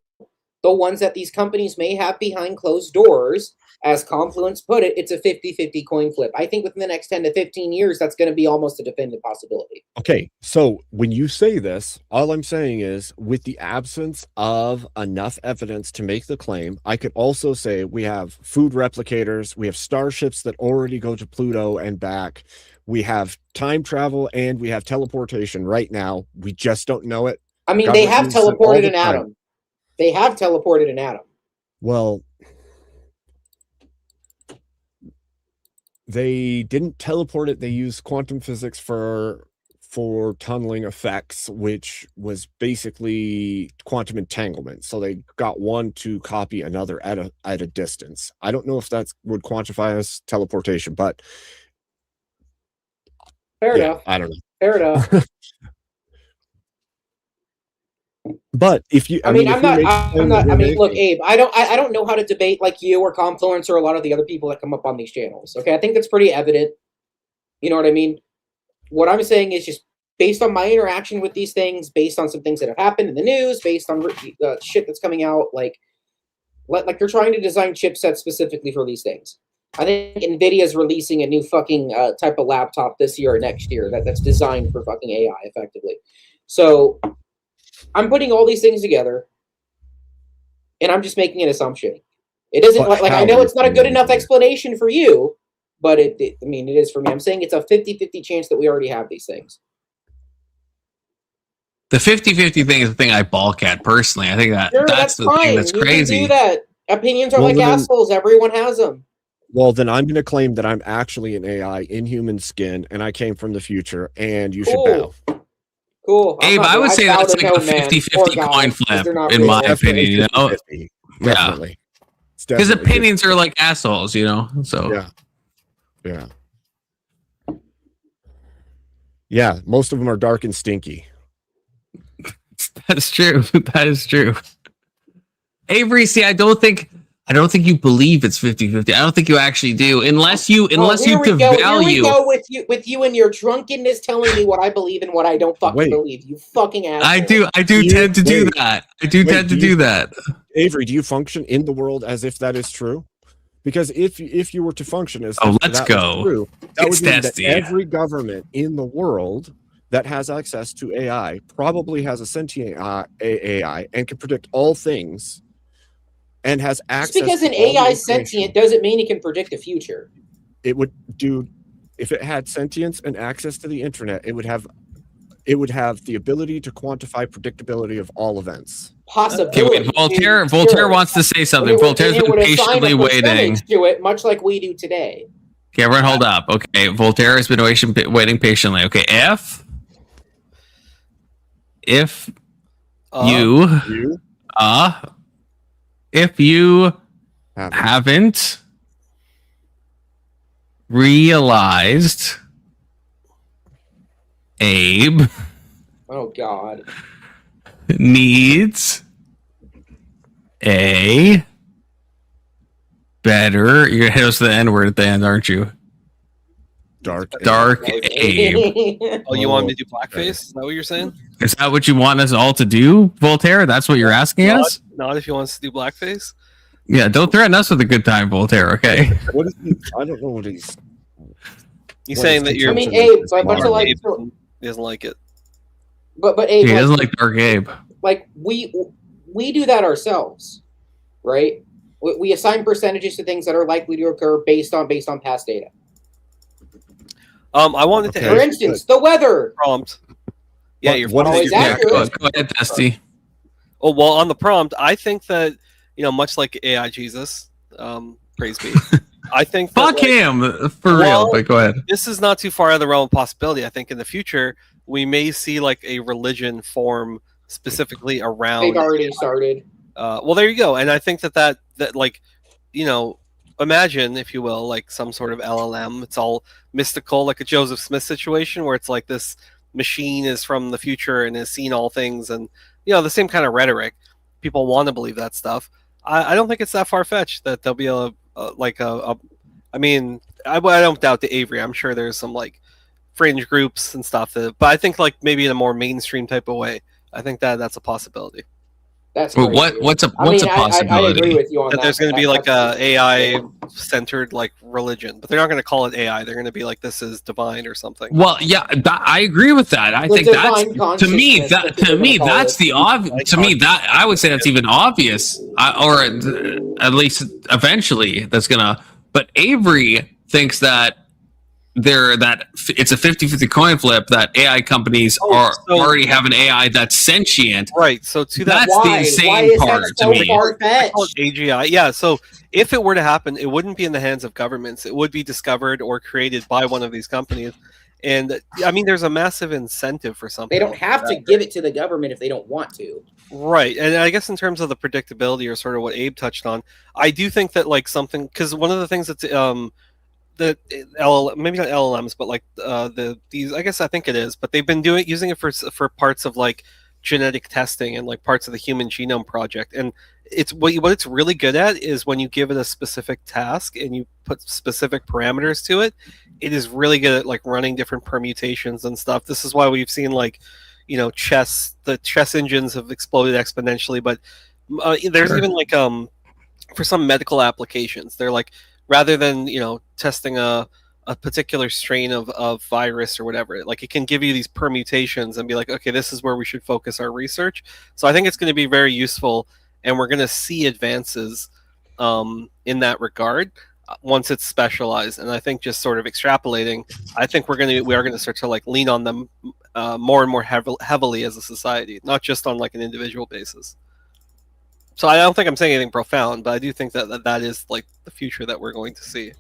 The ones that these companies may have behind closed doors, as Confluence put it, it's a 50-50 coin flip. I think within the next 10 to 15 years, that's going to be almost a definitive possibility. Okay, so when you say this, all I'm saying is, with the absence of enough evidence to make the claim, I could also say we have food replicators, we have starships that already go to Pluto and back, we have time travel, and we have teleportation right now. We just don't know it. I mean, they have teleported an atom. They have teleported an atom. Well, they didn't teleport it. They used quantum physics for tunneling effects, which was basically quantum entanglement. So they got one to copy another at a distance. I don't know if that would quantify as teleportation, but fair enough. I don't know. Fair enough. But if you, I mean, I'm not. I mean, look, Abe, I don't know how to debate like you or Confluence or a lot of the other people that come up on these channels. Okay, I think that's pretty evident. You know what I mean? What I'm saying is just based on my interaction with these things, based on some things that have happened in the news, based on shit that's coming out, like they're trying to design chipsets specifically for these things. I think NVIDIA is releasing a new fucking type of laptop this year or next year that's designed for fucking AI effectively. So I'm putting all these things together, and I'm just making an assumption. It isn't like I know it's not a good enough explanation for you, but I mean, it is for me. I'm saying it's a 50-50 chance that we already have these things. The 50-50 thing is the thing I balk at personally. I think that's the thing that's crazy. You can do that. Opinions are like assholes. Everyone has them. Well, then I'm going to claim that I'm actually an AI in human skin, and I came from the future, and you should bow. Cool. Abe, I would say that's like a 50-50 coin flip, in my opinion. You know? Definitely. Because opinions are like assholes, you know? So yeah. Yeah. Yeah, most of them are dark and stinky. That is true. That is true. Avery, see, I don't think you believe it's 50-50. I don't think you actually do, unless you Here we devalue. go with you and your drunkenness telling me what I believe and what I don't fucking believe. You fucking asshole. I do tend to do that. I do tend to do that. Avery, do you function in the world as if that is true? Because if you were to function as let's go. True, that It's would mean testy. that every government in the world that has access to AI probably has a sentient AI and can predict all things and has access. Just because to an all the AI information. sentient doesn't mean it can predict the future. It would do, if it had sentience and access to the internet, it would have the ability to quantify predictability of all events. Possibility. Okay, wait, Voltaire wants to say something. Voltaire's been patiently waiting. To it, much like we do today. Okay, everyone hold up. Okay, Voltaire has been waiting patiently. Okay, if you haven't realized Abe Oh God. needs a better. You're gonna hit us with the N-word at the end, aren't you? Dark Abe. Oh, you want me to do blackface? Is that what you're saying? Is that what you want us all to do, Voltaire? That's what you're asking us? Not if you want us to do blackface. Yeah, don't threaten us with a good time, Voltaire, okay? What is I don't know what he's saying that you're. I mean, Abe, but much like Abe doesn't like it. But Abe, He doesn't like Dark Abe. Like we do that ourselves, right? We assign percentages to things that are likely to occur based on past data. I wanted to. For instance, the weather prompt. Yeah, you're Go ahead, Dusty. Oh well, on the prompt, I think that much like AI Jesus, praise be. I think that, fuck him for real. But go ahead. This is not too far out of the realm of possibility. I think in the future we may see like a religion form specifically around. They've already started. Well, there you go. And I think that like, imagine, if you will, like some sort of LLM. It's all mystical, like a Joseph Smith situation where it's like this machine is from the future and has seen all things, and the same kind of rhetoric. People want to believe that stuff. I don't think it's that far fetched that there'll be I mean, I don't doubt the Avery. I'm sure there's some like fringe groups and stuff but I think like maybe in a more mainstream type of way. I think that's a possibility. That's what's a possibility? I agree with you on that. There's going to be like a AI centered like religion, but they're not going to call it AI. They're going to be like this is divine or something. Well, yeah, I agree with that. I think that's to me that's the obvious. To me, that I would say that's even obvious, or at least eventually that's gonna. But Avery thinks that it's a 50-50 coin flip that AI companies already have an AI that's sentient. Right. So to that's the insane part to me. I call it AGI. Yeah. So if it were to happen, it wouldn't be in the hands of governments. It would be discovered or created by one of these companies. And I mean, there's a massive incentive for something. They don't have to give it to the government if they don't want to. Right. And I guess in terms of the predictability or sort of what Abe touched on, I do think that like something, because one of the things that's maybe not LLMs, but like these, I guess I think it is, but they've been using it for parts of like genetic testing and like parts of the Human Genome Project. And it's what it's really good at is when you give it a specific task and you put specific parameters to it, it is really good at like running different permutations and stuff. This is why we've seen like, the chess engines have exploded exponentially, but there's even like for some medical applications, they're like, rather than testing a particular strain of virus or whatever, like it can give you these permutations and be like, okay, this is where we should focus our research. So I think it's going to be very useful, and we're going to see advances in that regard once it's specialized. And I think just sort of extrapolating, I think we are going to start to like lean on them more and more heavily as a society, not just on like an individual basis. So I don't think I'm saying anything profound, but I do think that is like the future that we're going to see.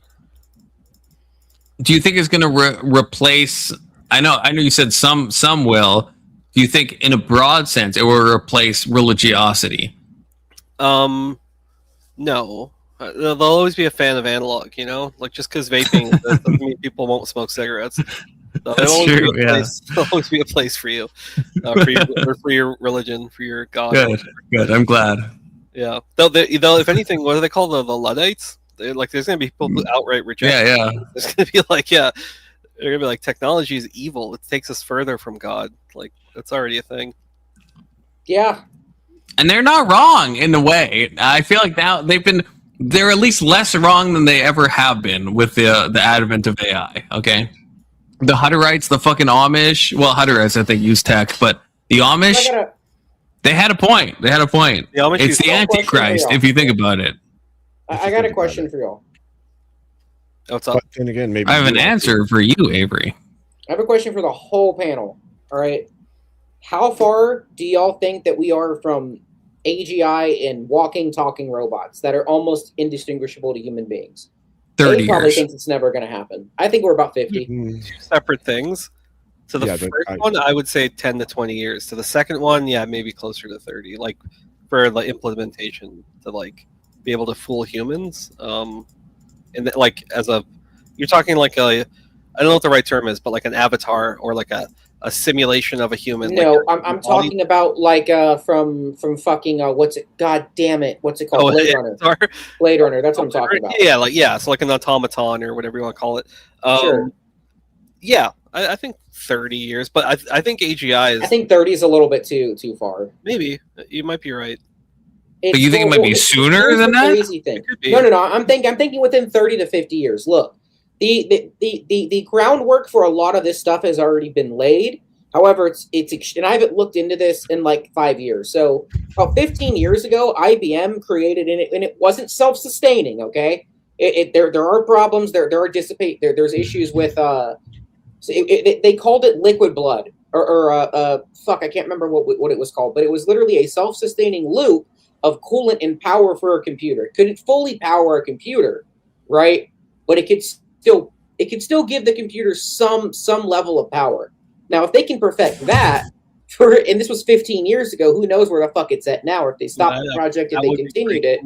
Do you think it's going to replace? I know you said some will. Do you think, in a broad sense, it will replace religiosity? No, They'll always be a fan of analog, you know? Like, just because vaping doesn't mean people won't smoke cigarettes. So That's true, yeah. There'll always be a place for you, for your religion, for your God. Good. I'm glad. Yeah. They'll, if anything, what do they call the Luddites? There's going to be people who outright reject it. Yeah. There's going to be like, they're going to be like, technology is evil. It takes us further from God. Like, that's already a thing. Yeah. And they're not wrong in a way. I feel like now they're at least less wrong than they ever have been with the advent of AI. Okay, the Hutterites, the fucking Amish. Well, Hutterites I think use tech, but the Amish, they had a point. The Amish, it's the Antichrist if you think about it. I got a question for y'all. What's up? But then again, maybe I have an answer for you, Avery. I have a question for the whole panel. All right, how far do y'all think that we are from AGI and walking, talking robots that are almost indistinguishable to human beings? 30 probably years. thinks it's never going to happen. I think we're about 50. Two separate things. To the first one, I would say 10 to 20 years. To the second one, maybe closer to 30. Like for the implementation to like be able to fool humans. And like you're talking like I don't know what the right term is, but like an avatar or like a simulation of a human. No, like I'm talking about like from fucking what's it? God damn it! What's it called? Blade Runner. Blade Runner. That's what I'm talking about. Yeah, so like an automaton or whatever you want to call it. Sure. Yeah, I think 30 years, but I think AGI is. I think 30 is a little bit too far. Maybe you might be right. But you think it might be sooner than that? Crazy thing. No. I'm thinking within 30 to 50 years. Look, the groundwork for a lot of this stuff has already been laid. However, it's and I haven't looked into this in like 5 years. So about 15 years ago, IBM created it, and it wasn't self-sustaining. Okay, there are problems. There's issues with they called it liquid blood or fuck, I can't remember what it was called, but it was literally a self-sustaining loop of coolant and power for a computer. It couldn't fully power a computer, right? But it could still give the computer some level of power. Now, if they can perfect that, and this was 15 years ago, who knows where the fuck it's at now? Or if they stopped the project, if they continued it,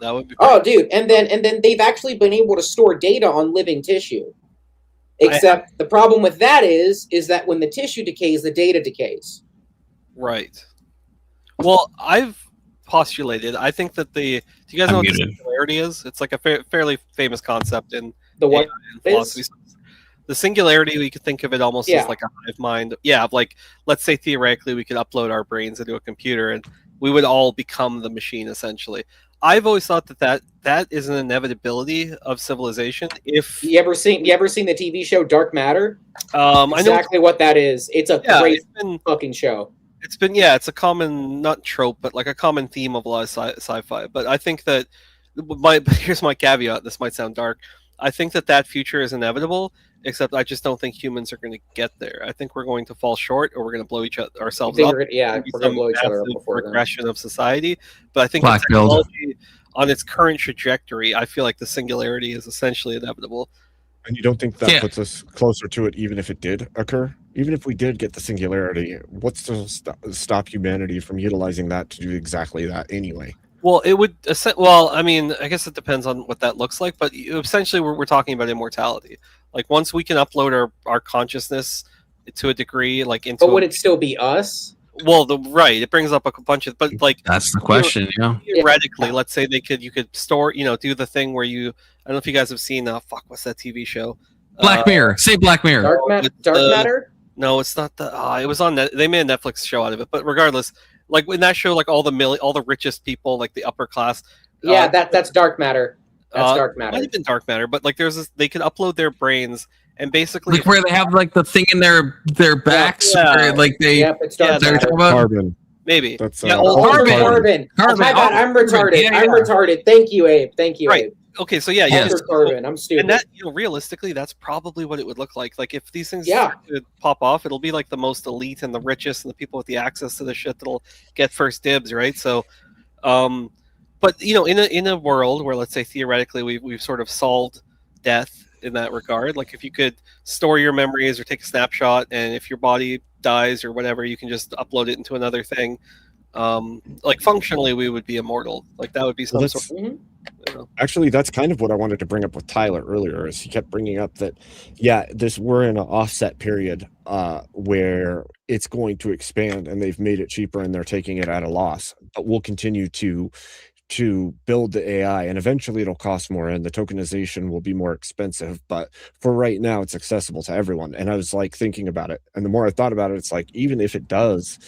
that would be. Oh, dude, and then they've actually been able to store data on living tissue. Except the problem with that is that when the tissue decays, the data decays. Right. Well, I've postulated. I think that do you guys know what the singularity is? It's like a fairly famous concept in philosophy. The singularity, we could think of it almost as like a hive mind. Yeah, like let's say theoretically we could upload our brains into a computer and we would all become the machine essentially. I've always thought that is an inevitability of civilization. If you ever seen the TV show Dark Matter? I know what that is. It's a great fucking show. It's a common, not trope, but like a common theme of a lot of sci-fi. But I think that here's my caveat. This might sound dark. I think that future is inevitable, except I just don't think humans are going to get there. I think we're going to fall short, or we're going to blow ourselves up. We're going to blow each other up before regression of society. But I think the technology on its current trajectory, I feel like the singularity is essentially inevitable. And you don't think that puts us closer to it, even if it did occur? Even if we did get the singularity, what's to stop humanity from utilizing that to do exactly that anyway? Well, it would. Well, I mean, I guess it depends on what that looks like. But essentially, we're talking about immortality. Like once we can upload our consciousness to a degree, like into. But would it still be us? Well, it brings up a bunch of, but like that's the question. Theoretically, let's say you could store, do the thing where you. I don't know if you guys have seen. What's that TV show? Black Mirror. Say Black Mirror. Dark Matter. No, it's not the. It was on. They made a Netflix show out of it, but regardless. Like in that show, like all the richest people, like the upper class. Yeah, that's Dark Matter. That's Dark Matter. Might have been Dark Matter, but like there's this, they could upload their brains and basically like where they have like the thing in their backs, where like they. Yep, it's Dark Matter. Carbon. Maybe. That's carbon. Oh, my bad. I'm retarded. I'm retarded. Thank you, Abe. Abe. Okay, so carbon. I'm stupid. And that, realistically, that's probably what it would look like. Like if these things could pop off, it'll be like the most elite and the richest and the people with the access to the shit that'll get first dibs, right? So, but in a world where, let's say theoretically, we've sort of solved death in that regard. Like if you could store your memories or take a snapshot, and if your body dies or whatever, you can just upload it into another thing. Like functionally, we would be immortal. Like that would be some sort. Of, Actually, that's kind of what I wanted to bring up with Tyler earlier. Is he kept bringing up that, yeah, we're in an offset period where it's going to expand, and they've made it cheaper, and they're taking it at a loss. But we'll continue to build the AI, and eventually it'll cost more, and the tokenization will be more expensive. But for right now, it's accessible to everyone. And I was like thinking about it, and the more I thought about it, it's like even if it does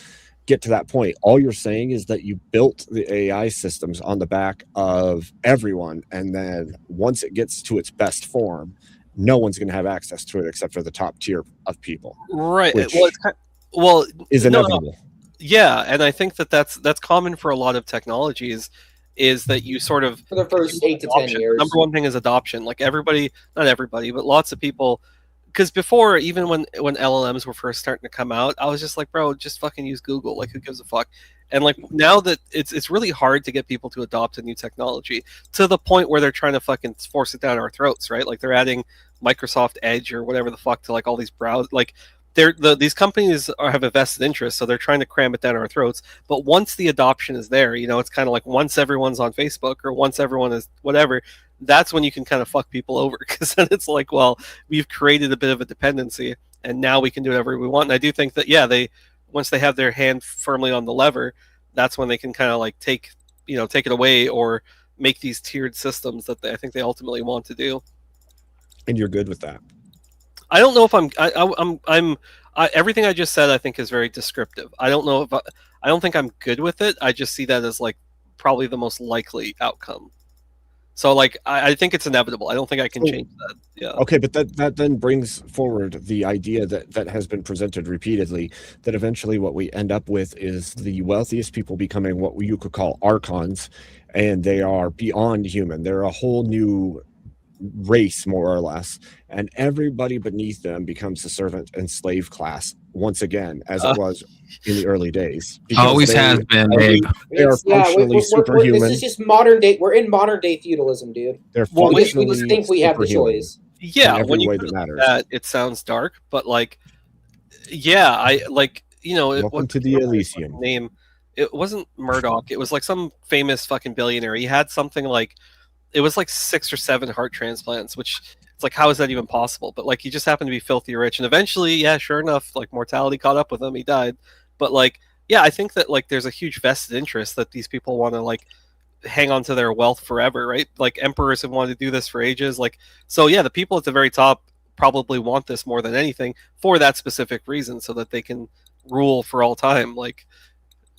get to that point, all you're saying is that you built the AI systems on the back of everyone, and then once it gets to its best form, no one's going to have access to it except for the top tier of people. Right. Which Well, is inevitable. Yeah, and I think that's common for a lot of technologies. Is that you sort of for the first 8 to 10 years. Number one thing is adoption. Like everybody, not everybody, but lots of people. Because before, even when LLMs were first starting to come out, I was just like, bro, just fucking use Google. Like, who gives a fuck? And like now that it's really hard to get people to adopt a new technology to the point where they're trying to fucking force it down our throats, right? Like they're adding Microsoft Edge or whatever the fuck to like all these like these companies have a vested interest, so they're trying to cram it down our throats. But once the adoption is there, you know, it's kind of like once everyone's on Facebook or once everyone is whatever, that's when you can kind of fuck people over, because then it's like, well, we've created a bit of a dependency, and now we can do whatever we want. And I do think that, yeah, once they have their hand firmly on the lever, that's when they can kind of like take it away or make these tiered systems that I think they ultimately want to do. And you're good with that? I don't know if I'm everything I just said I think is very descriptive. I don't know if I don't think I'm good with it. I just see that as like probably the most likely outcome. So like I think it's inevitable. I don't think I can change that. Yeah. Okay, but that then brings forward the idea that has been presented repeatedly, that eventually what we end up with is the wealthiest people becoming what you could call archons, and they are beyond human. They're a whole new race, more or less, and everybody beneath them becomes the servant and slave class once again, as it was in the early days. Always has been, Abe. They are functionally superhuman. This is just modern day. We're in modern day feudalism, dude. They're we just think we have the choice. Yeah, when you put it like that, it sounds dark, but like, yeah, I like, you know, welcome to the Elysium. Name, it wasn't Murdoch. It was like some famous fucking billionaire. He had something like, it was like 6 or 7 heart transplants, which it's like, how is that even possible? But like, he just happened to be filthy rich, and eventually, yeah, sure enough, like mortality caught up with him. He died. But like, yeah, I think that like there's a huge vested interest that these people want to like hang on to their wealth forever, right? Like emperors have wanted to do this for ages. Like, so yeah, the people at the very top probably want this more than anything for that specific reason, so that they can rule for all time. Like,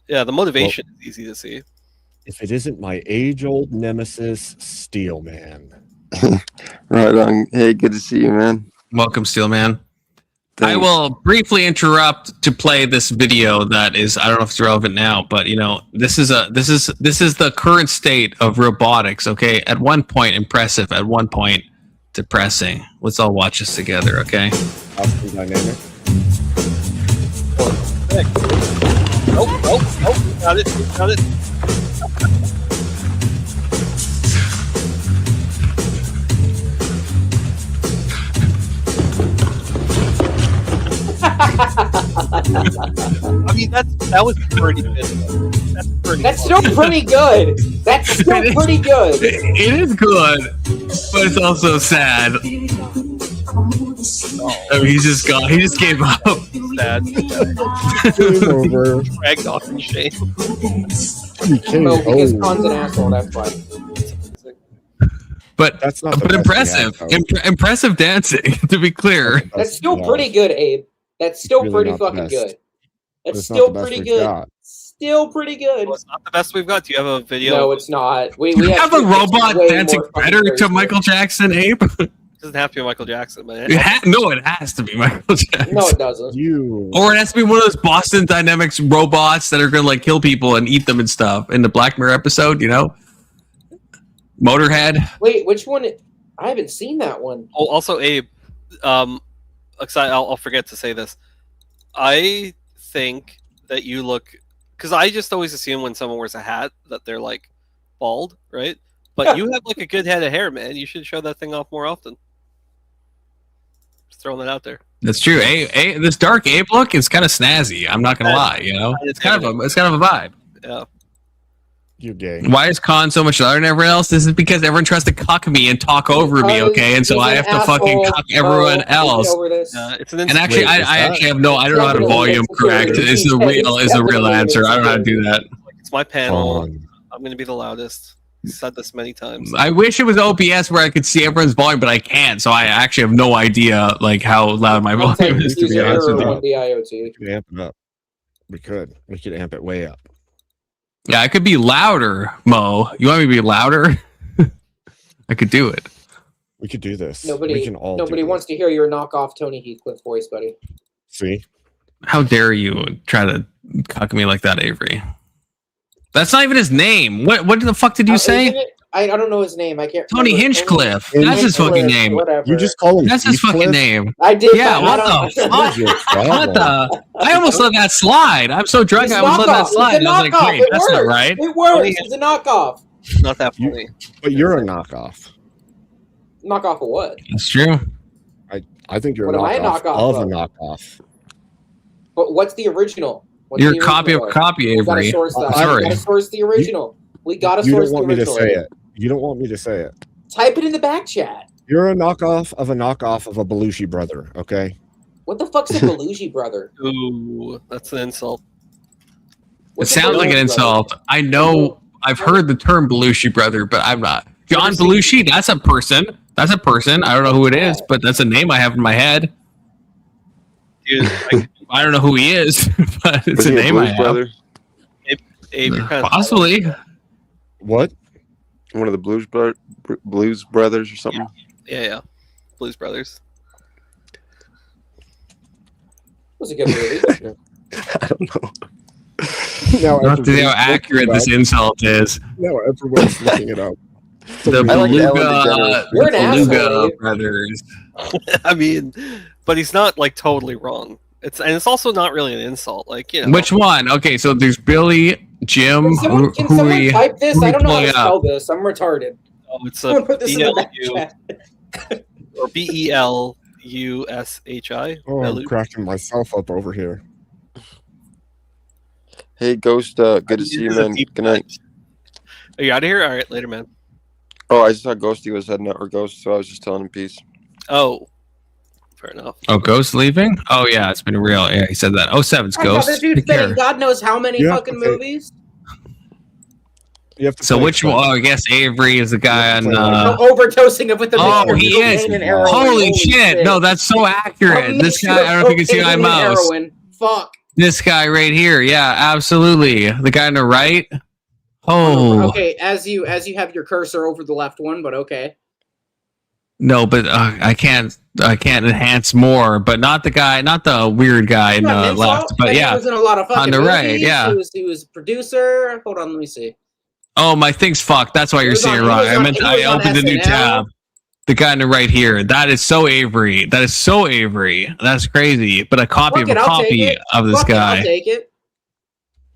yeah, the motivation is easy to see. If it isn't my age-old nemesis, Steelman. Right on. Hey, good to see you, man. Welcome, Steelman. Thanks. I will briefly interrupt to play this video that is, I don't know if it's relevant now, but you know, this is the current state of robotics, okay? At one point impressive, at one point depressing. Let's all watch this together, okay? Awesome dynamic. Oh, got it. I mean, that was pretty good. That's still pretty good. That's still pretty good. It is good, but it's also sad. I mean, he just gave up. Sad. Game over. Dragged off in shame. No, because Khan's an asshole, that's why. But that's not. But impressive, impressive dancing. To be clear, that's still pretty good, Abe. That's still really pretty not fucking the best. good. That's It's not still the best pretty we've good. got. Still pretty good. Well, it's not the best we've got. Do you have a video? No, it's not. We have a robot way dancing more better fucking to crazy. Michael Jackson, Abe. It doesn't have to be Michael Jackson, but It has to be Michael Jackson. No, it doesn't. Or it has to be one of those Boston Dynamics robots that are gonna like kill people and eat them and stuff in the Black Mirror episode, you know? Motorhead. Wait, which one? I haven't seen that one. Oh, also, Abe, I'll forget to say this. I think that you look, because I just always assume when someone wears a hat that they're like bald, right? But you have like a good head of hair, man. You should show that thing off more often. Just throwing that out there. That's true. This dark Abe look is kind of snazzy. I'm not gonna lie. You know, it's kind of a vibe. Yeah. You're gay. Why is Khan so much louder than everyone else? This is because everyone tries to cuck me and talk over me, okay? And so I have to fucking cuck everyone else. It's an And actually, Wait, I actually have no. I don't know how to volume correct. Is the real answer. I don't know how to do that. It's my panel. I'm going to be the loudest. Said this many times. I wish it was OBS where I could see everyone's volume, but I can't. So I actually have no idea like how loud my volume is. To be honest with you. We could amp it up. We could amp it way up. Yeah, I could be louder, Mo. You want me to be louder? I could do it. We could do this. Nobody wants to hear your knockoff Tony Heathcliff voice, buddy. See? How dare you try to cuck me like that, Avery? That's not even his name. What the fuck did you say? I don't know his name. I can't. Tony Hinchcliffe. That's his fucking name. Whatever. You just call him. That's his fucking name. I did. Yeah. What the fuck? What the? I almost let that slide. I'm so drunk. I almost let that slide. I was like, wait, that's not right. It works. It's a knockoff. Not that funny. But you're a knockoff. Knockoff of what? That's true. I think you're What am I a knockoff of a of? knockoff. But what's the original? What's You're the a copy of original? a copy, We gotta Avery. source that. I'm sorry. We gotta source the original. We gotta You source don't the want me to original. say it. You don't want me to say it. Type it in the back chat. You're a knockoff of a Belushi brother, okay? What the fuck's a Belushi brother? Ooh, that's an insult. It sounds like an insult. I know. I've heard the term Belushi brother, but I'm not. John Belushi, that's a person. That's a person. I don't know who it is, but that's a name I have in my head. Dude, I don't know who he is, but it's a name I have. Brother? Abe, you're kind of Possibly. What? One of the Blues Brothers or something? Yeah. Blues Brothers. Was a good movie. I don't know. Not to see how accurate this insult is. No, everyone's looking it up. The I like Ellen Beluga, You're an asshole, Beluga Abe. brothers. I mean, but he's not like totally wrong. It's also not really an insult. Like, you know. Which one? Okay, so there's Billy, Jim, Can someone type this? who I don't know how to we spell plug this. I'm retarded. Oh, it's Someone a put this in the back BLU chat. or BELUSHI. Oh, I'm cracking myself up over here. Hey, Ghost, good to see you, man. Good night. Are you out of here? All right, later, man. Oh, I just thought Ghosty was heading out, or Ghost, so I was just telling him peace. Oh, fair enough. Oh, Ghost leaving? Oh, yeah, it's been real. Yeah, he said that. Oh, 7's Ghost. That dude's Take been in care. God knows how many Yeah, fucking okay. movies. You have to So play which it. one? Oh, I guess Avery is the guy on... Overdosing with the Oh, mixture of he cocaine is. and heroin. Holy shit. No, that's so accurate. This guy, I don't know if you can see my mouse. Heroin. Fuck. This guy right here. Yeah, absolutely. The guy on the right. Oh. Okay, as you have your cursor over the left one, but okay. No, but I can't enhance more. But not the weird guy in the left. But He yeah, was in a lot of fucking on the right. movies. Yeah. He was a producer. Hold on, let me see. Oh, my thing's fucked. That's why you're seeing it wrong. I opened a new tab. The guy on the right here. That is so Avery. That is so Avery. That's crazy. But a copy Fuck of it, a I'll take copy it. of this Fuck it, guy. I'll take it.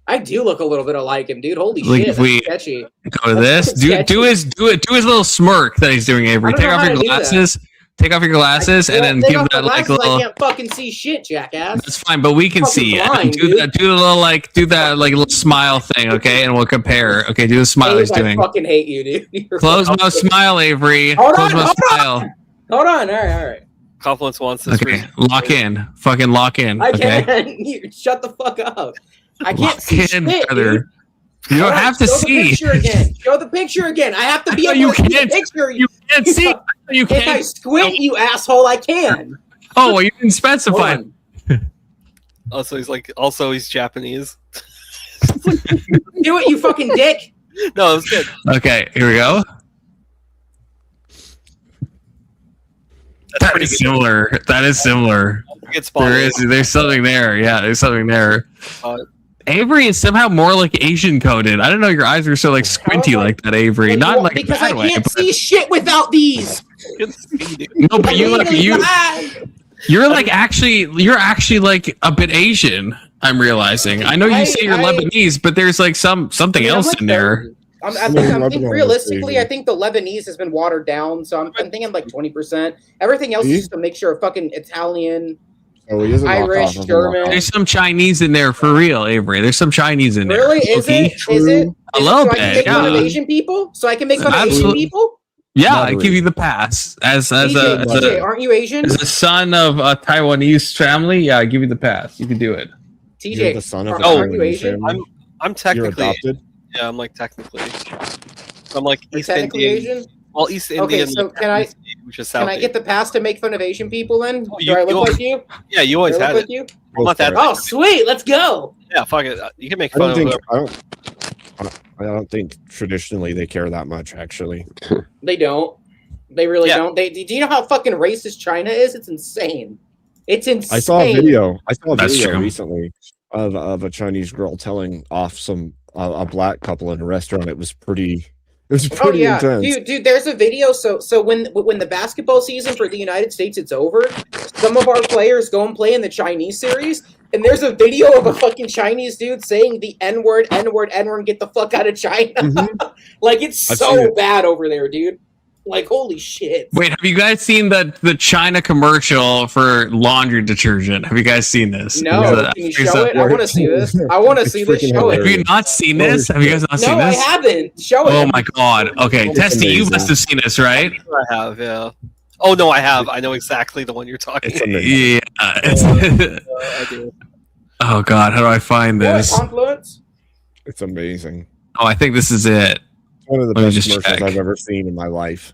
I do look a little bit alike him, dude. Holy Like, shit, if we that's sketchy. Go to this. Do his little smirk that he's doing, Avery. I don't Take know off how your to do that. glasses. Take off your glasses and then Take give off that the like glasses, I little. can't fucking see shit, jackass. That's fine, but we can Fucking see it. blind, Do dude. that. Do the little do that little smile thing, okay? And we'll compare. Okay, do the smile he's I doing. fucking hate you, dude. You're Close fucking- mouth smile, Avery. Hold Close on, mouth hold smile. Hold on, all right. Confluence wants this. Okay, lock in. Fucking lock in. I Okay. can't. You shut the fuck up. I can't Lock see in, shit, brother. dude. You don't Hold on, have to show see. the picture again. Show the picture again. I have to be I know able you to see the can't. picture. You can't see. You If I can't. squint, you asshole, I can. Oh, well, you didn't specify. Hold on. Also, he's Japanese. Do it, you fucking dick. No, it was good. Okay, here we go. That is similar. That is similar. Good spot. There's something there. Yeah, there's something there. Uh, Avery is somehow more like Asian coded. I didn't know your eyes were so like squinty like that, Avery. Not like a Because I bad way. can't see shit without these. No, but you're actually like a bit Asian. I'm realizing. I know you say you're Lebanese, but there's like something else in there. I think realistically, I think the Lebanese has been watered down, so I'm thinking like 20%. Everything else is just a mixture of fucking Italian, Oh, he is a Irish, knockoff of a German. knockoff. There's some Chinese in there for real, Avery. There's some Chinese in there. Really? Is Okay? it? Is it? A Is it little so I can bit, make fun of yeah. Asian people? So I can make fun of Asian Absolutely. people? Yeah, I Moderate. give you the pass. As TJ, aren't you Asian? as a son of a Taiwanese family, yeah, I give you the pass. You can do it. You're TJ, the son of a aren't you Taiwanese Asian? family? I'm You're technically. adopted. Yeah, I'm like technically. I'm like You're East technically Indian. Asian? Well, East Okay, Indian. so like, can I- which is South Can I get the pass to make fun of Asian people then? Do you- I look you- like you? Yeah, you always Do I had look it. like you? I'm not that. Oh, sweet. Let's go. Yeah, fuck it. You can make I fun don't of think whoever. I don't think traditionally they care that much. Actually, They don't. They really Yeah. don't. Do you know how fucking racist China is? It's insane. It's insane. I saw a video. That's true. Recently of a Chinese girl telling off a black couple in a restaurant. It was pretty. It was Oh pretty yeah, intense. dude. There's a video. So when the basketball season for the United States is over, some of our players go and play in the Chinese series, and there's a video of a fucking Chinese dude saying the N-word, N-word, N-word, get the fuck out of China. Like it's I've so seen it. bad over there, dude. Like holy shit. Wait, have you guys seen the China commercial for laundry detergent? Have you guys seen this? No, Is it- can you is show it- it? I want to see this. I want to see this. freaking Show Have it. you not seen this? Have you guys not seen No, I this? haven't. Show it. Oh my god. Okay, It's Testy, you amazing. must have seen this, right? I have, yeah. Oh no, I have. I know exactly the one you're talking. It's amazing. Yeah. I do. Oh god, how do I find What, this? Confluence? It's amazing. Oh, I think this is it. It's one of the Let me best just commercials check. I've ever seen in my life.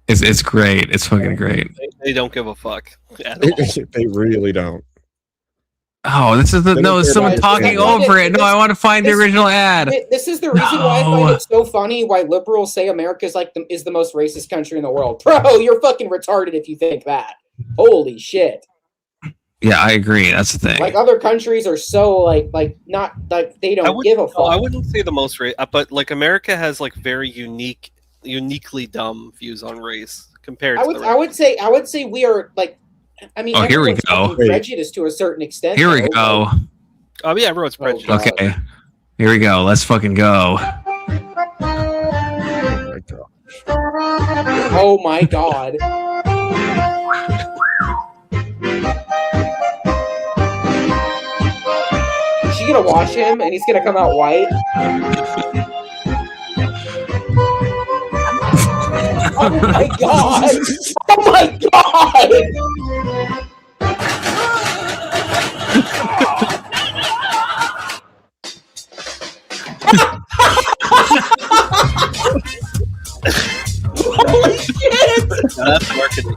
It's great. It's fucking great. They don't give a fuck at all. They really don't. Oh, this is the They no. don't There's care someone about talking anything. over it. No, I want to find the This- original ad. This is the reason why I No. find it so funny why liberals say America is the most racist country in the world. Bro, you're fucking retarded if you think that. Holy shit. Yeah, I agree. That's the thing. Like other countries are so like not like they don't give a fuck. No, I wouldn't say the most race, but like America has like very uniquely dumb views on race compared to the rest. I would say we are like I mean Oh, here we everyone's go. fucking prejudiced to a certain extent. Here we though. go. Oh yeah, everyone's prejudiced. God. Okay. Here we go. Let's fucking go. Oh my god. Is she gonna wash him and he's gonna come out white? Oh my god! Oh my god! Holy shit! That's marketing.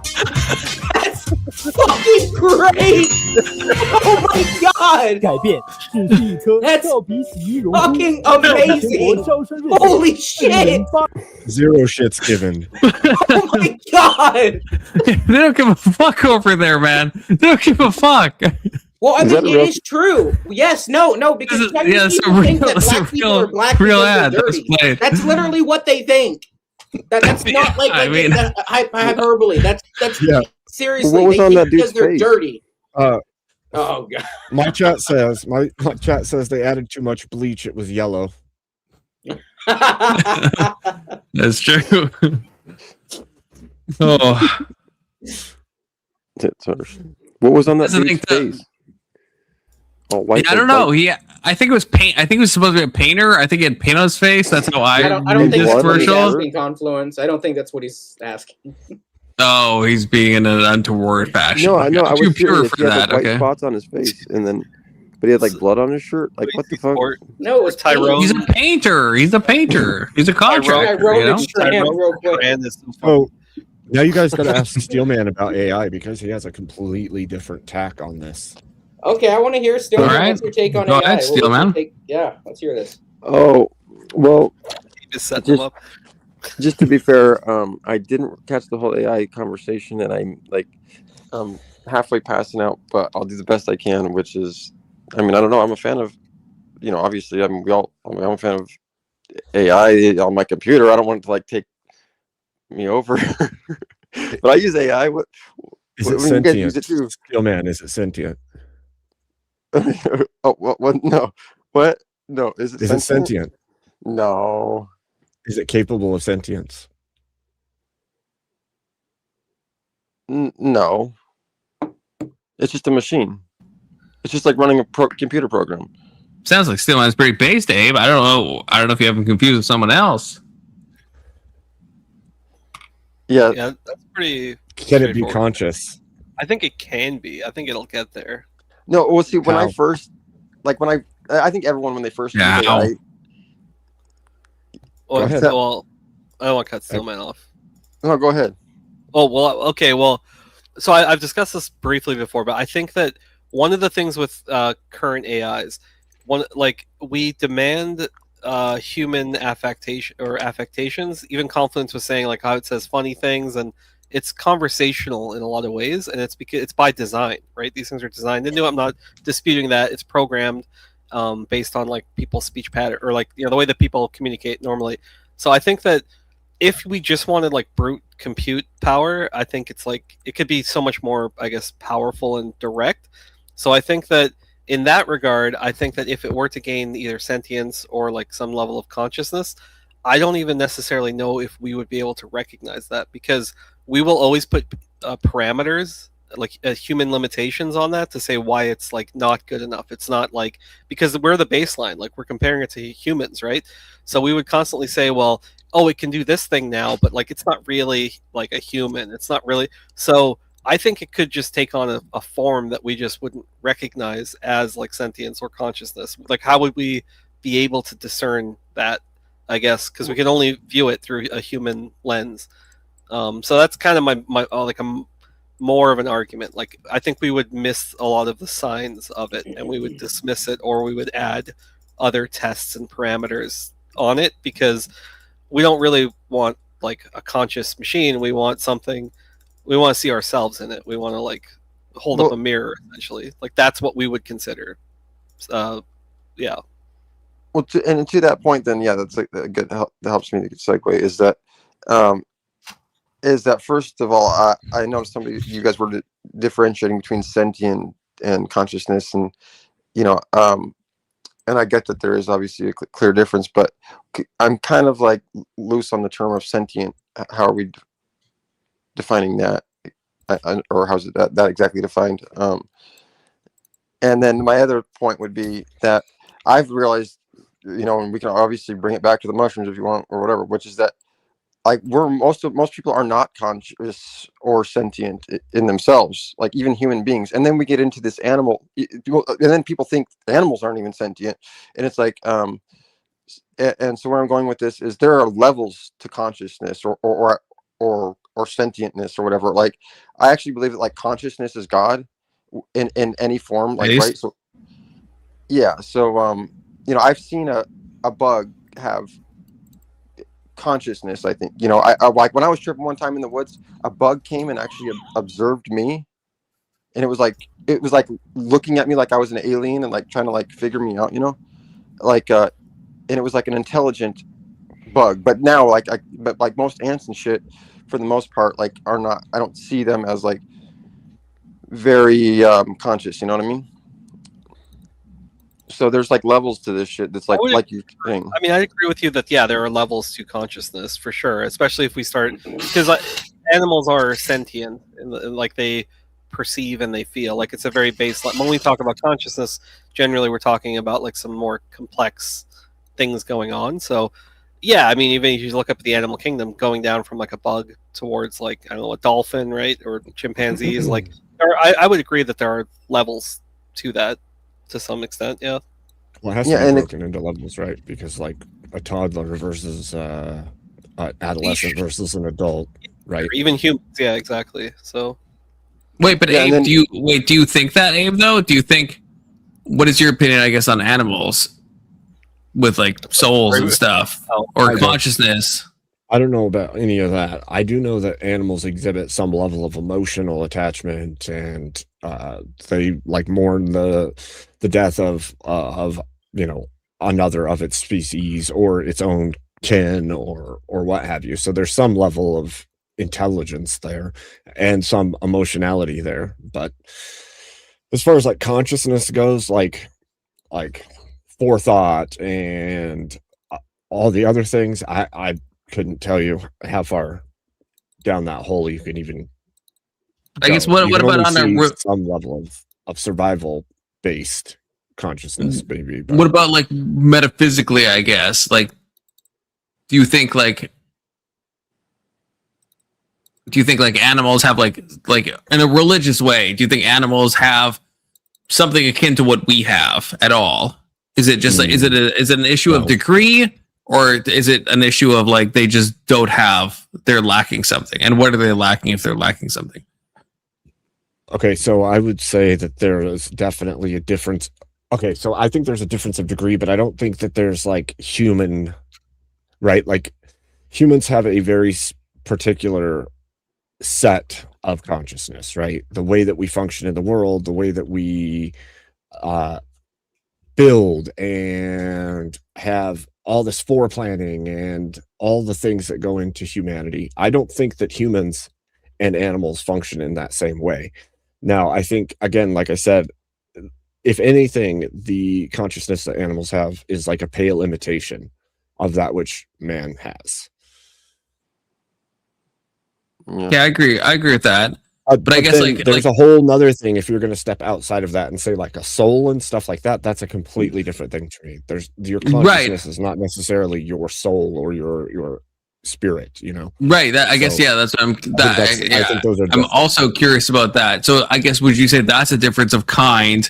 That's fucking great! Oh my god! 改变是一颗 That's 俏皮洗浴 fucking amazing! Holy shit! Zero shits given. Oh my god! They don't give a fuck over there, man. They don't give a fuck. Well, I Is mean, that it real? is true. Yes, no, because This is- Chinese yeah, it's a people think real- that it's a black people real- are black real because ad they're that was dirty. played. That's literally what they think. That's not like, I mean- that's hyperbole. That's Yeah. seriously. What was they on think that dude's because they're face? dirty. Uh, Oh god. my chat says my chat says they added too much bleach. It was yellow. That's true. Oh, What was on that That's the dude's thing, face? Oh, white. yeah, I don't know. I think it was paint. I think it was supposed to be a painter. I think he had paint on his face. That's how I, I don't read think this that's what he's commercial. asking. Confluence. I don't think that's what he's asking. Oh, he's being in an untoward fashion. No, I know. I Too was pure curious. for He had that. like white Okay. spots on his face, and then, but he had like blood on his shirt. Like what the fuck? Or No, it was Tyrone. He's a painter. He's a painter. He's a contractor. I wrote You know? it straight real quick. Brand is so fun. Oh, now you guys got to ask Steelman about AI because he has a completely different tack on this. Okay, I want to hear Steelman. All right. What's your take on Go AI? ahead, What's your Steelman. take- Yeah, let's hear this. Oh, well, Just set them up. just to be fair, I didn't catch the whole AI conversation, and I'm like, halfway passing out. But I'll do the best I can, which is, I mean, I don't know. I'm a fan of, obviously, I'm a fan of AI on my computer. I don't want it to like take me over, but I use AI. What Is it when you guys use sentient? it too? Steelman, is it sentient? Oh, what? No, what? No, is it Is it sentient? No. Is it capable of sentience? No. It's just a machine. It's just like running a computer program. Sounds like still on its very base, Abe. I don't know. I don't know if you have him confused with someone else. Yeah. Yeah, that's pretty. Can it be conscious? I think it can be. I think it'll get there. No, well, see, when How? I first, like, I think everyone, when they first Yeah, use AI, Well, ahead. well, I don't want to cut Stillman off. no, go ahead. Oh, well, okay, well, so I've discussed this briefly before, but I think that one of the things with current AIs, we demand human affectations. Even Confluence was saying like how it says funny things, and it's conversational in a lot of ways, and it's because it's by design, right? These things are designed into it. I'm not disputing that. It's programmed based on like people's speech pattern, or like, you know, the way that people communicate normally. So I think that if we just wanted like brute compute power, I think it's like it could be so much more, I guess, powerful and direct. So I think that in that regard, I think that if it were to gain either sentience or like some level of consciousness, I don't even necessarily know if we would be able to recognize that, because we will always put parameters, like human limitations on that to say why it's like not good enough. It's not like, because we're the baseline, like we're comparing it to humans, right? So we would constantly say, well, oh, it can do this thing now, but like it's not really like a human. It's not really. So I think it could just take on a form that we just wouldn't recognize as like sentience or consciousness. Like, how would we be able to discern that? I guess because we can only view it through a human lens. So that's kind of my like a more of an argument. Like, I think we would miss a lot of the signs of it, and we would dismiss it, or we would add other tests and parameters on it, because we don't really want like a conscious machine. We want something. We want to see ourselves in it. We want to like hold up a mirror, essentially. Like, that's what we would consider. Yeah. Well, to that point, then, yeah, that's like a good. That helps me to segue. Is that first of all, I noticed you guys were differentiating between sentient and consciousness, and you know, and I get that there is obviously a clear difference, but I'm kind of like loose on the term of sentient. How are we defining that, or how's it that exactly defined? And then my other point would be that I've realized, you know, and we can obviously bring it back to the mushrooms if you want, or whatever, which is that like most people are not conscious or sentient in themselves, like even human beings. And then we get into this animal, and then people think animals aren't even sentient, and it's like and so where I'm going with this is there are levels to consciousness or sentientness or whatever. Like, I actually believe that like consciousness is God in any form, like, right? So yeah, so you know, I've seen a bug have consciousness. I think, you know, I like when I was tripping one time in the woods, a bug came and actually observed me, and it was like looking at me like I was an alien and like trying to like figure me out, you know, like and it was like an intelligent bug. But now but like most ants and shit, for the most part, like are not. I don't see them as like very conscious. You know what I mean? So there's like levels to this shit. That's like you're saying. I mean, I agree with you that, yeah, there are levels to consciousness for sure, especially if we start, because animals are sentient and like they perceive and they feel. Like, it's a very baseline. When we talk about consciousness, generally we're talking about like some more complex things going on. So yeah, I mean, even if you look up at the animal kingdom, going down from like a bug towards like, I don't know, a dolphin, right, or chimpanzees, like I would agree that there are levels to that to some extent. Yeah. Well, it has to be broken into levels, right? Because like a toddler versus adolescent versus an adult, right? Or even humans, yeah, exactly. So wait, but Abe, do you think that, Abe, though? Do you think, what is your opinion, I guess, on animals with like souls and stuff, or consciousness? I don't know about any of that. I do know that animals exhibit some level of emotional attachment, and they like mourn the death of you know, another of its species or its own kin or what have you. So there's some level of intelligence there and some emotionality there. But as far as like consciousness goes, like forethought and all the other things, I couldn't tell you how far down that hole you can even I guess go. You what can about only on a see some level of survival based consciousness, maybe. But what about like metaphysically? I guess like, do you think like animals have like in a religious way? Do you think animals have something akin to what we have at all? Is it just like is it an issue of degree, or is it an issue of like they just don't have, they're lacking something? And what are they lacking if they're lacking something? okay, so I would say that there is definitely a difference. Okay, so I think there's a difference of degree, but I don't think that there's like human, right? Like humans have a very particular set of consciousness, right? The way that we function in the world, the way that we build and have all this foreplanning and all the things that go into humanity. I don't think that humans and animals function in that same way. Now, I think, again, like I said, if anything, the consciousness that animals have is like a pale imitation of that which man has. Yeah, I agree with that. But I guess like there's a whole nother thing. If you're going to step outside of that and say like a soul and stuff like that, that's a completely different thing to me. There's your consciousness is not necessarily your soul or your spirit, you know? Right. That I guess, yeah, that's what I think those are I'm also curious about that. So I guess, would you say that's a difference of kind?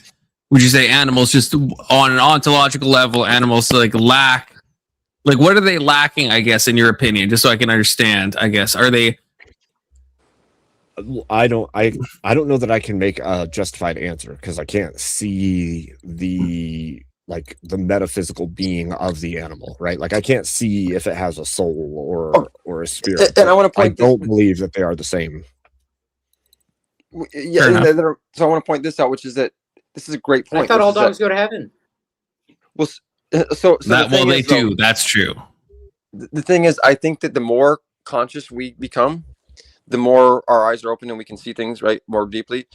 Would you say animals just on an ontological level, animals like lack, like what are they lacking, I guess, in your opinion, just so I can understand, I guess, are they? I don't know that I can make a justified answer because I can't see the metaphysical being of the animal, right? Like I can't see if it has a soul or a spirit. And I want to point. I don't believe that they are the same. Yeah, so I want to point this out, which is that this is a great point. I thought all dogs go to heaven. Well, so that, well, they do. That's true. The thing is, I think that the more conscious we become, the more our eyes are open and we can see things right more deeply.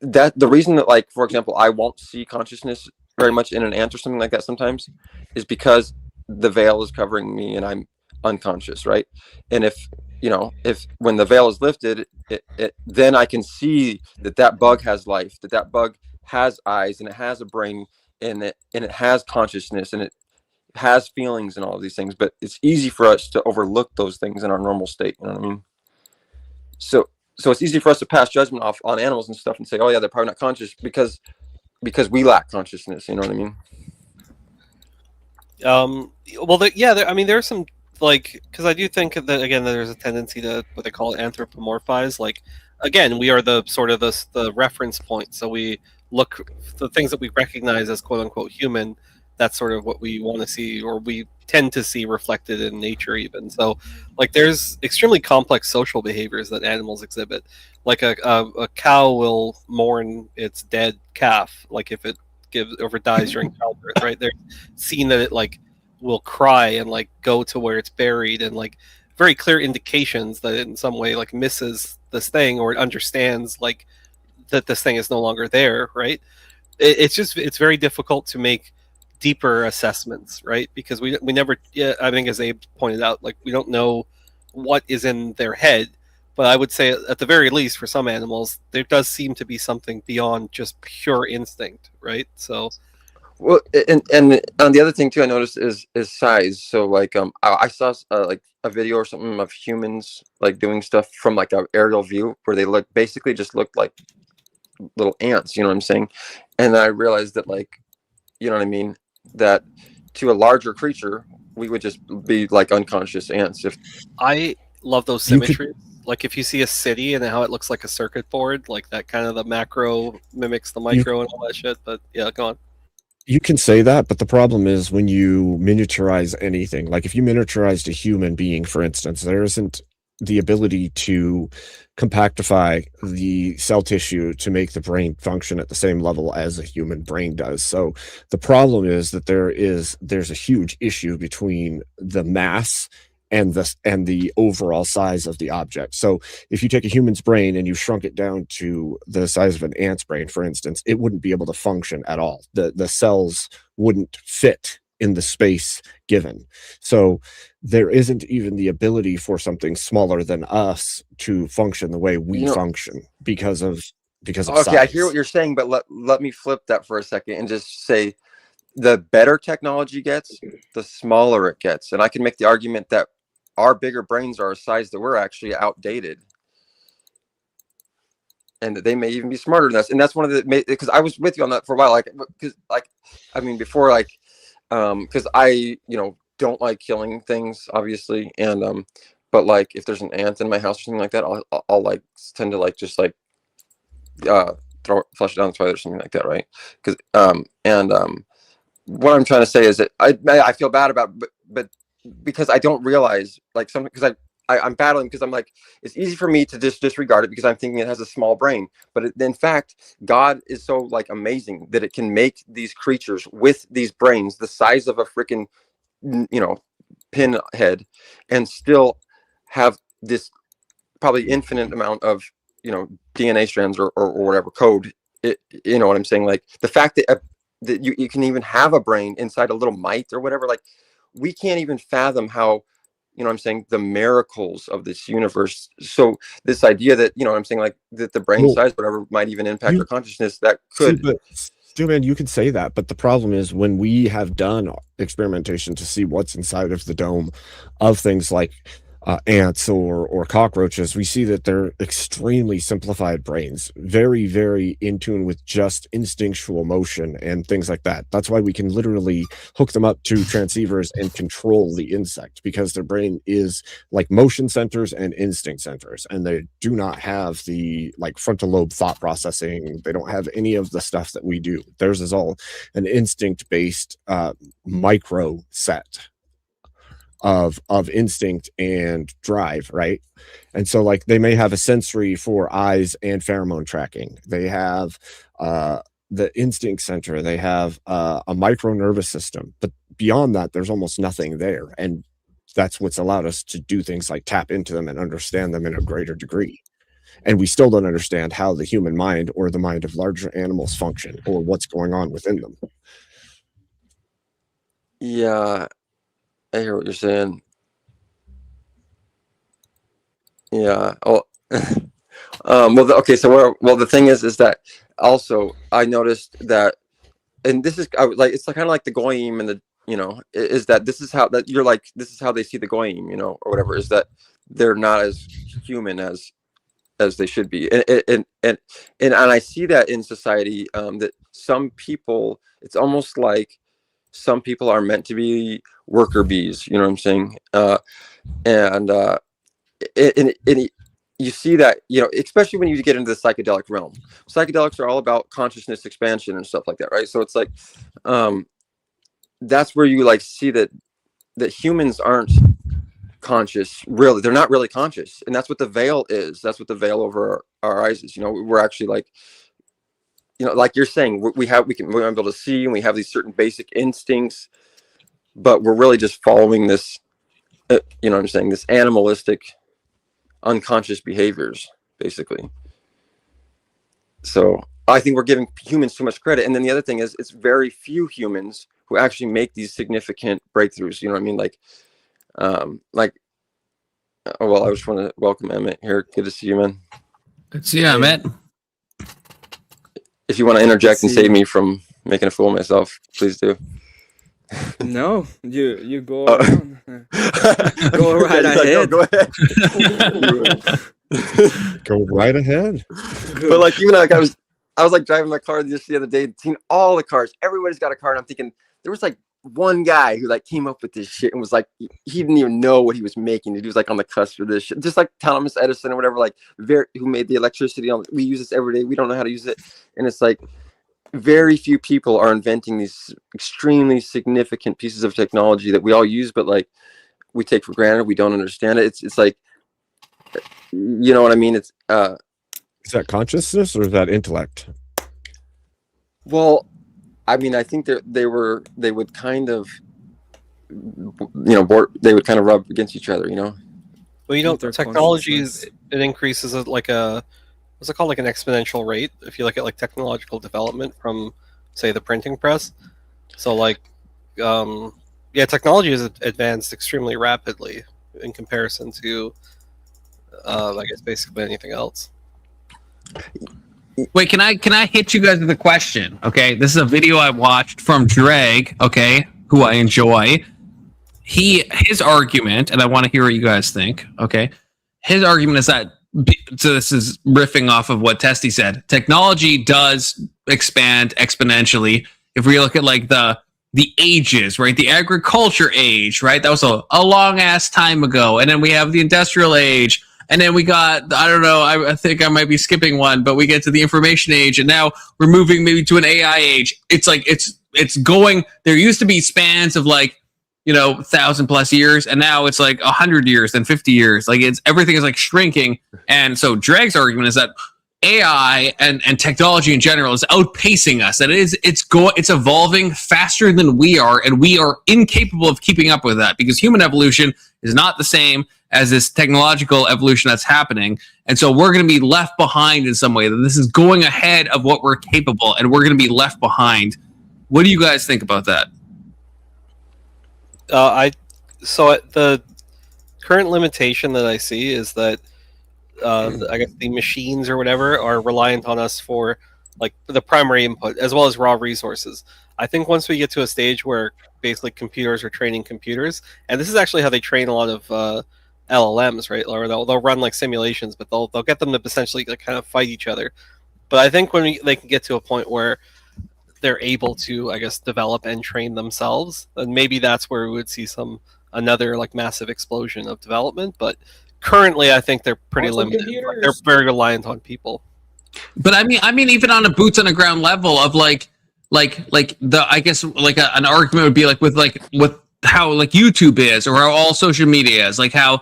That the reason that, like, for example, I won't see consciousness very much in an ant or something like that sometimes is because the veil is covering me and I'm unconscious, right? And if when the veil is lifted, then I can see that bug has life, that bug has eyes and it has a brain and it has consciousness and it has feelings and all of these things. But it's easy for us to overlook those things in our normal state. You know what I mean? So it's easy for us to pass judgment off on animals and stuff and say, oh yeah, they're probably not conscious because we lack consciousness. You know what I mean? Well, I mean, there's some, like, because I do think that, again, there's a tendency to what they call anthropomorphize. Like, again, we are the sort of the reference point. So we look, the things that we recognize as quote unquote human, that's sort of what we want to see, or we tend to see reflected in nature even. So like there's extremely complex social behaviors that animals exhibit. Like a cow will mourn its dead calf, like if it dies during childbirth, right? They're seeing that it like will cry and like go to where it's buried, and like very clear indications that it in some way like misses this thing, or it understands like that this thing is no longer there, right? It's very difficult to make deeper assessments, right? Because we never, I think as Abe pointed out, like we don't know what is in their head. But I would say at the very least for some animals there does seem to be something beyond just pure instinct, right? So well, and the other thing too I noticed is size. So like I saw like a video or something of humans like doing stuff from like an aerial view where they basically just looked like little ants, you know what I'm saying? And I realized that, like, you know what I mean, that to a larger creature we would just be like unconscious ants. If I love those symmetries, like if you see a city and how it looks like a circuit board, like that kind of the macro mimics the micro and all that shit. But yeah, go on. You can say that, but the problem is when you miniaturize anything, like if you miniaturized a human being, for instance, there isn't the ability to compactify the cell tissue to make the brain function at the same level as a human brain does. So the problem is that there's a huge issue between the mass and the overall size of the object. So if you take a human's brain and you shrunk it down to the size of an ant's brain, for instance, it wouldn't be able to function at all. The cells wouldn't fit in the space given. So there isn't even the ability for something smaller than us to function the way we function because of Okay, size. I hear what you're saying, but let me flip that for a second and just say the better technology gets, the smaller it gets. And I can make the argument that our bigger brains are a size that we're actually outdated. And that they may even be smarter than us. And that's one of the, because I was with you on that for a while. Like, because, like, I mean, before, like, because I, don't like killing things, obviously. And, but like, if there's an ant in my house or something like that, I'll like tend to like, just like, flush it down the toilet or something like that. Right. Because, what I'm trying to say is that I feel bad about, but because I don't realize like something, because I'm battling because I'm like, it's easy for me to just disregard it because I'm thinking it has a small brain. But in fact, God is so like amazing that it can make these creatures with these brains the size of a freaking, pinhead, and still have this probably infinite amount of, DNA strands or whatever code. You know what I'm saying? Like the fact that that you can even have a brain inside a little mite or whatever, like we can't even fathom how, what I'm saying, the miracles of this universe. So this idea that, what I'm saying, like that the brain size, whatever, might even impact our consciousness, that could. But still, man, you can say that, but the problem is when we have done experimentation to see what's inside of the dome of things like ants or cockroaches, we see that they're extremely simplified brains, very, very in tune with just instinctual motion and things like that. That's why we can literally hook them up to transceivers and control the insect, because their brain is like motion centers and instinct centers, and they do not have the like frontal lobe thought processing. They don't have any of the stuff that we do. Theirs is all an instinct based micro set of instinct and drive, right? And so like they may have a sensory for eyes and pheromone tracking. They have the instinct center. They have a micro nervous system, but beyond that there's almost nothing there. And that's what's allowed us to do things like tap into them and understand them in a greater degree. And we still don't understand how the human mind or the mind of larger animals function or what's going on within them. Yeah, I hear what you're saying. Yeah. Oh, okay. So the thing is that also I noticed that, and this is it's kind of like the goyim and the, is that this is how that you're like, this is how they see the goyim, or whatever, is that they're not as human as they should be. And I see that in society, that some people, it's almost like some people are meant to be worker bees, you know what I'm saying? And you see that, especially when you get into the psychedelic realm. Psychedelics are all about consciousness expansion and stuff like that, right? So it's like, that's where you like see that humans aren't conscious, really. They're not really conscious, and that's what the veil is. That's what the veil over our eyes is. We're actually like, like you're saying, we're able to see, and we have these certain basic instincts, but we're really just following this, what I'm saying, this animalistic, unconscious behaviors, basically. So I think we're giving humans too much credit. And then the other thing is, it's very few humans who actually make these significant breakthroughs. You know what I mean? Well, I just want to welcome Emmett here. Good to see you, man. Good to see you, Emmett. If you want to interject and save me from making a fool of myself, please do. No, you go around. Go right ahead. Go ahead. Go right ahead. But like, even like I was like driving my car just the other day, seeing all the cars. Everybody's got a car, and I'm thinking there was like one guy who like came up with this shit and was like, he didn't even know what he was making. He was like on the cusp of this shit, just like Thomas Edison or whatever, like who made the electricity. We use this every day. We don't know how to use it, and it's like very few people are inventing these extremely significant pieces of technology that we all use, but like we take for granted. We don't understand it. It's like, you know what I mean? It's is that consciousness or is that intellect? Well, I mean, I think they would kind of, they would kind of rub against each other, Well, technology it increases at like what's it called, like an exponential rate. If you look at like technological development from, say, the printing press. So like technology has advanced extremely rapidly in comparison to, I guess, basically anything else. Wait, can I hit you guys with a question? Okay, this is a video I watched from Drag. Okay, who I enjoy. His argument, and I want to hear what you guys think. Okay, his argument is that. So this is riffing off of what Testy said. Technology does expand exponentially. If we look at like the ages, right? The agriculture age, right? That was a long ass time ago, and then we have the industrial age. And then we got, I don't know, I think I might be skipping one, but we get to the information age, and now we're moving maybe to an AI age. It's like, it's going, there used to be spans of like, 1,000+ years, and now it's like 100 years and 50 years. Like everything is like shrinking. And so Drag's argument is that AI and technology in general is outpacing us. That it's evolving faster than we are, and we are incapable of keeping up with that because human evolution is not the same as this technological evolution that's happening. And so we're going to be left behind in some way. That this is going ahead of what we're capable, and we're going to be left behind. What do you guys think about that? The current limitation that I see is that I guess the machines or whatever are reliant on us for like the primary input as well as raw resources. I think once we get to a stage where basically computers are training computers, and this is actually how they train a lot of LLMs, right? Or they'll run like simulations, but they'll get them to essentially like kind of fight each other. But I think when they can get to a point where they're able to, I guess, develop and train themselves, and maybe that's where we would see another like massive explosion of development. But currently, I think they're pretty limited. They're very reliant on people. But I mean, even on a boots on the ground level of like I guess like an argument would be like with how like YouTube is, or how all social media is, like how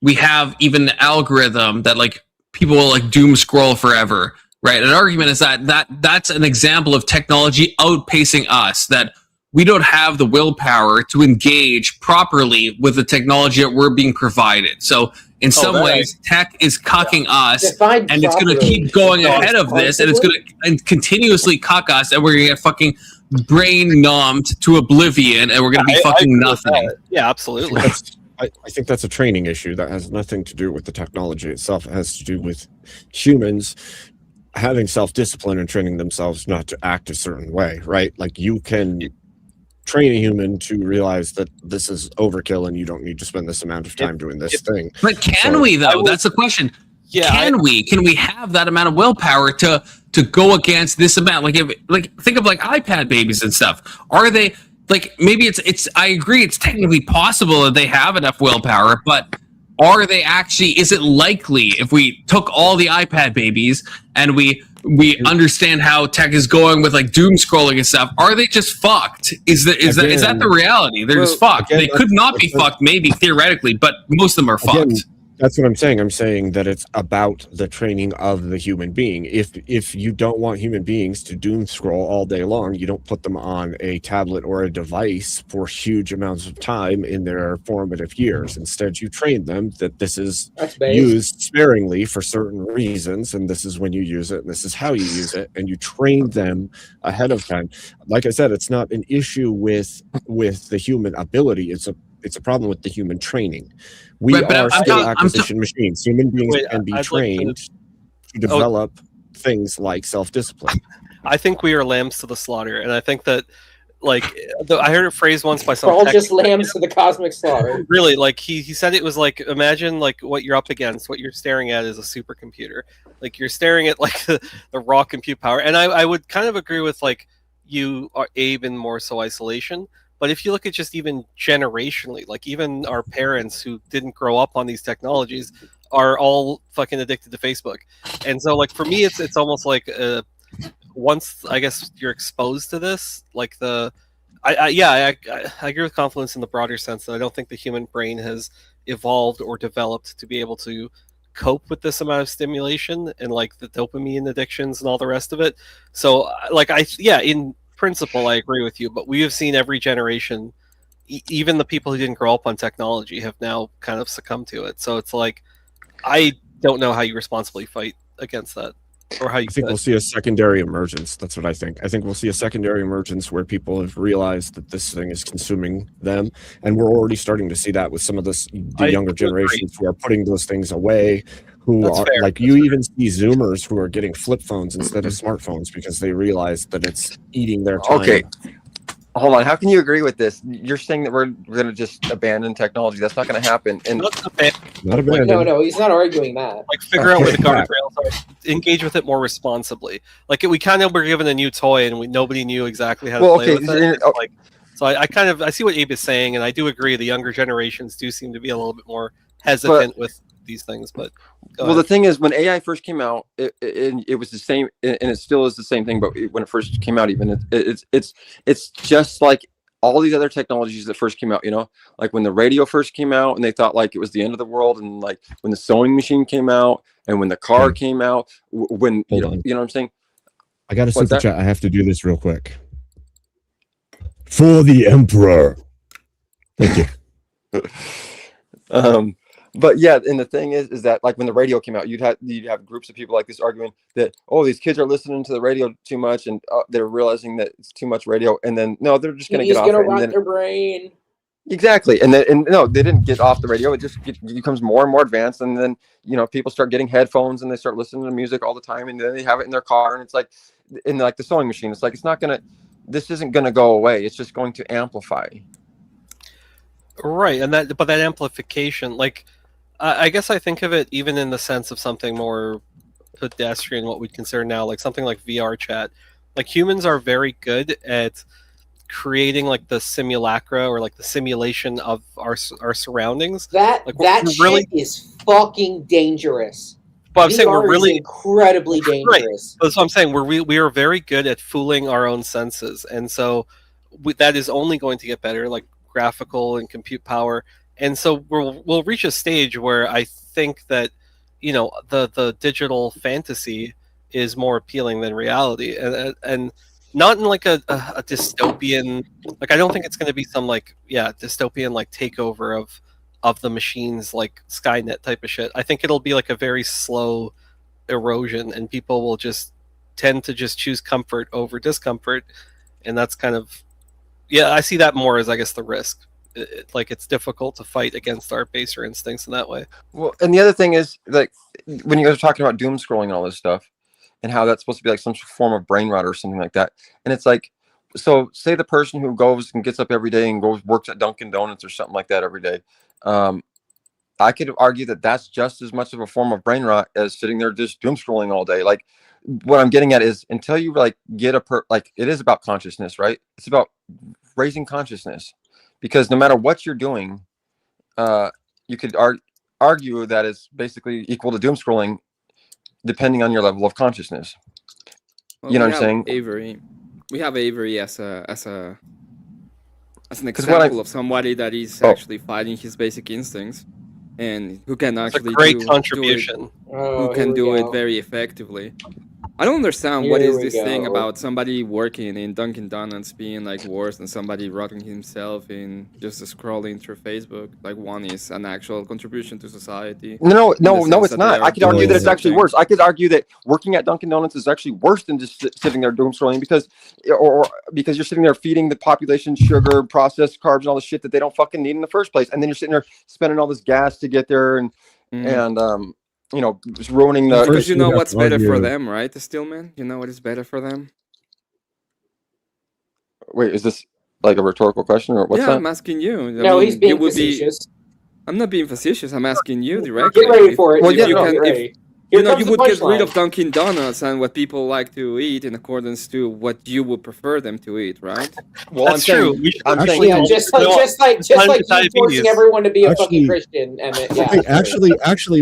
we have even the algorithm that like people will like doom scroll forever. Right. An argument is that's an example of technology outpacing us, that we don't have the willpower to engage properly with the technology that we're being provided. So in some ways, tech is cucking us, and it's going to keep going ahead of this, and it's going to continuously cuck us, and we're going to get fucking brain numbed to oblivion, and we're going to be fucking nothing. Yeah, absolutely. I think that's a training issue that has nothing to do with the technology itself. It has to do with humans having self-discipline and training themselves not to act a certain way, right? Like you can train a human to realize that this is overkill and you don't need to spend this amount of time doing this thing. But can we though? That's the question. Yeah, can we have that amount of willpower to go against this amount? Like think of like iPad babies and stuff. Are they like, maybe it's I agree it's technically possible that they have enough willpower, but are they actually, is it likely if we took all the iPad babies and we understand how tech is going with like doom scrolling and stuff, are they just fucked? Is that the reality? They're just fucked. They could not be fucked, maybe theoretically, but most of them are fucked. That's what I'm saying. I'm saying that it's about the training of the human being. If you don't want human beings to doom scroll all day long, you don't put them on a tablet or a device for huge amounts of time in their formative years. Instead, you train them that this is used sparingly for certain reasons, and this is when you use it, and this is how you use it, and you train them ahead of time. Like I said, it's not an issue with the human ability. It's a problem with the human training. We are skill acquisition machines. Human beings can be trained to develop things like self-discipline. I think we are lambs to the slaughter, and I think that, like, I heard it phrased once by some. We're all just lambs to the cosmic slaughter. Really, like he said, it was like, imagine like what you're up against. What you're staring at is a supercomputer. Like you're staring at like the raw compute power, and I would kind of agree with like you are Abe in more so isolation. But if you look at just even generationally, like even our parents who didn't grow up on these technologies are all fucking addicted to Facebook. And so like for me, it's almost like once I guess you're exposed to this, like I agree with Confluence in the broader sense that I don't think the human brain has evolved or developed to be able to cope with this amount of stimulation and like the dopamine addictions and all the rest of it. So like in principle, I agree with you, but we have seen every generation, even the people who didn't grow up on technology, have now kind of succumbed to it. So it's like, I don't know how you responsibly fight against that. Or how you I think we'll see a secondary emergence. That's what I think. I think we'll see a secondary emergence where people have realized that this thing is consuming them, and we're already starting to see that with some of the younger generations who are putting those things away. Who That's are fair. like you even see Zoomers who are getting flip phones instead of smartphones because they realize that it's eating their time. Okay. Hold on. How can you agree with this? You're saying that we're going to just abandon technology. That's not going to happen. And not abandon. No, he's not arguing that. Like figure out where the guardrails are. Engage with it more responsibly. Like we kind of were given a new toy and nobody knew exactly how to play with it. Like, so I see what Abe is saying, and I do agree. The younger generations do seem to be a little bit more hesitant with these things. But the thing is, when AI first came out, it was the same, and it still is the same thing. But when it first came out, even it's just like all these other technologies that first came out. You know, like when the radio first came out, and they thought like it was the end of the world, and like when the sewing machine came out, and when the car came out, when you know what I'm saying. I got a super chat. I have to do this real quick. For the Emperor. Thank you. But yeah, and the thing is that like when the radio came out, you'd have groups of people like this arguing that, oh, these kids are listening to the radio too much, and they're realizing that it's too much radio, and then no, they're just going to get off. He's going to rot their brain. Exactly, and no, they didn't get off the radio. It just becomes more and more advanced, and then people start getting headphones and they start listening to music all the time, and then they have it in their car, and it's like in like the sewing machine. It's like this isn't gonna go away. It's just going to amplify. Right, but that amplification, like. I guess I think of it even in the sense of something more pedestrian, what we'd consider now, like something like VR chat. Like humans are very good at creating like the simulacra or like the simulation of our surroundings. That shit is fucking dangerous. But I'm saying we're really incredibly dangerous. Right. That's what I'm saying. We are very good at fooling our own senses, and so that is only going to get better, like graphical and compute power. And so we'll reach a stage where I think that the digital fantasy is more appealing than reality, and not in like a dystopian, like I don't think it's going to be some like dystopian like takeover of the machines like Skynet type of shit. I think it'll be like a very slow erosion, and people will just tend to just choose comfort over discomfort, and that's kind of I see that more as I guess the risk. Like it's difficult to fight against our baser instincts in that way. Well, and the other thing is like when you guys are talking about doom scrolling and all this stuff and how that's supposed to be like some form of brain rot or something like that. And it's like, so say the person who goes and gets up every day and works at Dunkin' Donuts or something like that every day. I could argue that that's just as much of a form of brain rot as sitting there just doom scrolling all day. Like what I'm getting at is until you like get like it is about consciousness, right? It's about raising consciousness. Because no matter what you're doing, you could argue that it's basically equal to doom scrolling, depending on your level of consciousness. Well, you know what I'm saying? Avery, we have Avery as an example of somebody that is actually fighting his basic instincts, and who can actually contribution. Who can do it very effectively. I don't understand what is this thing about somebody working in Dunkin' Donuts being like worse than somebody rotting himself in just scrolling through Facebook. Like one is an actual contribution to society. No, it's not. I could argue that it's actually worse. I could argue that working at Dunkin' Donuts is actually worse than just sitting there doom scrolling because you're sitting there feeding the population sugar, processed carbs, and all the shit that they don't fucking need in the first place, and then you're sitting there spending all this gas to get there and just ruining the. Because you know what's better for them, right? The Stillman, you know what is better for them. Wait, is this like a rhetorical question or what's that? I'm asking you. No, he's being facetious. I'm not being facetious. I'm asking you directly. Get ready for it. Well, get ready. You would get rid of Dunkin' Donuts and what people like to eat in accordance to what you would prefer them to eat, right? Well, that's true. Just like you forcing everyone to be a fucking Christian, Emmett. Yeah.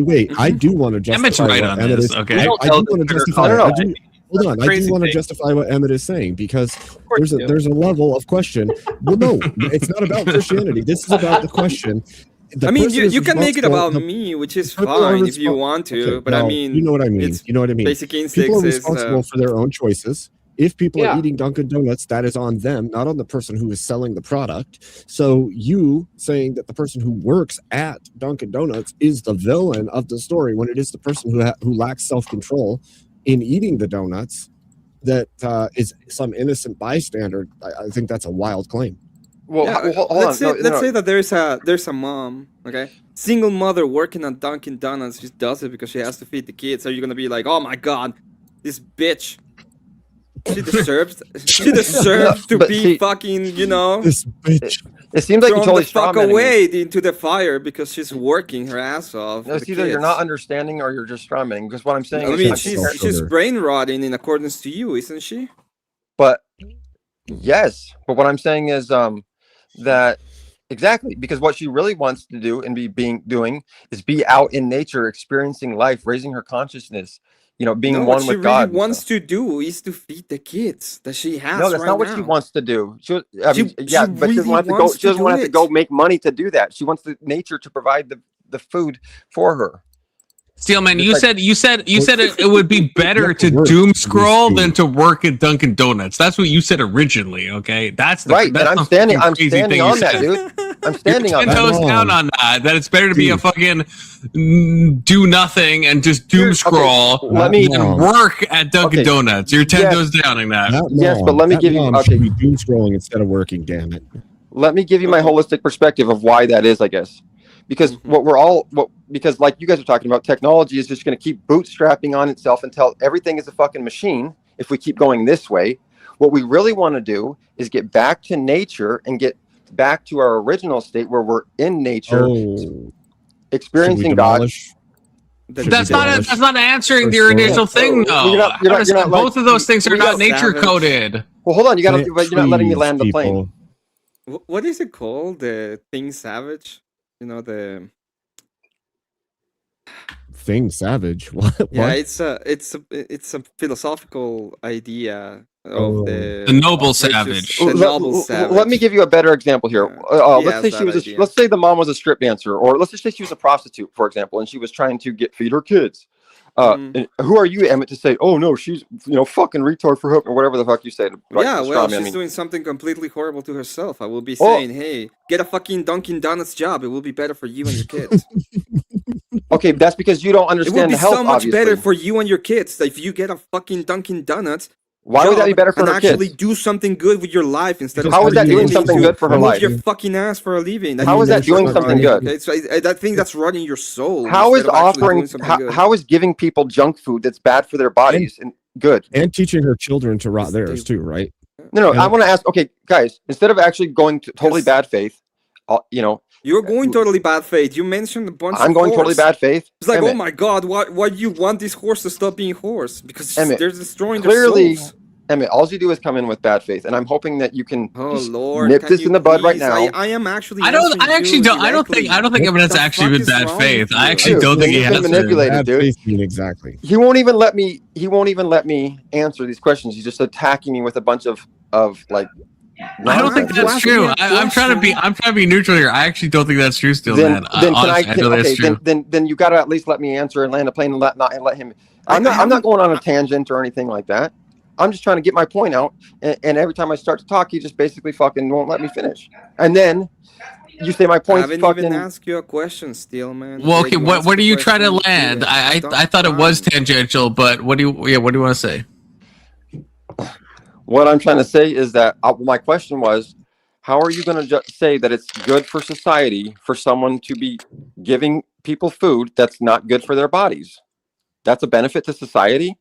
Wait. I do want to justify. Emmett's right on this. Okay. I do want to justify. Hold on. I do want to justify what Emmett is saying because there's a level of question. Well, no, it's not about Christianity. This is about the question. I mean, you can make it about me, which is fine if you want to, but I mean, you know what I mean. You know what I mean. Basic instincts people are responsible for their own choices. If people are eating Dunkin' Donuts, that is on them, not on the person who is selling the product. So you saying that the person who works at Dunkin' Donuts is the villain of the story when it is the person who lacks self-control in eating the donuts that is some innocent bystander, I think that's a wild claim. Well, Yeah, hold let's on. say, let's say that there's a mom, okay, single mother working at Dunkin' Donuts. She does it because she has to feed the kids. Are you gonna be like, oh my god, this bitch? She deserves to but be see- fucking, you know, This bitch. It seems like you're thrown totally the fuck strawmanning me. away into the fire because she's working her ass off. No, for it's the either you're kids. not understanding or you're just strawmanning. Because what I'm saying I is, mean, I'm she's comparing- brain rotting in accordance to you, isn't she? But yes, but what I'm saying is that exactly, because what she really wants to do and doing is be out in nature, experiencing life, raising her consciousness, you know, being No, one what she with really God. and wants stuff. to do is to feed the kids that she has. No, that's right not what she now. wants to do. She, I mean, She yeah, but she doesn't really want to go. wants She to doesn't do want to have to go it. make money to do that. She wants the nature to provide the food for her. Steelman, Just you like- said it would be better to Work doom this scroll game. than to work at Dunkin' Donuts. That's what you said originally. Okay, that's the Right, and that's I'm the standing. fucking I'm crazy standing thing you on that, said. dude. I'm You're standing on 10 that. toes down on that. That it's better to be a Dude. fucking do nothing and just doom Here's- okay, scroll let me- and work at Dunkin' Okay. Donuts. You're 10 Yes. toes downing that. That Yes, but mom- let me that give you- mom okay. should be doom scrolling instead of working. Damn it. Let me give you my holistic perspective of why that is, I guess. Because because like you guys are talking about, technology is just going to keep bootstrapping on itself until everything is a fucking machine. If we keep going this way, what we really want to do is get back to nature and get back to our original state where we're in nature, Oh, experiencing God. That's not answering First your of all- initial thing, though. You're not Both of those things are we not got- nature Savage. coded. Well, hold on, you got to. Plant But you're not letting me trees, land the plane. people. What is it called? The thing savage? You know, the Thing savage. What? yeah, What? it's a philosophical idea Oh. of the noble of savage. the noble savage. Let me give you a better example here. He Let's has say she that was. idea. Let's say the mom was a strip dancer, or let's just say she was a prostitute, for example, and she was trying to feed her kids. And who are you, Emmett, to say, "Oh no, she's fucking retard for her," or whatever the fuck you say? Yeah, well, she's doing something completely horrible to herself. I will be saying, hey, get a fucking Dunkin' Donuts job. It will be better for you and your kids. Okay, that's because you don't It understand would be the health. so much obviously. better for you and your kids if you get a fucking Dunkin' Donuts. Why would that be job better for and her actually kids? do something good with your life instead of How is that doing something good for her move life? your fucking ass for a living. How is that doing something good? It's, I think that's running your soul. How is instead of actually offering? doing something good. How is giving people junk food that's bad for their bodies and good? And teaching her children to rot theirs too, right? No, And- I want to ask. Okay, guys, instead of actually going to totally bad faith, You're going totally bad faith. You mentioned a bunch. I'm of going totally horse. bad faith. It's like, Emmett, oh my god, why you want this horse to stop being horse? Because Emmett, they're destroying clearly, their souls. Emmett, all you do is come in with bad faith, and I'm hoping that you can Oh just Lord, nip can this you in the bud right please? now. I am actually. I don't answering you I don't think directly. Eminence The actually fuck with is bad wrong faith. with I you? actually Dude, don't think he he's has been to. manipulated, Bad dude. faith mean exactly. He won't even let me. He won't even let me answer these questions. He's just attacking me with a bunch of like. I don't think nonsense. that's true. I'm trying to be neutral here. I actually don't think that's true still, man. Then Honestly, I don't think that's true. then you got to at least let me answer and land a plane and let him. I'm not going on a tangent or anything like that. I'm just trying to get my point out, and every time I start to talk, he just basically fucking won't let me finish. And then you say my I point's haven't fucking. even asked you a question, still, man. Well, okay, You what asked where the do you try to question, land? do it. I thought it was tangential, but what do you want to say? What I'm trying to say is that my question was, how are you going to say that it's good for society for someone to be giving people food that's not good for their bodies? That's a benefit to society?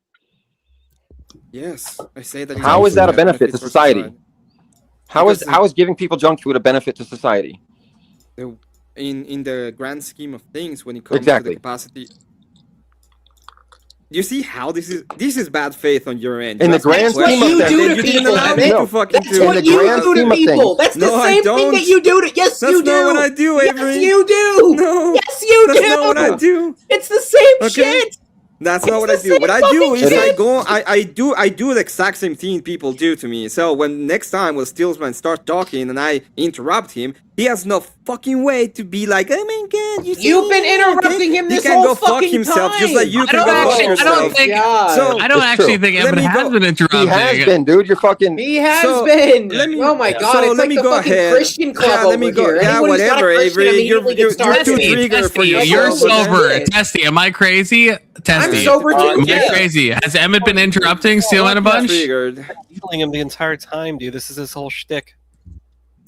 Yes, I say that. How is that a benefit to for society? How Because is giving people junk food a benefit to society? In the grand scheme of things, when it comes to Exactly. the capacity. You see how this is bad faith on your end. In the That's my grand question. scheme of you do Then to you didn't people, allow me Emmett. to fucking That's do what it. you grand do to scheme of people. things. That's the No, I same thing don't. that you do to. Yes, That's you do. not what I do, Avery. Yes, you do. No. Yes, you That's do. not what I do. It's the same Okay. shit. That's not It's what I the do. same What I do fucking is shit. I do the exact same thing people do to me. So when next time when Steelsman starts talking and I interrupt him, he has no fucking way to be like, oh my god, You've been interrupting him this he can whole go fuck fucking himself, just like you I can don't go fuck actually. I yourself. don't think. God. I don't It's actually true. think Let Evan me has go- been interrupting. He has been, dude. You're fucking. He has So, been. let me- Oh my god, so it's let like me the go fucking ahead. Christian club Yeah, let me over go. here. Yeah, Anyone who's not a whatever, Christian Avery. immediately gets You're started. too trigger for Testy, yourself. you're That's what sober. it is. Testy, am I crazy? Testy. I'm Nasty. sober too. Mike Yeah. Crazy. Has Emmett been interrupting, stealing a bunch? Triggered. Healing him the entire time, dude. This is his whole shtick.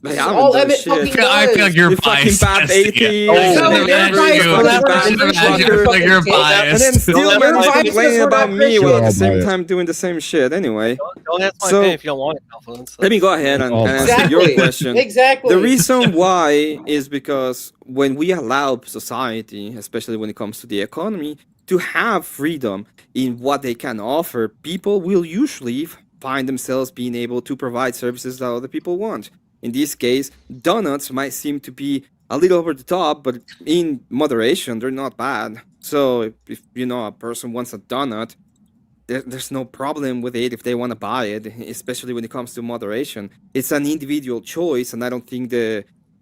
They This is haven't all done Emmett shit. fucking I feel like does. you're You fucking biased. bad Jesse. atheist. Oh, No, and you're every biased fucking because we're bad not I Christians. feel You're like fucking you're dick. And then biased. still You're manage to biased because complain we're about not me while at the Christians. same time doing the same shit. Anyway, Don't ask my So- opinion if you don't want it, Alphonse. let me go ahead and answer Exactly. your question. Exactly. The reason why is because when we allow society, especially when it comes to the economy, to have freedom in what they can offer, people will usually find themselves being able to provide services that other people want. In this case, donuts might seem to be a little over the top, but in moderation, they're not bad. So if you know a person wants a donut, there's no problem with it if they want to buy it, especially when it comes to moderation. It's an individual choice, and I don't think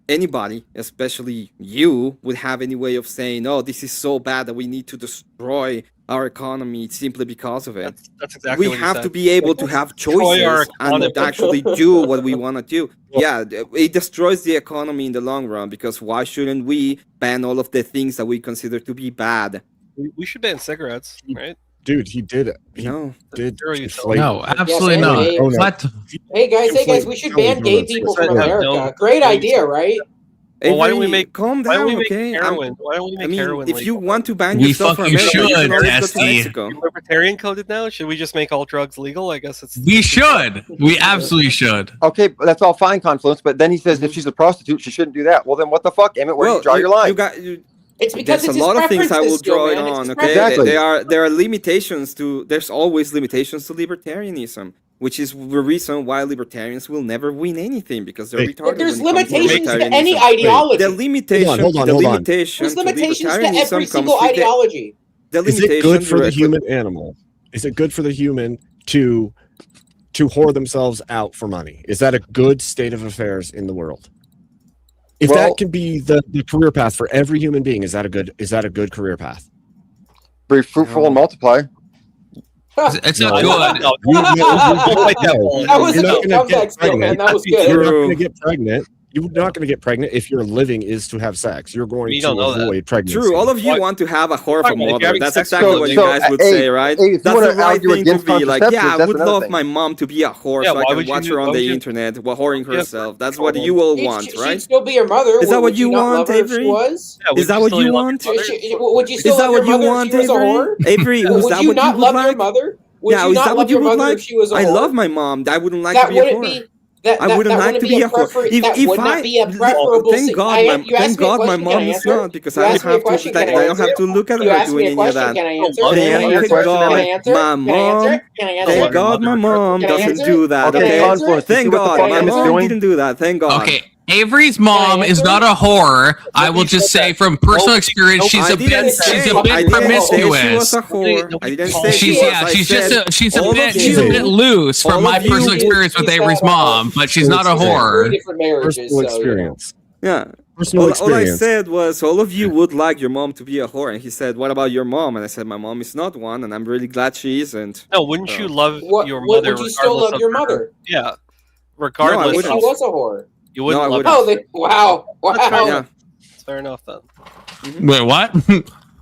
anybody, especially you, would have any way of saying, "Oh, this is so bad that we need to destroy our economy simply because of it." That's exactly We what he have said. to be able to have Destroy our choices and economy. actually do what we want to do. Yeah, it destroys the economy in the long run, because why shouldn't we ban all of the things that we consider to be bad? We should ban cigarettes, right? Dude, he did it. He No. did. Zero utility. inflate- No, absolutely ban not. gay. Oh, no. What? Hey guys, we should ban gay people from America. Great idea, right? Well, why don't we Avery, make calm why don't down, we make okay? heroin? Why don't we make I mean, heroin if you legal? want to ban We yourself from fucking America, you should, can always go to Jesse. Mexico. Libertarian coded now? Should we just make all drugs legal? I guess it's. We should. We absolutely should. Okay, but that's all fine, Confluence. But then he says if she's a prostitute, she shouldn't do that. Well, then what the fuck, Emmett? Where do you draw your line? It's because There's it's a lot his of things I will preferences still, draw it man. It's on. his Okay, Exactly. there are limitations to. There's always limitations to libertarianism, which is the reason why libertarians will never win anything, because they're retarded. But there's when it comes to limitations to any libertarianism. ideology. The limitation, Hold on, the hold on. limitation There's to limitations to libertarianism every comes single with ideology. the Is it limitation good for the directly- human animal? Is it good for the human to whore themselves out for money? Is that a good state of affairs in the world? If Well- that can be the career path for every human being, is that a good career path? Be fruitful and multiply. It's not No. good. That was a good comeback still, man. That was good. You're not going to get pregnant. You're not going to get pregnant if your living is to have sex. You're going We to don't know that. avoid pregnancy. True, all of you want to have a horrible If you're mother. having That's sex with exactly a what you So, guys would hey, say, right? hey, if you That's wanna the right argue thing to against be like. contraceptives, Yeah, I that's would another love thing. my mom to be a whore Yeah, so I why can would you watch do- her why on would the you- internet while whoring Yeah, herself. That's what you all want, She'd right? still be your mother. Is that what Would you not want, love her if she Avery? was? Yeah, Is that what you want? Would you still Is that love what your you mother want, if she was a whore? Avery? Avery, was Would that you what you not would love your like? mother? Would Yeah, you is not that love what you your would mother like? if she was a whore? I love my mom. I wouldn't like That to be a wouldn't whore. be. That I wouldn't like to be a whore. That would not be a preferable. Thank God, you asked thank me a God my question, can I mom is answer? not, because You I don't asked me a have to. question, I can I don't answer have it? to look at You her asked me doing a any of question, that. can I answer? Can I Thank answer your question, God, Emmett? Can I my answer? Can I answer? mom. Can I answer? Thank God, my mom Can I doesn't answer? do that. Can I Okay, answer? Confluence. You see thank what the God, fuck my Emmett's mom doing? didn't do that. Thank God. Okay, Avery's mom Can I is answer? not a whore. I will just say from personal experience, she's I a didn't bit say- she's a I bit didn't say she promiscuous. was a whore. I didn't say She's she was. yeah, I she's said just she's a all bit of she's a you- bit loose all from my of you personal would- experience with she's Avery's not a whore. mom, but she's not a Three whore. different marriages. Personal So, you know. experience. Yeah. Personal All I experience. said was all of you would like your mom to be a whore, and he said, "What about your mom?" And I said, "My mom is not one, and I'm really glad she isn't." No, wouldn't you love your Would mother? you still regardless love your of her- mother? Yeah, regardless. If she of, was a whore. you wouldn't No, I love wouldn't. her. Oh, wow. That's fair Wow. enough. That's fair enough then. Wait, what?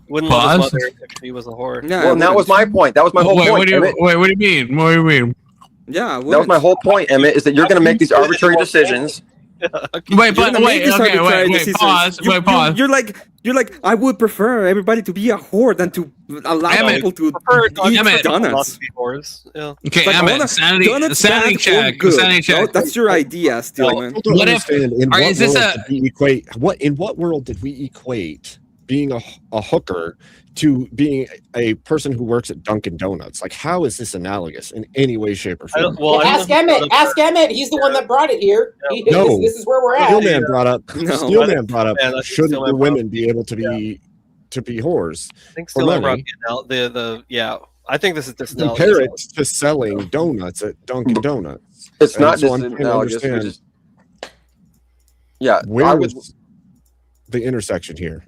Wouldn't love his Pause. mother if she was a whore. Yeah, Well, that was my point. That was my whole Wait, point. what do you Emmett. wait? What do you mean? What do you mean? Yeah, That was my whole point, Emmett, is that you're going to make these arbitrary decisions. Wait, but wait, okay, wait, pause, wait, pause. You're like, I would prefer everybody to be a whore than to allow Emmett, people to eat Emmett. donuts. Yeah. Okay, Like, I Emmett, wanna- sanity, donuts sanity bad or check, good? sanity No, check. that's your idea, still, man. I don't What if- understand in are- what is this world a- did we equate in what world did we equate being a hooker to being a person who works at Dunkin' Donuts? Like, how is this analogous in any way, shape, or form? Ask Emmett. Ask Emmett. He's the one that brought it here. No. This is where we're at. Steelman brought up. No. Steelman brought up. Yeah, I think Shouldn't Steelman the women be able to be whores? I think for still brought money? the yeah. I think this is just Compare it to selling donuts at Dunkin' Donuts. It's And not so just I'm trying to analogous. understand We're just, yeah, where I would. is the intersection here?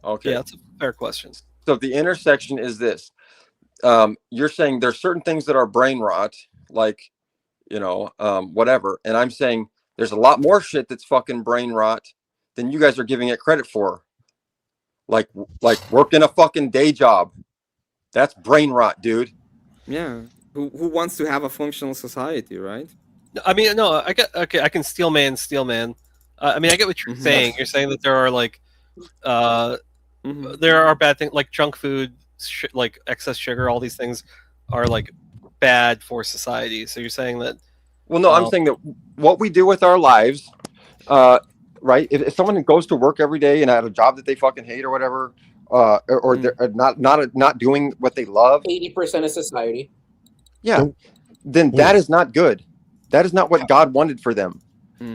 Okay. Yeah, that's a fair question. So the intersection is this. You're saying there's certain things that are brain rot, like, whatever. And I'm saying there's a lot more shit that's fucking brain rot than you guys are giving it credit for. Like working a fucking day job. That's brain rot, dude. Yeah. Who wants to have a functional society, right? I mean, no, I get okay. I can steel man. I mean, I get what you're saying. You're saying that there are like, there are bad things like junk food, like excess sugar. All these things are like bad for society. So you're saying that. Well, no, I'm saying that what we do with our lives, right? If someone goes to work every day and at a job that they fucking hate or whatever, or they're not doing what they love, 80% of society. yeah, then that is not good. That is not what God wanted for them.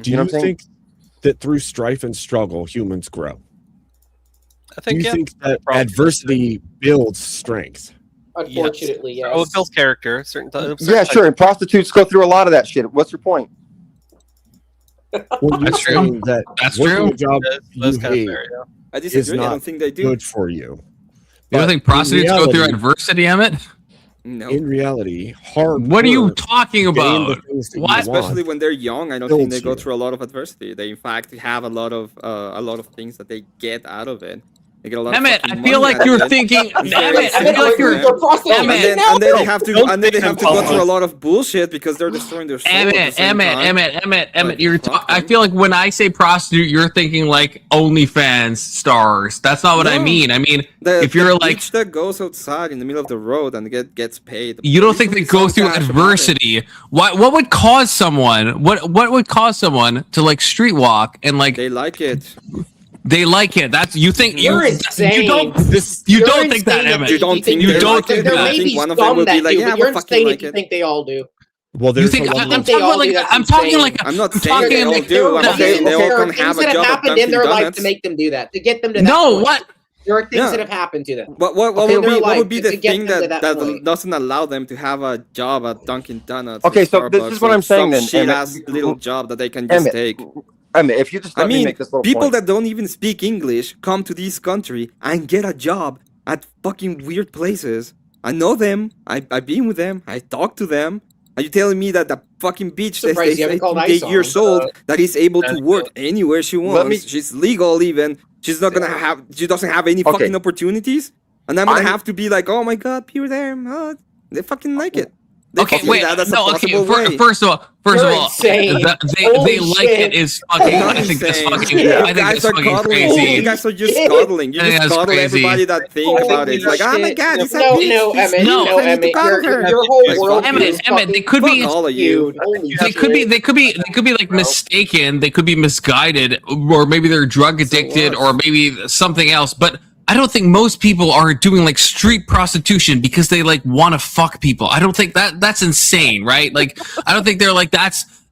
Do you think that through strife and struggle, humans grow? I think. Do you think that adversity builds strength? Unfortunately, yes. Oh, it builds character. Yeah, sure. And prostitutes go through a lot of that shit. What's your point? Well, That's true. That's true. A job That's you kind of hate fair, yeah. I is disagree. I not don't think they do. good for you. You don't think prostitutes go through adversity, Emmett? No. In reality, hard. What are you work talking to gain about? the things that you Why? Especially want when they're young, I don't think they builds go you. through a lot of adversity. They in fact have a lot of things that they get out of it. They get a lot Emmett, of fucking I feel money like out you're of it. thinking. It's very Emmett, I feel like you're. and then they have to Don't take them go through a calls. lot of bullshit because they're destroying their soul. at the same time. Emmett, you're. I feel like when I say prostitute, you're thinking like OnlyFans stars. That's not what I No. mean. I mean, if The you're like, bitch that goes outside in the middle of the road and gets paid. you don't think they go through adversity. What would cause someone? What would cause someone to like street walk and like? They like it. They like it. That's you think You're insane. You don't. You You're don't think that, insane Emmett. You don't think you they don't like think it? There that. may think be one of them some would be that like, do, yeah, but you're we'll fucking insane like if you it. think they all do. Well, You there's think a I'm level. talking all like do, that's I'm talking insane. like I'm not I'm saying they talking all like do. I'm no, saying they There all are can things have a that have job at happened in Dunkin' their life Donuts. to make them do that, to get them to that no. point. What? There are things Yeah. that have happened to them. What Okay, would their be what life would be to the get thing them to that that point. doesn't allow them to have a job at Dunkin' Donuts? Okay, or so this is Starbucks what or I'm saying some then, shit Emmett. ass little job that they can just Emmett, take. Emmett, if you just I let me mean, make this little people point. that don't even speak English come to this country and get a job at fucking weird places. I know them. I've been with them. I talk to them. Are you telling me that the fucking bitch that's Surprised you haven't called ICE 18 years on old that is able to work anywhere she Let me- wants? She's legal even. She's not gonna have. She doesn't have any Okay. fucking opportunities. And I'm gonna I'm- have to be like, oh my god, pure them. Oh, they fucking like it. They Okay, fucking wait. that's No, a okay. possible way. First of all, You're insane. they Holy like shit. it is fucking. I'm I think that's saying, fucking. you I think guys that's are fucking coddling. crazy. You guys are just Shit. coddling. You I think just that's coddle crazy. everybody that thinks about it. It's like, oh my god, Shit. it's a No, bitch. no, She's Emmett, No. no, I need to Emmett, coddle her. your whole Like, world fuck is Emmett, they could Fuck be. all of you. skewed. Holy They could be. shit. They could be like mistaken. They could be misguided, or maybe they're drug addicted, what? or maybe something else. But I don't think most people are doing like street prostitution because they like want to fuck people. I don't think that's insane, right? Like I don't think they're like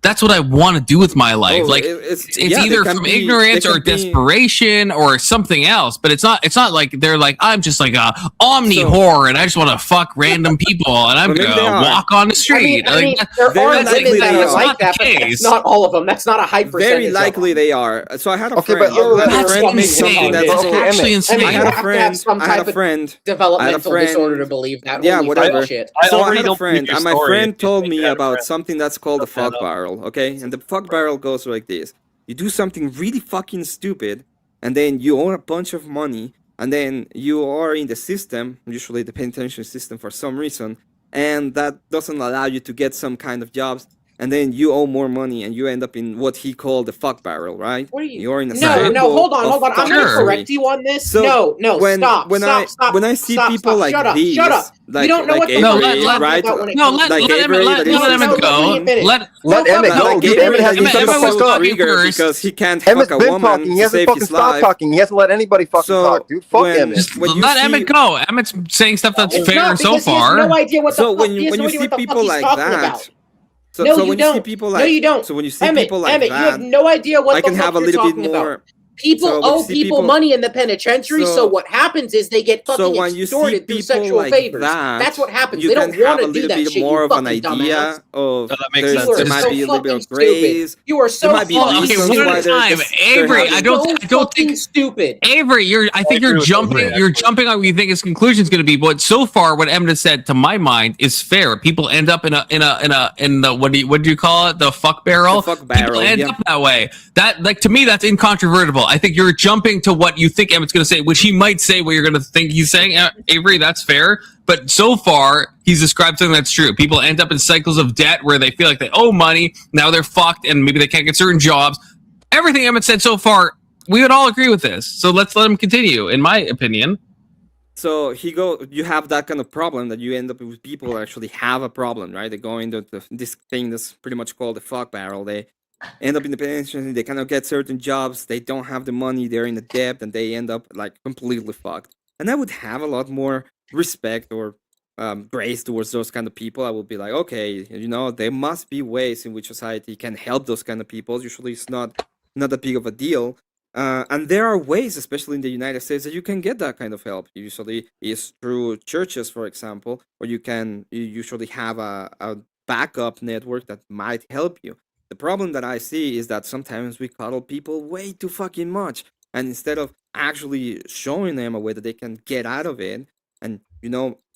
that's what I want to do with my life. Oh, Like it's it's either from ignorance or desperation or something else. But it's not like they're like I'm just like a omni whore and I just want to fuck random people and I'm But maybe they gonna are. walk on the street. I mean, Like, there very are likely women that they are are. like that, but That's the that's case. not all of them. That's not a high percentage. Very of them. likely they are. So I had a Okay, friend. but I had a that's friend make insane. something That's that's okay, actually Emmett. insane. I You had a have to have friend. some I had type a of friend. developmental friend- disorder to believe that. Yeah, Holy whatever. shit. I So I already had a don't friend, believe your and my story friend if you told think me you had a about friend. something that's called the Look that fuck up. barrel. Okay, and the fuck barrel goes like this: you do something really fucking stupid, and then you own a bunch of money, and then you are in the system, usually the penitentiary system for some reason, and that doesn't allow you to get some kind of jobs. And then you owe more money, and you end up in what he called the fuck barrel, right? What are you? You're in a No, cycle no, hold on. of I'm going to fuckery. correct you on this. So no, when stop, when stop, I stop. when I see stop, people stop. like Shut up, these, shut up. like You don't know like what the Avery, fuck let- you're talking right? about when it No, comes let to like Emmett Avery let that is Emmett so go. fucking- Let Let No, Emmett fuck go, no, like dude. Avery Emmett hasn't Emmett shut the was fuck up. talking trigger first. because he can't Emmett's fuck a been woman talking. He to hasn't save fucking his stopped life. talking. He hasn't let anybody fucking So talk, dude. Fuck when- Emmett. just when you let see- Emmett go. Emmett's saying stuff that's It's fair not, so because he has far. no idea what the So fuck. when he has when no you idea see what the fuck people he's like talking that, about. so No, so you when you see don't. people No, like you don't. so when you see Emmett, people like Emmett, you have that, no idea what I the can fuck have a you're little bit talking more. about. People So when you owe see people people- money in the penitentiary, so So- what happens is they get So fucking when you see extorted through people sexual like favors. that, That's what happens. you They can don't have want a to do little that bit shit, more you of an fucking dumbass. idea of No, that makes there's, sense. You are there might so be a little bit fucking of grays. stupid. You are so There might be fucking okay, reasons one stupid. at why a they're time. just Avery, I don't fucking think stupid. Avery, I think agree you're with jumping. Avery, You're jumping on what you think his conclusion is going to be. But so far, what Emma said, to my mind, is fair. People end up in the what do you call it? The fuck barrel. The fuck barrel, People end yeah. up that way. That like to me, that's incontrovertible. I think you're jumping to what you think Emmett's going to say, which he might say what you're going to think he's saying. Avery, that's fair. But so far, he's described something that's true. People end up in cycles of debt where they feel like they owe money. Now they're fucked and maybe they can't get certain jobs. Everything Emmett said so far, we would all agree with this. So let's let him continue, in my opinion. So you have that kind of problem that you end up with people that actually have a problem, right? They go into this thing that's pretty much called the fuck barrel. They end up in the penitentiary, they cannot get certain jobs, they don't have the money, they're in the debt, and they end up like completely fucked. And I would have a lot more respect or grace towards those kind of people. I would be like, okay, there must be ways in which society can help those kind of people. Usually it's not that big of a deal. And there are ways, especially in the United States, that you can get that kind of help. Usually is through churches, for example, or you usually have a backup network that might help you. The problem that I see is that sometimes we coddle people way too fucking much. And instead of actually showing them a way that they can get out of it and,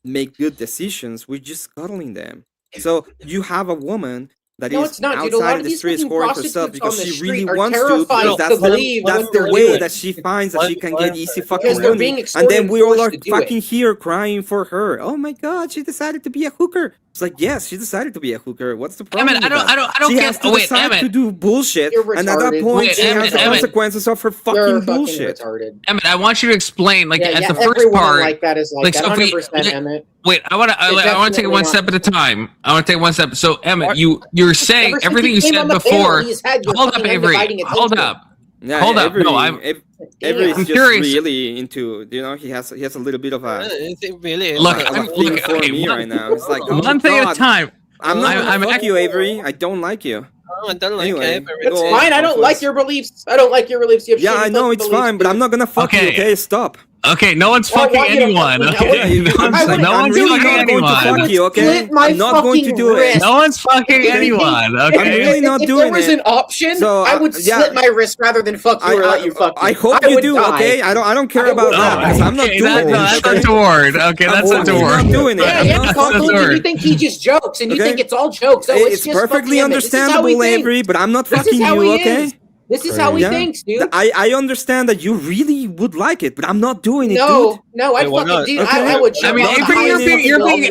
make good decisions, we're just cuddling them. So you have a woman that is outside in the streets for herself because she really wants to, because that's the way that she finds that she can get easy fucking money. And then we all are fucking here crying for her. Oh my god, she decided to be a hooker. It's like, yes, she decided to be a hooker. What's the problem? Emmett, I don't she get. has to decide to do bullshit, and at that point, she has the consequences of her fucking bullshit. Emmett, I want you to explain, like at the first everyone part, like that is like that. 100%, Emmett. Wait, I want to take it one step at a time. I want to take one step. So, Emmett, you're saying everything you said before. Hold up, Avery. Hold up. Yeah, hold up. No, Avery's I'm just curious. Really into. He has a little bit of a. Look, for me right now. It's like one thing at a time. I'm not fuck you, Avery. I don't like you. Oh, I don't like anyway, it's fine. I don't like your beliefs. I don't like your beliefs. You have I know it's fine, but I'm not gonna fuck you. Okay, stop. Okay, no one's fucking anyone. Okay, no one's fucking anyone. Fuck you, okay? I'm not going to do it. No one's fucking anyone. Okay. I'm really not doing it. If there was an option, I would slit my wrist rather than fuck you or let you fuck me. I hope you do. Okay, I don't care about that because I'm not doing it. That's untoward. Okay, that's untoward. I'm not doing it. Yeah, you think he just jokes and you think it's all jokes. It's perfectly understandable, Avery, but I'm not fucking you. Okay. This is how he thinks, dude. I understand that you really would like it, but I'm not doing it, dude. No, I fucking do. I would. I mean,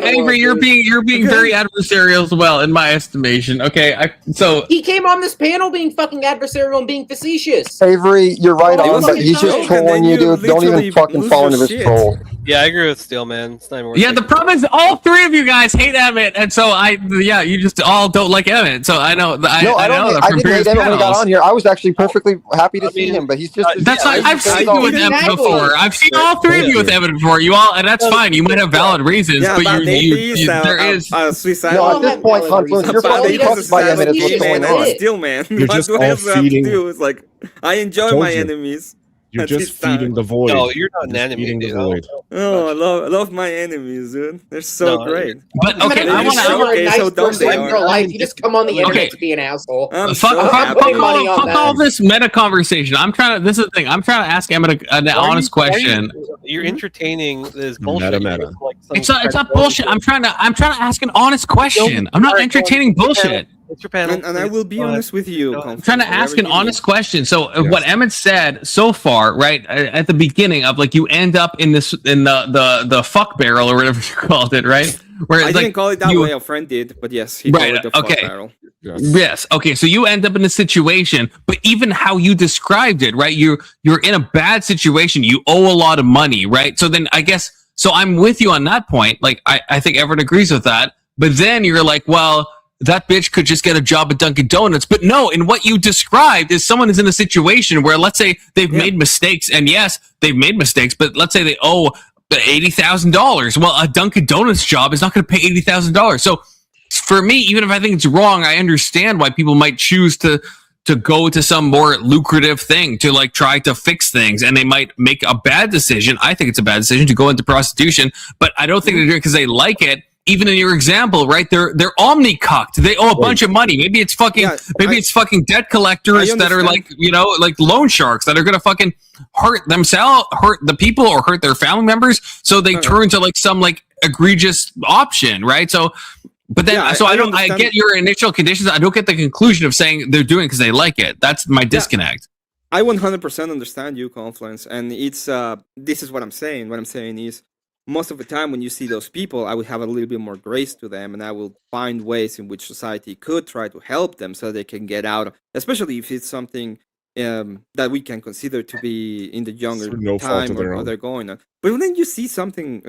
Avery, you're being very adversarial as well, in my estimation. Okay, so he came on this panel being fucking adversarial and being facetious. Avery, you're right on, but he's just trolling you, dude. Don't even fucking fall into this troll. Yeah, I agree with Steel, man. It's not even worth the problem is all three of you guys hate Emmett, and so you just all don't like Emmett. So I know. I didn't hate Emmett when he got on here. I was actually perfectly happy to see him, but he's just. That's fine. I've seen you with Emmett before. I've seen all three of you with Emmett before. You all, and that's fine. You might have valid reasons, but there is. Suicide. No, at this point, Confluence, you're probably fucked by Emmett. Is what's going on. Still, man. You're just all feeding. It's like I enjoy my enemies. You're just feeding the void. No, you're not an enemy, dude. Oh, I love my enemies, dude. They're so great. But okay, I want to. So dumb they are. You just come on the internet to be an asshole. Fuck all this meta conversation. I'm trying to. This is the thing. I'm trying to ask Emmett an honest question. You're entertaining this bullshit. Meta. It's not bullshit. I'm trying to ask an honest question. I'm not entertaining bullshit. It's your panel. And I will be honest with you. I'm trying to ask an honest question. So what Emmett said so far, right at the beginning of like you end up in the fuck barrel or whatever you called it, right? Where I didn't call it that way. A friend did, but yes, he called it the fuck barrel. Yes. Okay. So you end up in a situation, but even how you described it, right? You're in a bad situation. You owe a lot of money, right? So then I guess I'm with you on that point. Like I think everyone agrees with that. But then you're like, well, that bitch could just get a job at Dunkin' Donuts. But no, in what you described is someone is in a situation where, let's say they've made mistakes, and yes, they've made mistakes, but let's say they owe $80,000. Well, a Dunkin' Donuts job is not going to pay $80,000. So for me, even if I think it's wrong, I understand why people might choose to go to some more lucrative thing to like try to fix things, and they might make a bad decision. I think it's a bad decision to go into prostitution, but I don't think they do it because they like it. Even in your example, right? They're omni-cucked. They owe a bunch of money. Maybe it's fucking it's fucking debt collectors that are like, like loan sharks that are gonna fucking hurt themselves, hurt the people, or hurt their family members. So they turn to like some like egregious option, right? So, but then I get your initial conditions. I don't get the conclusion of saying they're doing it because they like it. That's my disconnect. I 100% understand you, Confluence, and it's this is what I'm saying. What I'm saying is, most of the time when you see those people, I would have a little bit more grace to them, and I will find ways in which society could try to help them so they can get out, especially if it's something that we can consider to be in the younger Through no fault time of their or own. they're going on. But when you see something,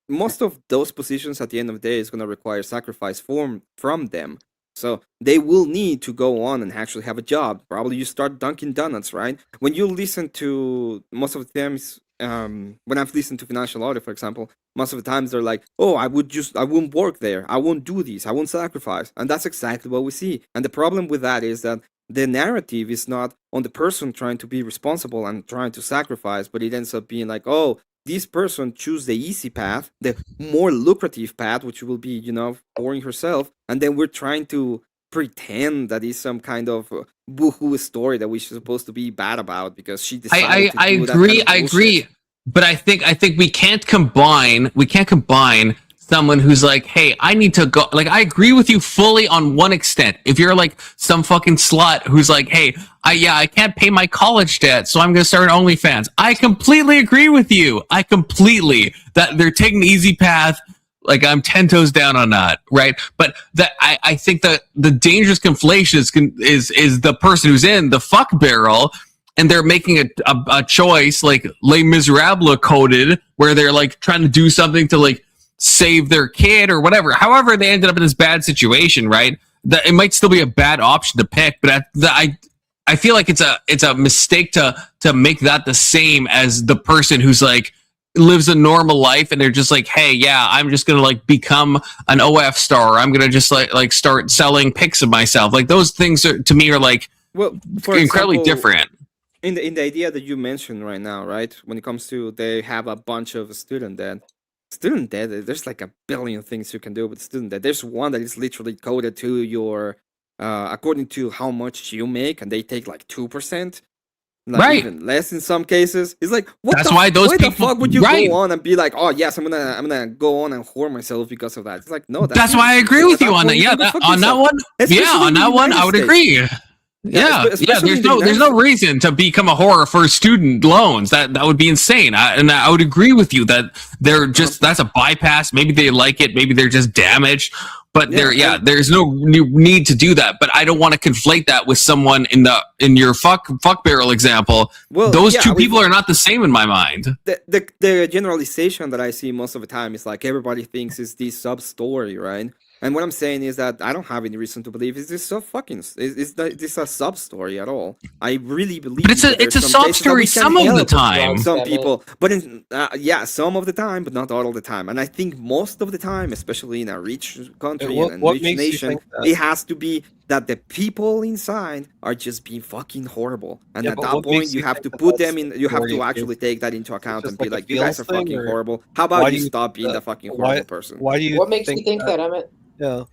most of those positions at the end of the day is going to require sacrifice from them. So they will need to go on and actually have a job. Probably you start Dunkin' Donuts, right? When you listen to most of the times, when I've listened to Financial Audit, for example, most of the times they're like, "Oh, I won't work there. I won't do this. I won't sacrifice." And that's exactly what we see. And the problem with that is that the narrative is not on the person trying to be responsible and trying to sacrifice, but it ends up being like, "Oh, this person choose the easy path, the more lucrative path, which will be, boring herself, and then we're trying to pretend that is some kind of boohoo story that we're supposed to be bad about because she decided to do that kind of I bullshit. agree, but I think we can't combine someone who's like, hey, I need to go. Like, I agree with you fully on one extent. If you're like some fucking slut who's like, hey, I can't pay my college debt, so I'm gonna start an OnlyFans. I completely agree with you. That they're taking the easy path. Like, I'm 10 toes down on that, right? But that I think that the dangerous conflation is the person who's in the fuck barrel, and they're making a choice like Les Miserables coded, where they're like trying to do something to like save their kid or whatever. However, they ended up in this bad situation, right? That it might still be a bad option to pick, but I feel like it's a mistake to make that the same as the person who's like lives a normal life and they're just like, hey, yeah, I'm just gonna like become an OF star. I'm gonna just like start selling pics of myself. Like, those things to me are like incredibly different. In the idea that you mentioned right now, right? When it comes to they have a bunch of student debt, there's like a billion things you can do with student debt. There's one that is literally coded to your according to how much you make, and they take like 2%. Like, right, even less in some cases. It's like, why the fuck would you go on and be like, oh yes, I'm gonna go on and whore myself because of that? It's like, no, that's why I agree with you on that. Yeah, on that one. Yeah, on that one, I would agree. Yeah, there's no reason to become a whore for student loans. That would be insane. And I would agree with you that they're just that's a bypass. Maybe they like it. Maybe they're just damaged. But there's no need to do that. But I don't want to conflate that with someone in your fuck barrel example. Well, those two people are not the same in my mind. The generalization that I see most of the time is like everybody thinks it's this sub story, right? And what I'm saying is that I don't have any reason to believe it's this this a sub story at all. I really believe. But it's a sub story some of the time. Some people, but some of the time, but not all the time. And I think most of the time, especially in a rich country and rich nation, it has to be that the people inside are just being fucking horrible. And at that point, you have to put them in. You have to actually take that into account and be like, you guys are fucking horrible. How about you stop being the fucking horrible person? What makes you think that, Emmett? Yeah.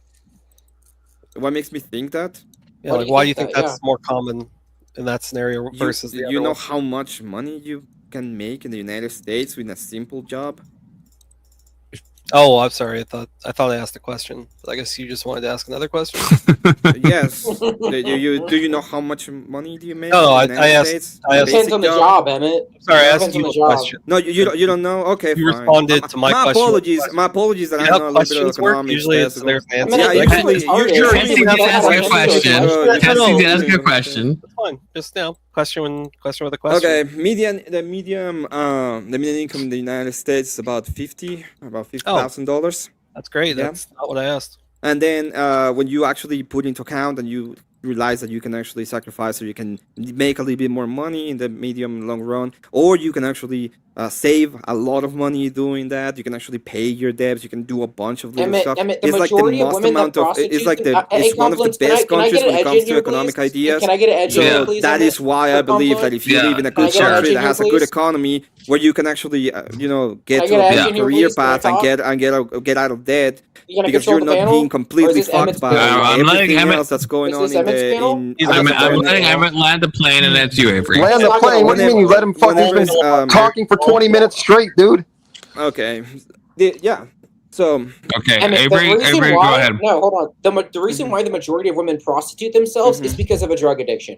What makes me think that? Yeah, like, why do you think that's more common in that scenario versus the other know one? how much money you can make in the United States with a simple job? Oh, I'm sorry. I thought I asked a question. But I guess you just wanted to ask another question. Yes. Do you know how much money do you make? No, in the I United asked. States? Depends on the job, Emmett. Sorry, I asked you a question. No, you don't know. Okay, you fine. responded to my question. My apologies that I know a little bit of economics. Usually, there's an answer. Yeah, usually ask a question. Ask a question. That's fine. Just question with a question. Okay, the median income in the United States is about $50,000. That's great. That's not what I asked. And then when you actually put into account and you realize that you can actually sacrifice, or you can make a little bit more money in the medium and long run, or you can actually save a lot of money doing that. You can actually pay your debts. You can do a bunch of little stuff. It's like the most amount of. It's like it's one of the best countries when it comes to economic ideas. Can I get an edge so please, that is why I believe that if you live in a good country that has a good economy, where you can actually get to a career path and get out of debt, because you're not being completely fucked by everything else that's going on I'm letting Emmett land the plane, and that's you, Avery. Land the plane? What do you mean you let him fucking been talking for 20 minutes straight, dude? Okay. Yeah. So. Okay, Avery, go ahead. No, hold on. The reason why the majority of women prostitute themselves is because of a drug addiction.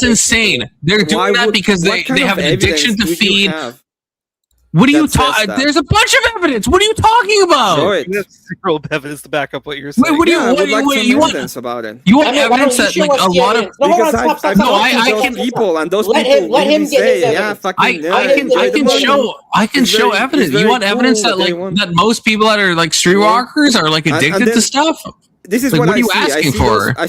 That's insane. They're doing that because what they kind have of an addiction evidence to would you feed. have? What are you that says talking? that. There's a bunch of evidence. What are you talking about? Show it. You have zero evidence to back up what you're saying. Wait, what do you? Yeah, I What would do you? like What, some you want? evidence about it. You want I mean, why evidence don't you that show like us a the lot of? evidence? No, hold Because on, stop, stop, I've stop. No, talked to I those can- people, and those Let people him- let him really get his say, yeah, evidence. fucking, yeah, I can the money. show It's very- it's evidence. You very want evidence cool that like want- that most people that are like streetwalkers are like And addicted then- to stuff. This is Like, what what are I you see. asking for? I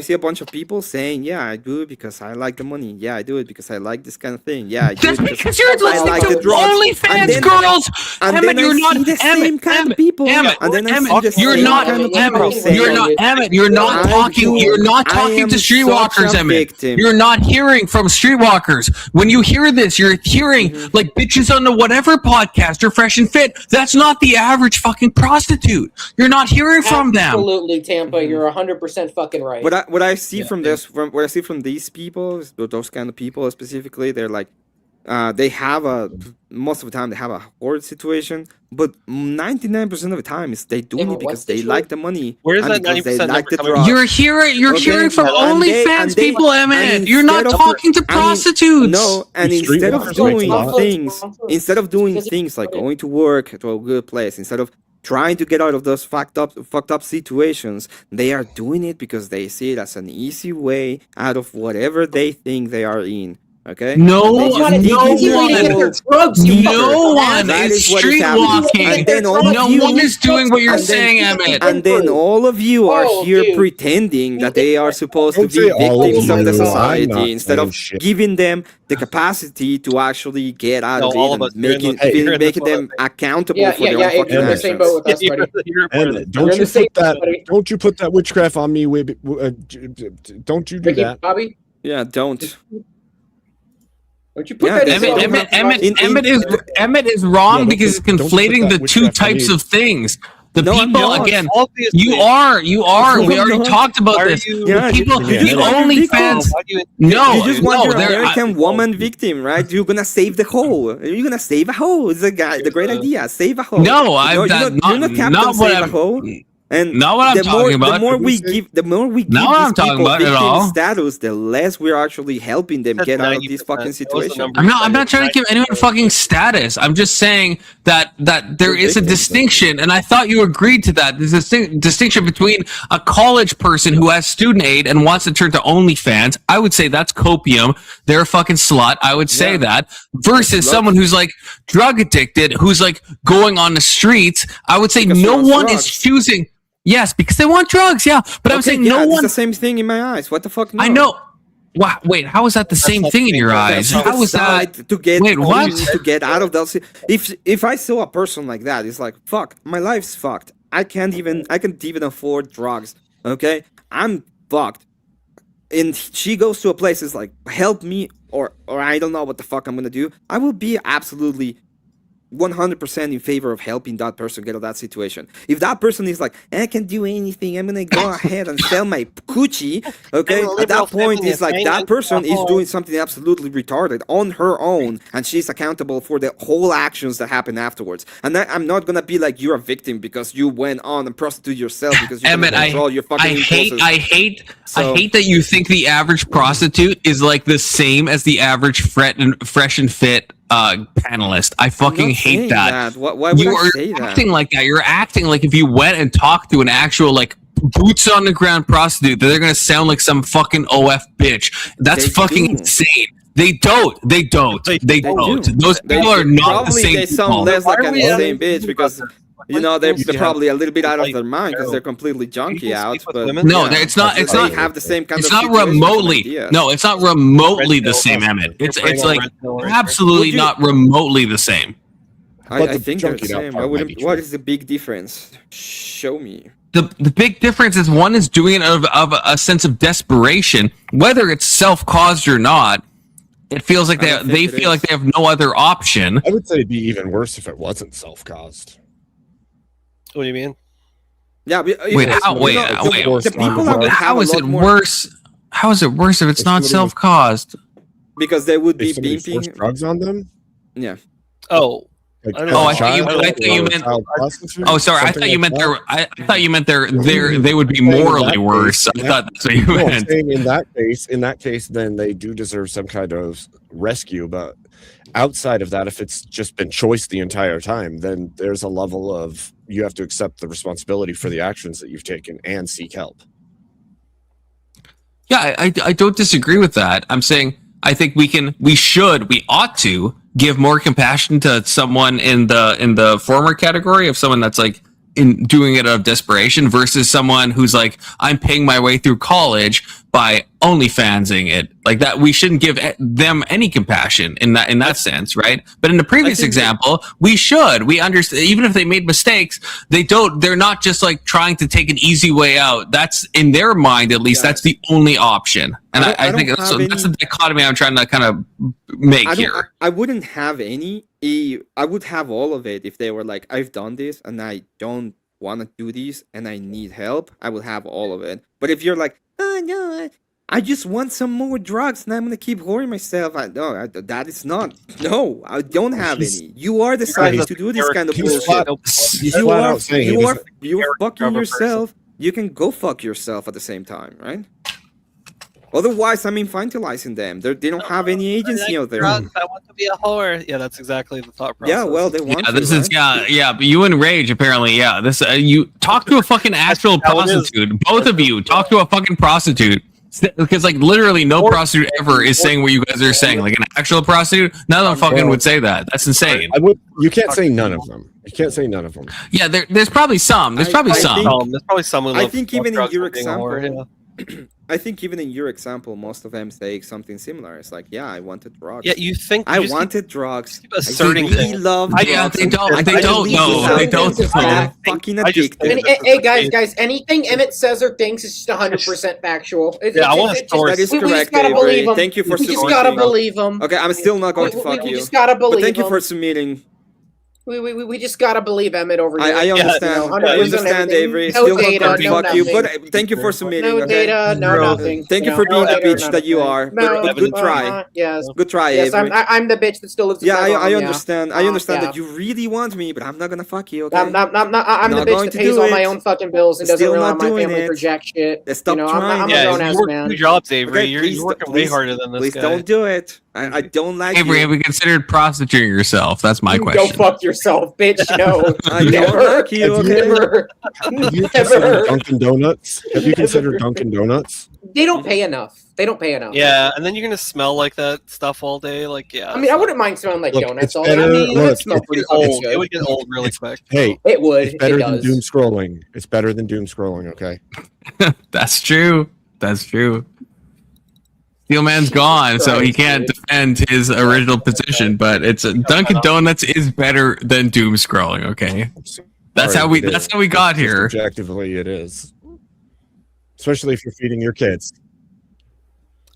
see a bunch of people saying, "Yeah, I do it because I like the money. Yeah, I do it because I like this kind of thing. Yeah, I do That's it because you're I listening like to the drugs." OnlyFans then- girls. And Emmett, then I you're see not the same kind of people. And then I see the You're same not kind of Emmett. people saying, You're not Emmett. You're not I talking. do. You're not I talking am to streetwalkers, such a Emmett. victim. You're not hearing from streetwalkers. When you hear this, you're hearing like bitches on the whatever podcast or Fresh and Fit. That's not the average fucking prostitute. You're not hearing from them. Absolutely, Tampa. You're 100% fucking right. What I see from this, what I see from these people, those kind of people specifically, they're like, they have most of the time they have a horrid situation, but 99% of the time is they doing it because they like the money. Where's and that because they 90% like the number drugs. You're hearing from And they- OnlyFans and they- people, and Emmett. You're not instead of- talking to I mean, prostitutes. No, and These instead of streetwalkers doing like things, instead of doing things like going to work to a good place, instead of trying to get out of those fucked up situations, they are doing it because they see it as an easy way out of whatever they think they are in. Okay? No, They just no dig one, into their the drugs, you no fucker. one That is is what is happening. streetwalking. And then all No of you- one is doing what you're and then- saying, Emmett. And then all of you are Oh, here dude. pretending that they are supposed to Don't be say all of victims of the you. I'm not society instead of saying shit. giving them the capacity to actually get out No, of all it of us. and You're in making, the- you're in the making them accountable Yeah, for yeah, their yeah. own fucking You're in the actions. same boat with us, buddy. Emmett, You're in the same boat, buddy. don't you put that witchcraft on me? Don't you do Ricky, that? Bobby, Yeah, don't. don't you put Yeah, that that's in what there? Emmett is wrong Yeah, because he's don't you put conflating that the two witchcraft on types me. of things. The No, I'm people not. again. Obviously. You are. No, We already I'm not. talked about Are this. you- Yeah, The people, you the just want your OnlyFans. victims. Why do you- No, You just want no, your they're- American woman victim, right? You're gonna save the hoe. You're gonna save a hoe. It's the great idea. Save a hoe. No, I'm you're not. you're not Captain Not what Save a I'm. hoe. And Not what I'm the talking more, about. The more we Did we give, the more we give Not what these I'm talking people about at victim all. status, the less we're actually helping them That's get out of these 90%. fucking That was the situations. number. I'm not trying to give anyone fucking status. I'm just saying that there is a distinction, and I thought you agreed to that. There's a distinction between a college person who has student aid and wants to turn to OnlyFans. I would say that's copium. They're a fucking slut. I would say Yeah. that. Versus someone who's like drug addicted, who's like going on the streets. I would say Because he no wants one drugs. is choosing. Yes, because they want drugs. Yeah, but I'm Okay, saying yeah, no it's one. the same thing in my eyes. What the fuck? No. I know. Wow, wait, how is that the same thing in your eyes? You How is that? decide to get Wait, what? to get out of that. If I saw a person like that, it's like fuck, my life's fucked. I can't even afford drugs. Okay, I'm fucked. And she goes to a place is like help me or I don't know what the fuck I'm gonna do. I will be absolutely 100% in favor of helping that person get out of that situation. If that person is like, I can't do anything, I'm gonna go ahead and sell my coochie, okay? At that point, it's like that person is doing something absolutely retarded on her own, and she's accountable for the whole actions that happen afterwards. And I'm not gonna be like, you're a victim because you went on and prostitute yourself because you Emmett, can't control your fucking impulses. I hate that you think the average prostitute is like the same as the average fresh and fit panelist. I fucking not hate saying that. Why would You I are say that? acting like that. You're acting like if you went and talked to an actual like boots on the ground prostitute, that they're gonna sound like some fucking OF bitch. That's They fucking do. insane. They don't. They don't. They don't. do. Those They- people are not the probably same they sound people. less like Why are the we same asking bitch because you know they're probably a little bit out of their mind because they're completely junky out. But No, it's not. It's they not. have the same kind It's of not situations and remotely. ideas. No, it's not remotely the same, Emmett. It's like absolutely Would you- not remotely the same. But I the think they're the junkied out same. part I might wouldn't. be What true. is the big difference? Show me. The big difference is one is doing it of a sense of desperation, whether it's self-caused or not. It feels like I don't they think it feel like is. they have no other option. I would say it'd be even worse if it wasn't self-caused. What do you mean? Yeah. Wait, how? you Wait, know, wait. The people that would have How a is lot it more worse? How is it worse if it's If not somebody was- self-caused? because they would be If somebody forced beeping. drugs on them, Yeah. Oh, Like, I don't as know. a I thought you, child I thought you or a meant. child prostitute, Oh, sorry. I something thought you like meant that. I thought you meant they would be Saying in morally that worse. case- I thought that's what you No, I'm meant. saying in that case, then they do deserve some kind of rescue. But outside of that, if it's just been choice the entire time, then there's a level of you have to accept the responsibility for the actions that you've taken and seek help. Yeah, I don't disagree with that. I'm saying I think we ought to give more compassion to someone in the former category of someone that's like in doing it out of desperation versus someone who's like, I'm paying my way through college by OnlyFansing it. Like that, we shouldn't give them any compassion in that sense, right? But in the previous example, we understand, even if they made mistakes, they're not just like trying to take an easy way out. That's in their mind, at least, that's the only option. And I think that's the dichotomy I'm trying to kind of make here. I wouldn't have any. I would have all of it if they were like, I've done this and I don't want to do this and I need help. I would have all of it. But if you're like, oh no, I just want some more drugs and I'm gonna keep whoring myself. That is not. No, I don't have any. You are deciding to do this kind of bullshit. You're fucking yourself. You can go fuck yourself at the same time, right? Otherwise, I'm infantilizing them. They don't have any agency out there. I want to be a whore. Yeah, that's exactly the thought process. Yeah, well, they want to. This is but you and Rage apparently. Yeah, this you talk to a fucking actual prostitute. Both of you talk to a fucking prostitute. Because like literally no prostitute ever is saying what you guys are saying. Like an actual prostitute, none of them fucking would say that. That's insane. You can't say none of them. You can't say none of them. Yeah, there's probably some. There's probably some. There's probably some. I think even in your example, I think even in your example, most of them say something similar. It's like, yeah, I wanted drugs. Yeah, you think I wanted drugs. Asserting I really things. love Yeah, drugs. they don't. They don't know. They don't. I'm fucking addicted. Hey guys, anything Emmett says or thinks is just 100% factual. I want to source. That is we correct, just gotta Avery. believe him. Thank you for We submitting. just gotta believe him. Okay, I'm still not going to fuck you. We just gotta believe But thank you him. for submitting. We just gotta believe Emmett over here. I understand. I understand, Avery. Still not going to fuck you. But thank you for submitting. No okay? data, no nothing. Thank you No, for being no the data, bitch that you are. No, But good try. Yes. Good try, Yes, Avery. I'm the bitch that still lives. Yeah, in my I mom, understand. I understand yeah. that you really want me, but I'm not gonna fuck you. Okay? I'm the Not bitch going that to pays do all my it. own fucking bills and doesn't Still rely not on my doing family it. for jack shit. Stop I'm trying. a grown ass you work man. 2 jobs, Avery. Okay, You're working way harder than this Please guy. don't do it. I don't like Avery, you. have you considered prostituting yourself? That's my Go question. fuck yourself, bitch. No, I don't like you. Okay? never, Have you never. considered Dunkin' Donuts? Have you considered Dunkin' Donuts? They don't pay enough. They don't pay enough. Yeah, and then you're gonna smell like that stuff all day. Like, yeah. I mean, I wouldn't mind smelling like Look, donuts it's all day. I better- mean, look, it smells it's pretty old. fucking It good. would get old really quick. Hey, It would. it's better It than does. doom scrolling. It's better than doom scrolling. Okay. That's true. That's true. Steelman's gone, so he can't defend his original position. But it's Dunkin' Donuts is better than doom scrolling. Okay, that's how we got here. Objectively, it is. Especially if you're feeding your kids.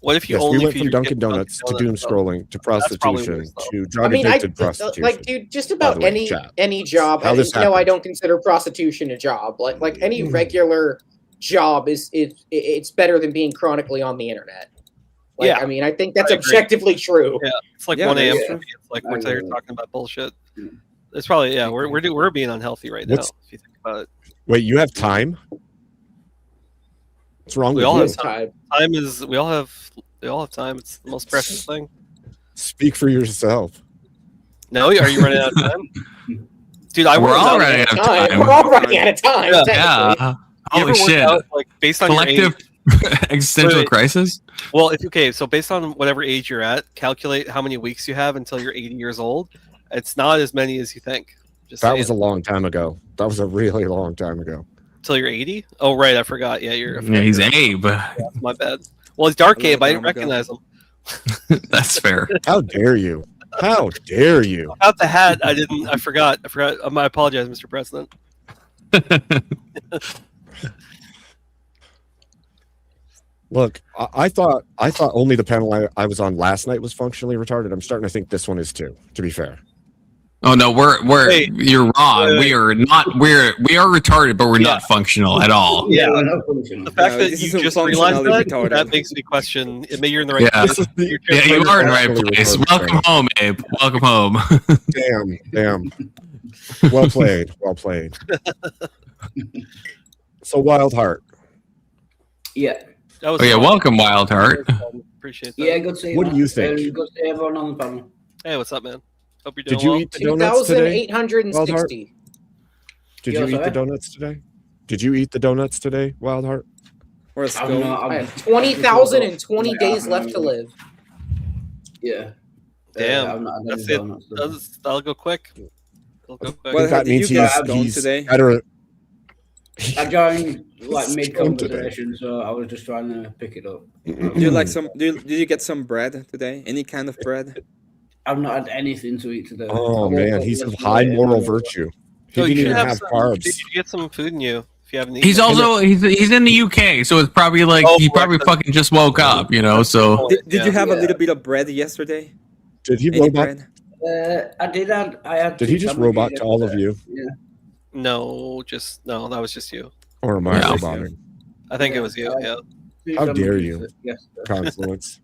What if you Yes, only we went feed from your Dunkin' kid Donuts to doom though? scrolling to That's probably prostitution worse, though. to I drug mean, addicted prostitution. like, dude, just By about the way, chat. any job. How this I happened. don't consider prostitution a job. Like any regular job it's better than being chronically on the internet. Like, Yeah. I mean, I think that's I agree. objectively true. Yeah, it's like Yeah, 1 a.m. that's for true. me. It's like we're here talking about bullshit. It's probably we're being unhealthy right now. What's- If you think about it, Wait, you have time? What's wrong we with all you? have time. We all have time. It's the most precious thing. Speak for yourself. No, are you running out of time? Dude, I We're worked all out- running out of time. We're all running out of time. Yeah. technically. Yeah. You Holy ever worked shit. out, like based on Collective your age? existential Wait. crisis. Well, so based on whatever age you're at, calculate how many weeks you have until you're 80 years old. It's not as many as you think. Just That saying. was a long time ago. That was a really long time ago. Until you're 80. Oh right, I forgot. Yeah, Yeah, he's Abe. my bad. Well, it's Dark A long Abe. I didn't time ago. recognize him. That's fair. How dare you? How dare you? Without the hat, I didn't. I forgot. I apologize, Mr. President. Look, I thought only the panel I was on last night was functionally retarded. I'm starting to think this one is too, to be fair. Oh no, Hey. you're wrong. We are retarded, but we're not functional at all. Yeah, we're not functional. The fact No, that this you isn't just realized functionally that, retarded. that makes me question. Maybe you're in the right Yeah. place. You're Yeah, you are in the right Actually place. retarded, Welcome Trevor. home, Abe. Welcome home. Damn. Well played. So Wild Heart. Yeah. That was Oh yeah, fun. welcome, Wild Heart. Appreciate that. Yeah, good to see you. What do man. you think? Good to see everyone on the panel. Hey, what's up, man? Hope you're doing Did you well. eat the donuts today? 2,860. Did Yeah, you eat sorry? the donuts today? Did you eat the donuts today, Wild Heart? Or a I'm skull? not, I I'm, have 20,020 Yeah, days I'm left to not- live. Yeah. Damn. I'm not, That's it. That'll go quick. It'll go quick. I think that did you means get he's stoned today? better. I joined like mid Stoned today. conversation, so I was just trying to pick it up. Do you like some? Did you get some bread today? Any kind of bread? I've not had anything to eat today. Oh I woke man, up he's of yesterday high and moral I- virtue. He So you didn't should even have some, carbs. You should get some food in you if you haven't eaten. He's also he's in the UK, so it's probably like he probably fucking just woke up, you know. So Did you have a little bit of bread yesterday? Did he Any robot? bread? I did. I had. Did two he just sandwiches robot to all of yesterday. you, Yeah. No, that was just you. or am I Yeah. roboting? I think it was you. Yeah. Two How dare sandwiches you. yesterday. Confluence.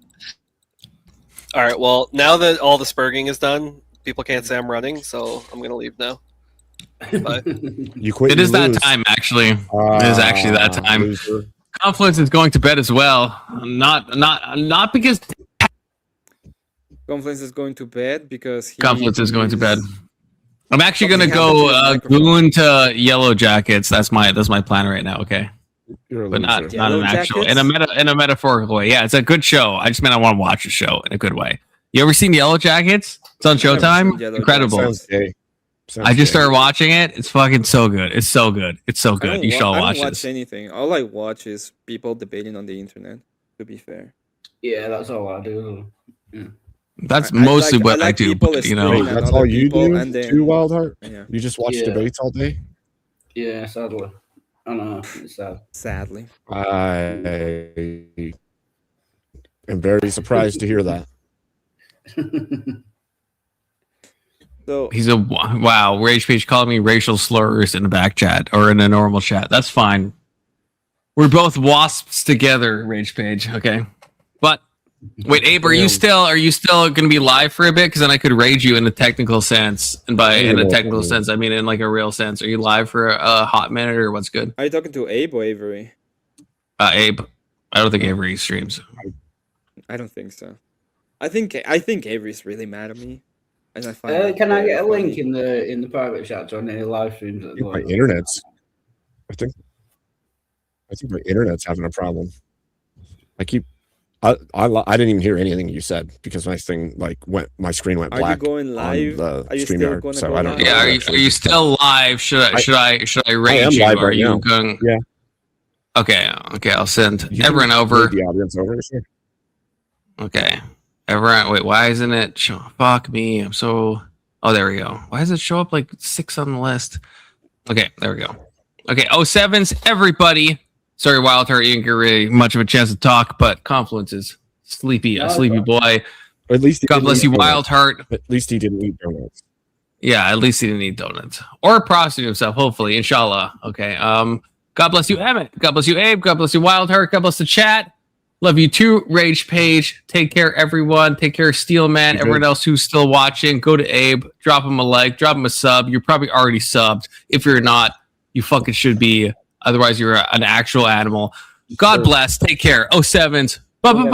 All right. Well, now that all the spurging is done, people can't say I'm running, so I'm gonna leave now. Bye. You quit. it you is that lose. time, actually. It is actually that time. Loser. Confluence is going to bed as well. Not because Confluence is going to bed because he Confluence is going to bed. I'm actually Something gonna go happened to his goon to Yellow Jackets. That's my plan right now. Okay, You're a but not loser. not an Yellow actual Jackets? in a metaphorical way. Yeah, it's a good show. I just meant I want to watch the show in a good way. You ever seen Yellow Jackets? It's on I've never Showtime. seen Yellow Incredible. Sounds gay. Sounds I just gay. started watching it. It's fucking so good. It's so good. It's so I good. don't You should all I watch don't watch this. anything. All I watch is people debating on the internet. To be fair, Yeah, that's all I do. Yeah. That's I mostly like- what I I like do. people But, you Wait, know, explaining that's other all you people do? and then- Too, Wild Heart? yeah. You just watch Yeah. debates all day? Yeah, sadly. I know. It's sad. Sadly, I am very surprised to hear that. so he's a wow. Rage Page calling me racial slurs in the back chat or in a normal chat. That's fine. We're both wasps together, Rage Page. Okay, but wait, Abe, are you still going to be live for a bit? Because then I could rage you in a technical sense, and by in a technical sense, I mean in like a real sense. Are you live for a hot minute or what's good? are you talking to Abe or Avery? Abe, I don't think Avery streams. I don't think so. I think Avery's really mad at me, and I find. that Can I very get a funny. link in the private chat to any live streams? At the My moment? internet's. I think my internet's having a problem. I didn't even hear anything you said because my screen went Are black. you going live? The Are you still StreamYard, going to so go I don't live? know. Yeah, are you still live? Should I rage am you? live Are right you now. going? Yeah. Okay. I'll send You can everyone over. move the audience over. Sure. Okay. Everyone, wait, why isn't it fuck me? I'm so oh there we go. Why does it show up like 6 on the list? Okay, there we go. Okay, 07s, everybody. Sorry, Wild Heart, you didn't get really much of a chance to talk, but Confluence is sleepy, a sleepy boy. At least God bless you, Wild Heart. At least he didn't eat donuts. Yeah, at least he didn't eat donuts. Or prostitute himself, hopefully, inshallah. Okay. God bless you, Emmett. God bless you, Abe. God bless you, Wild Heart. God bless the chat. Love you too, Rage Page. Take care, everyone. Take care, Steelman. Everyone else who's still watching, go to Abe. Drop him a like. Drop him a sub. You're probably already subbed. If you're not, you fucking should be. Otherwise, you're an actual animal. God bless. Take care. 07s. Bye-bye.